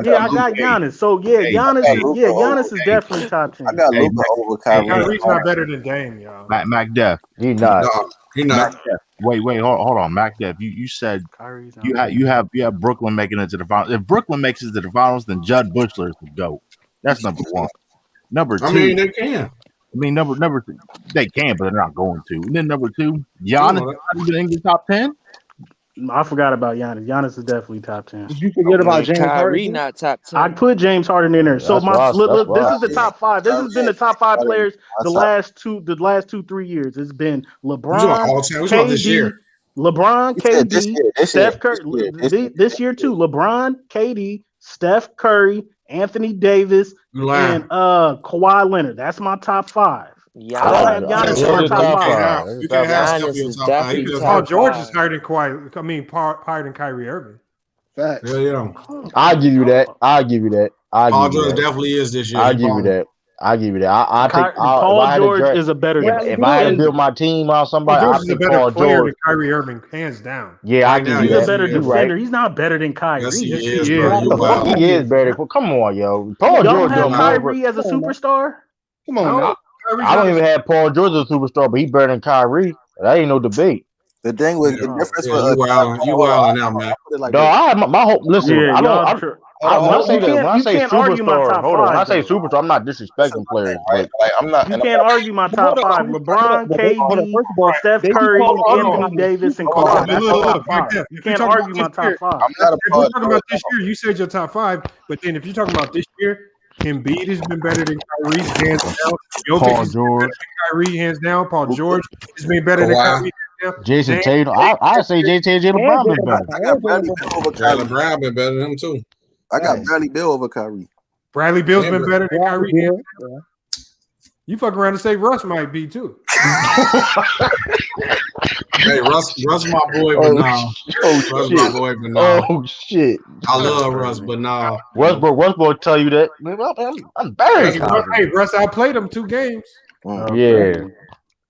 Yeah, I got Giannis. So yeah, Giannis is definitely top 10. I got Luka over Kyrie. Kyrie's not better than Dame, y'all. Mac Def. He not. He not. Wait, hold on, Mac Def. You said you have Brooklyn making it to the finals. If Brooklyn makes it to the finals, then Judd Bushler is the GOAT. That's number 1. Number 2. I mean, they can. Number 3, they can, but they're not going to. And then number 2, Giannis is not even in the top 10. I forgot about Giannis. Giannis is definitely top 10. Did you forget about James Kyrie Harden? not top 10. I put James Harden in there. So look, this is the top 5. This has been the top 5 players the last 2-3 years. It's been LeBron, KD, Steph Curry. This year too. LeBron, KD, Steph Curry, Anthony Davis, and Kawhi Leonard. That's my top 5. I don't have Giannis in my top 5. You can't have Steph in your top 5. Oh, George is higher than Kawhi. I mean, higher than Kyrie Irving. Facts. Yeah. I'll give you that. Paul George definitely is this year. I'll give you that. I think Paul George is a better. If I had to build my team on somebody, Paul I George is a think better Paul player George. than Kyrie Irving, hands down. Yeah, I give you that. He's a better You're defender. right. He's not better than Kyrie. Yes, he Yes, is, he bro. is. You What the fuck? wild. He is better. Well, come on, yo. Paul Y'all George have doing more. Kyrie as a superstar? Come on, now. I don't even have Paul George as a superstar, but he better than Kyrie. That ain't no debate. The thing was the difference Yeah, for you wilding out, man. Dog, my hope. Listen, Yeah, I y'all. don't. When I say that, when I You say can't argue my superstar, top hold on. When I five say though. superstar, I'm not disrespecting players, but like I'm not. You can't argue my top five: LeBron, KD, First of all, Steph they keep Curry, calling Anthony everybody a Davis, and superstar. Kawhi. But That's the top look, Mike five. Depp, You if you're can't talking about argue my this top year, five. I'm not a if we're part. talking about this year, you said your top five. But then if you're talking about this year, Embiid has been better than Kyrie, hands down. Jokic Paul has been George, better than Kyrie, hands down. Paul George has been better than Kawhi. Kyrie, hands down. Jason James Tatum. I say Jalen And Brown been Jalen better. Brown. I got Bradley Bill over Jalen Kyrie. Brown been better than him too. I got Facts. Bradley Bill over Kyrie. Bradley Bill's Yeah, been but- better than Bradley Kyrie. Beal, yeah. You fuck around and say Russ might be too. Hey, Russ my boy, but Oh, nah. oh Russ shit. my boy, but nah. Oh shit. I love Russ, but nah. Westbrook tell you that. Man, I'm better than Kyrie. Hey, Russ outplayed him 2 games. Yeah.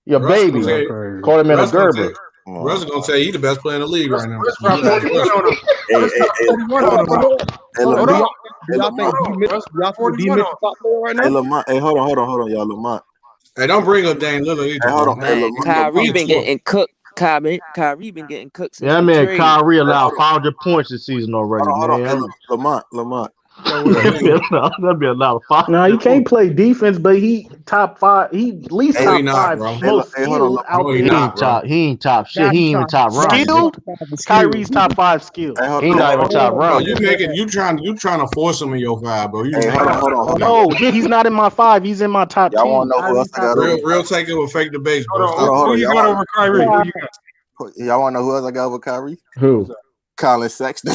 Your Russ baby. gonna say- Caught him in a Russ gonna Gerber. say- Russ is gonna tell you he the best player in the league right now. Russ dropped 41 on him. Russ dropped 41 on him. Hold on. Do y'all think D Mitchell top player right Hey now? Lamont. Hey, hold on, y'all, Lamont. Hey, don't bring up Dame Lillard either. Hey, hold on. Hey, Man, Lamont. Kyrie been getting cooked. Kyrie been getting cooked since Yeah, the man, trade. Kyrie allowed 500 points this season already, Hold on. Hey, man. Lamont. That'd be allowed 500. No, he can't play defense, but he top five. He at least Hey, top he not, five bro. most Hey, hold on, skilled out No, there. he not, bro. He ain't top shit. Nah, He he ain't even top- top round. Skilled? Kyrie's top five skilled. Hey, hold He on. not even top Bro, round. you trying to force him in your five, bro. You Hey, just hold on. No, he's not in my five. He's in my top Y'all 10. want to know who else I got over? real take it with fake debates, bro. Hold on. Who you got over Kyrie? Who you got? Y'all want to know who else I got over Kyrie? Who? Colin Sexton.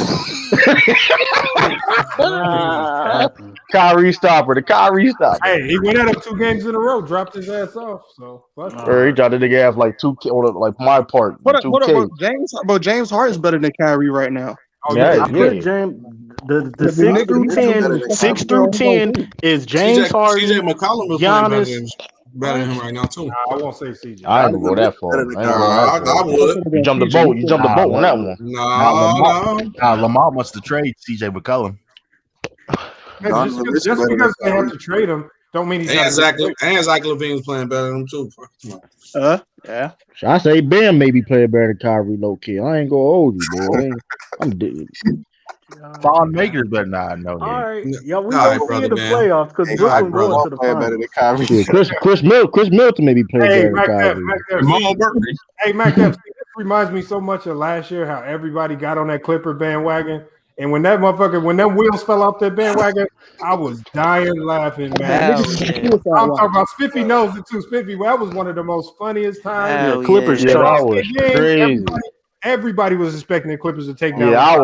Kyrie stopper. The Kyrie stopper. Hey, he went at him 2 games in a row, dropped his ass off. So fuck it. Or he tried to nigga have like 2K, or like my part, Hold 2K. on, James Harden's better than Kyrie right now. Oh, Yeah, I put James the 6 through 10. 6 through 10 is James Harden, CJ McCollum is playing Giannis. better than him right now too. I won't say CJ. I ain't gonna go that far. I would. You jumped the boat. You jumped the boat on that one. Lamont wants to trade CJ McCollum. Just because they have to trade him, don't mean he's not. And Zach LaVine's playing better than him too. Yeah. I say Bam maybe play better than Kyrie, low key. I ain't gonna hold you, boy. I'm dead. Thon Maker's better than I know. All right, y'all. We All right, gonna see brother, in the man. playoffs because Hey, Brooklyn brother. going to the finals. Yeah, Chris Middleton maybe play Hey, better than Mac Kyrie. Depp. Hey, Mac Depp. This reminds me so much of last year how everybody got on that Clipper bandwagon. And when that motherfucker, when them wheels fell off that bandwagon, I was dying laughing, man. Hell yeah. I'm talking about Spiffy knows it too. Spiffy, that was one of the most funniest times. Hell Clippers yeah. That was crazy. Everybody was expecting the Clippers to take down. Yeah, I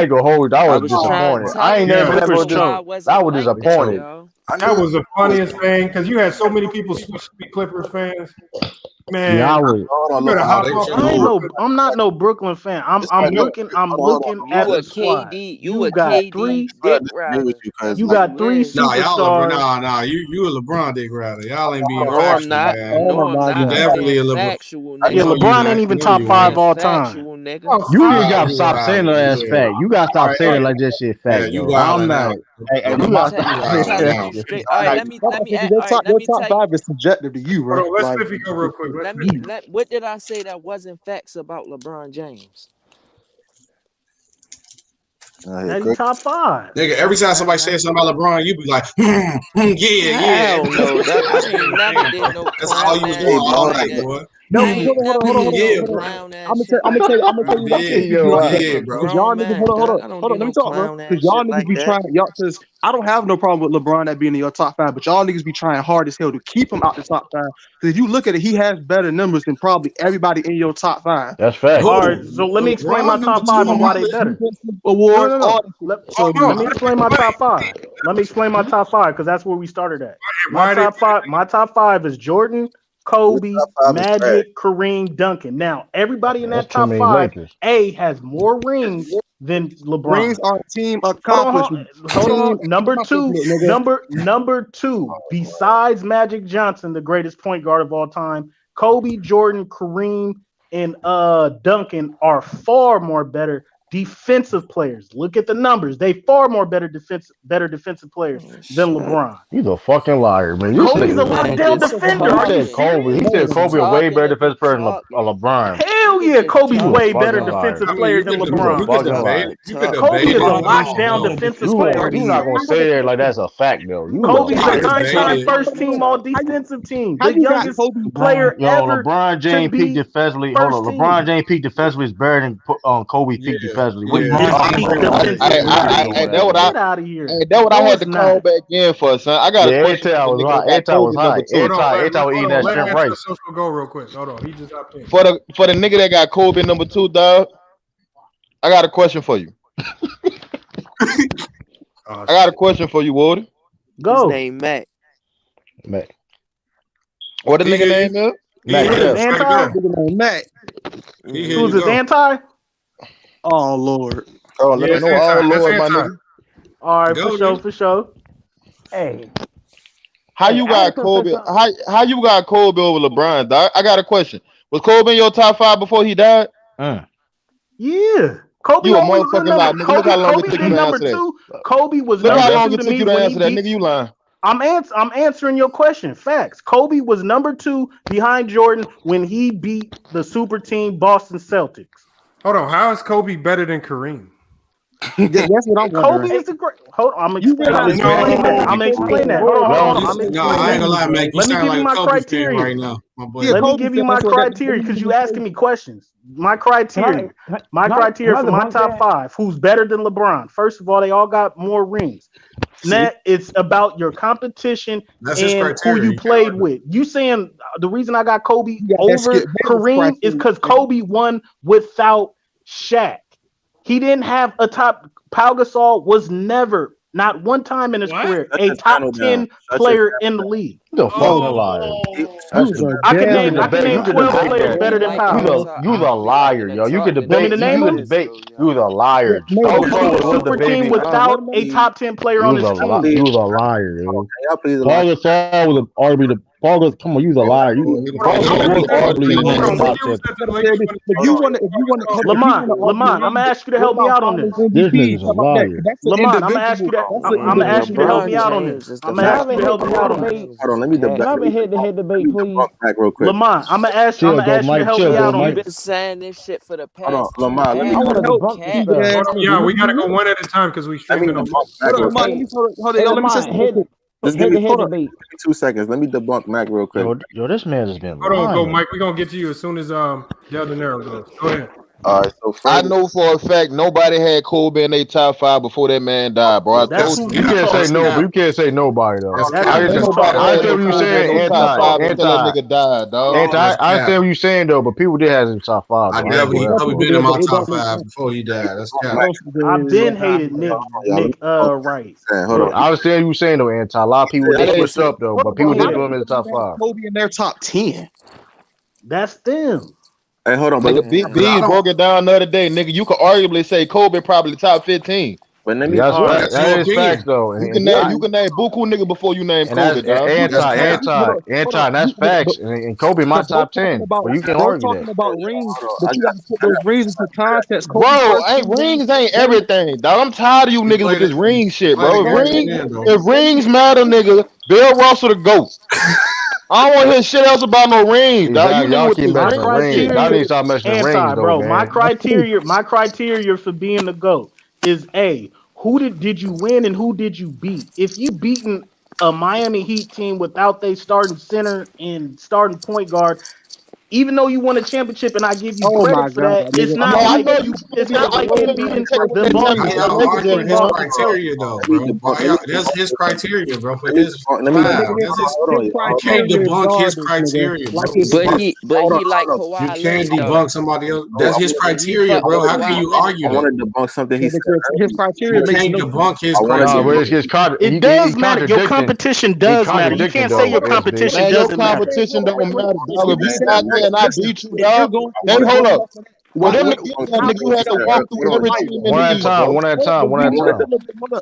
ain't gonna hold you. I was disappointed. I ain't never been able to I was disappointed. That was the funniest thing because you had so many people switch to be Clippers fans. Man, Yeah, I was. you better hop off. I'm not no Brooklyn fan. I'm looking at the squad. You got three. You got three superstars. Nah. You a LeBron dick rider. Y'all ain't being No, factual, I'm not. man. No, I'm not. You I'm definitely a being LeBron. factual, I nigga. Yeah, know you LeBron not. ain't even I know top you five ain't. all time. Factual, nigga. You just gotta You stop right, saying that as yeah. fact. You gotta stop saying it like that shit Yeah, fact, you though. wildin' I'm not. out. Hey, You Lamont, gotta I'm stop telling saying you that straight. shit. All right, let me Your tell top you. five is subjective to you, bro. Hold on, let's Like, Spiffy go real quick. What did I say that wasn't facts about LeBron James? That he top five. Nigga, every time somebody says something about LeBron, you be like, yeah. Hell no, dog. I ain't never did no That's all you clown was ass doing shit all like night, that. boy. no, I ain't never did no clown ass shit I'm like gonna that, tell bro. you why Yeah, you like that. yeah, I'm a bro. Cause grown y'all niggas, man, hold dog. on. I don't Let do me no talk, bro. clown Cause ass y'all shit niggas like be that. trying, cause I don't have no problem with LeBron that being in your top five, but y'all niggas be trying hard as hell to keep him out the top five. Cause if you look at it, he has better numbers than probably everybody in your top five. That's fact. All right, so let me explain my top five and why they better. Awards, all Let me explain my top five. Let me explain my top five because that's where we started at. My top five is Jordan, Kobe, Magic, Kareem, Duncan. Now, everybody in That's that too top many five, Lakers. has more rings than LeBron. rings are a team accomplishment. Hold on. Number two, besides Magic Johnson, the greatest point guard of all time, Kobe, Jordan, Kareem, and Duncan are far more better defensive players. Look at the numbers. They far more better defensive players than LeBron. He's a fucking liar, man. You Kobe's said a lockdown defender. You Are you said Kobe. He serious? said Kobe a way better defensive player than LeBron. Hell yeah, Kobe's You a way better fucking liar. defensive player than You a LeBron. fucking liar. Kobe is a lockdown defensive player. You not gonna say that like that's a fact though. You Kobe's a a nine-time first team all defensive team. How The you got youngest Kobe player ever LeBron James to peaked be defensively. first Hold on, team. LeBron James peaked defensively is better than Kobe peaked defensively. What you talking Peak about? defensively. That's what Get out of here. that's what I No, had it's to call not. back in for, son. I got a Yeah, question. Anti For was the nigga high. that Anti got was Kobe high. number 2. Anti was eating that Let shrimp rice. Social go real quick. Hold on, he just hopped in. For the nigga that got Kobe number 2, dog. I got a question for you. I got a question for you, Woody. His name Matt. Matt. What the nigga name is? Who's his anti? Matt. Who's his anti? Oh Lord. Oh, let me know. Oh Lord, my nigga. All right, Go, for sure. Hey. How you got Kobe? How you got Kobe over LeBron, dog? I got a question. Was Kobe in your top 5 before he died? Yeah. Kobe You a only was motherfucking number, lie, nigga. Look how long it Kobe took you been to number answer that. 2. Kobe was Look how number long 2 it to took me you to when answer he that, beat. nigga. You lying? I'm answering your question. Facts. Kobe was number 2 behind Jordan when he beat the super team Boston Celtics. Hold on, how is Kobe better than Kareem? That's what I'm Kobe wondering. is the great. Hold on, I'm You gonna realize explain that. I'm gonna explain that. Hold on. I'm gonna No, I explain ain't gonna lie, that. Mac. You Let me sound give like you a my Kobe fan criteria right now, my boy. Let me give you my criteria because you asking me questions. My criteria. My criteria for my top 5. Who's better than LeBron? First of all, they all got more rings. Net, it's about your competition That's his and who criteria. you You played with. You saying the reason I got Kobe You got that over Skip Bayless Kareem is criteria. because Kobe won without Shaq. He didn't have a top. Pau Gasol was never, not one time in his career, Shut a your top channel 10 down. Shut your player channel in the league. You a fucking liar. I can name You can 12 debate players that. better than Pau. You the liar, yo. You can Want me debate. to name You can them? debate. You the liar. Kobe beat Paul a Gasol was the super team baby. without a top 10 player on his team. You the liar, yo. Y'all please Paul Gasol was arguably the Paul Gasol. Come on, you the liar. Paul Gasol was arguably one of the top 10. If you want to, Lamont, I'm gonna ask you to help me out on this. This nigga's a liar. Lamont, I'm gonna ask you to. I'm gonna ask you to help me out on this. I'm gonna ask you to help me out on this. Hold on, let me Can I have a head-to-head debate, please? back real quick. Lamont, I'm gonna ask you to help me out on You've this. been saying this shit for the Hold on, past 2 Lamar, let me hours. I want to help Cap. stupid ass. Yeah, we gotta go one at a time because we streaming on. back real Hold on, quick. hold on, let me say something real quick. Just give me Hold on. 2 seconds. Let me debunk Mac real quick. Yo, this man has been Hold on, go, lying. Mike. We're gonna get to you as soon as Del Niro goes. Go ahead. All right, so I know for a fact nobody had Kobe in their top 5 before that man died, bro. I told you. You can't say no, but you can't say nobody though. I Ain't just nobody I had say no what you Kobe in saying, no top 5 until that anti. nigga died, dog. I understand what you saying though, but people did have him top 5. I Though. definitely I Kobe been in my top 5 before he died. That's cap. I've been hated Nick Wright. Hold on. I understand what you saying though, anti. A lot of people they switched up though, but people did put him in the top 5. Kobe in their top 10. That's them. Hey, hold on, Nigga, Big B broke it down the other day. Nigga, you could arguably say Kobe probably top 15. But let me. Yeah, that is facts though. You can name buku nigga before you name And Kobe, that's dog. anti. That's facts. And Kobe my top 10. But you can argue talking that. about rings, but you got to put those rings into context. Bro, rings ain't everything, dog. I'm tired of you niggas with this ring shit, bro. If rings matter, nigga, Bill Russell the GOAT. I don't want to hear shit else about no rings, dog. You Y'all nigga with keep this mentioning ring rings. shit. Y'all need to stop mentioning rings though, Bro, man. my criteria for being the GOAT is who did you win and who did you beat? If you beaten a Miami Heat team without they starting center and starting point guard, even though you won a championship and I give you credit for that, it's not like him beating the Boston How y'all Celtics. arguing his criteria though, bro? That's his criteria, bro. For his 5, that's his. You can't debunk his criteria, bro. But he like You Kawhi can't Leonard, debunk somebody else. That's his criteria, bro. How can you argue I that? want to debunk something he said. His criteria You makes can't no debunk his It criteria. does matter. Your competition does matter. You can't say your competition Man, your doesn't matter. competition don't matter, dog. If you He got there and I beat you, dog. Hey, hold up. Well, them niggas you had to walk through every team in the league, bro. One at a time.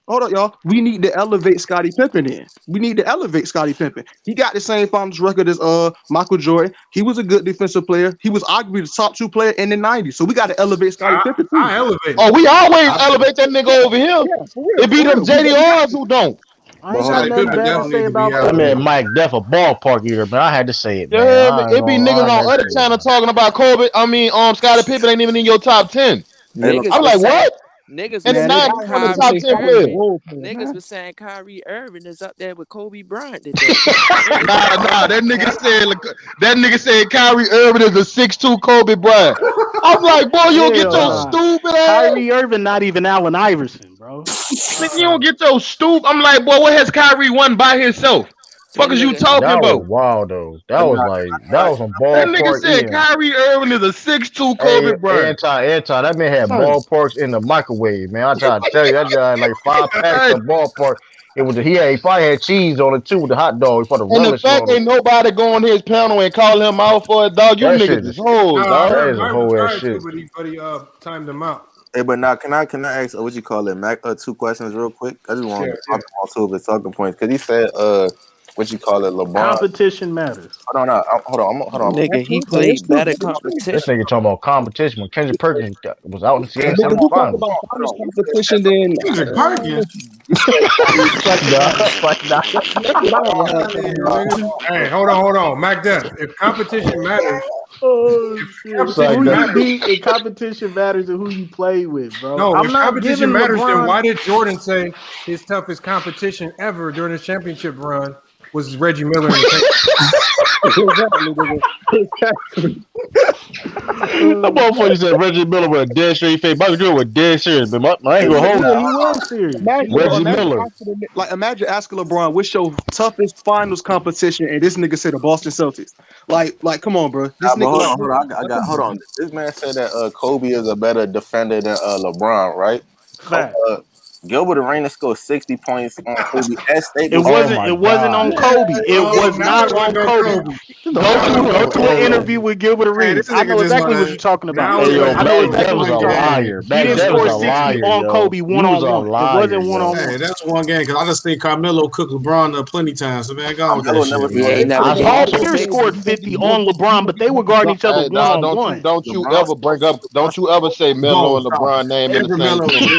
Hold up, y'all. We need to elevate Scottie Pippen in. We need to elevate Scottie Pippen. He got the same finals record as Michael Jordan. He was a good defensive player. He was arguably the top 2 player in the 90s. So we got to elevate Scottie Pippen too. I elevate. Oh, we always elevate that nigga over here. It be them JDRs who don't. I ain't got nothing bad to say about I Kobe. mean, Mike Def a ballpark eater, man. I had to say it, man. Yeah, it be niggas on other channel talking about Kobe. I mean, Scottie Pippen ain't even in your top 10. Niggas I'm was like, saying, what? niggas And was the saying 9 one of the top 10 players. Niggas was saying Kyrie Irving is up there with Kobe Bryant today. Nah, that nigga said Kyrie Irving is a 6'2" Kobe Bryant. I'm like, boy, you don't get your stupid ass. Kyrie Irving, not even Allen Iverson, bro. Nigga, you don't get your stupid. I'm like, boy, what has Kyrie won by himself? Fuck is you talking That about? was wild though. That was some That nigga ballpark said eating. Kyrie Irving is a 6'2" Kobe Bryant. Anti. That man had Son. ballparks in the microwave, man. I try to tell you, that guy had like 5 packs of ballpark. He probably had cheese on it too with the hot dog. He put the And the relish fact on it. ain't nobody go on his panel and call him out for a dog. You That niggas shit is is- hoes, No, I dog. heard is a Mike whole ass tried shit. to, but he timed him out. Hey, but now can I ask what you call it, Mac? 2 questions real quick. I just want to talk about 2 of his talking points because he said what you call it, LeBron. Competition matters. Hold on. Nigga, he played better This competition. nigga talking about competition when Kendrick Perkins was out in the Nigga, Seattle we talk finals. about finals competition, then Kendrick Perkins. Hey, hold on. Mac Def. If competition matters, Oh shit! competition Who you matters. beat in competition matters and who you play with, bro. No, I'm if not competition giving matters, LeBron. then why did Jordan say his toughest competition ever during his championship run was Reggie Miller in the paint? That motherfucker said Reggie Miller with a dead straight face. Michael Jordan with dead serious, but I ain't gonna hold Yeah, you. he was serious. Reggie Miller. Imagine asking LeBron, what's your toughest finals competition, and this nigga said the Boston Celtics. Like, come on, bro. This nigga. Hold on. This man said that Kobe is a better defender than LeBron, right? Fact. Gilbert Arenas scored 60 points on Kobe at Staples. It wasn't on Kobe. It was not on Kobe. Go to an interview with Gilbert Arenas. I know exactly what you're talking about. I know exactly what you're talking about. He didn't score 60 on Kobe one-on-one. It wasn't one-on-one. Hey, that's one game because I just think Carmelo cooked LeBron plenty times. So man, go with that shit. He ain't never get Paul into a Pierce big scored 50 on LeBron, but they were guarding each other Hey, dog, one-on-one. don't you ever say Melo and LeBron name in the same sentence.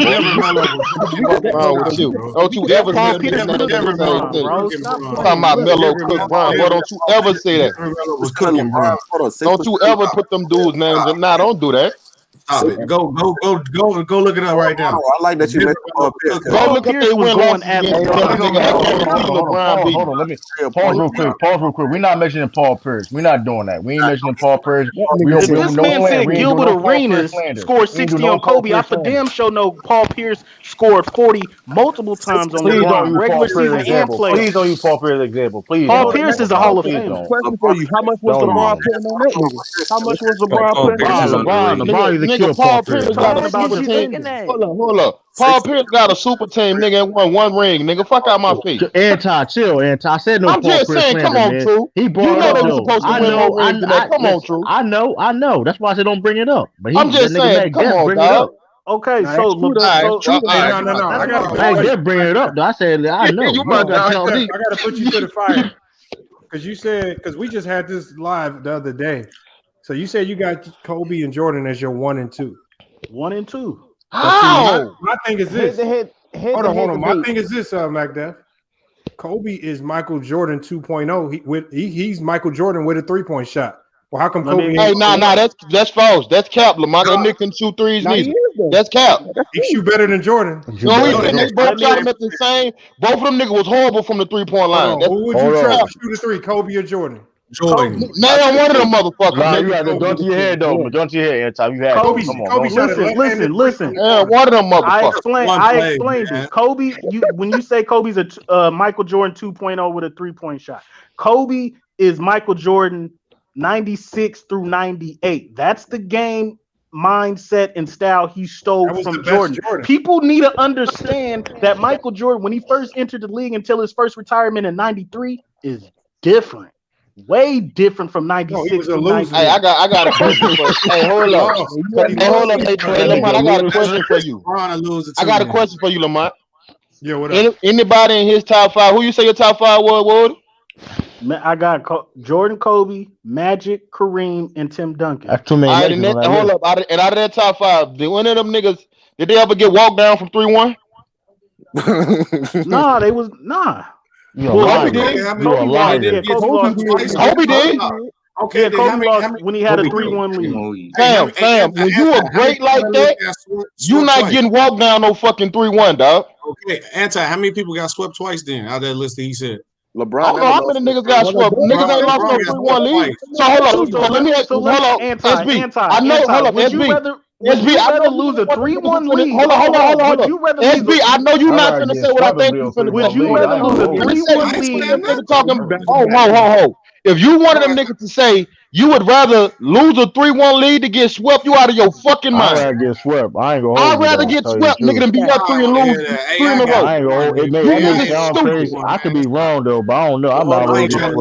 What's wrong with you? Don't you ever say them name in the same sentence. Talking about Melo cook Bron. Boy, don't you ever say that. Was cooking, bro. Don't you ever put them dudes' names in. Nah, don't do that. Stop it. Go look it up right now. I like that you mentioned Paul Pierce. Go look at they win losses against LeBron beat. Hold on, let me pause real quick. We're not mentioning Paul Pierce. We're not doing that. We ain't mentioning Paul Pierce. If this man said Gilbert Arenas scored 60 on Kobe, I for damn sure know Paul Pierce scored 40 multiple times on Please don't LeBron, use regular Paul Pierce season and example. Please playoffs. don't use Paul Pierce as example. Please. Paul Pierce is a Hall of Please Famer. don't. Question for you: how much was Don't LeBron use putting on that nigga? How much was LeBron putting on that LeBron used to kill Paul Paul Pierce. Pierce got a super team. Hold up. Paul Pierce got a super team, nigga, and won 1 ring, nigga. Fuck out my face. Chill. I said no. I'm Paul just Pierce saying, slander, come on, man. True. He brought You know it they up, were though. supposed to win more rings than that. Come on, True. I know. That's why I said don't bring it up. But I'm just saying, come on, dog. Okay, Nah, so no. I got Mac did bring it up. Though. I said I know. You You must got to tell tell me. me. I gotta put you to the fire. Because we just had this live the other day. So you said you got Kobe and Jordan as your 1 and 2. 1 and 2. How? My thing is this. Hold on. My debate. thing is this, MacDef. Kobe is Michael Jordan 2.0. He's Michael Jordan with a 3-point shot. Well, how come Kobe? Hey, that's false. That's cap, Lamar. That nigga can shoot threes neither. That's cap. He shoot better than Jordan. No, and they both shot him at the same. Both of them niggas was horrible from the 3-point line. Who would you trust to shoot a 3, Kobe or Jordan? Jordan. Name one of them motherfuckers. Nah, you got to go to your head though. But don't to your head every time you had. Kobe shot Listen. Yeah, one of them motherfuckers. I explained it. Kobe, when you say Kobe's a Michael Jordan 2.0 with a 3-point shot, Kobe is Michael Jordan 96 through 98. That's the game mindset and style he stole from Jordan. People need to understand that Michael Jordan, when he first entered the league until his first retirement in 93, is different. Way different from 96 to 98. Hey, I got a question for. Hey, hold up. Hold up. Hey, Lamont, I got a question for you. I got a question for you, Lamont. Yeah, what up? Anybody in his top 5? Who you say your top 5 was, Ward? I got Jordan, Kobe, Magic, Kareem, and Tim Duncan. That's too many. Hold up. Out of that top 5, did one of them niggas? Did they ever get walked down from 3-1? Nah, they was nah. Kobe did. Yeah, Kobe did. Okay, yeah, Kobe lost when he had a 3-1 lead. Fam, when you are great like that, you not getting walked down no fucking 3-1, dog. Okay, how many people got swept twice then out of that list that he said? LeBron. I don't know how many niggas got swept. Niggas ain't lost no 3-1 lead. So hold up. So let me hold up. SB. I know. Hold up. SB. SB. I know lose a 3-1 lead. Hold on. SB. I know you not finna say what I think you finna. Would you rather lose a 3-1 lead? Ho. If you wanted them niggas to say you would rather lose a 3-1 lead to get swept, you out of your fucking mind. I'd rather get swept. I ain't gonna. I'd rather get swept, nigga, than be up 3 and lose 3 in a row. I ain't gonna. It may sound crazy. I could be wrong though, but I don't know. I'm not gonna get swept.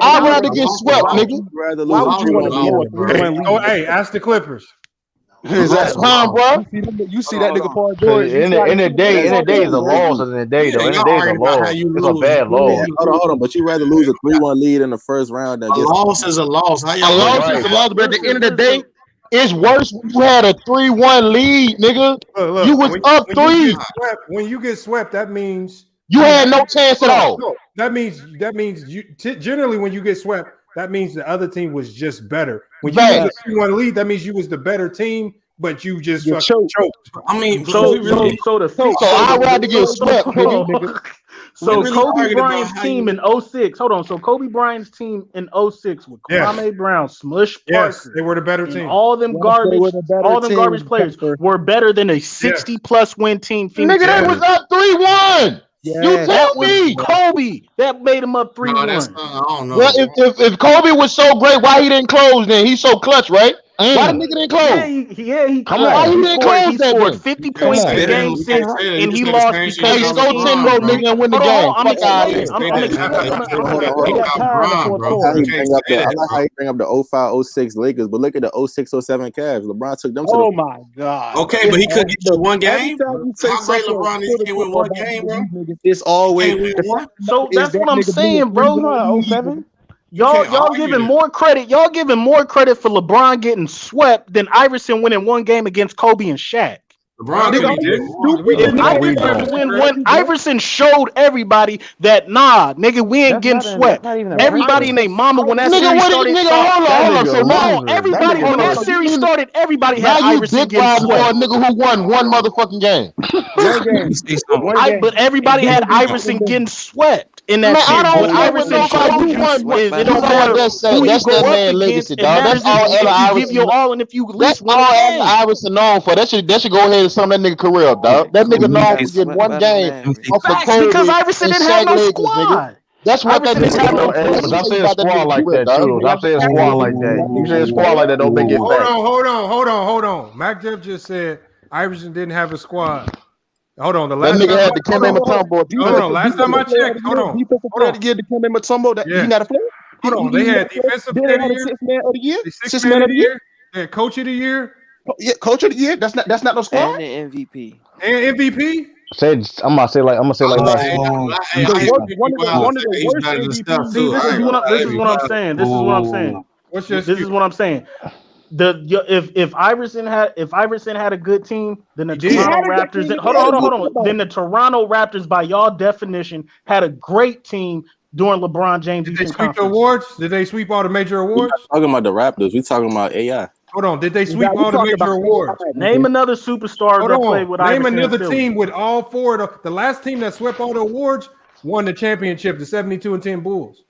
I'd rather get swept, nigga. Why would you want to blow a 3-1 lead? Hey, ask the Clippers. That's time, bro. You see that nigga Paul George? In the day is a loss. In the day though, in the day is a loss. It's a bad loss. Hold on. But you rather lose a 3-1 lead in the first round than a loss is a loss. How y'all a loss is a loss, but at the end of the day, it's worse when you had a 3-1 lead, nigga. Look, you was up 3. When you get swept, that means you had no chance at all. No, that means you generally when you get swept, that means the other team was just better. When you had a 3-1 lead, that means you was the better team, but you just choked. I mean, so I'd rather get swept, nigga. So Kobe Bryant's team in 06. Hold on. So Kobe Bryant's team in 06 with Kwame Brown, Smush Parker. They were the better team. All them garbage players were better than a 60+ win team. Nigga, they was up 3-1. Yeah, you tell me, Kobe. That made him up 3-1. I don't know. Well, if Kobe was so great, why he didn't close? Then he's so clutch, right? Why the nigga didn't close? Yeah, he come on. Why he didn't close? He scored 50 points in game 6, and he lost because he scored 10 more, nigga, and win the game. I'm explaining. I like how you bring up the 05-06 Lakers, but look at the 06-07 Cavs. LeBron took them to Oh my God. Okay, but he couldn't get you one game. How great LeBron is, he can win one game, bro. It's always so that's what I'm saying, bro. 07. Y'all giving more credit. Y'all giving more credit for LeBron getting swept than Iverson winning one game against Kobe and Shaq. Iverson showed everybody that nigga, we ain't getting swept. Everybody and their mama when that series started. Hold on. Everybody when that series started, everybody had Iverson getting swept. Nigga who won one motherfucking game. But everybody had Iverson getting swept in that series. Iverson showed you it don't matter who you go up against. That's all Iverson. Give your all, and if you that's all Iverson known for. That should go ahead and sum that nigga career up, dog. That nigga known for getting one game off the Kobe because Iverson didn't have no squad. That's what that nigga had no. I'm saying squad like that too. I'm saying squad like that. You saying squad like that don't make it back. Hold on. Mac Jeff just said Iverson didn't have a squad. Hold on, that nigga had the Kembe Mutombo. Hold on, last time I checked. Hold on. To get the Kembe Mutombo, that he not a player. Hold on, they had defensive player of the year, sixth man of the year, they had coach of the year. Yeah, coach of the year. That's not no squad. And the MVP. And MVP. I'm gonna say like one of the worst MVPs. This is what I'm saying. This is what I'm saying. If Iverson had a good team, then the Toronto Raptors. Hold on. Then the Toronto Raptors, by y'all definition, had a great team during LeBron James. Did they sweep the awards? Did they sweep all the major awards? We're talking about the Raptors. We talking about AI. Hold on. Did they sweep all the major awards? Name another superstar that played with Iverson. Name another team with all four. The last team that swept all the awards won the championship, the 72-10 Bulls.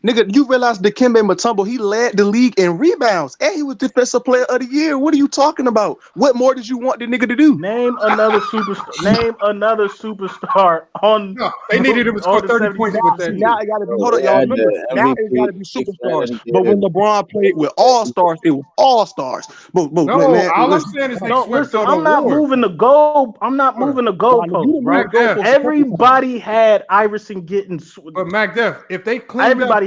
Nigga, you realize Dikembe Mutombo, he led the league in rebounds and he was defensive player of the year. What are you talking about? What more did you want the nigga to do? Name another superstar on. No, they needed him to score 30 points with that. Now it gotta be y'all. Remember, now it gotta be superstars. But when LeBron played with all stars, it was all stars. But all I'm saying is I'm not moving the goal. I'm not moving the goalpost. Right? Everybody had Iverson getting. But Mac Def, if they cleaned up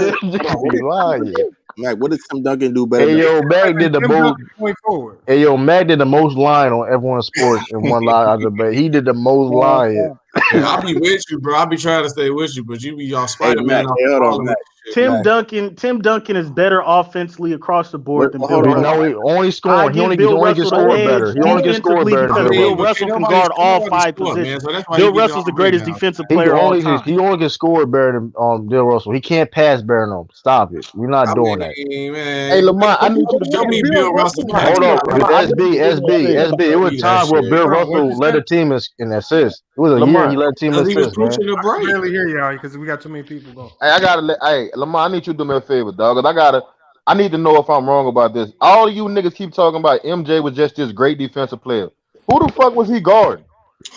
be lying. Mac, what does Tim Duncan do better Hey than? yo, Mac did the most. Going forward. Hey yo, Mac did the most lying on everyone's sports in one line. I debate. He did the most lying. Yeah, I'll be with you, bro. I'll be trying to stay with you, but you be y'all Spider Man. Hold on, Mac. Tim Duncan is better offensively across the board than Bill Russell. No, he only scoring. I give Bill Russell the edge defensively because Bill Russell can guard all 5 positions. Bill Russell's the greatest defensive player of all time. He only can score better than Bill Russell. He can't pass better than him. Stop it. We're not doing that. Hey Lamont, I need you to show me Bill Russell. Hold on, SB. It was times where Bill Russell led the team in assists. It was a year he led the team in assists, man. I can barely hear y'all because we got too many people going. Hey, Lamont, I need you to do me a favor, dog. I need to know if I'm wrong about this. All of you niggas keep talking about MJ was just this great defensive player. Who the fuck was he guarding?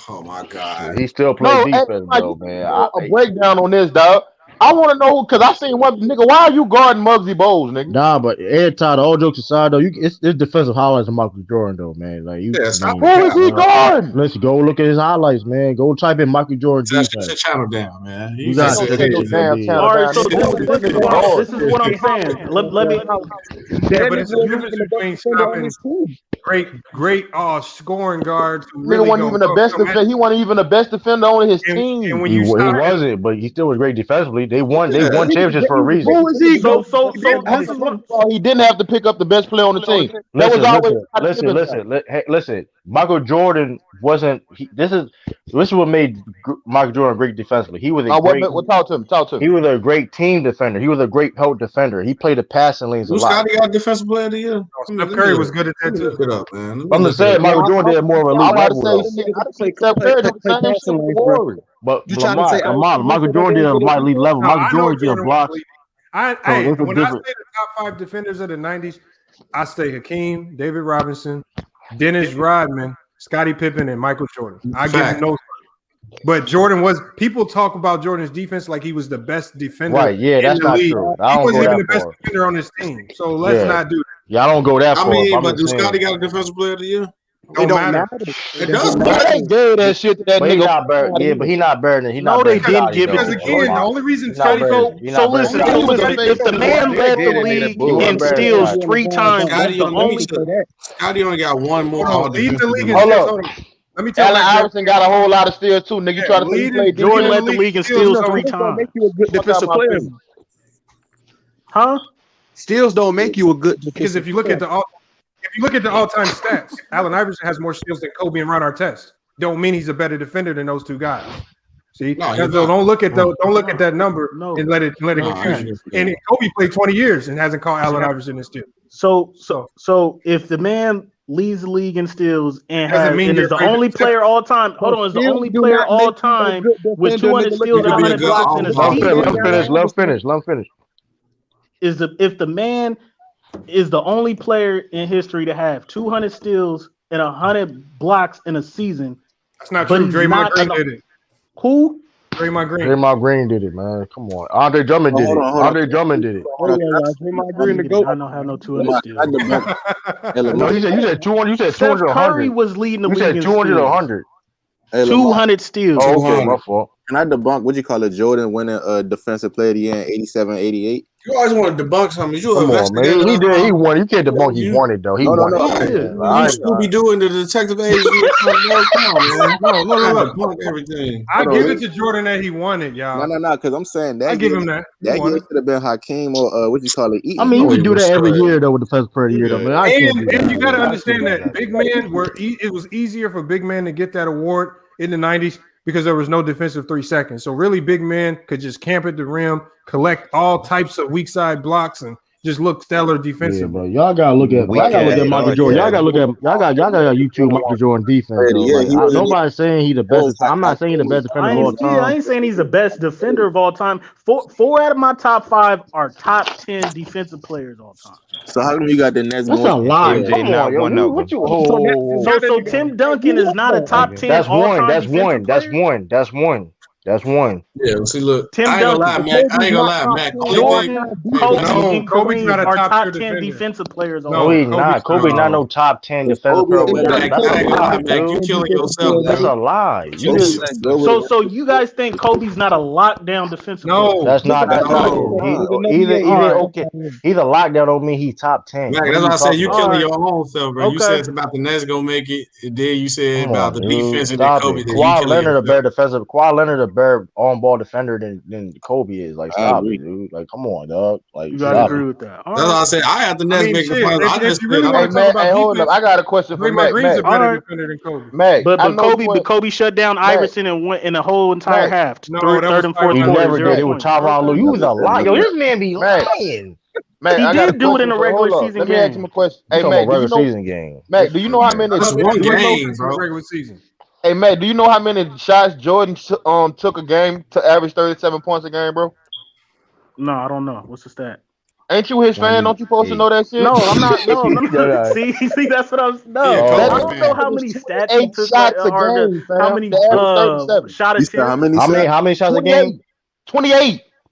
Oh my god, he still plays defense, though, man. A breakdown on this, dog. I want to know because I seen one nigga. Why are you guarding Muggsy Bogues, nigga? Nah, but every time, all jokes aside, though, it's defensive highlights of Michael Jordan, though, man. Like Yeah, stop who is he guarding? Let's go look at his highlights, man. Go type in Michael Jordan Shut defense. your channel down, man. You got Don't take no damn channel All right, down. so Nigga. this is what I'm saying. Let me. Yeah, but it's a difference between stopping great scoring guards who really Nigga wasn't even the best defender. He wasn't even the best defender on his team. He wasn't, but he still was great defensively. They won championships for a reason. Who is he? So this is what he didn't have to pick up the best player on the team. Listen. Michael Jordan wasn't. This is what made Michael Jordan great defensively. He was a great. Talk to him. He was a great team defender. He was a great help defender. He played the passing lanes a lot. Scotty got defensive player of the year. Steph Curry was good at that too. Look it up, man. I'm just saying, Michael Jordan did more of a I'm about to say Steph Curry did the same shit for Warriors. But Michael Jordan did a lot elite level. Michael Jordan did blocks. When I say the top 5 defenders of the 90s, I say Hakeem, David Robinson, Dennis Rodman, Scottie Pippen, and Michael Jordan. I give him those. But Jordan was. People talk about Jordan's defense like he was the best defender. Right? Yeah, that's not true. He wasn't even the best defender on his team. So let's not do that. Yeah, I don't go that far. I mean, but do Scotty got a defensive player of the year? It don't matter. It does. They gave that shit to that but nigga. But he not better than. No, they didn't give it. Because again, the only reason So listen, if the man led the league in steals 3 times, Scotty only got one more. Lead the league in Hold steals. up. Let me tell you, Allen Iverson got a whole lot of steals too. Nigga, try to play Jordan led the league in steals 3 times. Make you a good defensive player. Huh? Steals don't make you a good defensive because if you look at the all-time stats, Allen Iverson has more steals than Kobe and Ron Artest. Don't mean he's a better defender than those two guys. See, don't look at that number and let it confuse you. And Kobe played 20 years and hasn't called Allen Iverson a steal. So if the man leads the league in steals and is the only player all time. Hold on, is the only player all time with 200 steals and 100 blocks in a season. Let him finish. If the man is the only player in history to have 200 steals and 100 blocks in a season. That's not true. Draymond Green did it. Who? Draymond Green did it, man. Come on. Andre Drummond did it. Andre Drummond did it. Draymond Green to go. I don't have no 200 steals. No, you said 200. You said 200 or 100. Curry was leading the league. You said 200 or 100. 200 steals. Oh, okay, my fault. Can I debunk what you call it? Jordan winning defensive player of the year in 87-88? You always want to debunk something. You Come on, man. He did. He won. You can't debunk. He won it though. He won it. You Scooby Doo in the detective agency. Come on, man. No. Debunk everything. I give it to Jordan that he won it, y'all. No. Because I'm saying that. I give him that. That year should have been Hakeem or what you call it. Eaton. I mean, you can do that every year though with the first player of the year though. Man, and you got to understand that big men it was easier for big men to get that award in the 90s because there was no defensive 3 seconds. So really big men could just camp at the rim, collect all types of weak side blocks and just look stellar defensively. Yeah, but y'all gotta look at Michael Jordan. Y'all gotta YouTube Michael Jordan defense. Nobody's saying he's the best. I'm not saying he's the best defender of all time. I ain't saying he's the best defender of all time. Four out of my top 5 are top 10 defensive players all time. So how come you got the Nets? That's a lie. Come on, So Tim Duncan is not a top 10. That's one. Yeah, see, look, Tim I ain't gonna lie, Mac. Jordan, Kobe, and Kobe's Kareem not a are top top 10 defender. defensive players. No, he's not. Kobe not no top 10 defensive player. That's a lie, you killing yourself. That's a lie. So you guys think Kobe's not a lockdown defensive player? No, that's not true. Either okay. Either lockdown don't mean he's top 10. Mac, that's why I said you killing your own self, bro. You said it's about the Nets gonna make it, and then you said about the defense and then Kobe. Kawhi Leonard a better defensive. Kawhi Leonard a better on-ball defender than Kobe is. Like, stop it, dude. Like, come on, dog. Like, you gotta agree with that. That's why I said I have the Nets make the finals. I just hold up. I got a question for Mac. Green's a better defender than Kobe. Mac, but Kobe shut down Iverson and went in the whole entire half. Third and fourth. He never did. It was Tyronn Lue. You was a liar. Yo, this man be lying. Mac, he did do it in a regular season game. Let me ask him a question. Hey, Mac, Mac, do you know how many? That's one game, bro. Regular season. Hey, Matt, do you know how many shots Jordan took a game to average 37 points a game, bro? No, I don't know. What's the stat? Ain't you his fan? Don't you supposed to know that shit? No, I'm not. No. See, that's what I was. No, I don't know how many stats he took. Shots a game, how many shot attempts? How many shots a game? 28.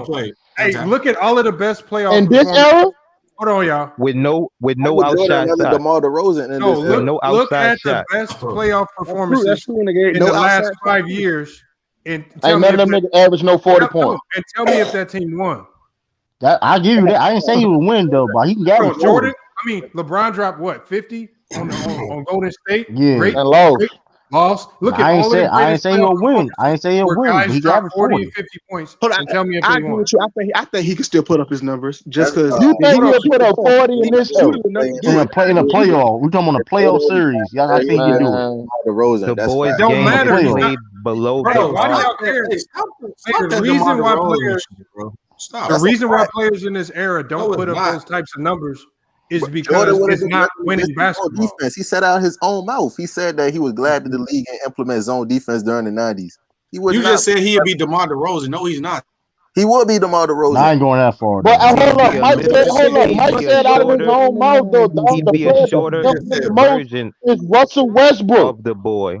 he played. Hey, look at all of the best playoff In this performances. era? Hold on, y'all. Michael Jordan shots. never DeMar DeRozan in No, this era. look at the best playoff performances true, nigga. in No the last outside 5 years. And tell Ain't me none if of them that, niggas average no 40 points. and tell me if that team won. I give you that. I didn't say he would win though, but he can Bro, average 40. Jordan. I mean, LeBron dropped what 50 on Golden State. Yeah. Great, And lost. lost. Look at I ain't all of the say greatest he'll playoff win. I ain't say he'll where win, but guys he can drop average 40 40. and 50 points. Hold on, And tell me if I they agree won. with you. I think he can still put up his numbers just because. You think he'll put up 40 in this era? In a playoff. We're talking about a playoff series. Y'all, I think you do it. DeMar DeRozan. That's fine. Don't matter. He's playoff. not, bro, why do y'all care? Hey, stop The that reason DeMar why DeRozan players, shit, bro. Stop. the reason why players in this era don't No, put it's up not. those types of numbers is Jordan because would have it's not winning zone basketball. defense. He said out his own mouth. He said that he was glad that the league didn't implement zone defense during the 90s. He would You not. just said he'd be DeMar DeRozan. No, he's not. He would be DeMar DeRozan. I ain't going that far. But Though. hold up, Mike said out of his own mouth though, dog. The player that implemented the most is Russell Westbrook. of the boy.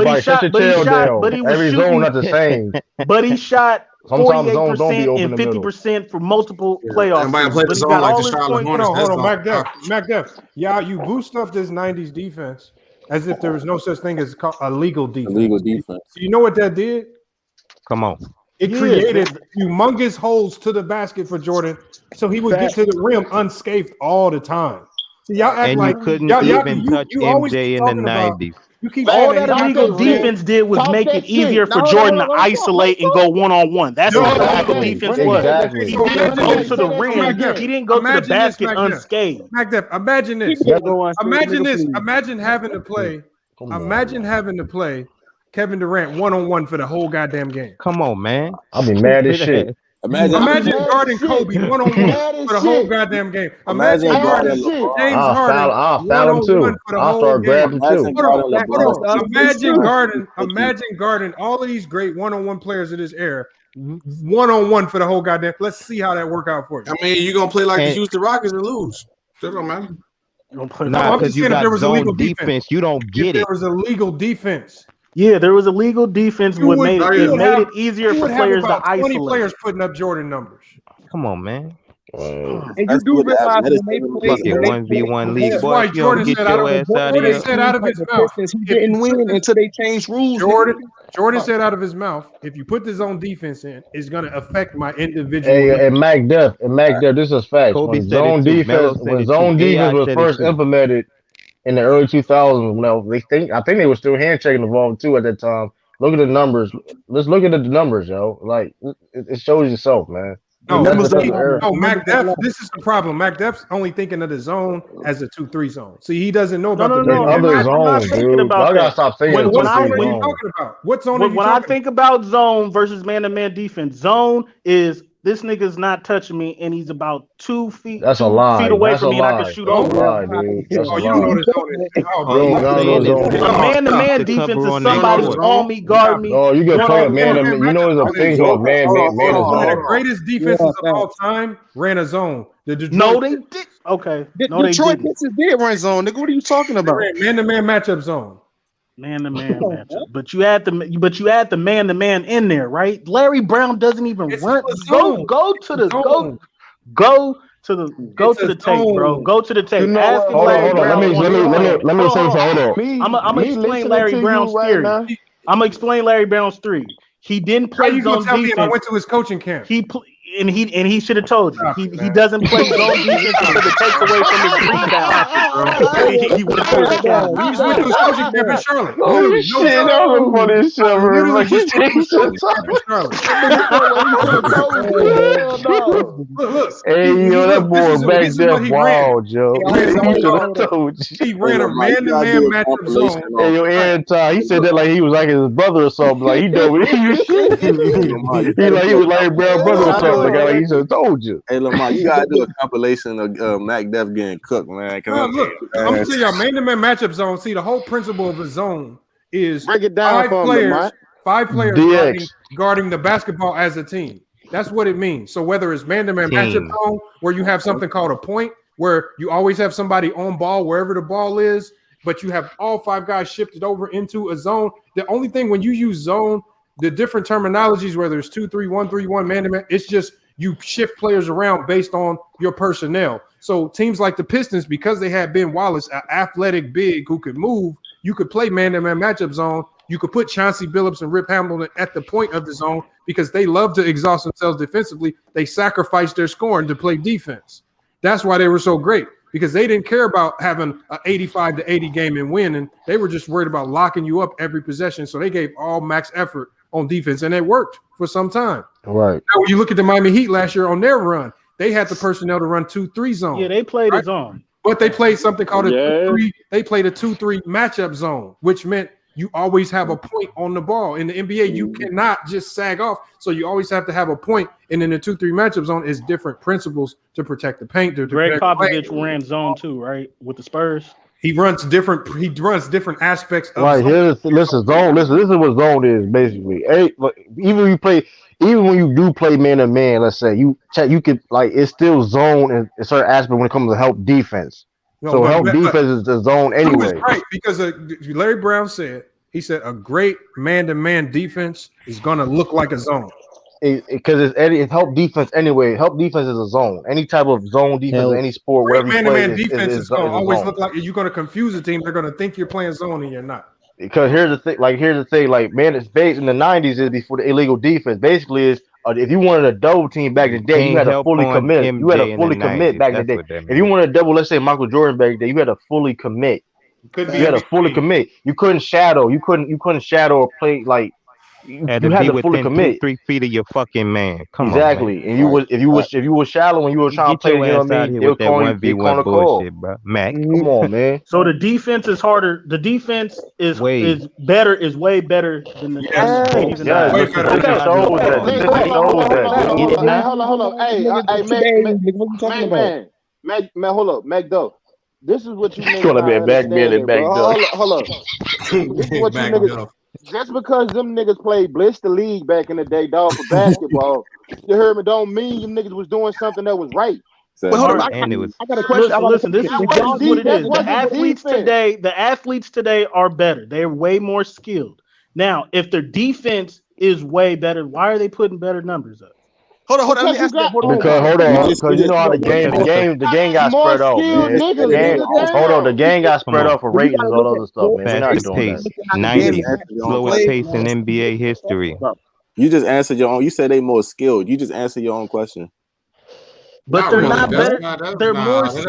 everybody shut your tail down. Every zone not the same. But he shot Sometimes zones don't be 48% open and in the middle. 50% for multiple playoff Everybody series. play the But he zone got like all the his Charlotte points. Hornets. Hold on, MacDef. Yeah, you boost up this 90s defense as if there was no such thing as a legal defense. Illegal defense. Do you know what that did? Come on. It created humongous holes to the basket for Jordan, so he would get to the rim unscathed all the time. So y'all act And like you couldn't y'all even you touch always MJ keep in the talking about. 90s. You keep All saying that illegal defense did was Talk make that it easier shit. for Now, Jordan to hold on. isolate and go one-on-one. That's all the illegal defense was. Exactly. He didn't go to the rim. He didn't go to the basket unscathed. MacDef, imagine this. Imagine this. Imagine having to play. Imagine having to play Kevin Durant one-on-one for the whole goddamn game. Come on, man. I'll be mad as shit. Imagine guarding Kobe one-on-one for the whole goddamn game. Imagine guarding James Harden one-on-one for the whole game. Hold on. Imagine guarding all of these great one-on-one players of this era 1-on-1 for the whole goddamn. Let's see how that work out for you. I mean, you're gonna play like the Houston Rockets and lose. That don't matter. Nah, because you got zone defense. You don't get it. There was a legal defense. Yeah, there was a legal defense. What made it easier for players to isolate. 20 players putting up Jordan numbers. Come on, man. And you do realize when they play, fucking 1v1 league, That's boy. why You Jordan don't get your ass out of here. said out of his mouth. He didn't win until they changed rules. Jordan said out of his mouth, if you put the zone defense in, it's going to affect my individual. Hey, and Mac Duff, this is facts. When zone defense was first implemented in the early 2000s, I think they were still hand checking the ball too at that time. Look at the numbers. Let's look at the numbers, yo. Like it shows yourself, man. No, Mac Def, this is the problem. Mac Def's only thinking of the zone as a 2-3 zone. See, he doesn't know about the other zones, dude. I gotta stop saying what zone are you talking about? What zone are you when talking I think about zone versus man-to-man defense, zone is this nigga's not touching me, and he's about 2 feet. That's a lie. Away That's from a me, lie. and I can shoot That's over. a lie, dude. That's a lie. You know the zone is. A man-to-man defense is somebody on me, guard me. Oh, you can play a man-to-man. You know there's a thing called man to zone. One of the greatest defenses of all time ran a zone. No, they did. Okay. No, they Detroit didn't. Pistons did run zone, nigga. What are you talking about? Man-to-man matchup zone. Man-to-man matchup. But you add the man-to-man in there, right? Larry Brown doesn't even run. Go to the tape, bro. Go to the tape. Ask Larry Brown. Let me say something. I'm gonna explain Larry Brown's theory. I'm gonna explain Larry Brown's theory. He didn't play How you gonna zone tell me defense. I went to his coaching camp? He should have told you. He doesn't play zone defense because it takes away from his rebound. He would have told you. He just went to his coaching camp in Charlotte. Oh shit! That was funny as shit, bro. Like he's taking some time. Hey, yo, that boy back there wild, Joe. He ran a man-to-man matchup zone. Hey, yo, Anton, he said that like he was like his brother or something. Like he know he was like Brown brother or something. Like he just told you. Hey, Lamar, you gotta do a compilation of Mac Def getting cooked, man. Look, I'm gonna tell y'all, man-to-man matchup zone. See, the whole principle of a zone is break it down five players guarding the basketball as a team. That's what it means. So whether it's man-to-man matchup zone, where you have something called a point, where you always have somebody on ball wherever the ball is, but you have all 5 guys shifted over into a zone. The only thing when you use zone, the different terminologies, whether it's 2-3, 1-3-1, man-to-man, it's just you shift players around based on your personnel. So teams like the Pistons, because they had Ben Wallace, an athletic big who could move, you could play man-to-man matchup zone. You could put Chauncey Billups and Rip Hamilton at the point of the zone because they love to exhaust themselves defensively. They sacrifice their scoring to play defense. That's why they were so great, because they didn't care about having an 85-80 game and winning. They were just worried about locking you up every possession. So they gave all max effort on defense, and it worked for some time. Right. Now, when you look at the Miami Heat last year on their run, they had the personnel to run 2-3 zone. Yeah, they played a zone. But they played something called a 2-3. They played a 2-3 matchup zone, which meant you always have a point on the ball. In the NBA, you cannot just sag off. So you always have to have a point. And in the 2-3 matchup zone is different principles to protect the paint. Greg Popovich ran zone too, right? With the Spurs. He runs different aspects of right. Listen, zone. Listen, this is what zone is basically. Hey, even when you do play man to man, let's say you could like it's still zone in a certain aspect when it comes to help defense. So help defense is the zone anyway. Right, because Larry Brown said a great man-to-man defense is gonna look like a zone. Because it's help defense anyway. Help defense is a zone. Any type of zone defense, any sport, wherever you play, man-to-man defense is gonna always look like you're gonna confuse the team. They're gonna think you're playing zone and you're not. Because here's the thing. Like man, it's based in the '90s is before the illegal defense. Basically, is if you wanted a double team back in the day, you had to fully commit. You had to fully commit back in the day. If you wanted a double, let's say Michael Jordan back in the day, you had to fully commit. You had to fully commit. You couldn't shadow. You couldn't shadow or play like. You had to fully commit 3 feet of your fucking man. Come exactly. on, and if you was shallow and you were trying to play, you know what I mean? They'll call you bullshit, bro. Mac, come on, man. So the defense is harder. The defense is way better than the Hold on. Hey, Mac, hold up, Mac Doe. This is what you niggas back man and back hold up. This is what you niggas. Just because them niggas played Blitz the League back in the day, dog, for basketball, you heard me, don't mean them niggas was doing something that was right. But hold on, And it was I got a question. Listen, this is what it that is. The wasn't athletes defense. today are better. They're way more skilled. Now, if their defense is way better, why are they putting better numbers up? Hold on. Let me ask that. Because you know how the game got spread out, man. The game got spread out for ratings and all other stuff, man. We're not doing pace, that. 90, slowest pace in NBA history. You just answered your own. You said they more skilled. You just answered your own question. But they're not better. They're more skilled.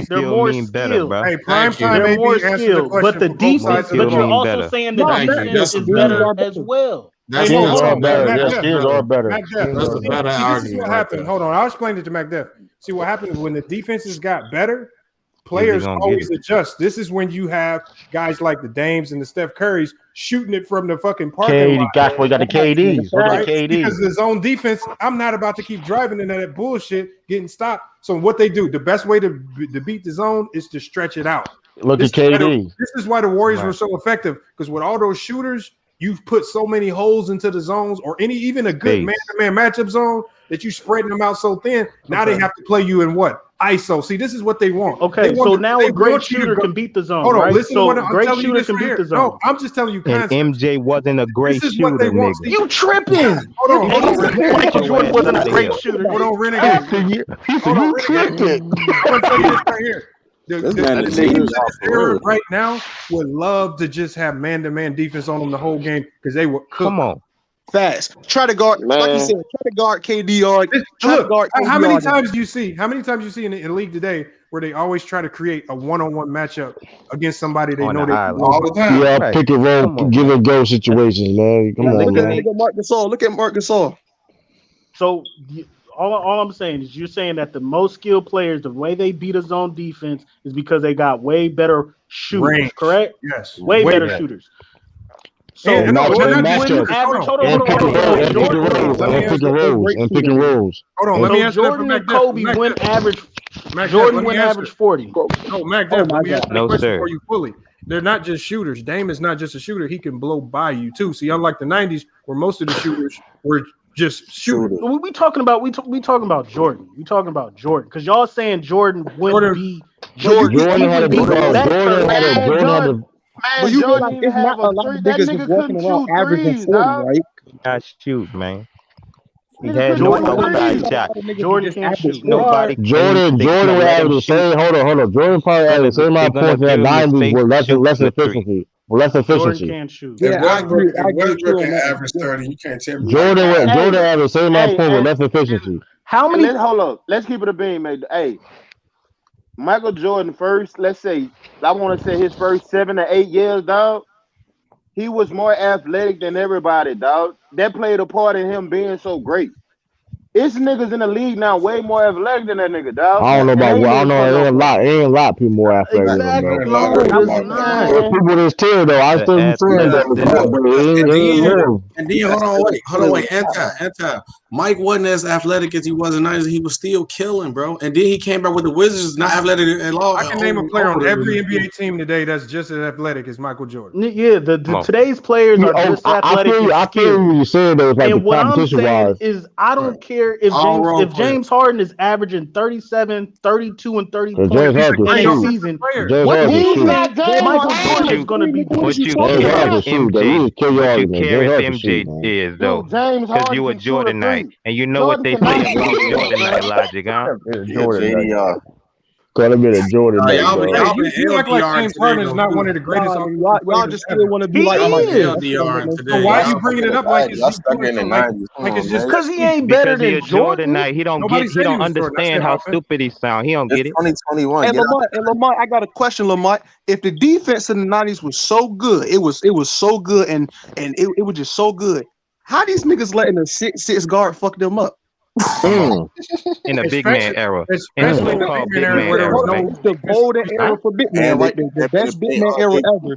They're more skilled. Hey, prime time They're more skilled. But the defense. But you're also better. saying the defense is better as well. Skills are better. Skills are better. That's a better argument. This is what happened. Hold on, I'll explain it to MacDef. See what happened when the defenses got better. Players always adjust. This is when you have guys like the Dames and the Steph Currys shooting it from the fucking parking lot. That's why you got the KDs. Right? Because the zone defense, I'm not about to keep driving into that bullshit, getting stopped. So what they do, the best way to beat the zone is to stretch it out. Look at KD. This is why the Warriors were so effective, because with all those shooters, you've put so many holes into the zones, or even a good man-to-man matchup zone, that you spreading them out so thin. Now they have to play you in what? ISO. See, this is what they want. Okay, so now a great shooter can beat the zone. Hold on, right? listen so to what I'm great telling you. shooter can beat the zone. No, I'm just telling you. And MJ wasn't a great shooter, nigga. You tripping? Hold on. Michael Jordan wasn't a great shooter. Hold on, Renegade. Hold on, Renegade. I'm gonna tell you this right here. The teams in this era right now would love to just have man-to-man defense on them the whole game because they would cook. Come on. Fast. Try to guard, like you said, try to guard KD. Try to guard KD. How many times do you see in the league today where they always try to create a one-on-one matchup against somebody they know they all the time? Yeah, pick and roll, give and go situations, man. Come on, man. Look at Marc Gasol. So all I'm saying is you're saying that the most skilled players, the way they beat a zone defense is because they got way better shooters, correct? Yes. Way better shooters. So and Jordan wouldn't average. Hold on. Pick and rolls. Hold on, let me answer that for Jordan and Kobe wouldn't average. Jordan wouldn't average 40. No, Mac, let me answer the question for you fully. They're not just shooters. Dame is not just a shooter. He can blow by you too. See, unlike the 90s where most of the shooters were just shooters. We talking about Jordan. We talking about Jordan because y'all saying Jordan wouldn't be Jordan. Jordan had a But you realize it's not a lot of niggas walking around averaging 40, right? Not shoot, man. He had no outside shot. Jordan can't shoot. Nobody. Jordan would have the same. Hold on. Jordan probably had the same amount of points in the 90s with less efficiency. Jordan can't shoot. Yeah, Westbrook can average 30. You can't tell me. Jordan had the same amount of points with less efficiency. How many? Hold up. Let's keep it a beam, mate. Hey, Michael Jordan first. Let's say I want to say his first 7 to 8 years, dog. He was more athletic than everybody, dog. That played a part in him being so great. It's niggas in the league now way more athletic than that nigga, dog. I don't know about what. I don't know. Ain't a lot of people more athletic than him, though. People this tier, though. I still be saying that. And then, hold on, wait. Anti. Mike wasn't as athletic as he was in the 90s. He was still killing, bro. And then he came back with the Wizards, not athletic at all. I can name a player on every NBA team today that's just as athletic as Michael Jordan. Yeah, today's players are just athletic. I feel what you're saying, though. Like and what I'm saying is, I don't care if James Harden is averaging 37, 32, and 30 points in a season. Michael Jordan is going to be doing what you care if MJ is, though. Because you a Jordan night. And you know what they say about Jordan night logic, huh? Gotta be a Jordan. You act like James Harden is not one of the greatest. Y'all just still want to be like LDR today. So why are you bringing it up like it's stuck in the 90s? Like it's just because he ain't better than Jordan night. He don't understand how stupid he sound. He don't get it. 2021. And Lamont, I got a question, Lamont. If the defense in the 90s was so good, it was so good, and it was just so good. How these niggas letting a 6'6" guard fuck them up? In the big man era. Especially the big man era where there was no the golden era for big man, right? The best big man era ever.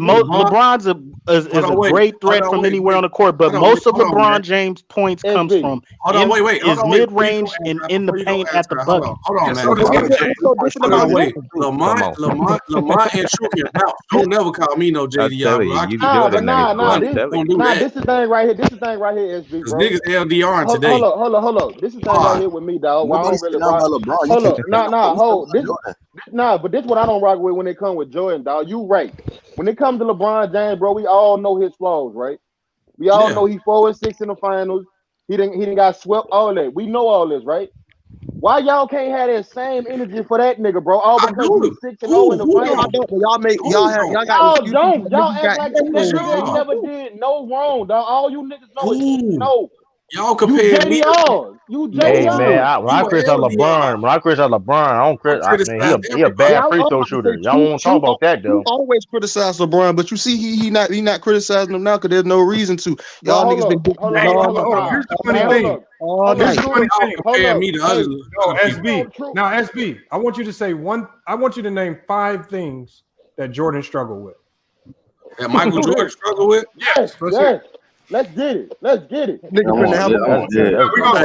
LeBron's is a great threat from anywhere on the court, but most of LeBron James' points comes from his mid range and in the paint at the bucket. Hold on, man. Hold on, wait. Lamont and True can vouch. Don't never call me no JDR. This is the thing right here. This is the thing right here, SB, bro. Niggas LDR today. Hold on. This is the thing right here with me, dog. Why I don't really rock. Hold up. But this what I don't rock with when it comes with Jordan, dog. You right. When it comes to LeBron James, bro, we all know his flaws, right? We all know he 4-6 in the finals. He didn't got swept. All that. We know all this, right? Why y'all can't have that same energy for that nigga, bro? All because he's 6-0 in the finals. Y'all act like that nigga ain't never did no wrong, dog. All you niggas know is no. Y'all compare me. You Hey man, when I criticize LeBron, I don't criticize. He a bad free throw shooter. Y'all won't talk about that though. You always criticize LeBron, but you see he not criticizing him now because there's no reason to. Y'all niggas been Here's the funny thing. SB, I want you to say one. I want you to name 5 things that Jordan struggled with. That Michael Jordan struggled with? Yes. Let's get it. We're gonna see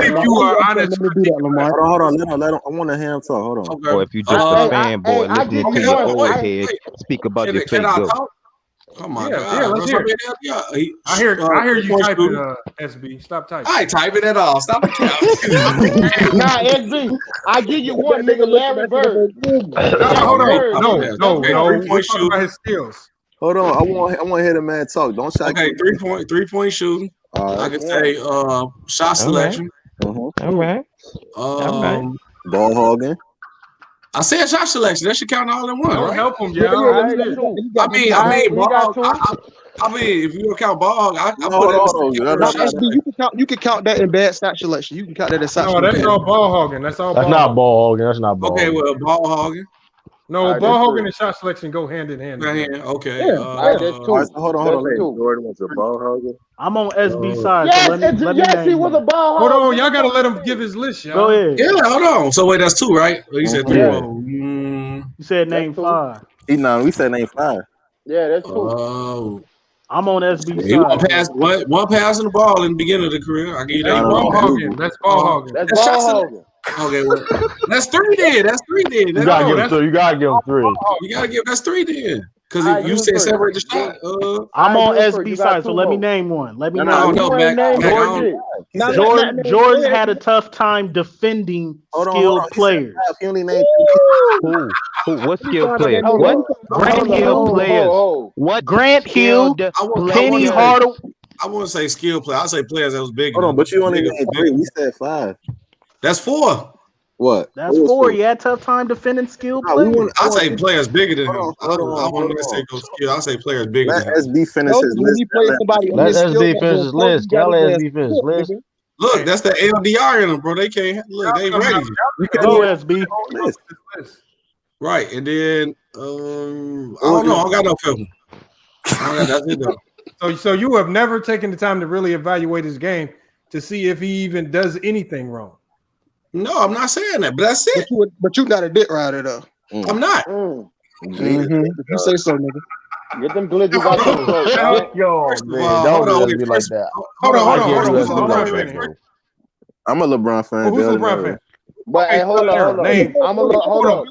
if you are honest. Hold on. Let him. I want to hear him talk. Hold on. Or if you just a fanboy listening to your old head speak about your fake goat. Oh my Yeah, God! let's hear it. I hear you typing, SB. Stop typing. I ain't typing at all. Stop the count. Nah, SB. I give you one, nigga. Larry Bird. Hold on. No. 3-point We're talking about his skills. Hold on, I want to hear the man talk. Don't shot. Okay, 3-point shooting. I can say shot selection. All right. Ball hogging. I said shot selection. That should count all in one, Don't right? help him, y'all. I mean, if you don't count ball hog, I put it. You can count that in bad shot selection. You can count that as shot No, selection. that's all ball hogging. That's all. That's not ball hogging. That's not ball. Okay, well, ball hogging. No, ball hogging and shot selection go hand in hand. Okay. Yeah. Hold on. Jordan was a ball hogger. I'm on SB side. Yes, so let me he was a ball hogger. Hold on, y'all gotta let him give his list, y'all. Go ahead. Yeah, hold on. So wait, that's 2, right? You said 3. You said name 5. We said name 5. Yeah, that's 2. Oh. I'm on SB He side. one pass in the ball in the beginning of the career. I give you that. Ball hogging. That's ball hogging. That's ball hogging. Okay, well, that's 3 then. That's 3 then. You gotta give him 3. You gotta give him 3. You gotta give that's 3 then. Because if you said separate the shot, I'm on SB side, so let me name one. Let me name. George had a tough time defending skilled players. He only named Who? What skilled players? What? Grant Hill players. What? Grant Hill, Penny Hardaway. I wouldn't say skill player. I'll say players that was big. Hold on, but you only named 3. We said 5. That's 4. What? That's 4. You had tough time defending skilled players. I'll say players bigger than him. I want to say go skill. I'll say players bigger than him. Let SB finish his list. Let SB finish his list. Y'all let SB finish his list. Look, that's the LDR in them, bro. They can't look. They ready. Go SB. Right, and then I don't know. I don't got no film. That's it though. So you have never taken the time to really evaluate his game to see if he even does anything wrong. No, I'm not saying that, but that's it. But you got a dick rider though. I'm not. You say so, nigga. Get them glitches out your throat. Yo, man, don't be like that. Hold on. I'm a LeBron fan. Who's a LeBron fan? But hey, hold on. Hold on.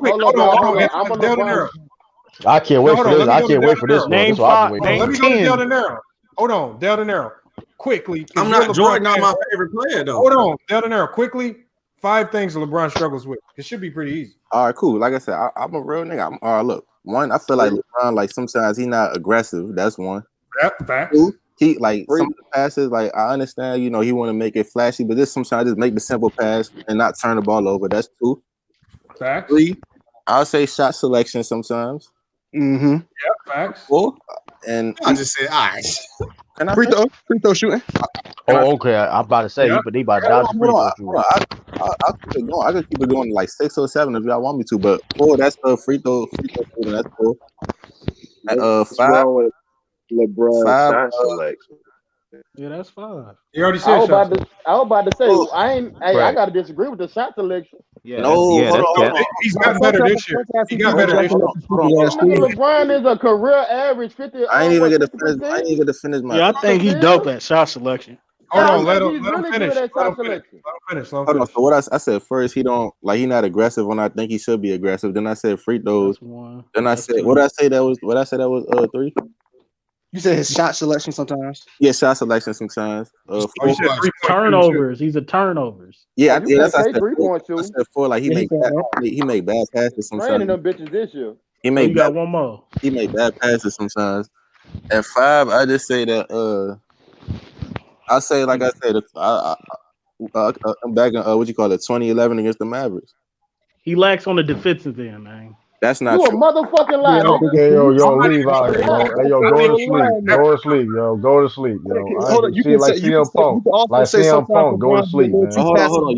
I can't wait for this. I can't wait for this. Name 5. Name Let me go to Del De Niro. Hold on, Del De Niro. Quickly. I'm not Jordan. Not my favorite player though. Hold on, Del De Niro. Quickly. 5 things LeBron struggles with. It should be pretty easy. All right, cool. Like I said, I'm a real nigga. Look, one, I feel like LeBron, like sometimes he's not aggressive. That's one. Fact. 2, he like some of the passes. Like I understand, he want to make it flashy, but this sometimes just make the simple pass and not turn the ball over. That's 2. Facts. 3, I'll say shot selection sometimes. Yeah, facts. 4, and I just said, all right. Free throw shooting. Oh, okay. I'm about to say he about to dodge free throw shooting. I'll keep it going. I could keep it going like 6 or 7 if y'all want me to, but 4, that's the free throw shooting. That's 4. 5 with LeBron shot selection. Yeah, that's 5. You already said I was about to say, I gotta disagree with the shot selection. Yeah, no, he's gotten better this year. He got better this year. LeBron is a career average 50. I ain't even get to finish my. Yeah, I think he's dope at shot selection. Hold on, let him finish. Let him finish. Hold on. So what I said first, he not aggressive when I think he should be aggressive. Then I said free throws. Then I said what I say that was 3. You said his shot selection sometimes. Yeah, shot selection sometimes. 4. Turnovers. He's a turnovers. Yeah, that's I said 3-point shooting. I said 4. Like he make bad passes sometimes. Training them bitches this year. He make got one more. He make bad passes sometimes. At 5, I just say that. I say like I said, I'm back in 2011 against the Mavericks. He lacks on the defensive end, man. That's not You true. a motherfucking lie. Okay, yo, leave out here, yo. Hey, yo, go to sleep. Go to sleep, yo. Go to sleep, yo. Hold on, you can say CM Punk. Like CM Punk, go to sleep, man. Hold on.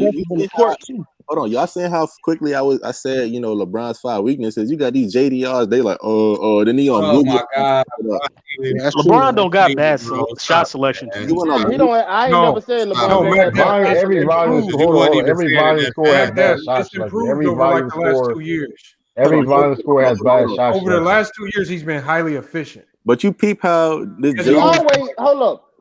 Hold on, y'all saying how quickly I said, LeBron's 5 weaknesses. You got these JDRs, they like, then he on Oh my God. LeBron don't got bad shot selection. He don't. I ain't never said LeBron. Every volume score has bad shot selection. Every volume score. 2 years. Every volume score has bad shots. Over the last 2 years, he's been highly efficient. But you peep how this. He always hold up.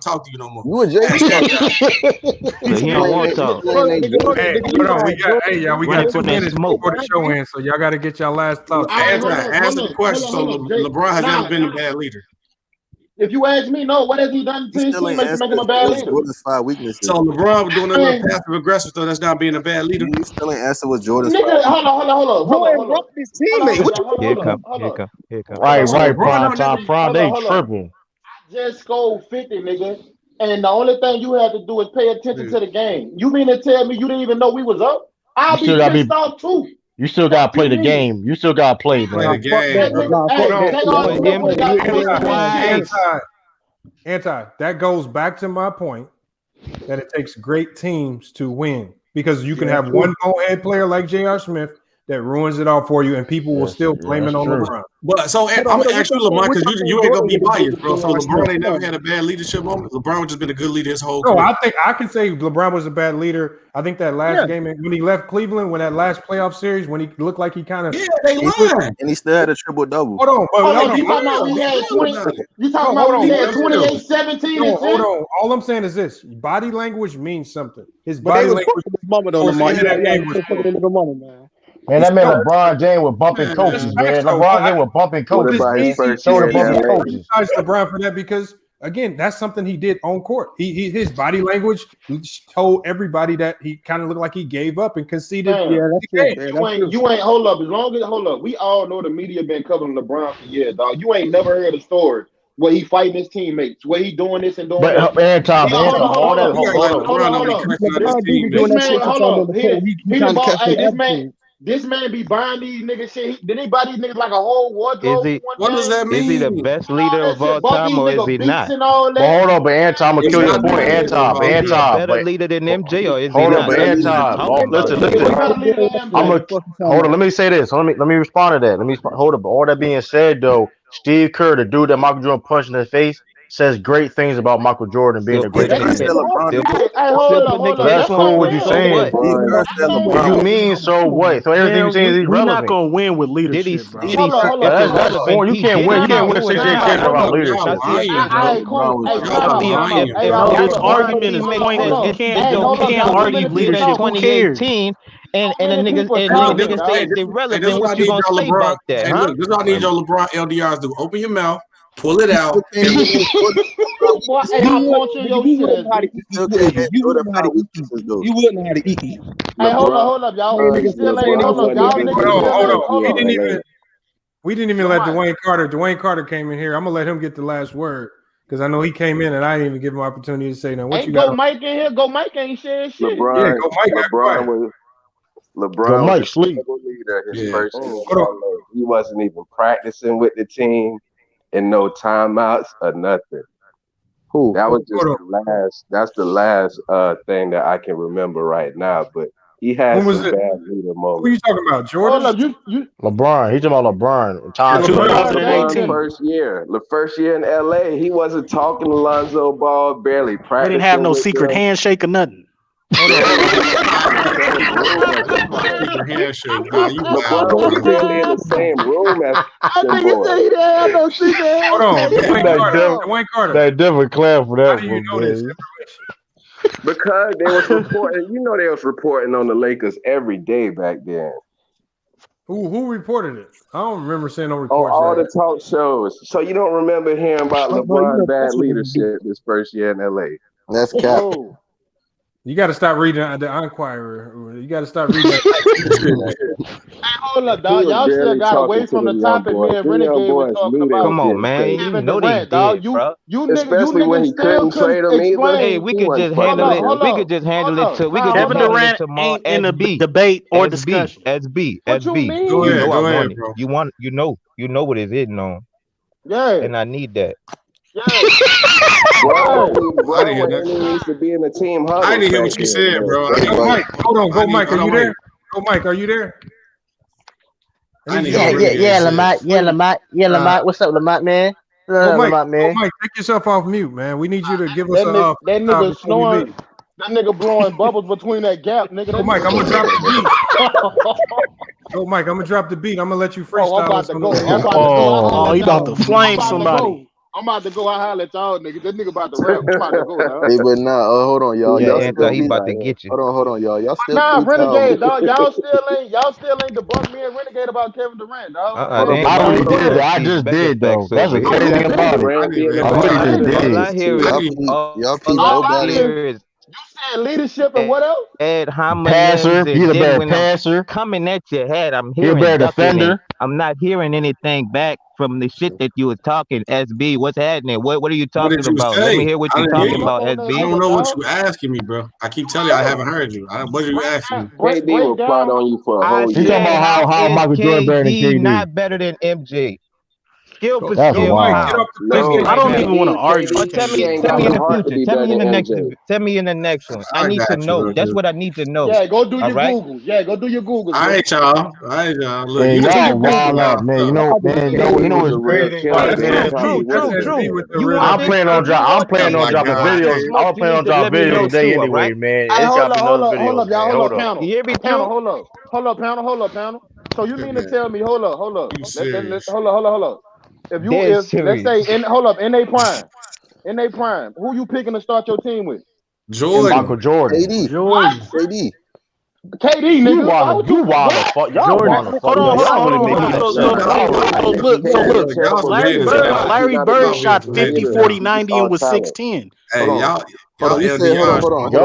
even talk to you no more. You and Jay So he don't want to talk. Hey, hold on. We got 2 minutes smoke. before the show ends, so y'all got to get y'all last thoughts. Answer the question. So LeBron has never been a bad leader. If you ask me, no, what has he done to his teammates to make him a bad leader? Jordan's 5 weaknesses. So LeBron was doing a little passive aggressive, so that's not being a bad leader. You still ain't answer what Jordan's Nigga, hold on. His teammate. What you Here come. Right, prime. They tripping. I just scored 50, nigga. And the only thing you had to do is pay attention to the game. You mean to tell me you didn't even know we was up? I'll be pissed off too. You still gotta play the game. You still gotta play, man. Anti. That goes back to my point that it takes great teams to win because you can have one go-ahead player like J.R. Smith that ruins it all for you, and people will still blame it on LeBron. But so I'm gonna ask you, LeBron, because you ain't gonna be biased, bro. So LeBron ain't never had a bad leadership moment. LeBron just been a good leader his whole career. No, I think I can say LeBron was a bad leader. I think that last game when he left Cleveland, when that last playoff series, when he looked like he kind of they won, and he still had a triple double. Hold on. You talking about he had 20? You talking about he had 28, 17, and 10? Hold on. All I'm saying is this: body language means something. His body language. Man, that man LeBron James was bumping coaches, man. LeBron James was bumping coaches. It's easy to criticize LeBron for that because again, that's something he did on court. His body language told everybody that he kind of looked like he gave up and conceded. Man, Yeah, that's true. Yeah, that's true. you ain't hold up. Hold up. We all know the media been covering LeBron for years, dog. You ain't never heard a story where he fighting his teammates, where he doing this and doing that. Hold on. LeBron do be doing that shit sometimes on the court. He trying to catch the attitude. This man be buying these niggas shit. Did he buy these niggas like a whole wardrobe? What does that mean? Is he the best leader of all Bought time, these or is niggas he beats not? and all that. But hold on, but Anton, I'm gonna kill your point, Anton. Is he a better leader than MJ, or is he Hold on, not? but Anton, listen. Hold on. Let me say this. Let me respond to that. Hold up. All that being said, though, Steve Kerr, the dude that Michael Jordan punched in the face, says great things about Michael Jordan being a great teammate. That's cool what you're saying. What you mean, so what? So everything you're saying is irrelevant. We're not gonna win with leadership, bro. That's point. You can't win. You can't win 68 champions about leadership. No, this argument is pointless. You can't argue leadership. Who cares? And the niggas say it's irrelevant. What you gonna say about that, Hey, huh? look, this is what I need your LeBron LDRs to open your mouth, pull it out. You wouldn't know how to eat. Hey, hold up, y'all. We didn't even let Dwayne Carter. Dwayne Carter came in here. I'm gonna let him get the last word because I know he came in and I didn't even give him an opportunity to say nothing. What you got? Mike in here. Go Mike ain't saying shit. Yeah, go Mike. LeBron was a leader his first year. He wasn't even practicing with the team and no timeouts or nothing. That was just the last. That's the last thing that I can remember right now. But he had some bad leader moments. Who are you talking about, Jordan? LeBron. He's talking about LeBron. 2018. The first year in LA, he wasn't talking to Lonzo Ball, barely They practicing. didn't have no secret handshake or nothing. LeBron was sitting in the same room as them boys. Hold on, Dwayne Carter. That different clap for that. How do you know this? Because they was reporting, they was reporting on the Lakers every day back then. Who reported it? I don't remember seeing no reports. All the talk shows. So you don't remember hearing about LeBron's bad leadership this first year in LA? That's cap. You got to stop reading the Enquirer. You got to stop reading that. Hold up, dog. Y'all still got away from the topic. Me and Renegade was talking about. Come on, man. You know they did, bro. Especially when he couldn't trade him either. Hey, we could just handle it. We could just handle it to. We could just handle it tomorrow. In a debate or discussion. SB. Go ahead, bro. You know what it's hitting on. Yeah. And I need that. Yeah. Bro, needs to be in the team huddle. I didn't hear what you said, bro. Mike, hold on. Go, Mike. Are you there? Go, Mike. Are you there? Yeah, Lamont. What's up, Lamont, man? Mike, take yourself off mute, man. We need you to give us that nigga snoring. That nigga blowing bubbles between that gap, nigga. Go, Mike. I'm gonna drop the beat. Go, Mike. I'm gonna drop the beat. I'm gonna let you freestyle. I'm about to go. He about to flame somebody. I'm about to go. I holler at y'all, nigga. This nigga about to rap. I'm about to go now. Hey, but hold on, y'all. Yeah, y'all he about to get you. Hold on, y'all. Y'all still Renegade, dog. Y'all still ain't debunked me and Renegade about Kevin Durant, dog. I already did that. I just did though. That's the crazy thing about it. I really just did. All I hear is you said leadership and what else? Passer. He's a better passer. Coming at your head, I'm hearing. He's a better defender. I'm not hearing anything back from the shit that you were talking. SB, what's happening? What are you talking about? Let me hear what you're talking about, SB. I don't know what you asking me, bro. I keep telling you I haven't heard you. What are you asking me? KD will plot on you for a whole year. He's talking about how Michael Jordan better than KD. Not better than MJ. Skill for That's skill. wild. I don't even want to argue. Tell me in the future. Tell me in the next. Tell me in the next one. I need to know. That's what I need to know. Yeah, go do your Google. Yeah, go do your Google. All right, y'all. Look, you know wild up, man. You know what's crazy? I'm planning on dropping videos. I'm planning on dropping videos today anyway, man. It's got another video. Hold up, y'all. Hold up, panel. So you mean to tell me? Hold up. Hold up. If let's say in a prime, who you picking to start your team with? Jordan. Michael Jordan. KD. KD, nigga. Why would you wild the fuck? Y'all Jordan, wild the fuck. hold on. Y'all really make me Look. Larry Bird shot 50, 40, 90 and was 6'10". Hey, y'all Hold on, you said hold on. Yo,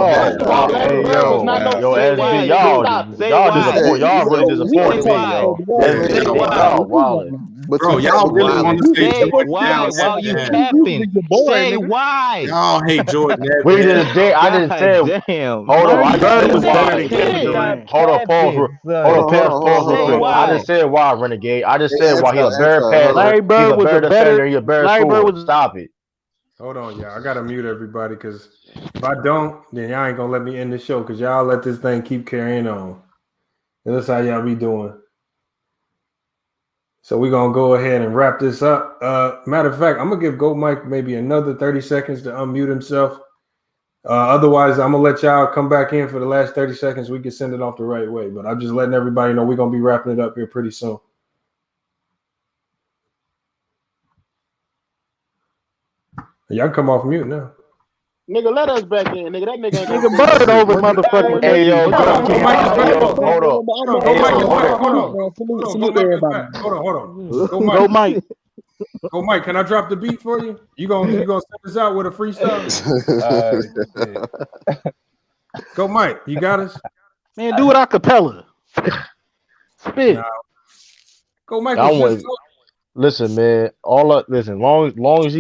SB, y'all disappoint. Y'all really disappointed me, yo. SB, y'all wildin'. Bro, y'all really want to say Say Jordan why now? while you capping. Say why. Y'all hate Jordan. We didn't say. I didn't say. Damn. Hold on, I Bird just was said better why. than Kevin Durant. Hold on, pause. Pause real quick. I just said why, Renegade. I just said why. He a better passer. Larry Bird He's a was better defender. He a better scorer. Stop it. Hold on, y'all. I gotta mute everybody because if I don't, then y'all ain't gonna let me end the show because y'all let this thing keep carrying on. And that's how y'all be doing. So we're gonna go ahead and wrap this up. Matter of fact, I'm gonna give Go Mike maybe another 30 seconds to unmute himself. Otherwise, I'm gonna let y'all come back in for the last 30 seconds. We can send it off the right way. But I'm just letting everybody know we're gonna be wrapping it up here pretty soon. Y'all can come off mute now. Nigga, let us back in, nigga. That nigga ain't gonna Nigga Bird over motherfucking. Hey, yo, hold on. Go Mike. Go Mike, can I drop the beat for you? You gonna send us out with a freestyle? Go Mike, you got us? Man, do it a cappella. Spit. Go Mike. Listen, man. Long as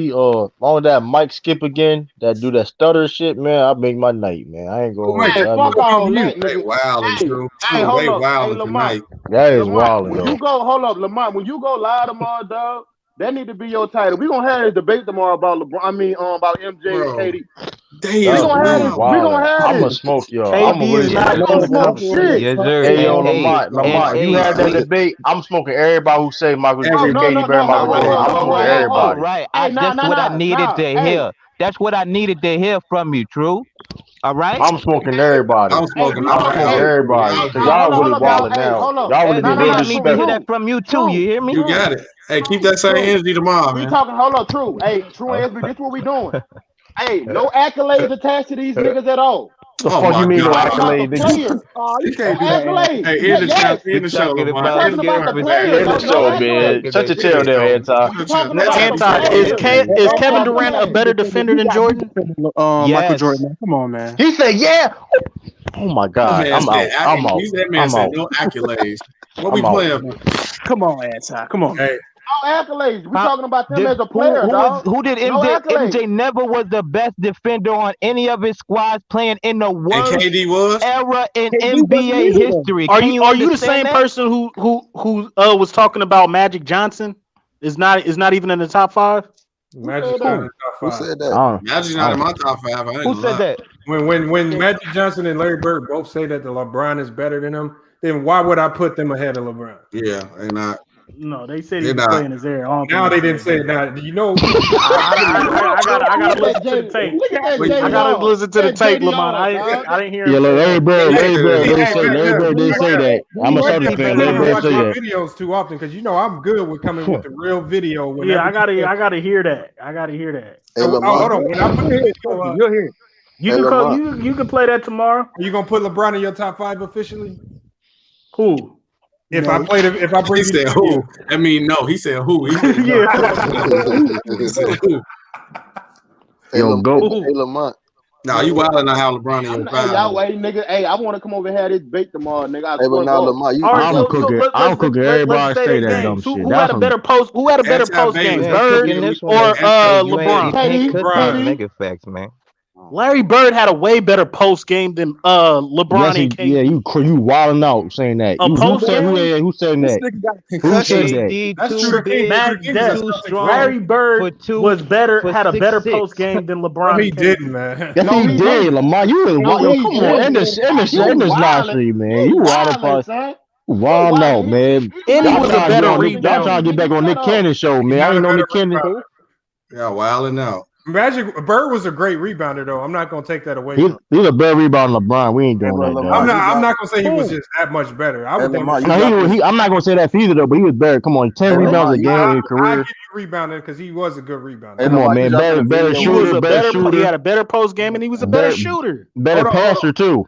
that Mike skip again, that do that stutter shit, man. I make my night, man. I ain't going. Fuck all that, nigga. Wow, true. Hey, hold up. Hey, Lamont. That is wild. When you go, hold up, Lamont. When you go live tomorrow, dog, that need to be your title. We gonna have a debate tomorrow about LeBron. About MJ and KD. We gonna have this. I'm gonna smoke y'all. I'm gonna really smoke shit. Yes, sir. Hey, yo, Lamont, if you have that debate, I'm smoking everybody who say Michael Jordan, KD better Michael Jordan. I'm smoking everybody. All right. That's what I needed to hear. That's what I needed to hear from you, True. All right. I'm smoking everybody. I'm smoking everybody. Cause y'all really wilding now. Y'all really being real I need to hear that disrespectful. from you too. You hear me? You got it. Hey, keep that same energy tomorrow, man. We talking. Hold up, True. Hey, True and SB. This what we doing. Hey, no accolades attached to these niggas at all. The fuck you mean no accolade? Oh, you can't do that. Accolades. Hey, in the show, Lamont. Talking about the players. In the show, man. Shut your tail down, Anti. Is Kevin Durant a better defender than Jordan? Michael Jordan. Come on, man. He said, "Yeah." Oh my God, I'm out. That man said no accolades. What we playing? Come on, Anti. Come on. Hey. No accolades. We talking about them as a player, dog. Who did MJ? No MJ never was the best defender on any of his squads playing in the worst KD was? era in NBA history. Are you the same person who was talking about Magic Johnson? Is not even in the top 5? Magic's not in the top 5. Who said that? Magic's not in my top 5. Who said that? When Magic Johnson and Larry Bird both say that the LeBron is better than him, then why would I put them ahead of LeBron? Yeah, they not. No, they said he was playing his air. Now they didn't say that. You know, I gotta listen to the tape. I gotta listen to the tape, Lamont. I didn't hear. Yeah, look, Larry Bird didn't say that. I'm a Celtics fan. Larry Bird say that. Videos too often because you know I'm good with coming with the real video. Yeah, I gotta hear that. Hey, hold on. When I put the video up, you'll hear it. You can play that tomorrow. Are you gonna put LeBron in your top 5 officially? Who? If I bring he said who? I mean, no, he said who. He said, yeah. He said who? Hey, Lamont. No, you wilding out how LeBron in your 5. Y'all wait, nigga. Hey, I want to come over and have this debate tomorrow, nigga. Hey, but now Lamont, I'm cooking. Everybody say that dumb shit. Who had a better post? Who had a better post game, Bird or LeBron? Nigga facts, man. Larry Bird had a way better post game than LeBron and KD. Yeah, you wilding out saying that. Who said that? Who said that? That's true. Larry Bird had a better post game than LeBron. No, he didn't, man. Yes, he did, Lamar. You was wild. Come on, end this live stream, man. You wild out. Wild out, man. And he was a better rebounder. Y'all trying to get back on Nick Cannon show, man. I ain't know Nick Cannon. Yeah, wilding out. Bird was a great rebounder, though. I'm not gonna take that away. He's a better rebounder than LeBron. We ain't doing that. I'm not gonna say he was just that much better. I'm not gonna say that for either, though. But he was better. Come on, 10 rebounds a game in his career. I give you rebounder because he was a good rebounder. Come on, man. Better shooter. He had a better post game, and he was a better shooter. Better passer too.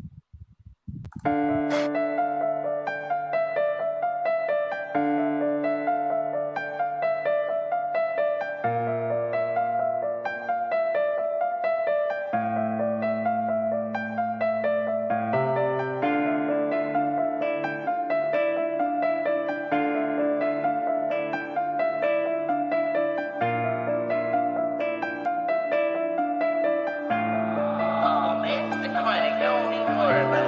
Oh man, it's the chronic. I don't even worry about